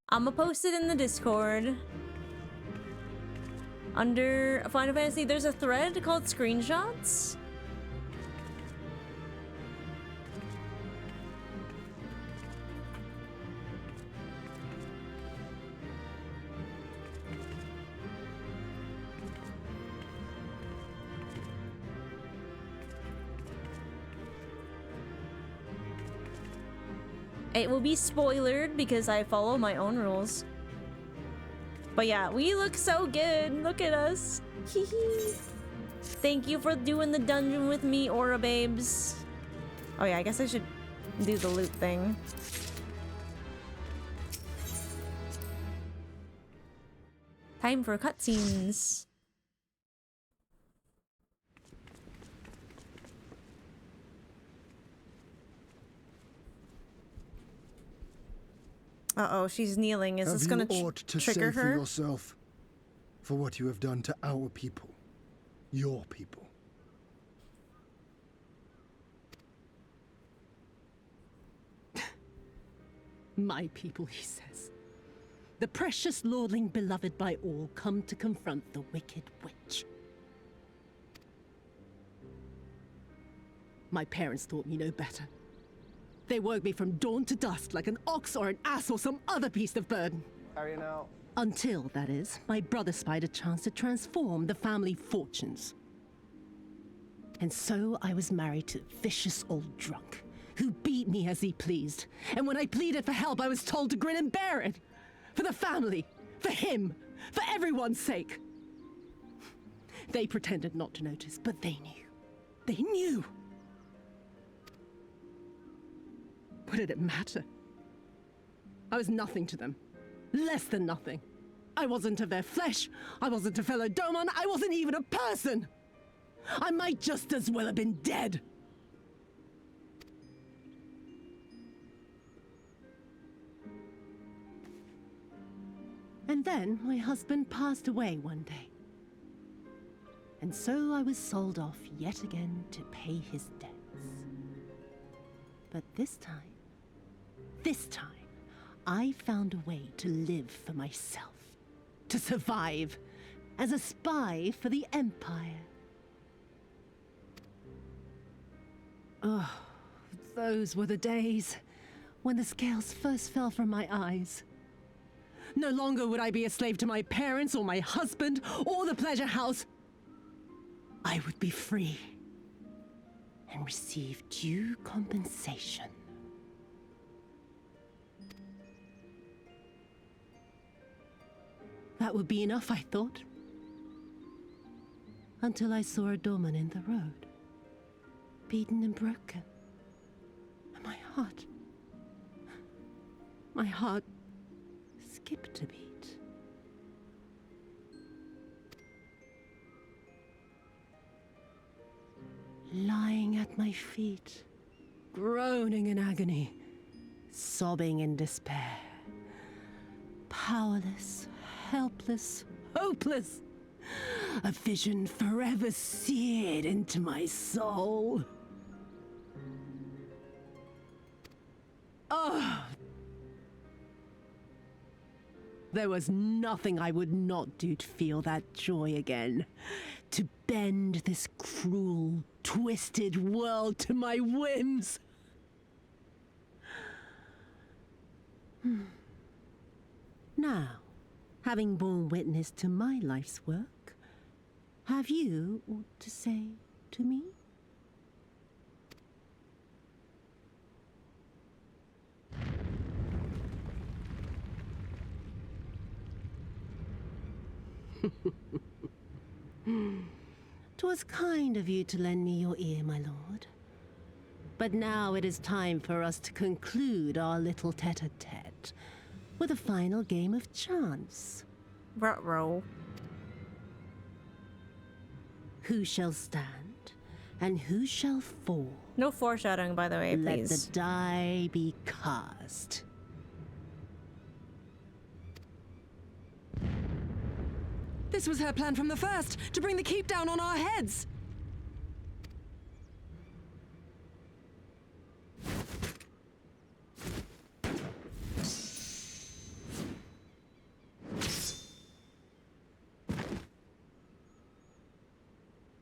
I'ma post it in the Discord. Under Final Fantasy, there's a thread called Screenshots. It will be spoilered because I follow my own rules. But yeah, we look so good. Look at us. Thank you for doing the dungeon with me, Aura Babes. Oh yeah, I guess I should do the loot thing. Time for cutscenes. Uh-oh, she's kneeling. Is this gonna aught to trigger say her? for yourself, for what you have done to our people, your people? My people, he says. The precious lordling beloved by all come to confront the wicked witch. My parents taught me no better. They worked me from dawn to dusk like an ox or an ass or some other beast of burden. Area now. Until, that is, my brother spied a chance to transform the family fortunes. And so I was married to a vicious old drunk who beat me as he pleased. And when I pleaded for help, I was told to grin and bear it. For the family, for him, for everyone's sake. They pretended not to notice, but they knew. They knew. What did it matter? I was nothing to them. Less than nothing. I wasn't of their flesh. I wasn't a fellow Doman. I wasn't even a person. I might just as well have been dead. And then my husband passed away one day. And so I was sold off yet again to pay his debts. But this time, I found a way to live for myself, to survive as a spy for the Empire. Oh, those were the days when the scales first fell from my eyes. No longer would I be a slave to my parents or my husband or the pleasure house. I would be free and receive due compensation. That would be enough, I thought. Until I saw a doorman in the road, beaten and broken. And my heart skipped a beat. Lying at my feet, groaning in agony, sobbing in despair. Powerless, helpless, hopeless. A vision forever seared into my soul. Oh! There was nothing I would not do to feel that joy again. To bend this cruel, twisted world to my whims. Now, having borne witness to my life's work, have you aught to say to me? "'Twas kind of you to lend me your ear, my lord. But now it is time for us to conclude our little tete-a-tete with a final game of chance. Ruh-roh. Who shall stand and who shall fall? No foreshadowing, by the way, Let please. the die be cast. This was her plan from the first, to bring the keep down on our heads.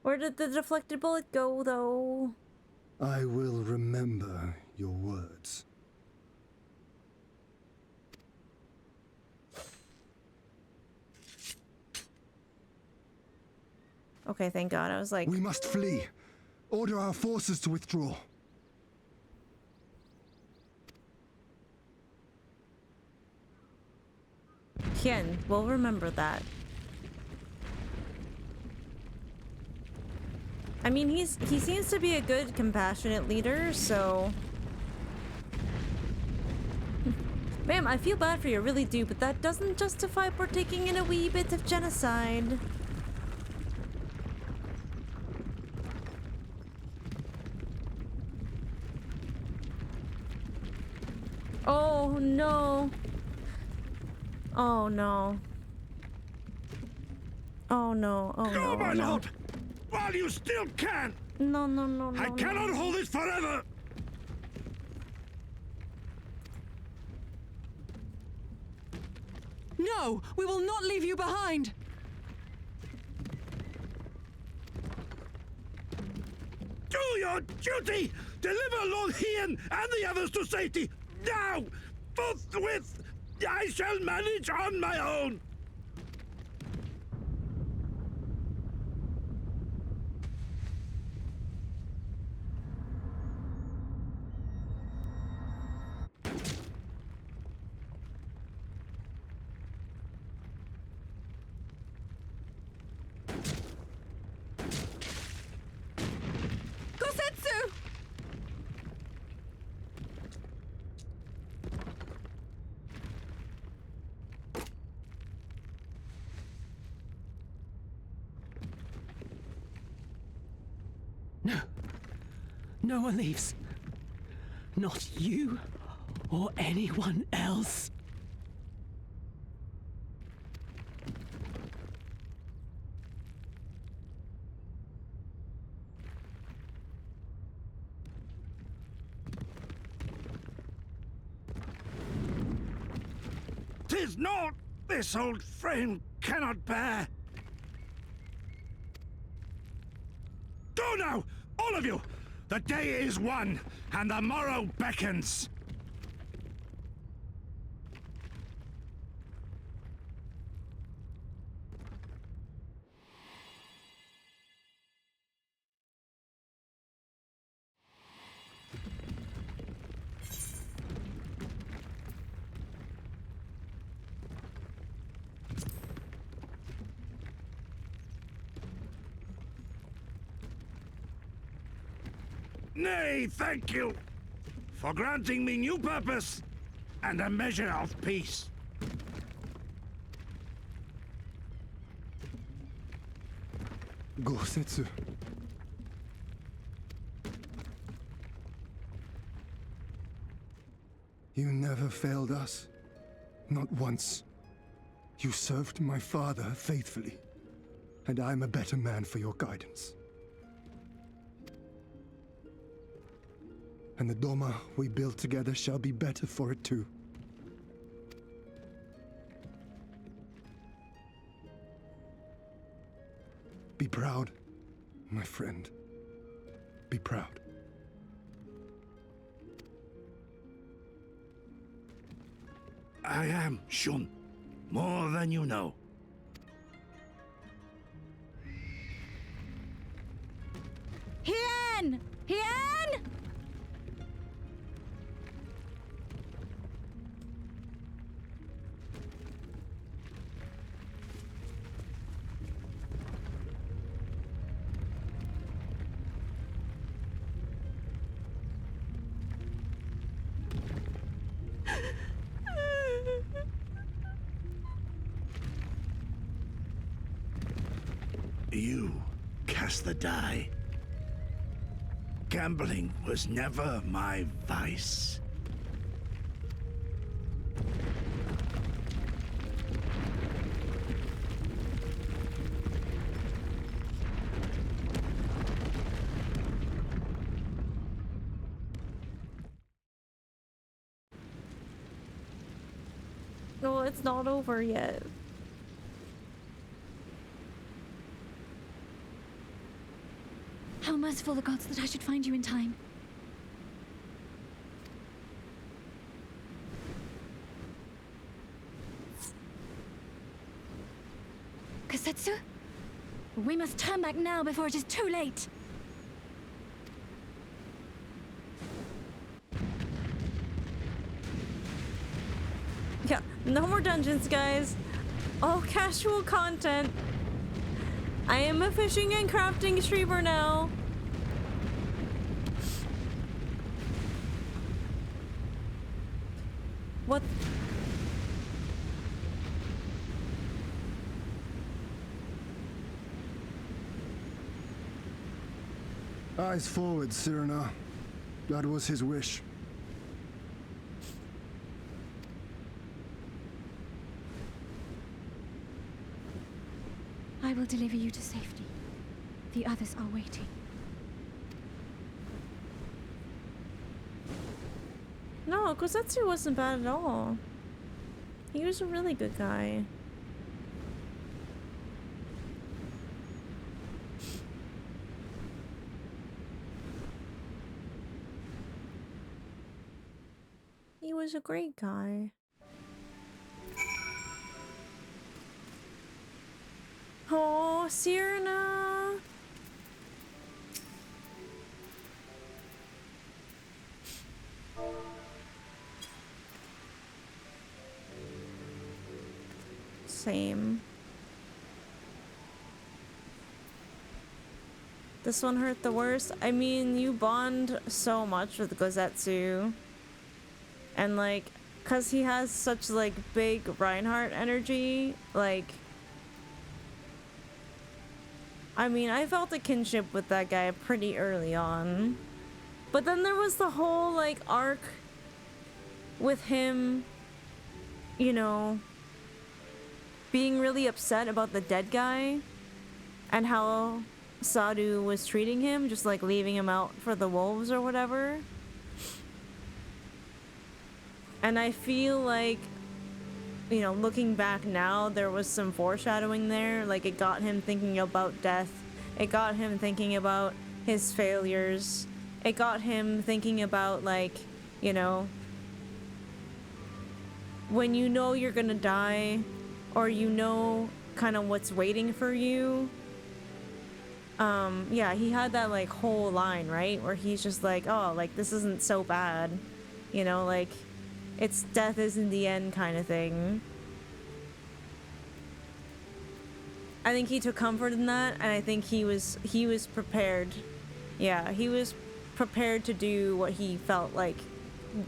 Where did the deflected bullet go, though? I will remember your words. Okay, thank God. I was like... We must flee. Order our forces to withdraw. Hien, we'll remember that. I mean, he seems to be a good, compassionate leader, so... Ma'am, I feel bad for you, I really do, but that doesn't justify partaking in a wee bit of genocide. Oh, no. Oh, no. Oh, no. Oh, Go, no. my no. lord! While you still can! No, no, no, no. I cannot no. hold it forever! No, we will not leave you behind. Do your duty! Deliver Lord Hien and the others to safety! Now! Forthwith! I shall manage on my own! Gosetsu! No. No one leaves. Not you or anyone else. Tis not this old frame cannot bear. Go now, all of you! The day is won, and the morrow beckons. Nay, thank you for granting me new purpose and a measure of peace. Gosetsu. You never failed us. Not once. You served my father faithfully, and I'm a better man for your guidance. And the Doma we build together shall be better for it too. Be proud, my friend. Be proud. I am, Shun. More than you know. Hien! Hien! You cast the die. Gambling was never my vice. No, it's not over yet. How merciful the gods that I should find you in time. Kasetsu? We must turn back now before it is too late. Yeah, no more dungeons, guys. All casual content. I am a fishing and crafting streamer now. What? Eyes forward, Cyrano. That was his wish. I will deliver you to safety. The others are waiting. No, Kosetsu wasn't bad at all. He was a really good guy. He was a great guy. Oh, Cyrano. Same. This one hurt the worst. I mean, you bond so much with Gozetsu. And like, cause he has such like big Reinhardt energy, like, I mean, I felt a kinship with that guy pretty early on. But then there was the whole like arc with him, you know, being really upset about the dead guy and how Sadu was treating him, just like leaving him out for the wolves or whatever. And I feel like, you know, looking back now, there was some foreshadowing there. Like, it got him thinking about death. It got him thinking about his failures. It got him thinking about, like, you know, when you know you're gonna die, or you know kind of what's waiting for you. Yeah, he had that, like, whole line, right? Where he's just like, oh, like, this isn't so bad. You know, like, it's death isn't the end kind of thing. I think he took comfort in that, and I think he was prepared. Yeah, he was prepared to do what he felt like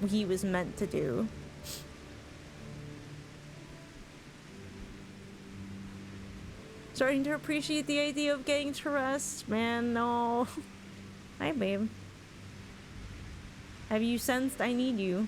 he was meant to do. Starting to appreciate the idea of getting to rest. Man, no. Hi, babe. Have you sensed I need you?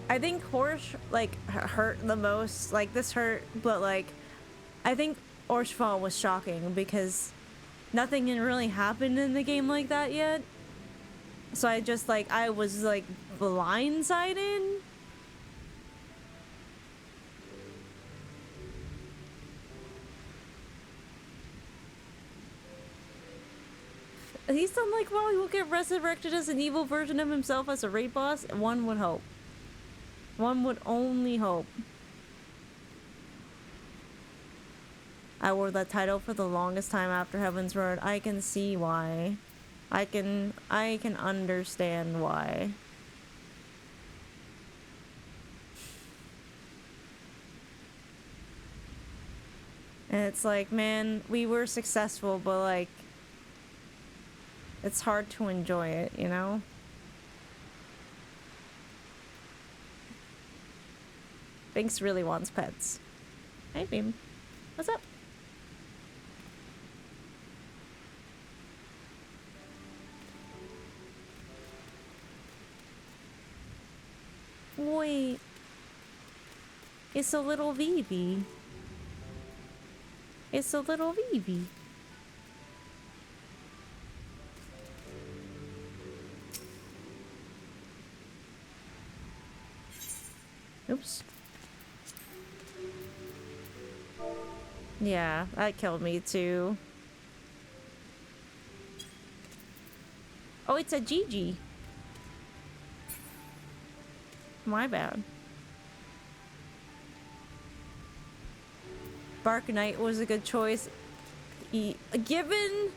I think Horsch, like, hurt the most. Like, this hurt, but, like, I think Orshfall was shocking because nothing had really happened in the game like that yet. So I just, like, I was, like, blindsided. At least I'm like, well, he will get resurrected as an evil version of himself as a raid boss. One would hope. One would only hope. I wore that title for the longest time after Heaven's Word. I can see why. I can understand why. And it's like, man, we were successful, but like, it's hard to enjoy it, you know? Binks really wants pets. Hey, Beam. What's up? Wait. It's a little Vivi. It's a little Vivi. Oops. Yeah, that killed me too. Oh, it's a Gigi. My bad. Dark Knight was a good choice. Given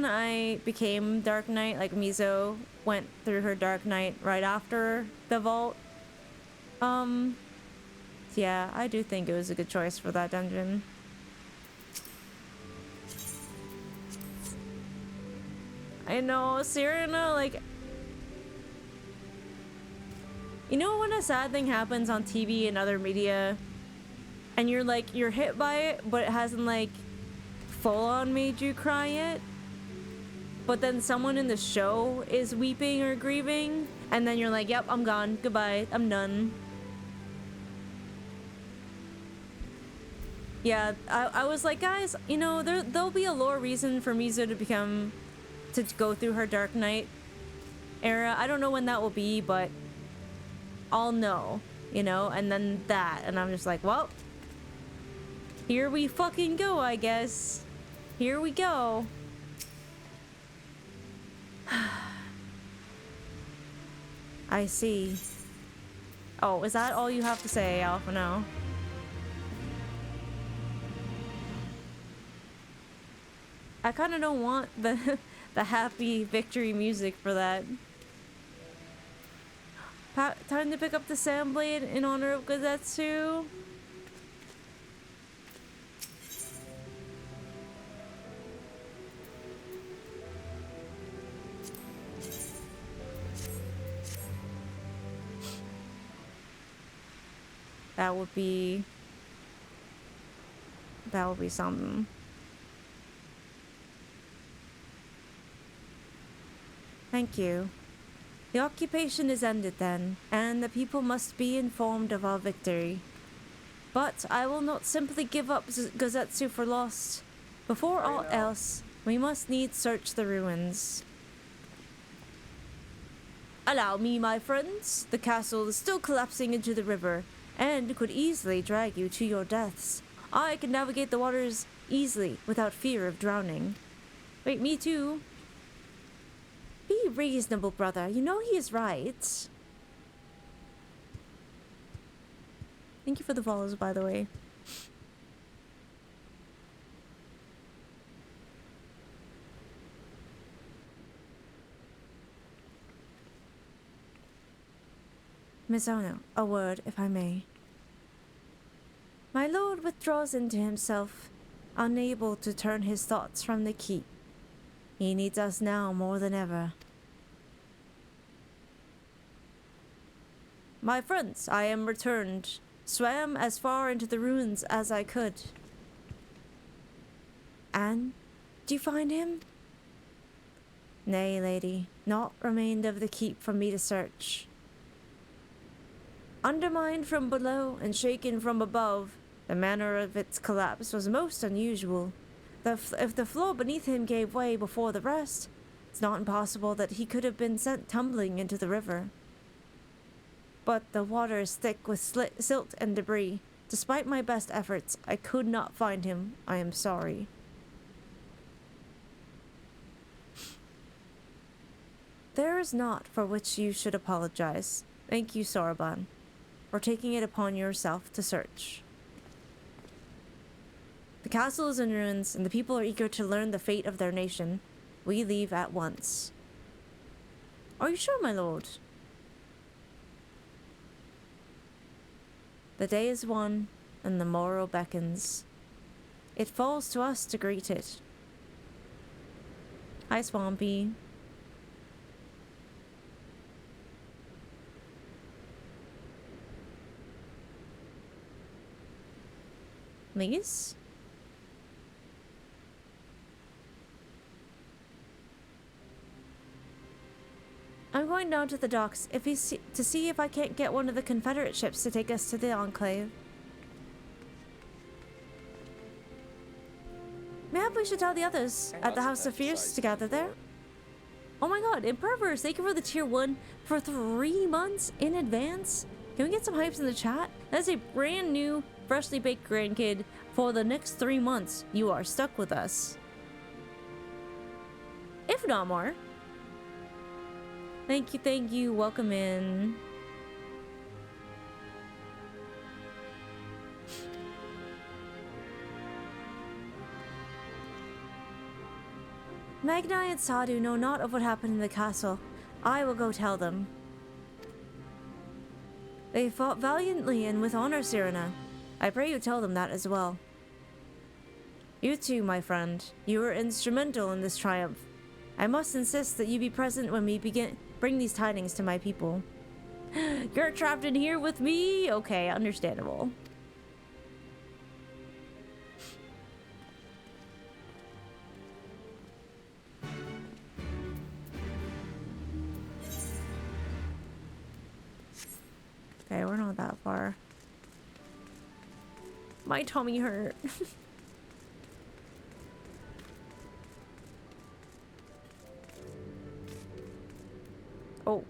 I became Dark Knight, like Mizo went through her Dark Knight right after the vault. Yeah, I do think it was a good choice for that dungeon. I know, Serena, like, you know when a sad thing happens on TV and other media and you're hit by it, but it hasn't like full on made you cry yet? But then someone in the show is weeping or grieving and then you're like, yep, I'm gone, goodbye, I'm done. Yeah, I was like, guys, you know, there'll be a lore reason for Mizo to go through her Dark Knight era. I don't know when that will be, but I'll know, you know, and then that, and I'm just like, well, here we fucking go, I guess. Here we go. I see. Oh, is that all you have to say, Alpha? No. I kind of don't want the happy victory music for that. Time to pick up the Sand Blade in honor of Gazetsu. That would be something. Thank you. The occupation is ended then, and the people must be informed of our victory. But I will not simply give up Gazetsu for lost. Before all else, we must needs search the ruins. Allow me, my friends. The castle is still collapsing into the river, and could easily drag you to your deaths. I can navigate the waters easily, without fear of drowning. Wait, me too. Be reasonable, brother. You know he is right. Thank you for the follows, by the way. Miss Ono, a word, if I may. My lord withdraws into himself, unable to turn his thoughts from the keep. He needs us now more than ever. My friends, I am returned. Swam as far into the ruins as I could. And? Do you find him? Nay, lady. Naught remained of the keep for me to search. Undermined from below and shaken from above, the manner of its collapse was most unusual. If the floor beneath him gave way before the rest, it's not impossible that he could have been sent tumbling into the river. But the water is thick with silt and debris. Despite my best efforts, I could not find him. I am sorry. There is naught for which you should apologize. Thank you, Soraban, for taking it upon yourself to search. The castle is in ruins, and the people are eager to learn the fate of their nation. We leave at once. Are you sure, my lord? The day is won, and the morrow beckons. It falls to us to greet it. Hi, Swampy. Please? I'm going down to the docks to see if I can't get one of the Confederate ships to take us to the Enclave. Maybe we should tell the others at the House of Fierce to gather there. Oh my god, Impervers, thank you for the tier 1 for 3 months in advance. Can we get some hypes in the chat? That's a brand new, freshly baked grandkid for the next 3 months. You are stuck with us. If not more. Thank you, welcome in. Magni and Sadhu know not of what happened in the castle. I will go tell them. They fought valiantly and with honor, Sirena. I pray you tell them that as well. You too, my friend. You were instrumental in this triumph. I must insist that you be present when we bring these tidings to my people. You're trapped in here with me? Okay, understandable. Okay, we're not that far. My tummy hurt. Oh.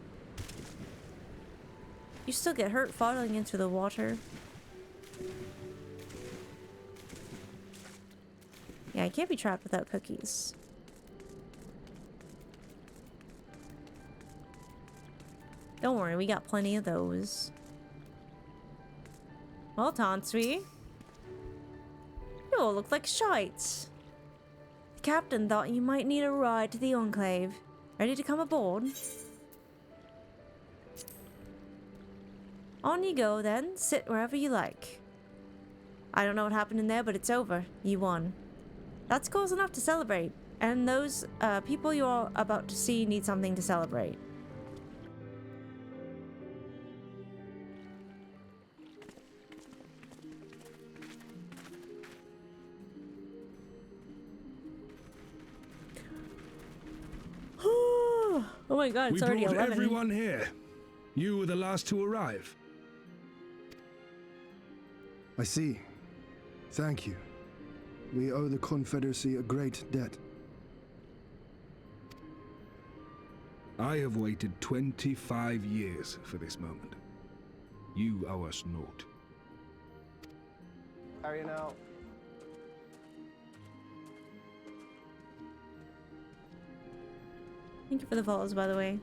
You still get hurt falling into the water. Yeah, I can't be trapped without cookies. Don't worry, we got plenty of those. Well, Tonsui. You all look like shites. The captain thought you might need a ride to the Enclave. Ready to come aboard? On you go, then. Sit wherever you like. I don't know what happened in there, but it's over. You won. That's cause enough to celebrate. And those people you're about to see need something to celebrate. Oh my god, it's already 11. We brought everyone here. You were the last to arrive. I see. Thank you. We owe the Confederacy a great debt. I have waited 25 years for this moment. You owe us naught. Carrying out. Thank you for the follows, by the way.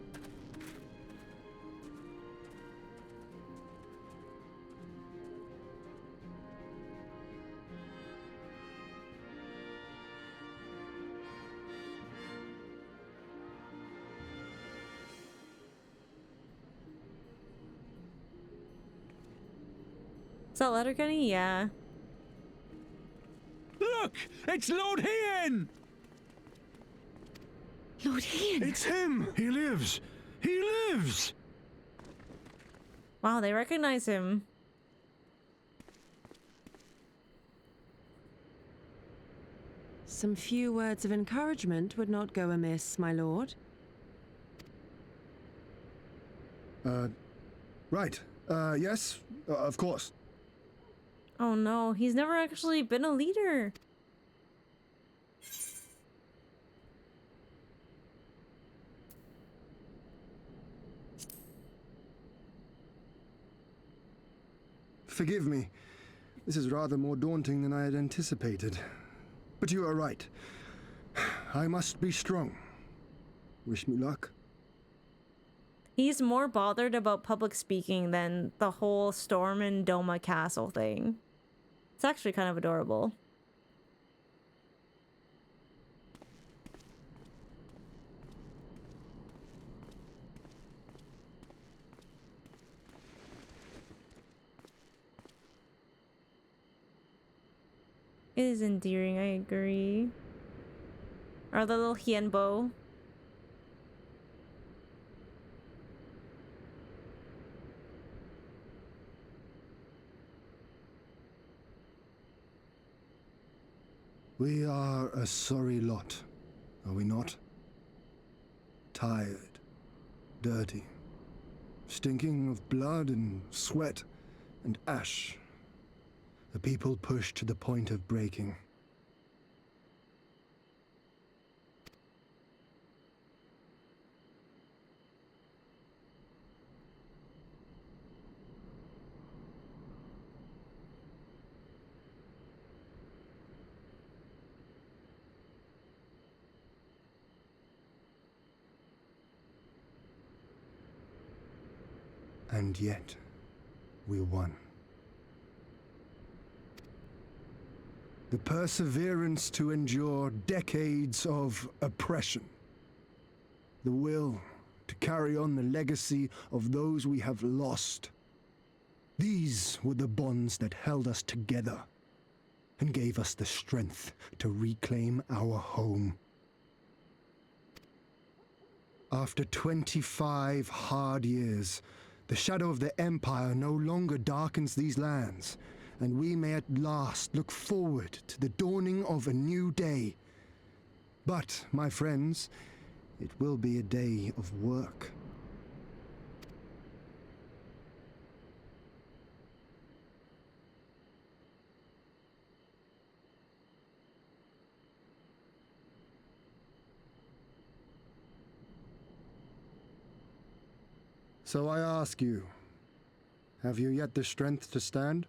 Is that Letterkenny? Yeah. Look! It's Lord Hien! Lord Hien! It's him! He lives! He lives! Wow, they recognize him. Some few words of encouragement would not go amiss, my lord. Right. Yes, of course. Oh no, he's never actually been a leader. Forgive me. This is rather more daunting than I had anticipated. But you are right. I must be strong. Wish me luck. He's more bothered about public speaking than the whole Storm and Doma castle thing. It's actually kind of adorable. It is endearing, I agree. Or the little hienbo. We are a sorry lot, are we not? Tired, dirty, stinking of blood and sweat and ash. A people pushed to the point of breaking. And yet, we won. The perseverance to endure decades of oppression. The will to carry on the legacy of those we have lost. These were the bonds that held us together and gave us the strength to reclaim our home. After 25 hard years, the shadow of the Empire no longer darkens these lands, and we may at last look forward to the dawning of a new day. But, my friends, it will be a day of work. So I ask you, have you yet the strength to stand?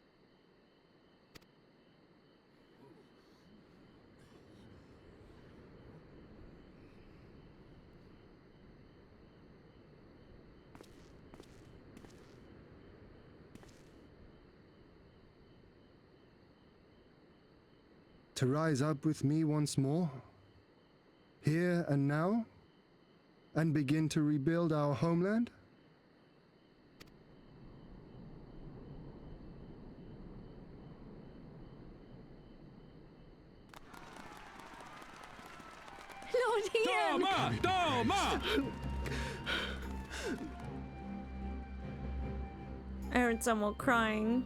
To rise up with me once more, here and now, and begin to rebuild our homeland? Lord Ian! DOMA! DOMA! I heard someone crying.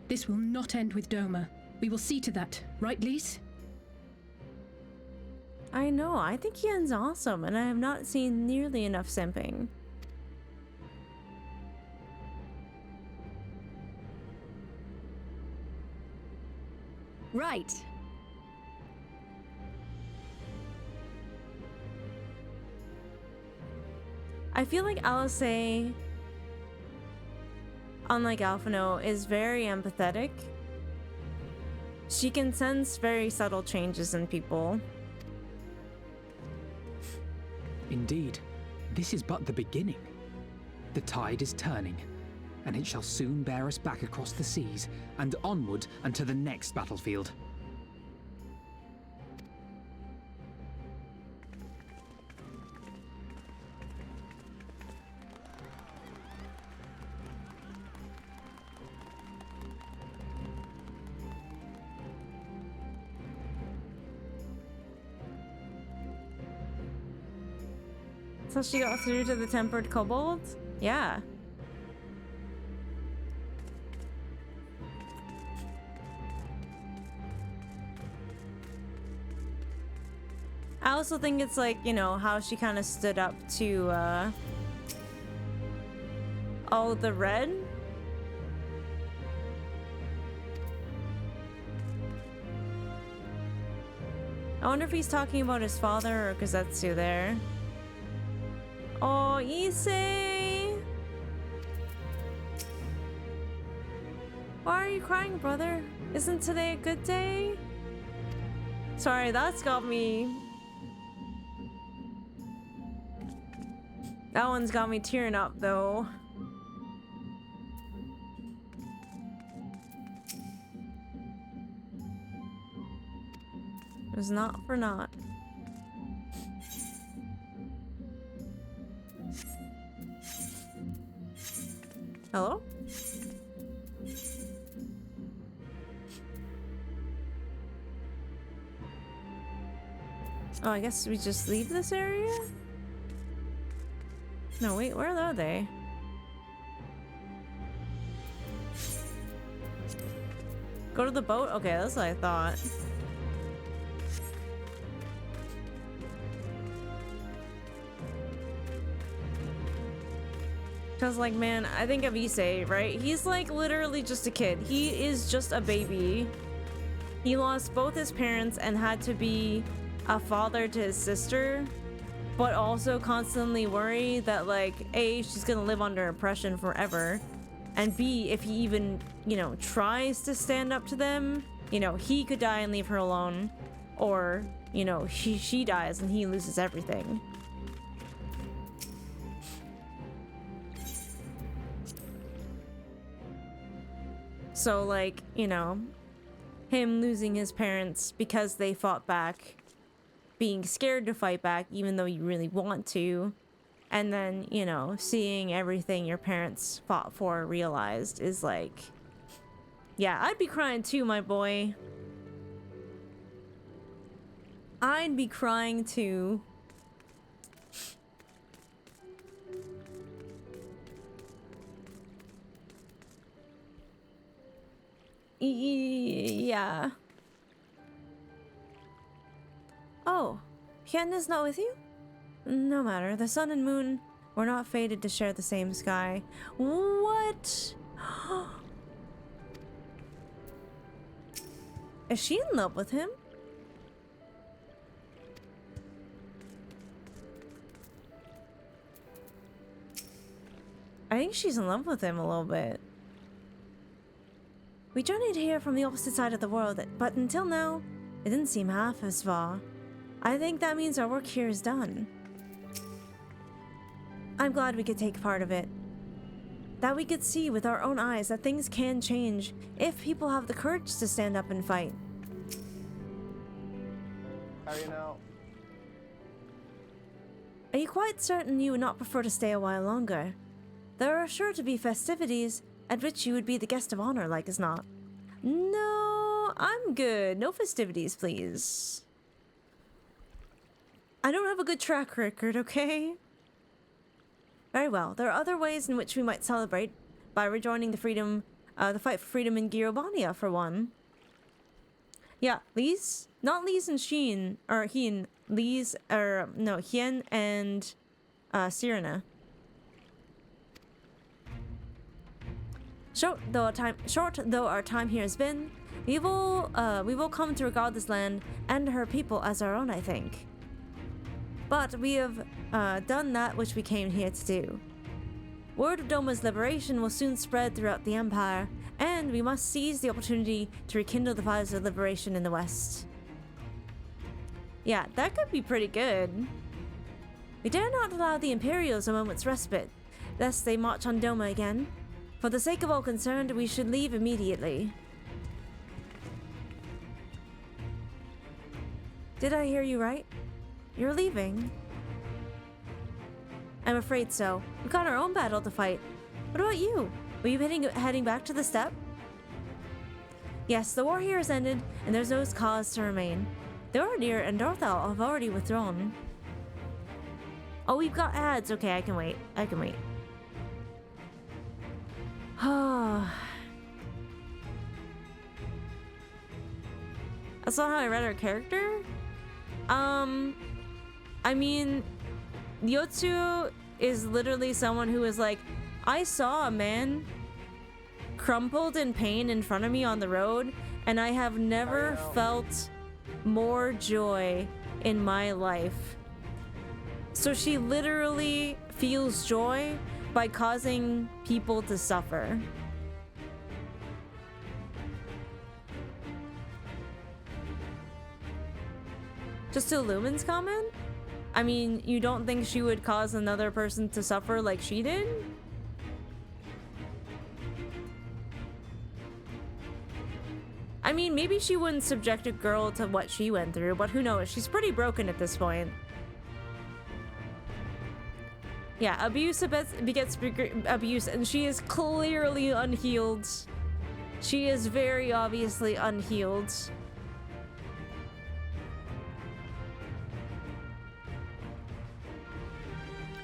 This will not end with Doma. We will see to that, right, Lise? I know, I think Ian's awesome, and I have not seen nearly enough simping. Right. I feel like Alisaie, unlike Alphino, is very empathetic. She can sense very subtle changes in people. Indeed, this is but the beginning. The tide is turning, and it shall soon bear us back across the seas and onward and to the next battlefield. So she got through to the tempered kobold? Yeah. I also think it's like, you know, how she kind of stood up to all the red. I wonder if he's talking about his father or Kazetsu there. Oh, Issei! Why are you crying, brother? Isn't today a good day? Sorry, that's got me... That one's got me tearing up, though. It was not for naught. Hello? Oh, I guess we just leave this area? No, wait, where are they? Go to the boat? Okay, that's what I thought. Cause like, man, I think of Issei, right? He's like literally just a kid. He is just a baby. He lost both his parents and had to be a father to his sister, but also constantly worry that like, A, she's gonna live under oppression forever, and B, if he even, you know, tries to stand up to them, you know, he could die and leave her alone, or, you know, she dies and he loses everything. So like, you know, him losing his parents because they fought back, being scared to fight back even though you really want to, and then, you know, seeing everything your parents fought for realized is like, yeah, I'd be crying too, my boy. I'd be crying too. Yeah. Oh, Hien is not with you? No matter, the sun and moon were not fated to share the same sky. What? Is she in love with him? I think she's in love with him a little bit. We journeyed here from the opposite side of the world, but until now, it didn't seem half as far. I think that means our work here is done. I'm glad we could take part of it. That we could see with our own eyes that things can change if people have the courage to stand up and fight. How are you now? Are you quite certain you would not prefer to stay a while longer? There are sure to be festivities at which you would be the guest of honor, like as not. No, I'm good. No festivities, please. I don't have a good track record, okay? Very well. There are other ways in which we might celebrate by rejoining the fight for freedom in Girobania, for one. Yeah, Lise? Not Lise and Hien, Hien and Sirena. Short though our time here has been, we will come to regard this land and her people as our own, I think. But we have done that which we came here to do. Word of Doma's liberation will soon spread throughout the Empire, and we must seize the opportunity to rekindle the fires of liberation in the West. Yeah, that could be pretty good. We dare not allow the Imperials a moment's respite, lest they march on Doma again. For the sake of all concerned, we should leave immediately. Did I hear you right? You're leaving? I'm afraid so. We've got our own battle to fight. What about you? Were you heading back to the steppe? Yes, the war here has ended, and there's no cause to remain. The Ordir and Dorthal have already withdrawn. Oh, we've got ads. Okay, I can wait. I can wait. That's not how I read her character. I mean, Yotsu is literally someone who is like, I saw a man crumpled in pain in front of me on the road, and I have never felt more joy in my life. So she literally feels joy by causing people to suffer. Just to Lumen's comment? I mean, you don't think she would cause another person to suffer like she did? I mean, maybe she wouldn't subject a girl to what she went through, but who knows? She's pretty broken at this point. Yeah, abuse begets abuse, and she is clearly unhealed. She is very obviously unhealed.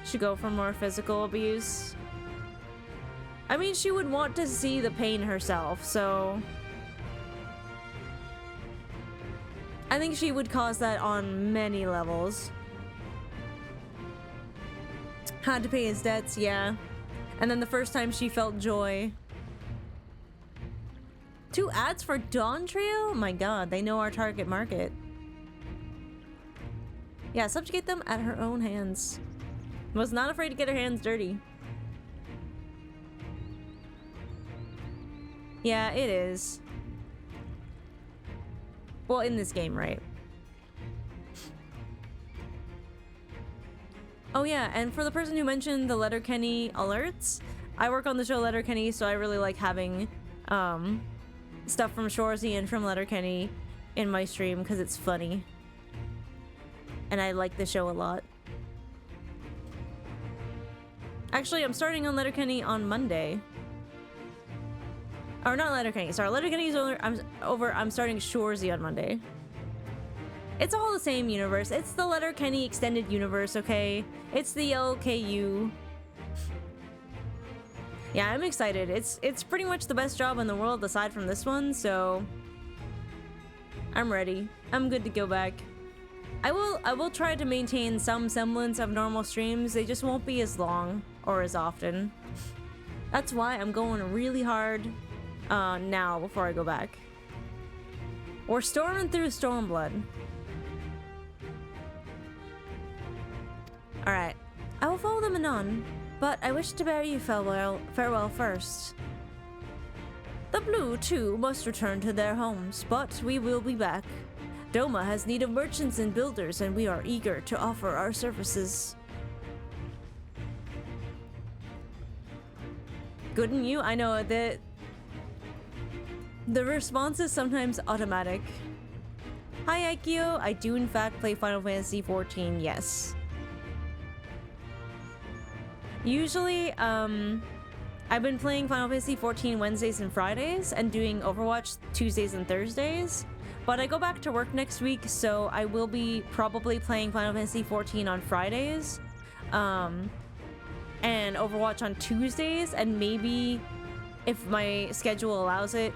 Should go for more physical abuse. I mean, she would want to see the pain herself, so I think she would cause that on many levels. Had to pay his debts, yeah. And then the first time she felt joy. 2 ads for Dawn Trail? My god, they know our target market. Yeah, subjugate them at her own hands. Was not afraid to get her hands dirty. Yeah, it is. Well, in this game, right? Oh yeah, and for the person who mentioned the Letterkenny alerts, I work on the show Letterkenny, so I really like having stuff from Shoresy and from Letterkenny in my stream because it's funny. And I like the show a lot. Actually, I'm starting on Letterkenny on Monday. Or not Letterkenny, sorry, Letterkenny's over. I'm starting Shoresy on Monday. It's all the same universe. It's the Letterkenny extended universe, okay? It's the LKU. Yeah, I'm excited. It's pretty much the best job in the world aside from this one, so I'm ready. I'm good to go back. I will try to maintain some semblance of normal streams. They just won't be as long or as often. That's why I'm going really hard now before I go back. We're storming through Stormblood. Alright, I will follow them anon, but I wish to bear you farewell first. The Blue, too, must return to their homes, but we will be back. DOMA has need of merchants and builders, and we are eager to offer our services. Good in you? I know that the response is sometimes automatic. Hi, Aikio. I do in fact play Final Fantasy XIV, yes. Usually, I've been playing Final Fantasy XIV Wednesdays and Fridays and doing Overwatch Tuesdays and Thursdays, but I go back to work next week, so I will be probably playing Final Fantasy XIV on Fridays, and Overwatch on Tuesdays, and maybe, if my schedule allows it,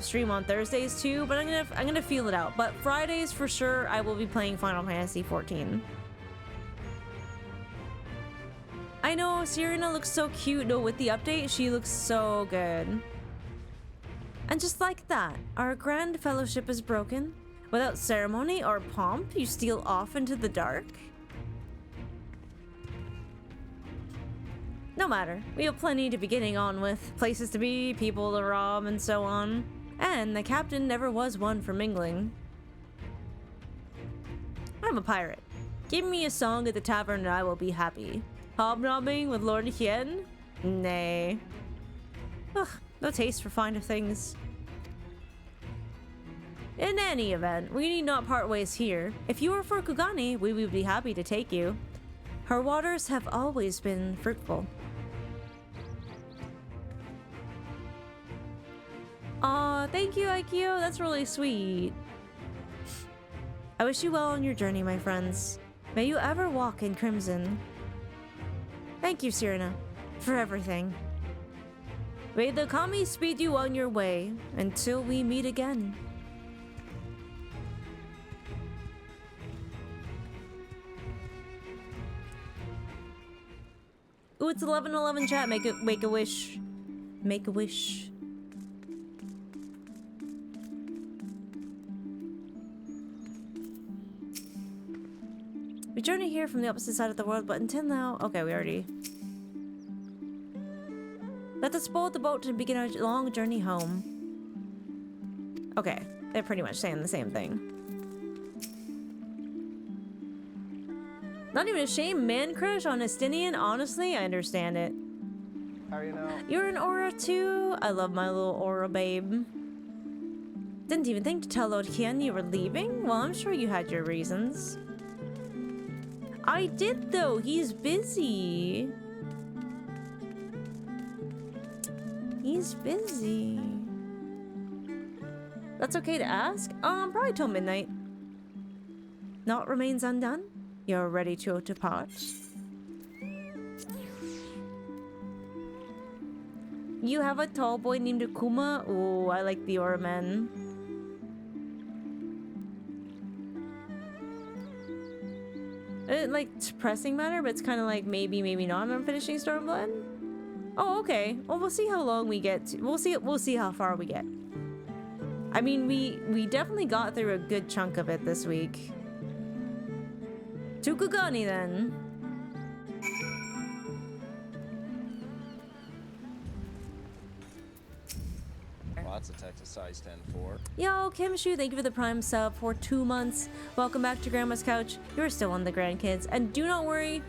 stream on Thursdays too, but I'm gonna feel it out. But Fridays for sure, I will be playing Final Fantasy XIV. I know, Serena looks so cute. No, with the update, she looks so good. And just like that, our grand fellowship is broken. Without ceremony or pomp, you steal off into the dark. No matter, we have plenty to be getting on with. Places to be, people to rob, and so on. And the captain never was one for mingling. I'm a pirate. Give me a song at the tavern and I will be happy. Hobnobbing with Lord Hien? Nay. Ugh, no taste for finer things. In any event, we need not part ways here. If you are for Kugani, we would be happy to take you. Her waters have always been fruitful. Aw, thank you, Aikio. That's really sweet. I wish you well on your journey, my friends. May you ever walk in crimson. Thank you, Serena, for everything. May the Kami speed you on your way until we meet again. Ooh, it's 11:11 chat. Make a wish. Make a wish. We journey here from the opposite side of the world, but until now... Okay, we already... Let us board the boat and begin our long journey home. Okay, they're pretty much saying the same thing. Not even a shame man crush on Estinian, honestly, I understand it. How are you now? You're an Aura too? I love my little Aura babe. Didn't even think to tell Lord Hien you were leaving? Well, I'm sure you had your reasons. I did though. He's busy. He's busy. That's okay to ask? Probably till midnight. Naught remains undone. You're ready to depart. You have a tall boy named Akuma? Oh, I like the aura men. Like depressing matter, but it's kind of like maybe, maybe not. I'm finishing Stormblood. Oh, okay. Well, we'll see how long we get. We'll see how far we get. I mean, we definitely got through a good chunk of it this week. To Kugani then. Lots of Texas size 10-4. Yo, Kimshu, thank you for the Prime sub for 2 months. Welcome back to Grandma's Couch. You're still on the grandkids. And do not worry,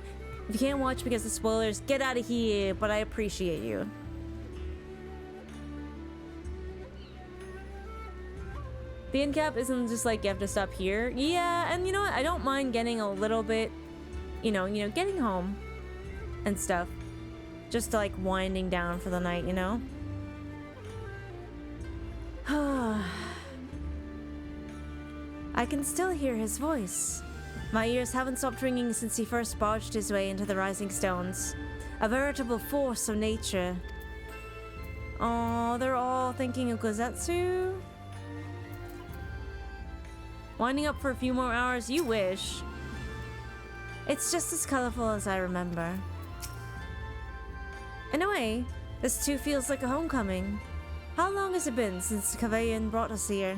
if you can't watch because of spoilers, get out of here, but I appreciate you. The end cap isn't just like you have to stop here. Yeah, and you know what? I don't mind getting a little bit, you know, getting home and stuff. Just to, like winding down for the night, you know? I can still hear his voice. My ears haven't stopped ringing since he first barged his way into the Rising Stones. A veritable force of nature. Oh, they're all thinking of Gozetsu? Winding up for a few more hours, you wish. It's just as colorful as I remember. In a way, this too feels like a homecoming. How long has it been since Kavayan brought us here?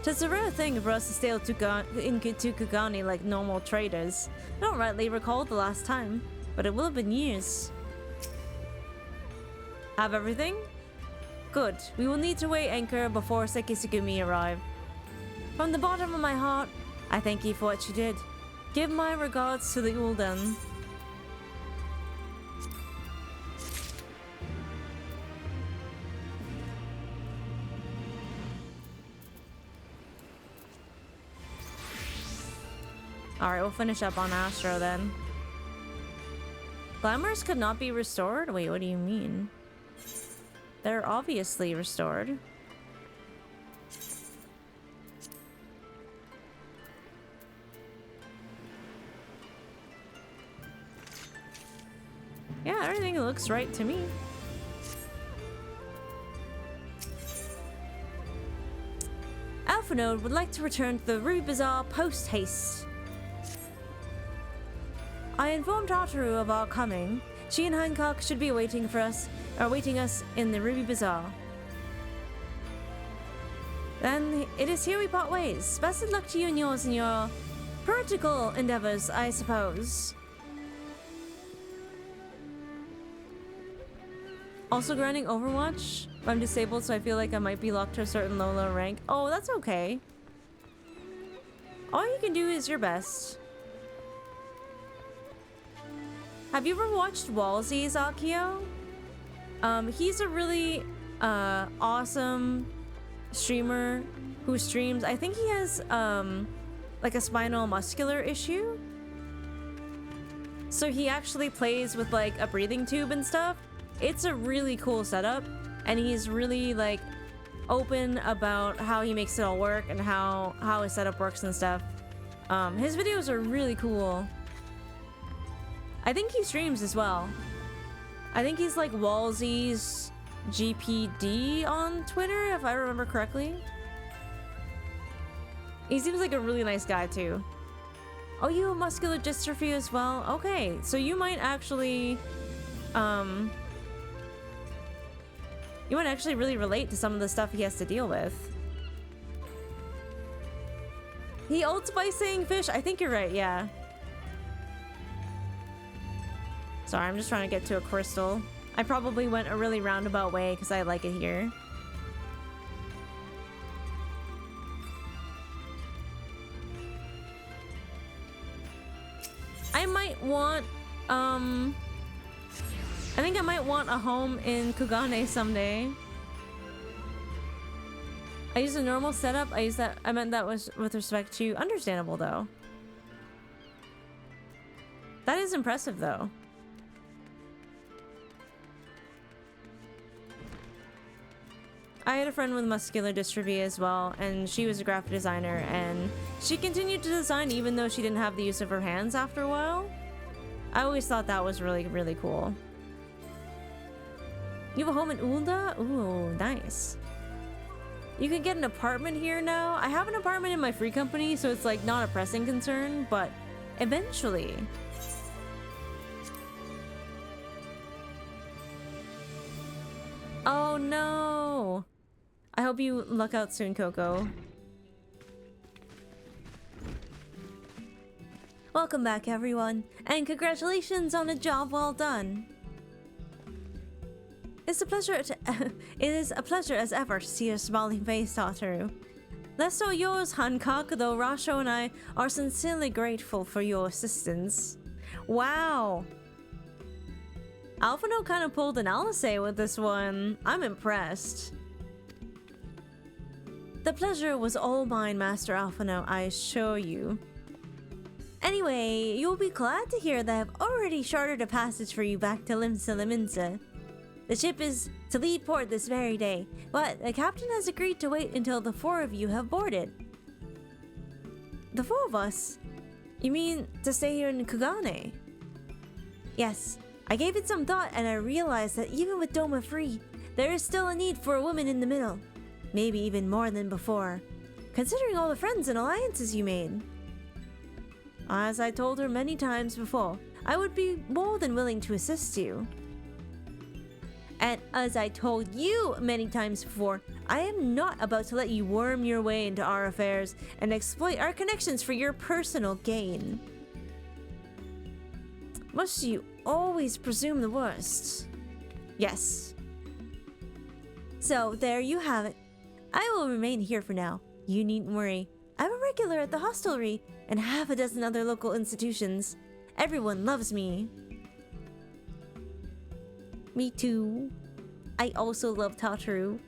'Tis a rare thing for us to stay into Kugani like normal traders. I don't rightly recall the last time, but it will have been years. Have everything? Good. We will need to weigh anchor before Sekisugumi arrive. From the bottom of my heart, I thank you for what you did. Give my regards to the Ulden. Alright, we'll finish up on Astro then. Glamours could not be restored? Wait, what do you mean? They're obviously restored. Yeah, everything looks right to me. Alpha Node would like to return to the Ruby Bazaar post-haste. I informed Hataru of our coming. She and Hancock should be awaiting us in the Ruby Bazaar. Then it is here we part ways. Best of luck to you and yours in your political endeavors, I suppose. Also grinding Overwatch. I'm disabled, so I feel like I might be locked to a certain low rank. Oh, that's okay. All you can do is your best. Have you ever watched Walsy's Akio? He's a really awesome streamer who streams. I think he has like a spinal muscular issue. So he actually plays with like a breathing tube and stuff. It's a really cool setup, and he's really like open about how he makes it all work and how his setup works and stuff. His videos are really cool. I think he streams as well. I think he's like Walsy's GPD on Twitter, if I remember correctly. He seems like a really nice guy too. Oh, you have muscular dystrophy as well? Okay, so you might actually really relate to some of the stuff he has to deal with. He ults by saying fish. I think you're right, yeah. Sorry, I'm just trying to get to a crystal. I probably went a really roundabout way because I like it here. I might want, I think I might want a home in Kugane someday. I used a normal setup. I meant that was with respect to understandable though. That is impressive though. I had a friend with muscular dystrophy as well, and she was a graphic designer, and she continued to design even though she didn't have the use of her hands after a while. I always thought that was really, really cool. You have a home in Ulda? Ooh, nice. You can get an apartment here now. I have an apartment in my free company, so it's like not a pressing concern, but eventually. Oh no! I hope you luck out soon, Coco. Welcome back, everyone, and congratulations on a job well done. It is a pleasure as ever to see your smiling face, Tataru. Less so yours, Hancock, though Rasho and I are sincerely grateful for your assistance. Wow! Alphino kind of pulled an Alice with this one. I'm impressed. The pleasure was all mine, Master Alphino, I assure you. Anyway, you'll be glad to hear that I've already chartered a passage for you back to Limsa Liminsa. The ship is to leave port this very day, but the captain has agreed to wait until the 4 of you have boarded. The 4 of us? You mean to stay here in Kugane? Yes, I gave it some thought and I realized that even with Doma free, there is still a need for a woman in the middle. Maybe even more than before, considering all the friends and alliances you made. As I told her many times before, I would be more than willing to assist you. And as I told you many times before, I am not about to let you worm your way into our affairs and exploit our connections for your personal gain. Must you always presume the worst? Yes. So there you have it. I will remain here for now. You needn't worry. I'm a regular at the hostelry and half a dozen other local institutions. Everyone loves me. Me too. I also love Tataru.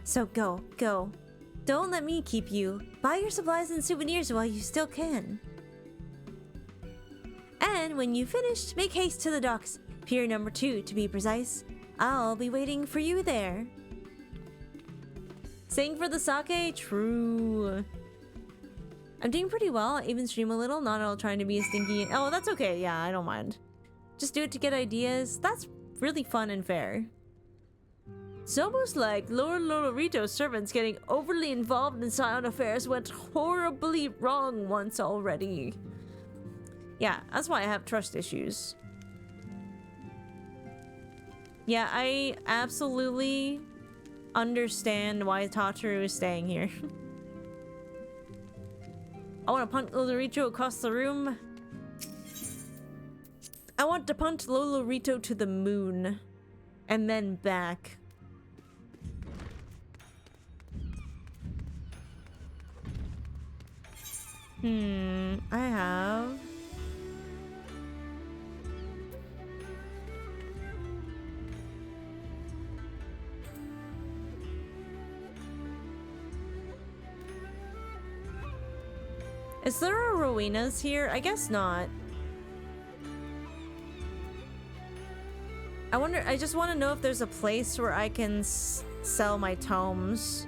So go. Don't let me keep you. Buy your supplies and souvenirs while you still can. And when you've finished, make haste to the docks. Pier number 2 to be precise. I'll be waiting for you there. Sing for the sake? True. I'm doing pretty well. I even stream a little, not at all trying to be a stinky. Oh, that's okay. Yeah, I don't mind. Just do it to get ideas. That's really fun and fair. It's almost like Lord Lolorito's servants getting overly involved in Scion affairs went horribly wrong once already. Yeah, that's why I have trust issues. Yeah, I absolutely understand why Tataru is staying here. I want to punt Lolorito across the room. I want to punt Lolorito to the moon. And then back. I have... Is there a Rowena's here? I guess not. I just want to know if there's a place where I can sell my tomes.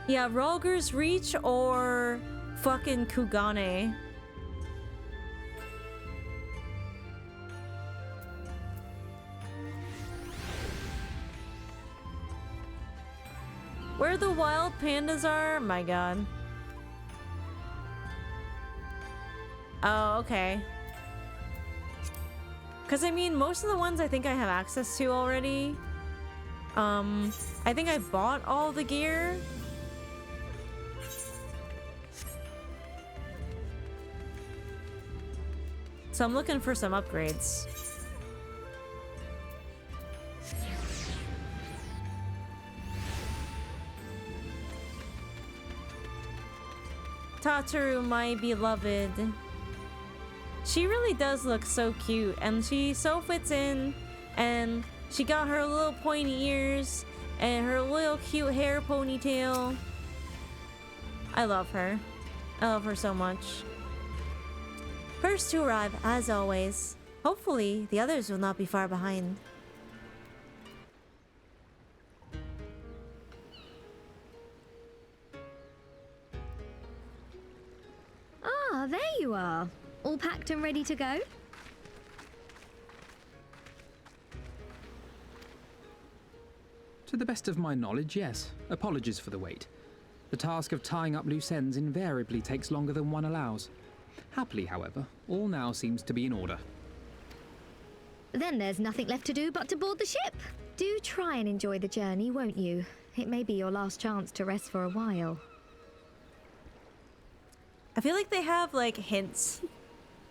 Yeah, Rolger's Reach or fucking Kugane. Where the wild pandas are? My god. Oh, okay. Because I mean, most of the ones I think I have access to already. I think I bought all the gear. So I'm looking for some upgrades. Wataru, my beloved. She really does look so cute, and she so fits in, and she got her little pointy ears and her little cute hair ponytail. I love her. I love her so much. First to arrive, as always. Hopefully, the others will not be far behind. Ah, there you are. All packed and ready to go? To the best of my knowledge, yes. Apologies for the wait. The task of tying up loose ends invariably takes longer than one allows. Happily, however, all now seems to be in order. Then there's nothing left to do but to board the ship. Do try and enjoy the journey, won't you? It may be your last chance to rest for a while. I feel like they have, like, hints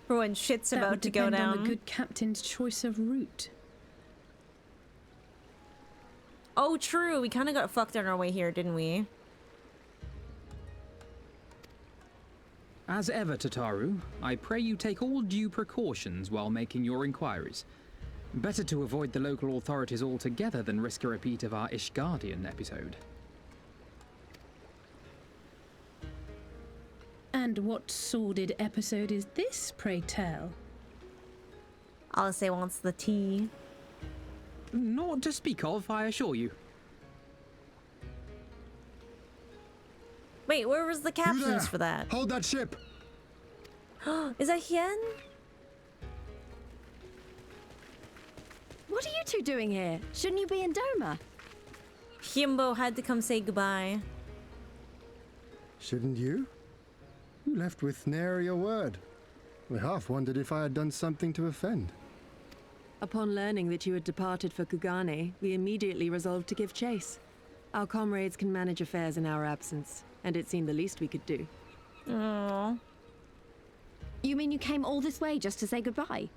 for when shit's That about would to go depend down. on the good captain's choice of route. Oh, true. We kind of got fucked on our way here, didn't we? As ever, Tataru, I pray you take all due precautions while making your inquiries. Better to avoid the local authorities altogether than risk a repeat of our Ishgardian episode. And what sordid episode is this, pray tell? Alice wants the tea. Naught to speak of, I assure you. Wait, where was the You there? captions for that? Hold that ship! Is that Hien? What are you two doing here? Shouldn't you be in Doma? Himbo had to come say goodbye. Shouldn't you? You left with nary a word. I half wondered if I had done something to offend. Upon learning that you had departed for Kugane, we immediately resolved to give chase. Our comrades can manage affairs in our absence, and it seemed the least we could do. Aww. You mean you came all this way just to say goodbye?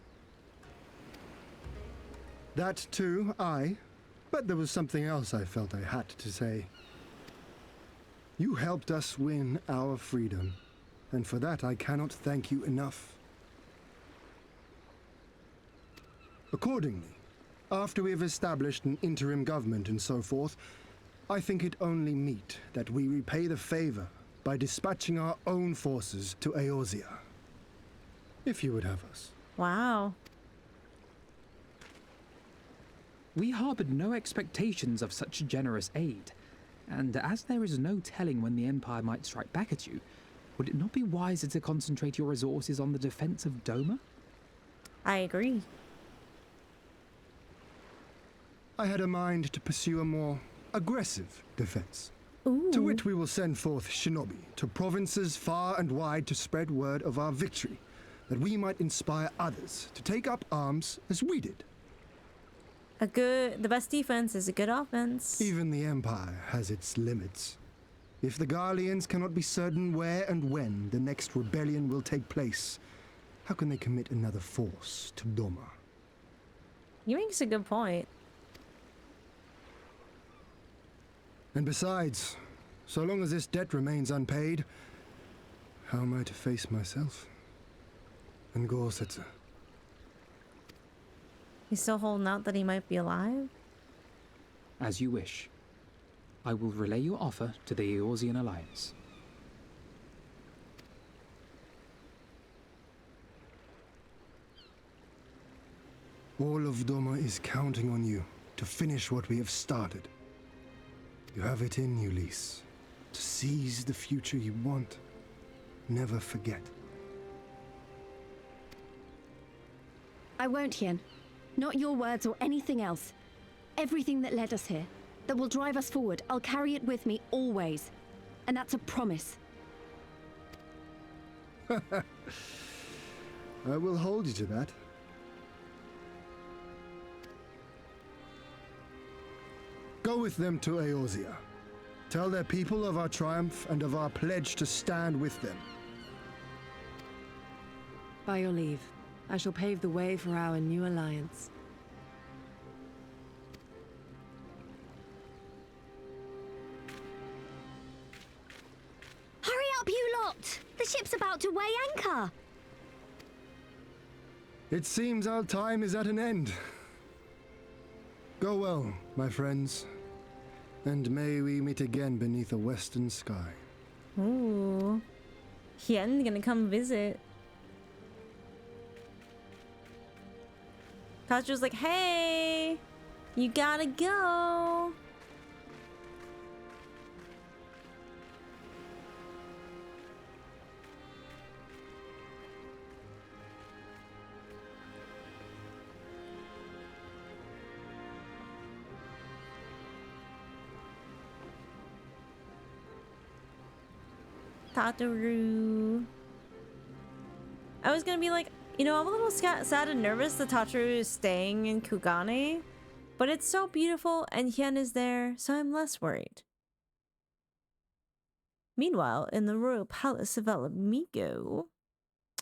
That too, aye. But there was something else I felt I had to say. You helped us win our freedom, and for that I cannot thank you enough. Accordingly, after we have established an interim government and so forth, I think it only meet that we repay the favor by dispatching our own forces to Eorzea. If you would have us. Wow. We harbored no expectations of such generous aid, and as there is no telling when the Empire might strike back at you, would it not be wiser to concentrate your resources on the defense of Doma? I agree. I had a mind to pursue a more aggressive defense. Ooh. To which we will send forth shinobi to provinces far and wide to spread word of our victory, that we might inspire others to take up arms as we did. The best defense is a good offense. Even the Empire has its limits. If the Garleans cannot be certain where and when the next rebellion will take place, how can they commit another force to Doma? He makes a good point. And besides, so long as this debt remains unpaid, how am I to face myself and Gorsetzer? He's still holding out that he might be alive? As you wish. I will relay your offer to the Eorzean Alliance. All of Doma is counting on you to finish what we have started. You have it in you, Lise, to seize the future you want. Never forget. I won't, Hien. Not your words or anything else. Everything that led us here, that will drive us forward, I'll carry it with me always. And that's a promise. I will hold you to that. Go with them to Eorzea. Tell their people of our triumph and of our pledge to stand with them. By your leave, I shall pave the way for our new alliance. Hurry up, you lot! The anchor! It seems our time is at an end. Go well, my friends, and may we meet again beneath a western sky. Ooh. Hien's gonna come visit. Tachu's like, hey, you gotta go. Tataru. I was gonna be like, you know, I'm a little sad and nervous that Tataru is staying in Kugane, but it's so beautiful and Hien is there, so I'm less worried. Meanwhile, in the royal palace of Alamigo.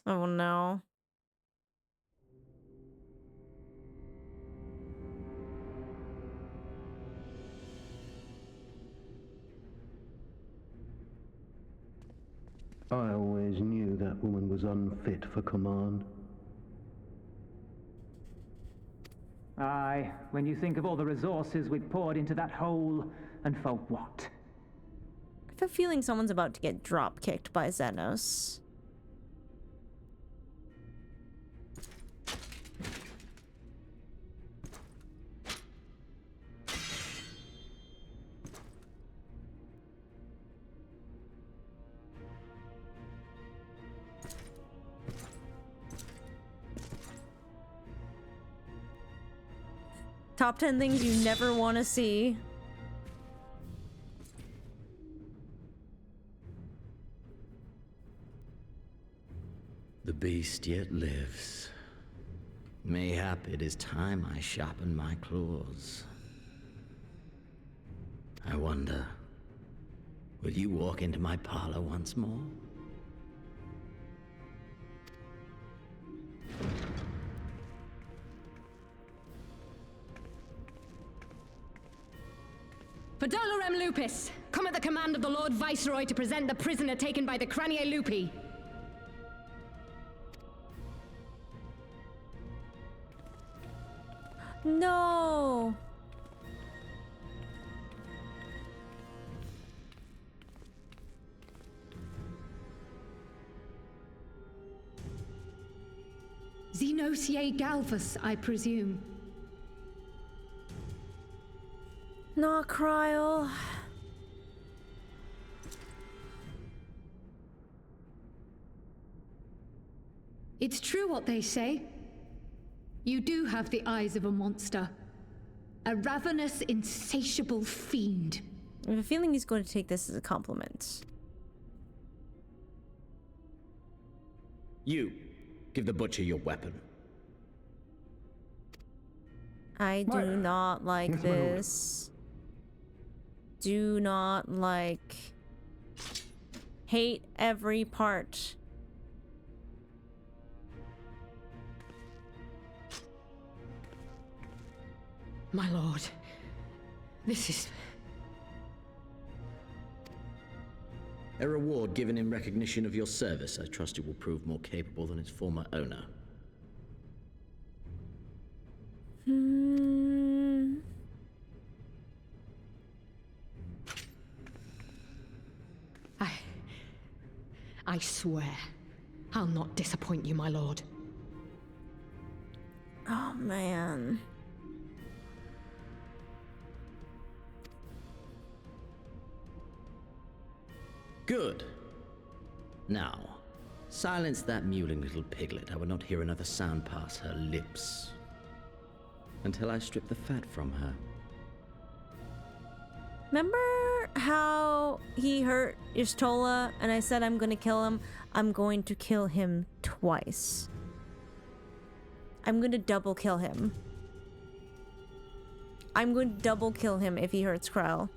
Oh no. I always knew that woman was unfit for command. Aye, when you think of all the resources we'd poured into that hole, and for what? I have a feeling someone's about to get drop-kicked by Xenos. Top 10 things you never want to see. The beast yet lives. Mayhap it is time I sharpen my claws. I wonder, will you walk into my parlor once more? For Dolorem Lupus, come at the command of the Lord Viceroy to present the prisoner taken by the Cranie Lupi. No. Xenosier Galvus, I presume. Not Kryl. It's true what they say. You do have the eyes of a monster. A ravenous, insatiable fiend. I have a feeling he's going to take this as a compliment. You, give the butcher your weapon. I do not like this. Do not like. Hate every part. My lord, this is... A reward given in recognition of your service. I trust it will prove more capable than its former owner. I swear, I'll not disappoint you, my lord. Oh, man. Good. Now, silence that mewling little piglet. I will not hear another sound pass her lips. Until I strip the fat from her. Remember how he hurt Y'shtola and I said I'm gonna kill him? I'm going to kill him twice. I'm gonna double kill him. I'm going to double kill him if he hurts Kryl.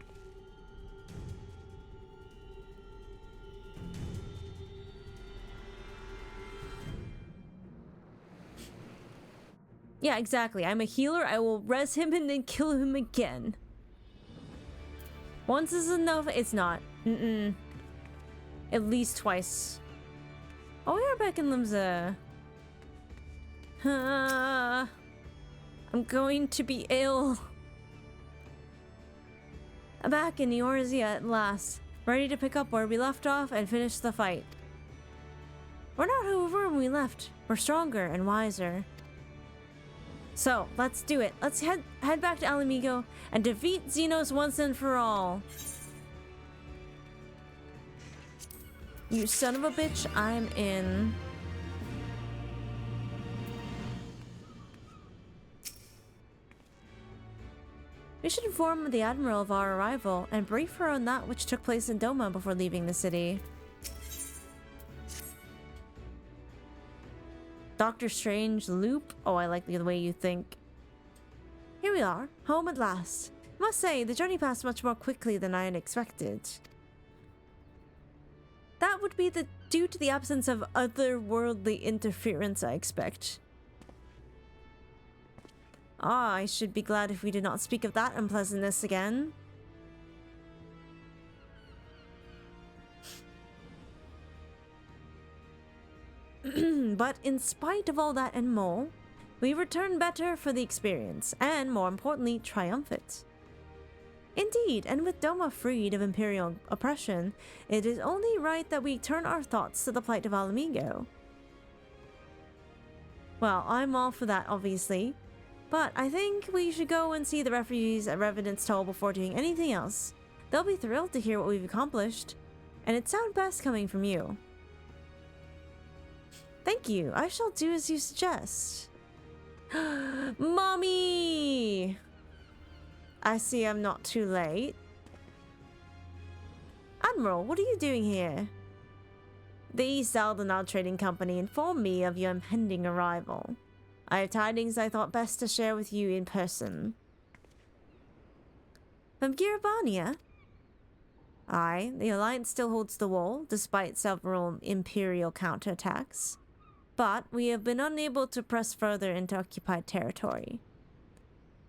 Yeah, exactly. I'm a healer. I will res him and then kill him again. Once is enough. It's not. At least twice. Oh, we are back in Limsa. I'm going to be ill. I'm back in Eorzea at last, ready to pick up where we left off and finish the fight. We're not who we were when we left. We're stronger and wiser. So, let's do it. Let's head back to Alamigo and defeat Xenos once and for all. You son of a bitch, I'm in. We should inform the Admiral of our arrival and brief her on that which took place in Doma before leaving the city. Doctor Strange loop? Oh, I like the way you think. Here we are, home at last. I must say, the journey passed much more quickly than I had expected. That would be due to the absence of otherworldly interference, I expect. Ah, I should be glad if we did not speak of that unpleasantness again. But in spite of all that and more, we return better for the experience, and more importantly, triumphant. Indeed, and with Doma freed of Imperial oppression, it is only right that we turn our thoughts to the plight of Alamigo. Well, I'm all for that, obviously, but I think we should go and see the refugees at Revenant's Toll before doing anything else. They'll be thrilled to hear what we've accomplished, and it sounds best coming from you. Thank you. I shall do as you suggest. Mommy! I see I'm not too late. Admiral, what are you doing here? The East Aldenal Trading Company informed me of your impending arrival. I have tidings I thought best to share with you in person. From Girabania? Aye, the Alliance still holds the wall, despite several Imperial counterattacks. But we have been unable to press further into occupied territory.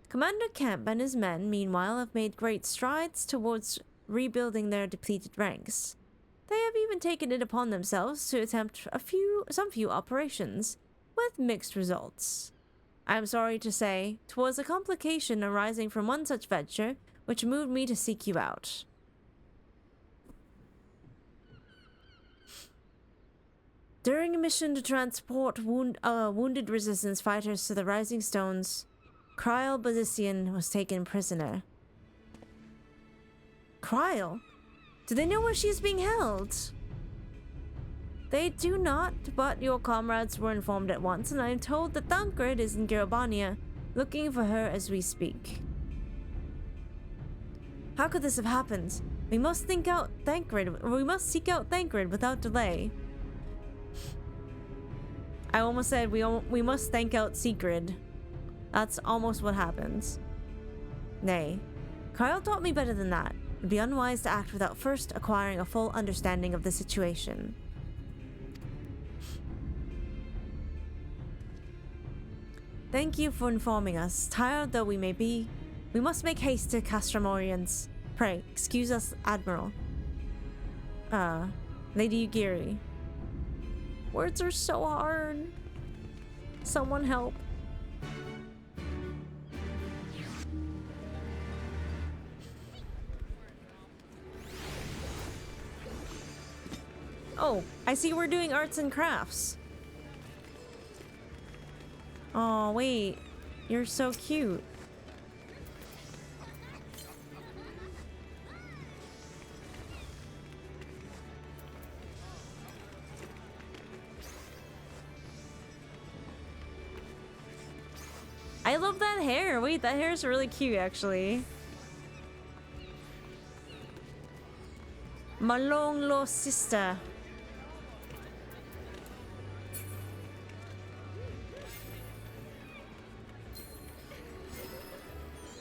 Commander Kemp and his men, meanwhile, have made great strides towards rebuilding their depleted ranks. They have even taken it upon themselves to attempt some few operations, with mixed results. I am sorry to say, 'twas a complication arising from one such venture which moved me to seek you out. During a mission to transport wounded resistance fighters to the Rising Stones, Kryl Bazisian was taken prisoner. Kryl? Do they know where she is being held? They do not, but your comrades were informed at once, and I am told that Thancred is in Girabania, looking for her as we speak. How could this have happened? We must seek out Thancred without delay. I almost said we must thank out Sigrid. That's almost what happens. Nay, Kryl taught me better than that. It'd be unwise to act without first acquiring a full understanding of the situation. Thank you for informing us. Tired though we may be, we must make haste to Castramorians. Pray, excuse us, Admiral. Lady Ugiri. Words are so hard. Someone help. Oh, I see we're doing arts and crafts. Oh, wait. You're so cute. I love that hair. Wait, that hair is really cute, actually. My long lost sister.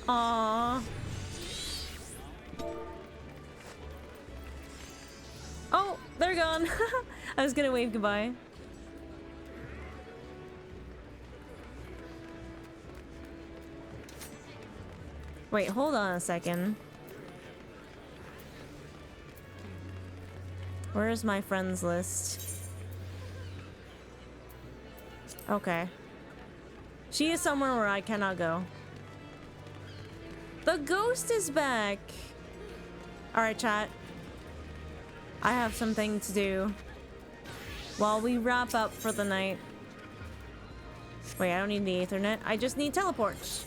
Aww. Oh, they're gone. I was gonna wave goodbye. Wait, hold on a second. Where's my friends list? Okay. She is somewhere where I cannot go. The ghost is back. Alright, chat. I have something to do while we wrap up for the night. Wait, I don't need the Ethernet. I just need teleports.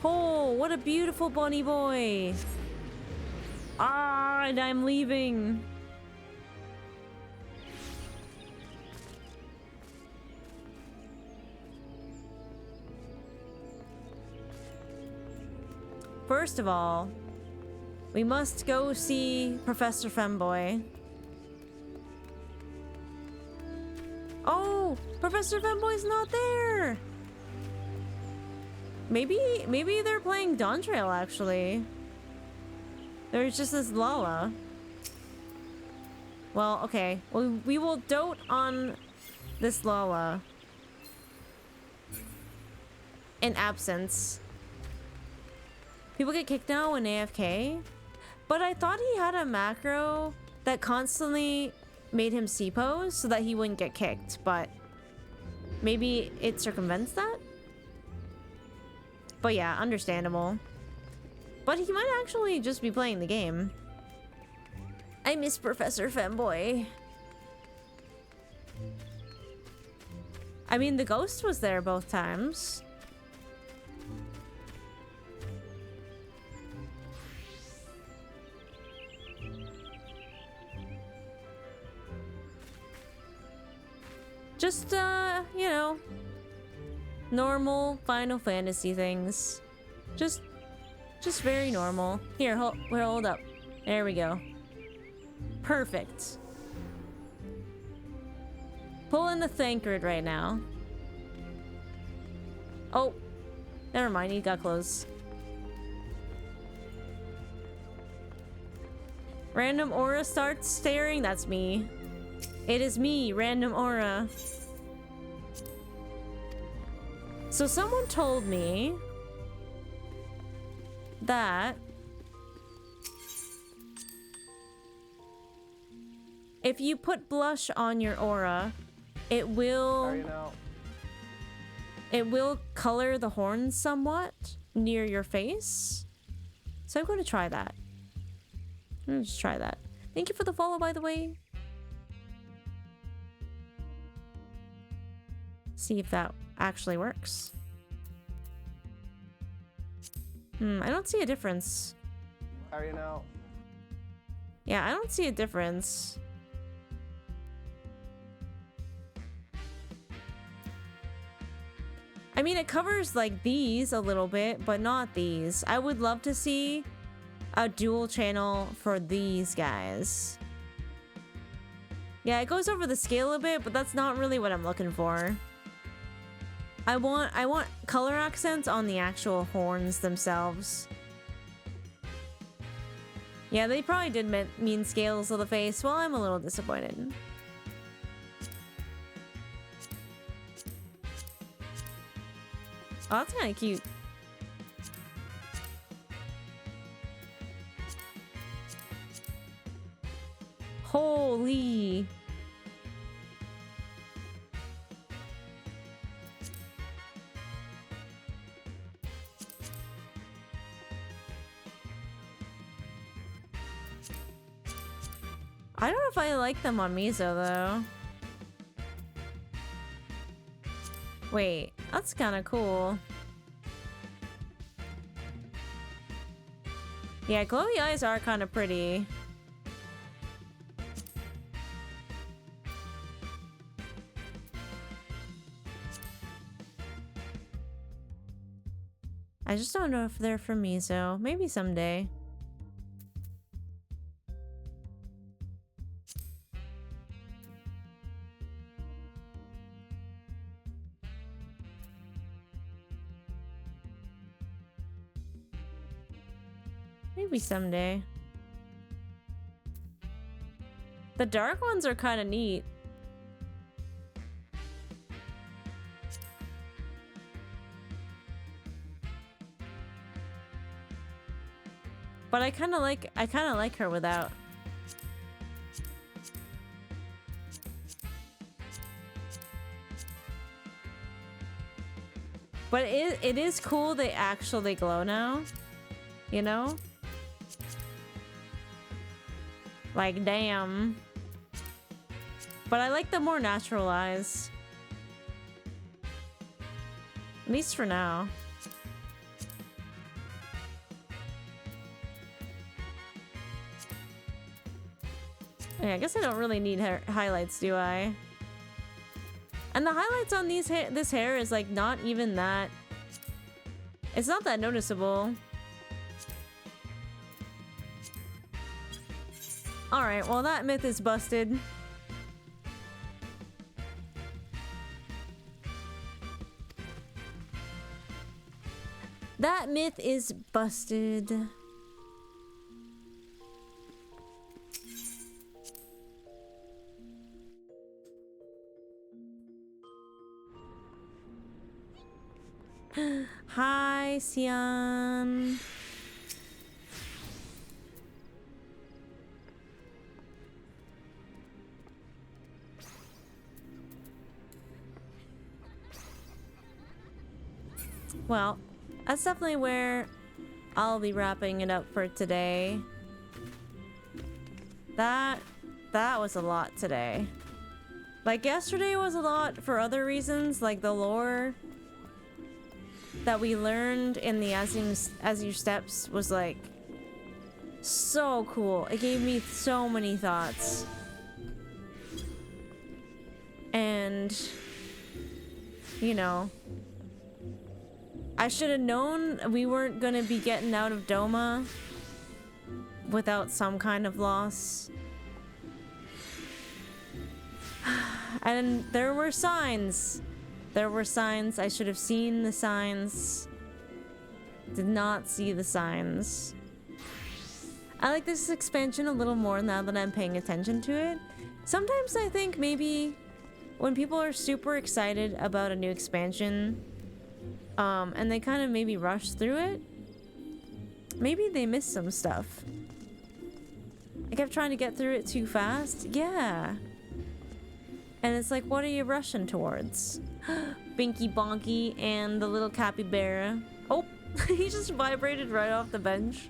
Oh, what a beautiful bunny boy. Ah, and I'm leaving. First of all, we must go see Professor Femboy. Oh, Professor Femboy's not there. Maybe they're playing Dawntrail actually. There's just this Lala. Well, okay. We will dote on this Lala in absence. People get kicked now in AFK, but I thought he had a macro that constantly made him C-pose so that he wouldn't get kicked, but maybe it circumvents that? But yeah, understandable. But he might actually just be playing the game. I miss Professor Femboy. I mean, the ghost was there both times. Just, you know, normal Final Fantasy things. Just very normal. Here, hold up. There we go. Perfect. Pulling the Thancred right now. Oh, never mind. He got close. Random aura starts staring. That's me. It is me, Random Aura. So someone told me that if you put blush on your aura, it will color the horns somewhat near your face. So I'm going to try that. I'm going to just try that. Thank you for the follow, by the way. See if that actually works. I don't see a difference. How are you now? Yeah, I don't see a difference. I mean, it covers like these a little bit, but not these. I would love to see a dual channel for these guys. Yeah, it goes over the scale a bit, but that's not really what I'm looking for. I want color accents on the actual horns themselves. Yeah, they probably did mean scales of the face. Well, I'm a little disappointed. Oh, that's kind of cute. Holy. I don't know if I like them on Miso though. Wait, that's kind of cool. Yeah, glowy eyes are kind of pretty. I just don't know if they're for Miso. Maybe someday. Maybe someday. The dark ones are kind of neat. But I kind of like her without. But it is cool they actually glow now. You know? Like, damn. But I like the more natural eyes. At least for now. Yeah, I guess I don't really need highlights, do I? And the highlights on this hair is like not even that. It's not that noticeable. Alright, well that myth is busted. That myth is busted. Hi, Sian. Well, that's definitely where I'll be wrapping it up for today. That was a lot today. Like, yesterday was a lot for other reasons, like the lore that we learned in the As You Steps was like so cool. It gave me so many thoughts. And, you know, I should have known we weren't gonna be getting out of DOMA without some kind of loss. And there were signs. There were signs. I should have seen the signs. Did not see the signs. I like this expansion a little more now that I'm paying attention to it. Sometimes I think maybe when people are super excited about a new expansion, and they kind of maybe rush through it, maybe they miss some stuff. I kept trying to get through it too fast. Yeah. And it's like, what are you rushing towards? Binky Bonky and the little capybara. Oh, he just vibrated right off the bench.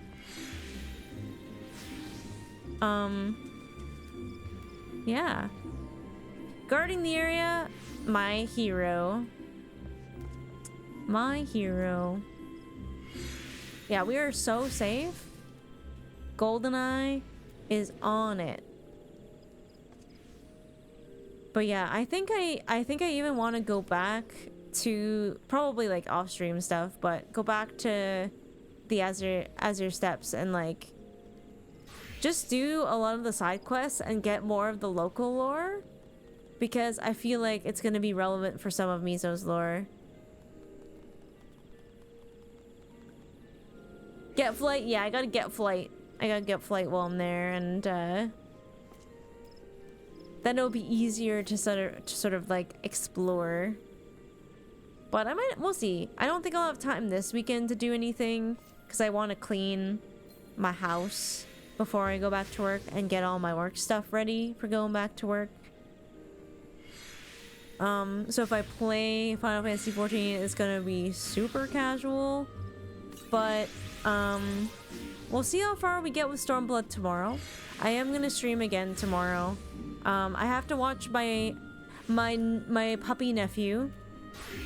Yeah. Guarding the area, my hero. My hero. Yeah, we are so safe. GoldenEye is on it. But yeah, I think I even want to go back to probably like off-stream stuff, but go back to the As Your Steps and like just do a lot of the side quests and get more of the local lore, because I feel like it's going to be relevant for some of Mizo's lore. Get flight? Yeah, I gotta get flight. I gotta get flight while I'm there, and then it'll be easier to sort of like explore. But we'll see. I don't think I'll have time this weekend to do anything, because I want to clean my house before I go back to work and get all my work stuff ready for going back to work. So if I play Final Fantasy XIV, it's gonna be super casual, but we'll see how far we get with Stormblood tomorrow. I am gonna stream again tomorrow. I have to watch my puppy nephew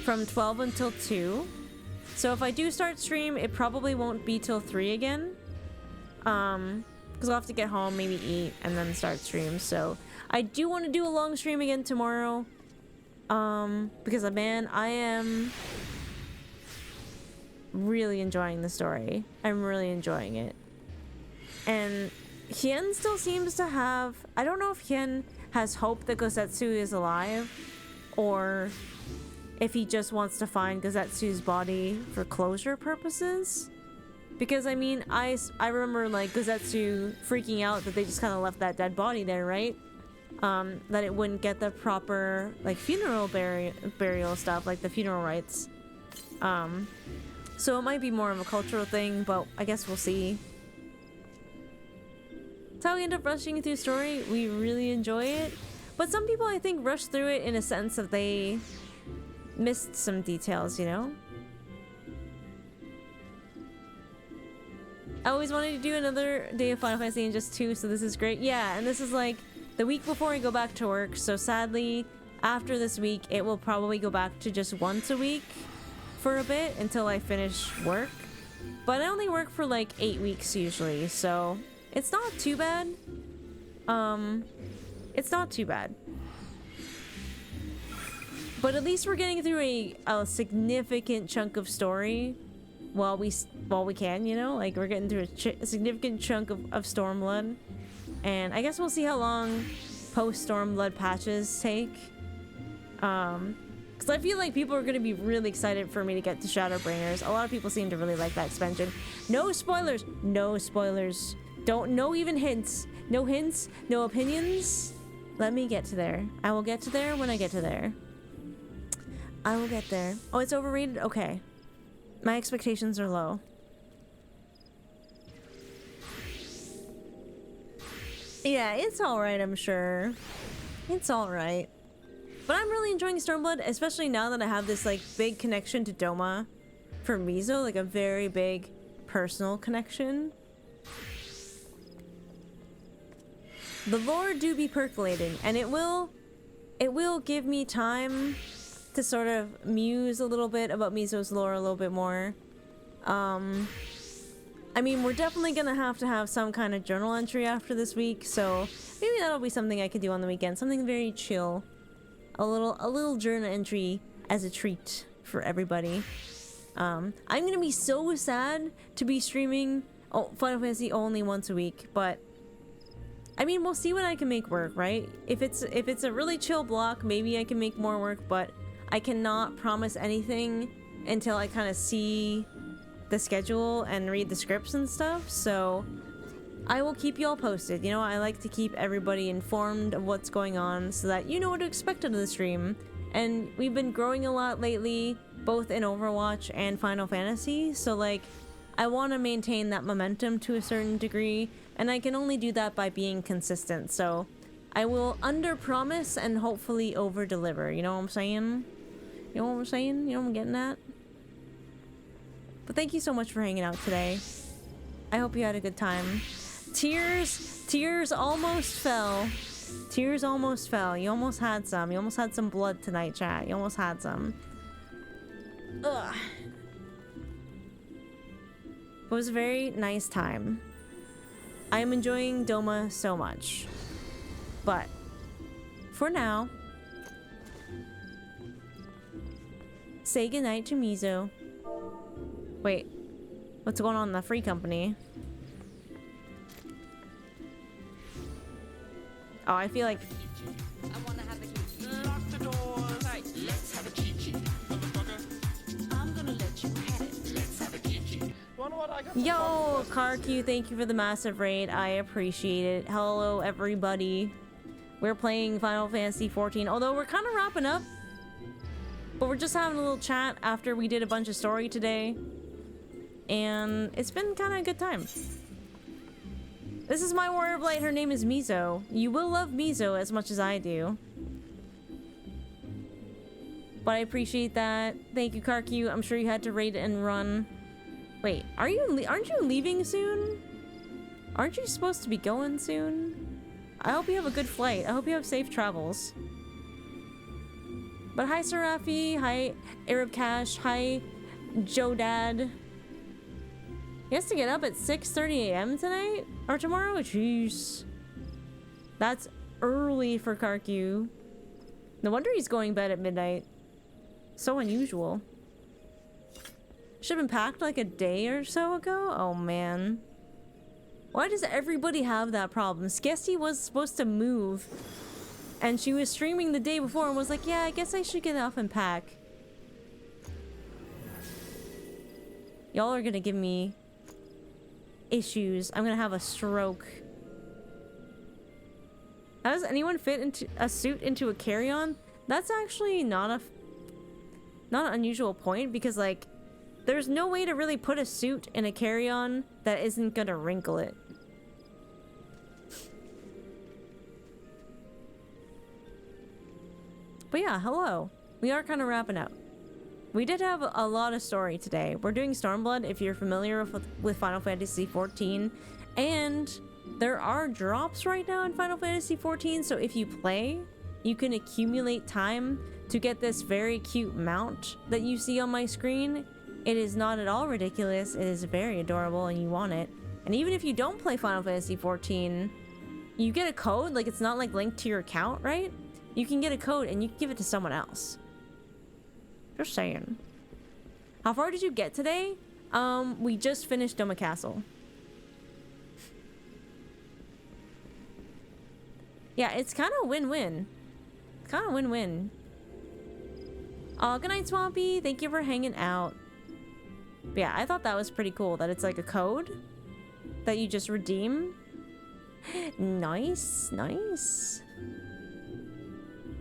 from 12 until 2. So if I do start stream, it probably won't be till 3 again. Because I'll have to get home, maybe eat, and then start stream. So I do want to do a long stream again tomorrow. Because man, I am really enjoying the story. I'm really enjoying it. And Hien still seems to have... I don't know if Hien has hope that Gosetsu is alive, or if he just wants to find Gosetsu's body for closure purposes. Because, I mean, I remember, like, Gosetsu freaking out that they just kind of left that dead body there, right? That it wouldn't get the proper, like, funeral burial stuff, like the funeral rites. So it might be more of a cultural thing, but I guess we'll see. That's how we end up rushing through story. We really enjoy it. But some people, I think, rush through it in a sense that they missed some details, you know? I always wanted to do another day of Final Fantasy in just 2, so this is great. Yeah, and this is like the week before I go back to work, so sadly, after this week, it will probably go back to just once a week for a bit until I finish work. But I only work for like 8 weeks usually, so it's not too bad. It's not too bad. But at least we're getting through a significant chunk of story while we can, you know? Like, we're getting through a significant chunk of Stormblood. And I guess we'll see how long post-Stormblood patches take. Because I feel like people are going to be really excited for me to get to Shadowbringers. A lot of people seem to really like that expansion. No spoilers! No spoilers. No even hints. No hints, no opinions. Let me get to there. I will get to there when I get to there. I will get there. Oh, it's overrated? Okay. My expectations are low. Yeah, it's alright, I'm sure. It's alright. But I'm really enjoying Stormblood, especially now that I have this, like, big connection to DOMA for Mizo, like a very big personal connection. The lore do be percolating, and it will give me time to sort of muse a little bit about Mizo's lore a little bit more. I mean, we're definitely gonna have to have some kind of journal entry after this week, so maybe that'll be something I could do on the weekend. Something very chill. A little journal entry as a treat for everybody. I'm gonna be so sad to be streaming Final Fantasy only once a week, but I mean, we'll see what I can make work, right? If it's a really chill block, maybe I can make more work, but I cannot promise anything until I kind of see the schedule and read the scripts and stuff, so I will keep you all posted. You know, I like to keep everybody informed of what's going on so that you know what to expect out of the stream. And we've been growing a lot lately, both in Overwatch and Final Fantasy, so like, I want to maintain that momentum to a certain degree, and I can only do that by being consistent, so I will under-promise and hopefully over-deliver, you know what I'm saying? You know what I'm saying? You know what I'm getting at? But thank you so much for hanging out today. I hope you had a good time. Tears almost fell. Tears almost fell. You almost had some. You almost had some blood tonight, chat. You almost had some. Ugh. It was a very nice time. I am enjoying DOMA so much. But for now, say goodnight to Mizo. Wait, what's going on in the free company? Oh, I feel like... I wanna have a kiki. Lock the doors. Hey, let's have a kiki. Motherfucker. I'm gonna let you have it. Let's have a kiki. Yo, Karq, thank you for the massive raid. I appreciate it. Hello, everybody. We're playing Final Fantasy XIV, although we're kind of wrapping up. But we're just having a little chat after we did a bunch of story today. And it's been kind of a good time. This is my Warrior of Light. Her name is Mizo. You will love Mizo as much as I do. But I appreciate that. Thank you, Karq. I'm sure you had to raid and run. Wait, aren't you leaving soon? Aren't you supposed to be going soon? I hope you have a good flight. I hope you have safe travels. But hi, Serafi. Hi, Arab Cash. Hi, Joe Dad. He has to get up at 6:30 a.m. tonight? Or tomorrow? Jeez. That's early for Karq. No wonder he's going to bed at midnight. So unusual. Should have been packed like a day or so ago? Oh man. Why does everybody have that problem? Skesty was supposed to move. And she was streaming the day before and was like, yeah, I guess I should get off and pack. Y'all are gonna give me issues. I'm gonna have a stroke. How does anyone fit into a suit into a carry-on? That's actually not an unusual point, because like there's no way to really put a suit in a carry-on that isn't gonna wrinkle it. But yeah, hello. We are kind of wrapping up. We did have a lot of story today. We're doing Stormblood, if you're familiar with Final Fantasy XIV, and there are drops right now in Final Fantasy XIV, so if you play, you can accumulate time to get this very cute mount that you see on my screen. It is not at all ridiculous, it is very adorable and you want it. And even if you don't play Final Fantasy XIV, you get a code, like it's not like linked to your account, right? You can get a code and you can give it to someone else. Just saying. How far did you get today? We just finished Doma Castle. Yeah, it's kind of win-win. Kind of win-win. Good night, Swampy. Thank you for hanging out. But yeah, I thought that was pretty cool that it's like a code that you just redeem. Nice, nice.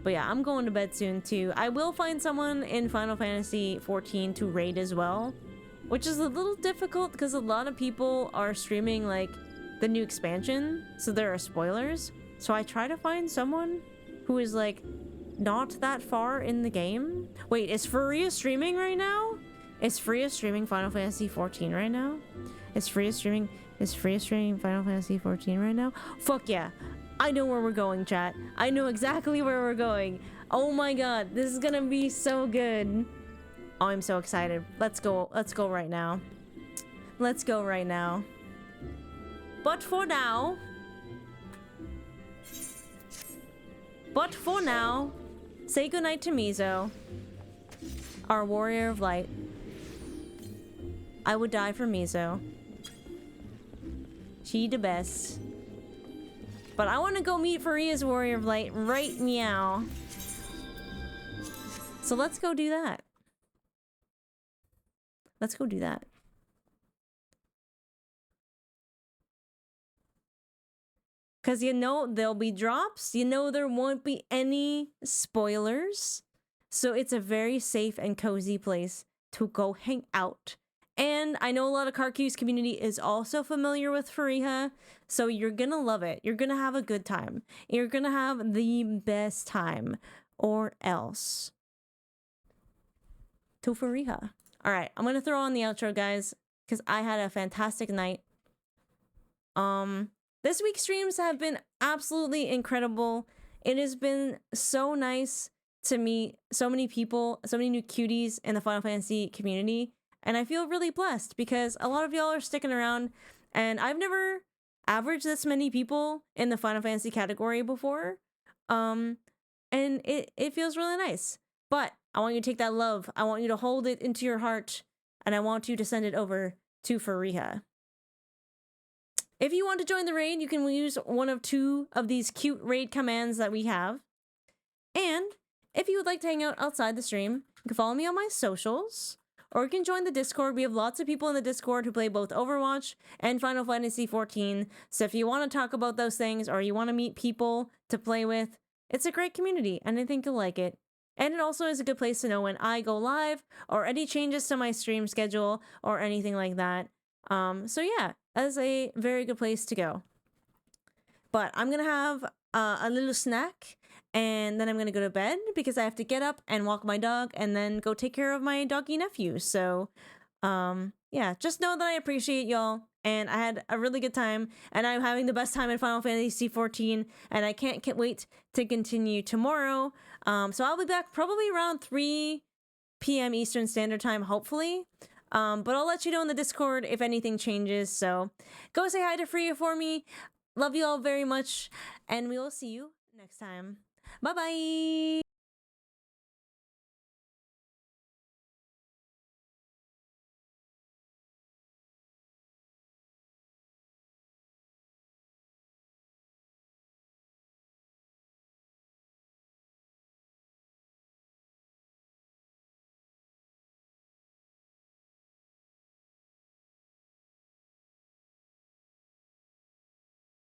But yeah, I'm going to bed soon too. I will find someone in Final Fantasy XIV to raid as well, which is a little difficult because a lot of people are streaming like the new expansion, so there are spoilers. So I try to find someone who is like not that far in the game. Wait, is Furia streaming right now? Is Furia streaming Final Fantasy XIV right now? Is Furia streaming Final Fantasy XIV right now? Fuck yeah. I know where we're going, chat. I know exactly where we're going. Oh my god, this is gonna be so good. Oh, I'm so excited. Let's go right now. Let's go right now. But for now, say goodnight to Mizo, our warrior of light. I would die for Mizo. She the best. But I want to go meet Faria's warrior of light right meow. So let's go do that. Let's go do that. Because you know there'll be drops. You know there won't be any spoilers. So it's a very safe and cozy place to go hang out. And I know a lot of Karku's community is also familiar with Fariha, so you're gonna love it. You're gonna have a good time. You're gonna have the best time, or else. To Fariha. Alright, I'm gonna throw on the outro, guys, because I had a fantastic night. This week's streams have been absolutely incredible. It has been so nice to meet so many people, so many new cuties in the Final Fantasy community. And I feel really blessed because a lot of y'all are sticking around, and I've never averaged this many people in the Final Fantasy category before. And it feels really nice. But I want you to take that love, I want you to hold it into your heart, and I want you to send it over to Fariha. If you want to join the raid, you can use one of two of these cute raid commands that we have. And if you would like to hang out outside the stream, you can follow me on my socials. Or you can join the Discord. We have lots of people in the Discord who play both Overwatch and Final Fantasy XIV. So if you want to talk about those things or you want to meet people to play with, it's a great community and I think you'll like it. And it also is a good place to know when I go live or any changes to my stream schedule or anything like that. So yeah, that's a very good place to go. But I'm going to have a little snack. And then I'm going to go to bed because I have to get up and walk my dog and then go take care of my doggy nephew. So, yeah, just know that I appreciate y'all. And I had a really good time. And I'm having the best time in Final Fantasy XIV. And I can't wait to continue tomorrow. So I'll be back probably around 3 p.m. Eastern Standard Time, hopefully. But I'll let you know in the Discord if anything changes. So go say hi to Freya for me. Love you all very much. And we will see you next time. Bye-bye!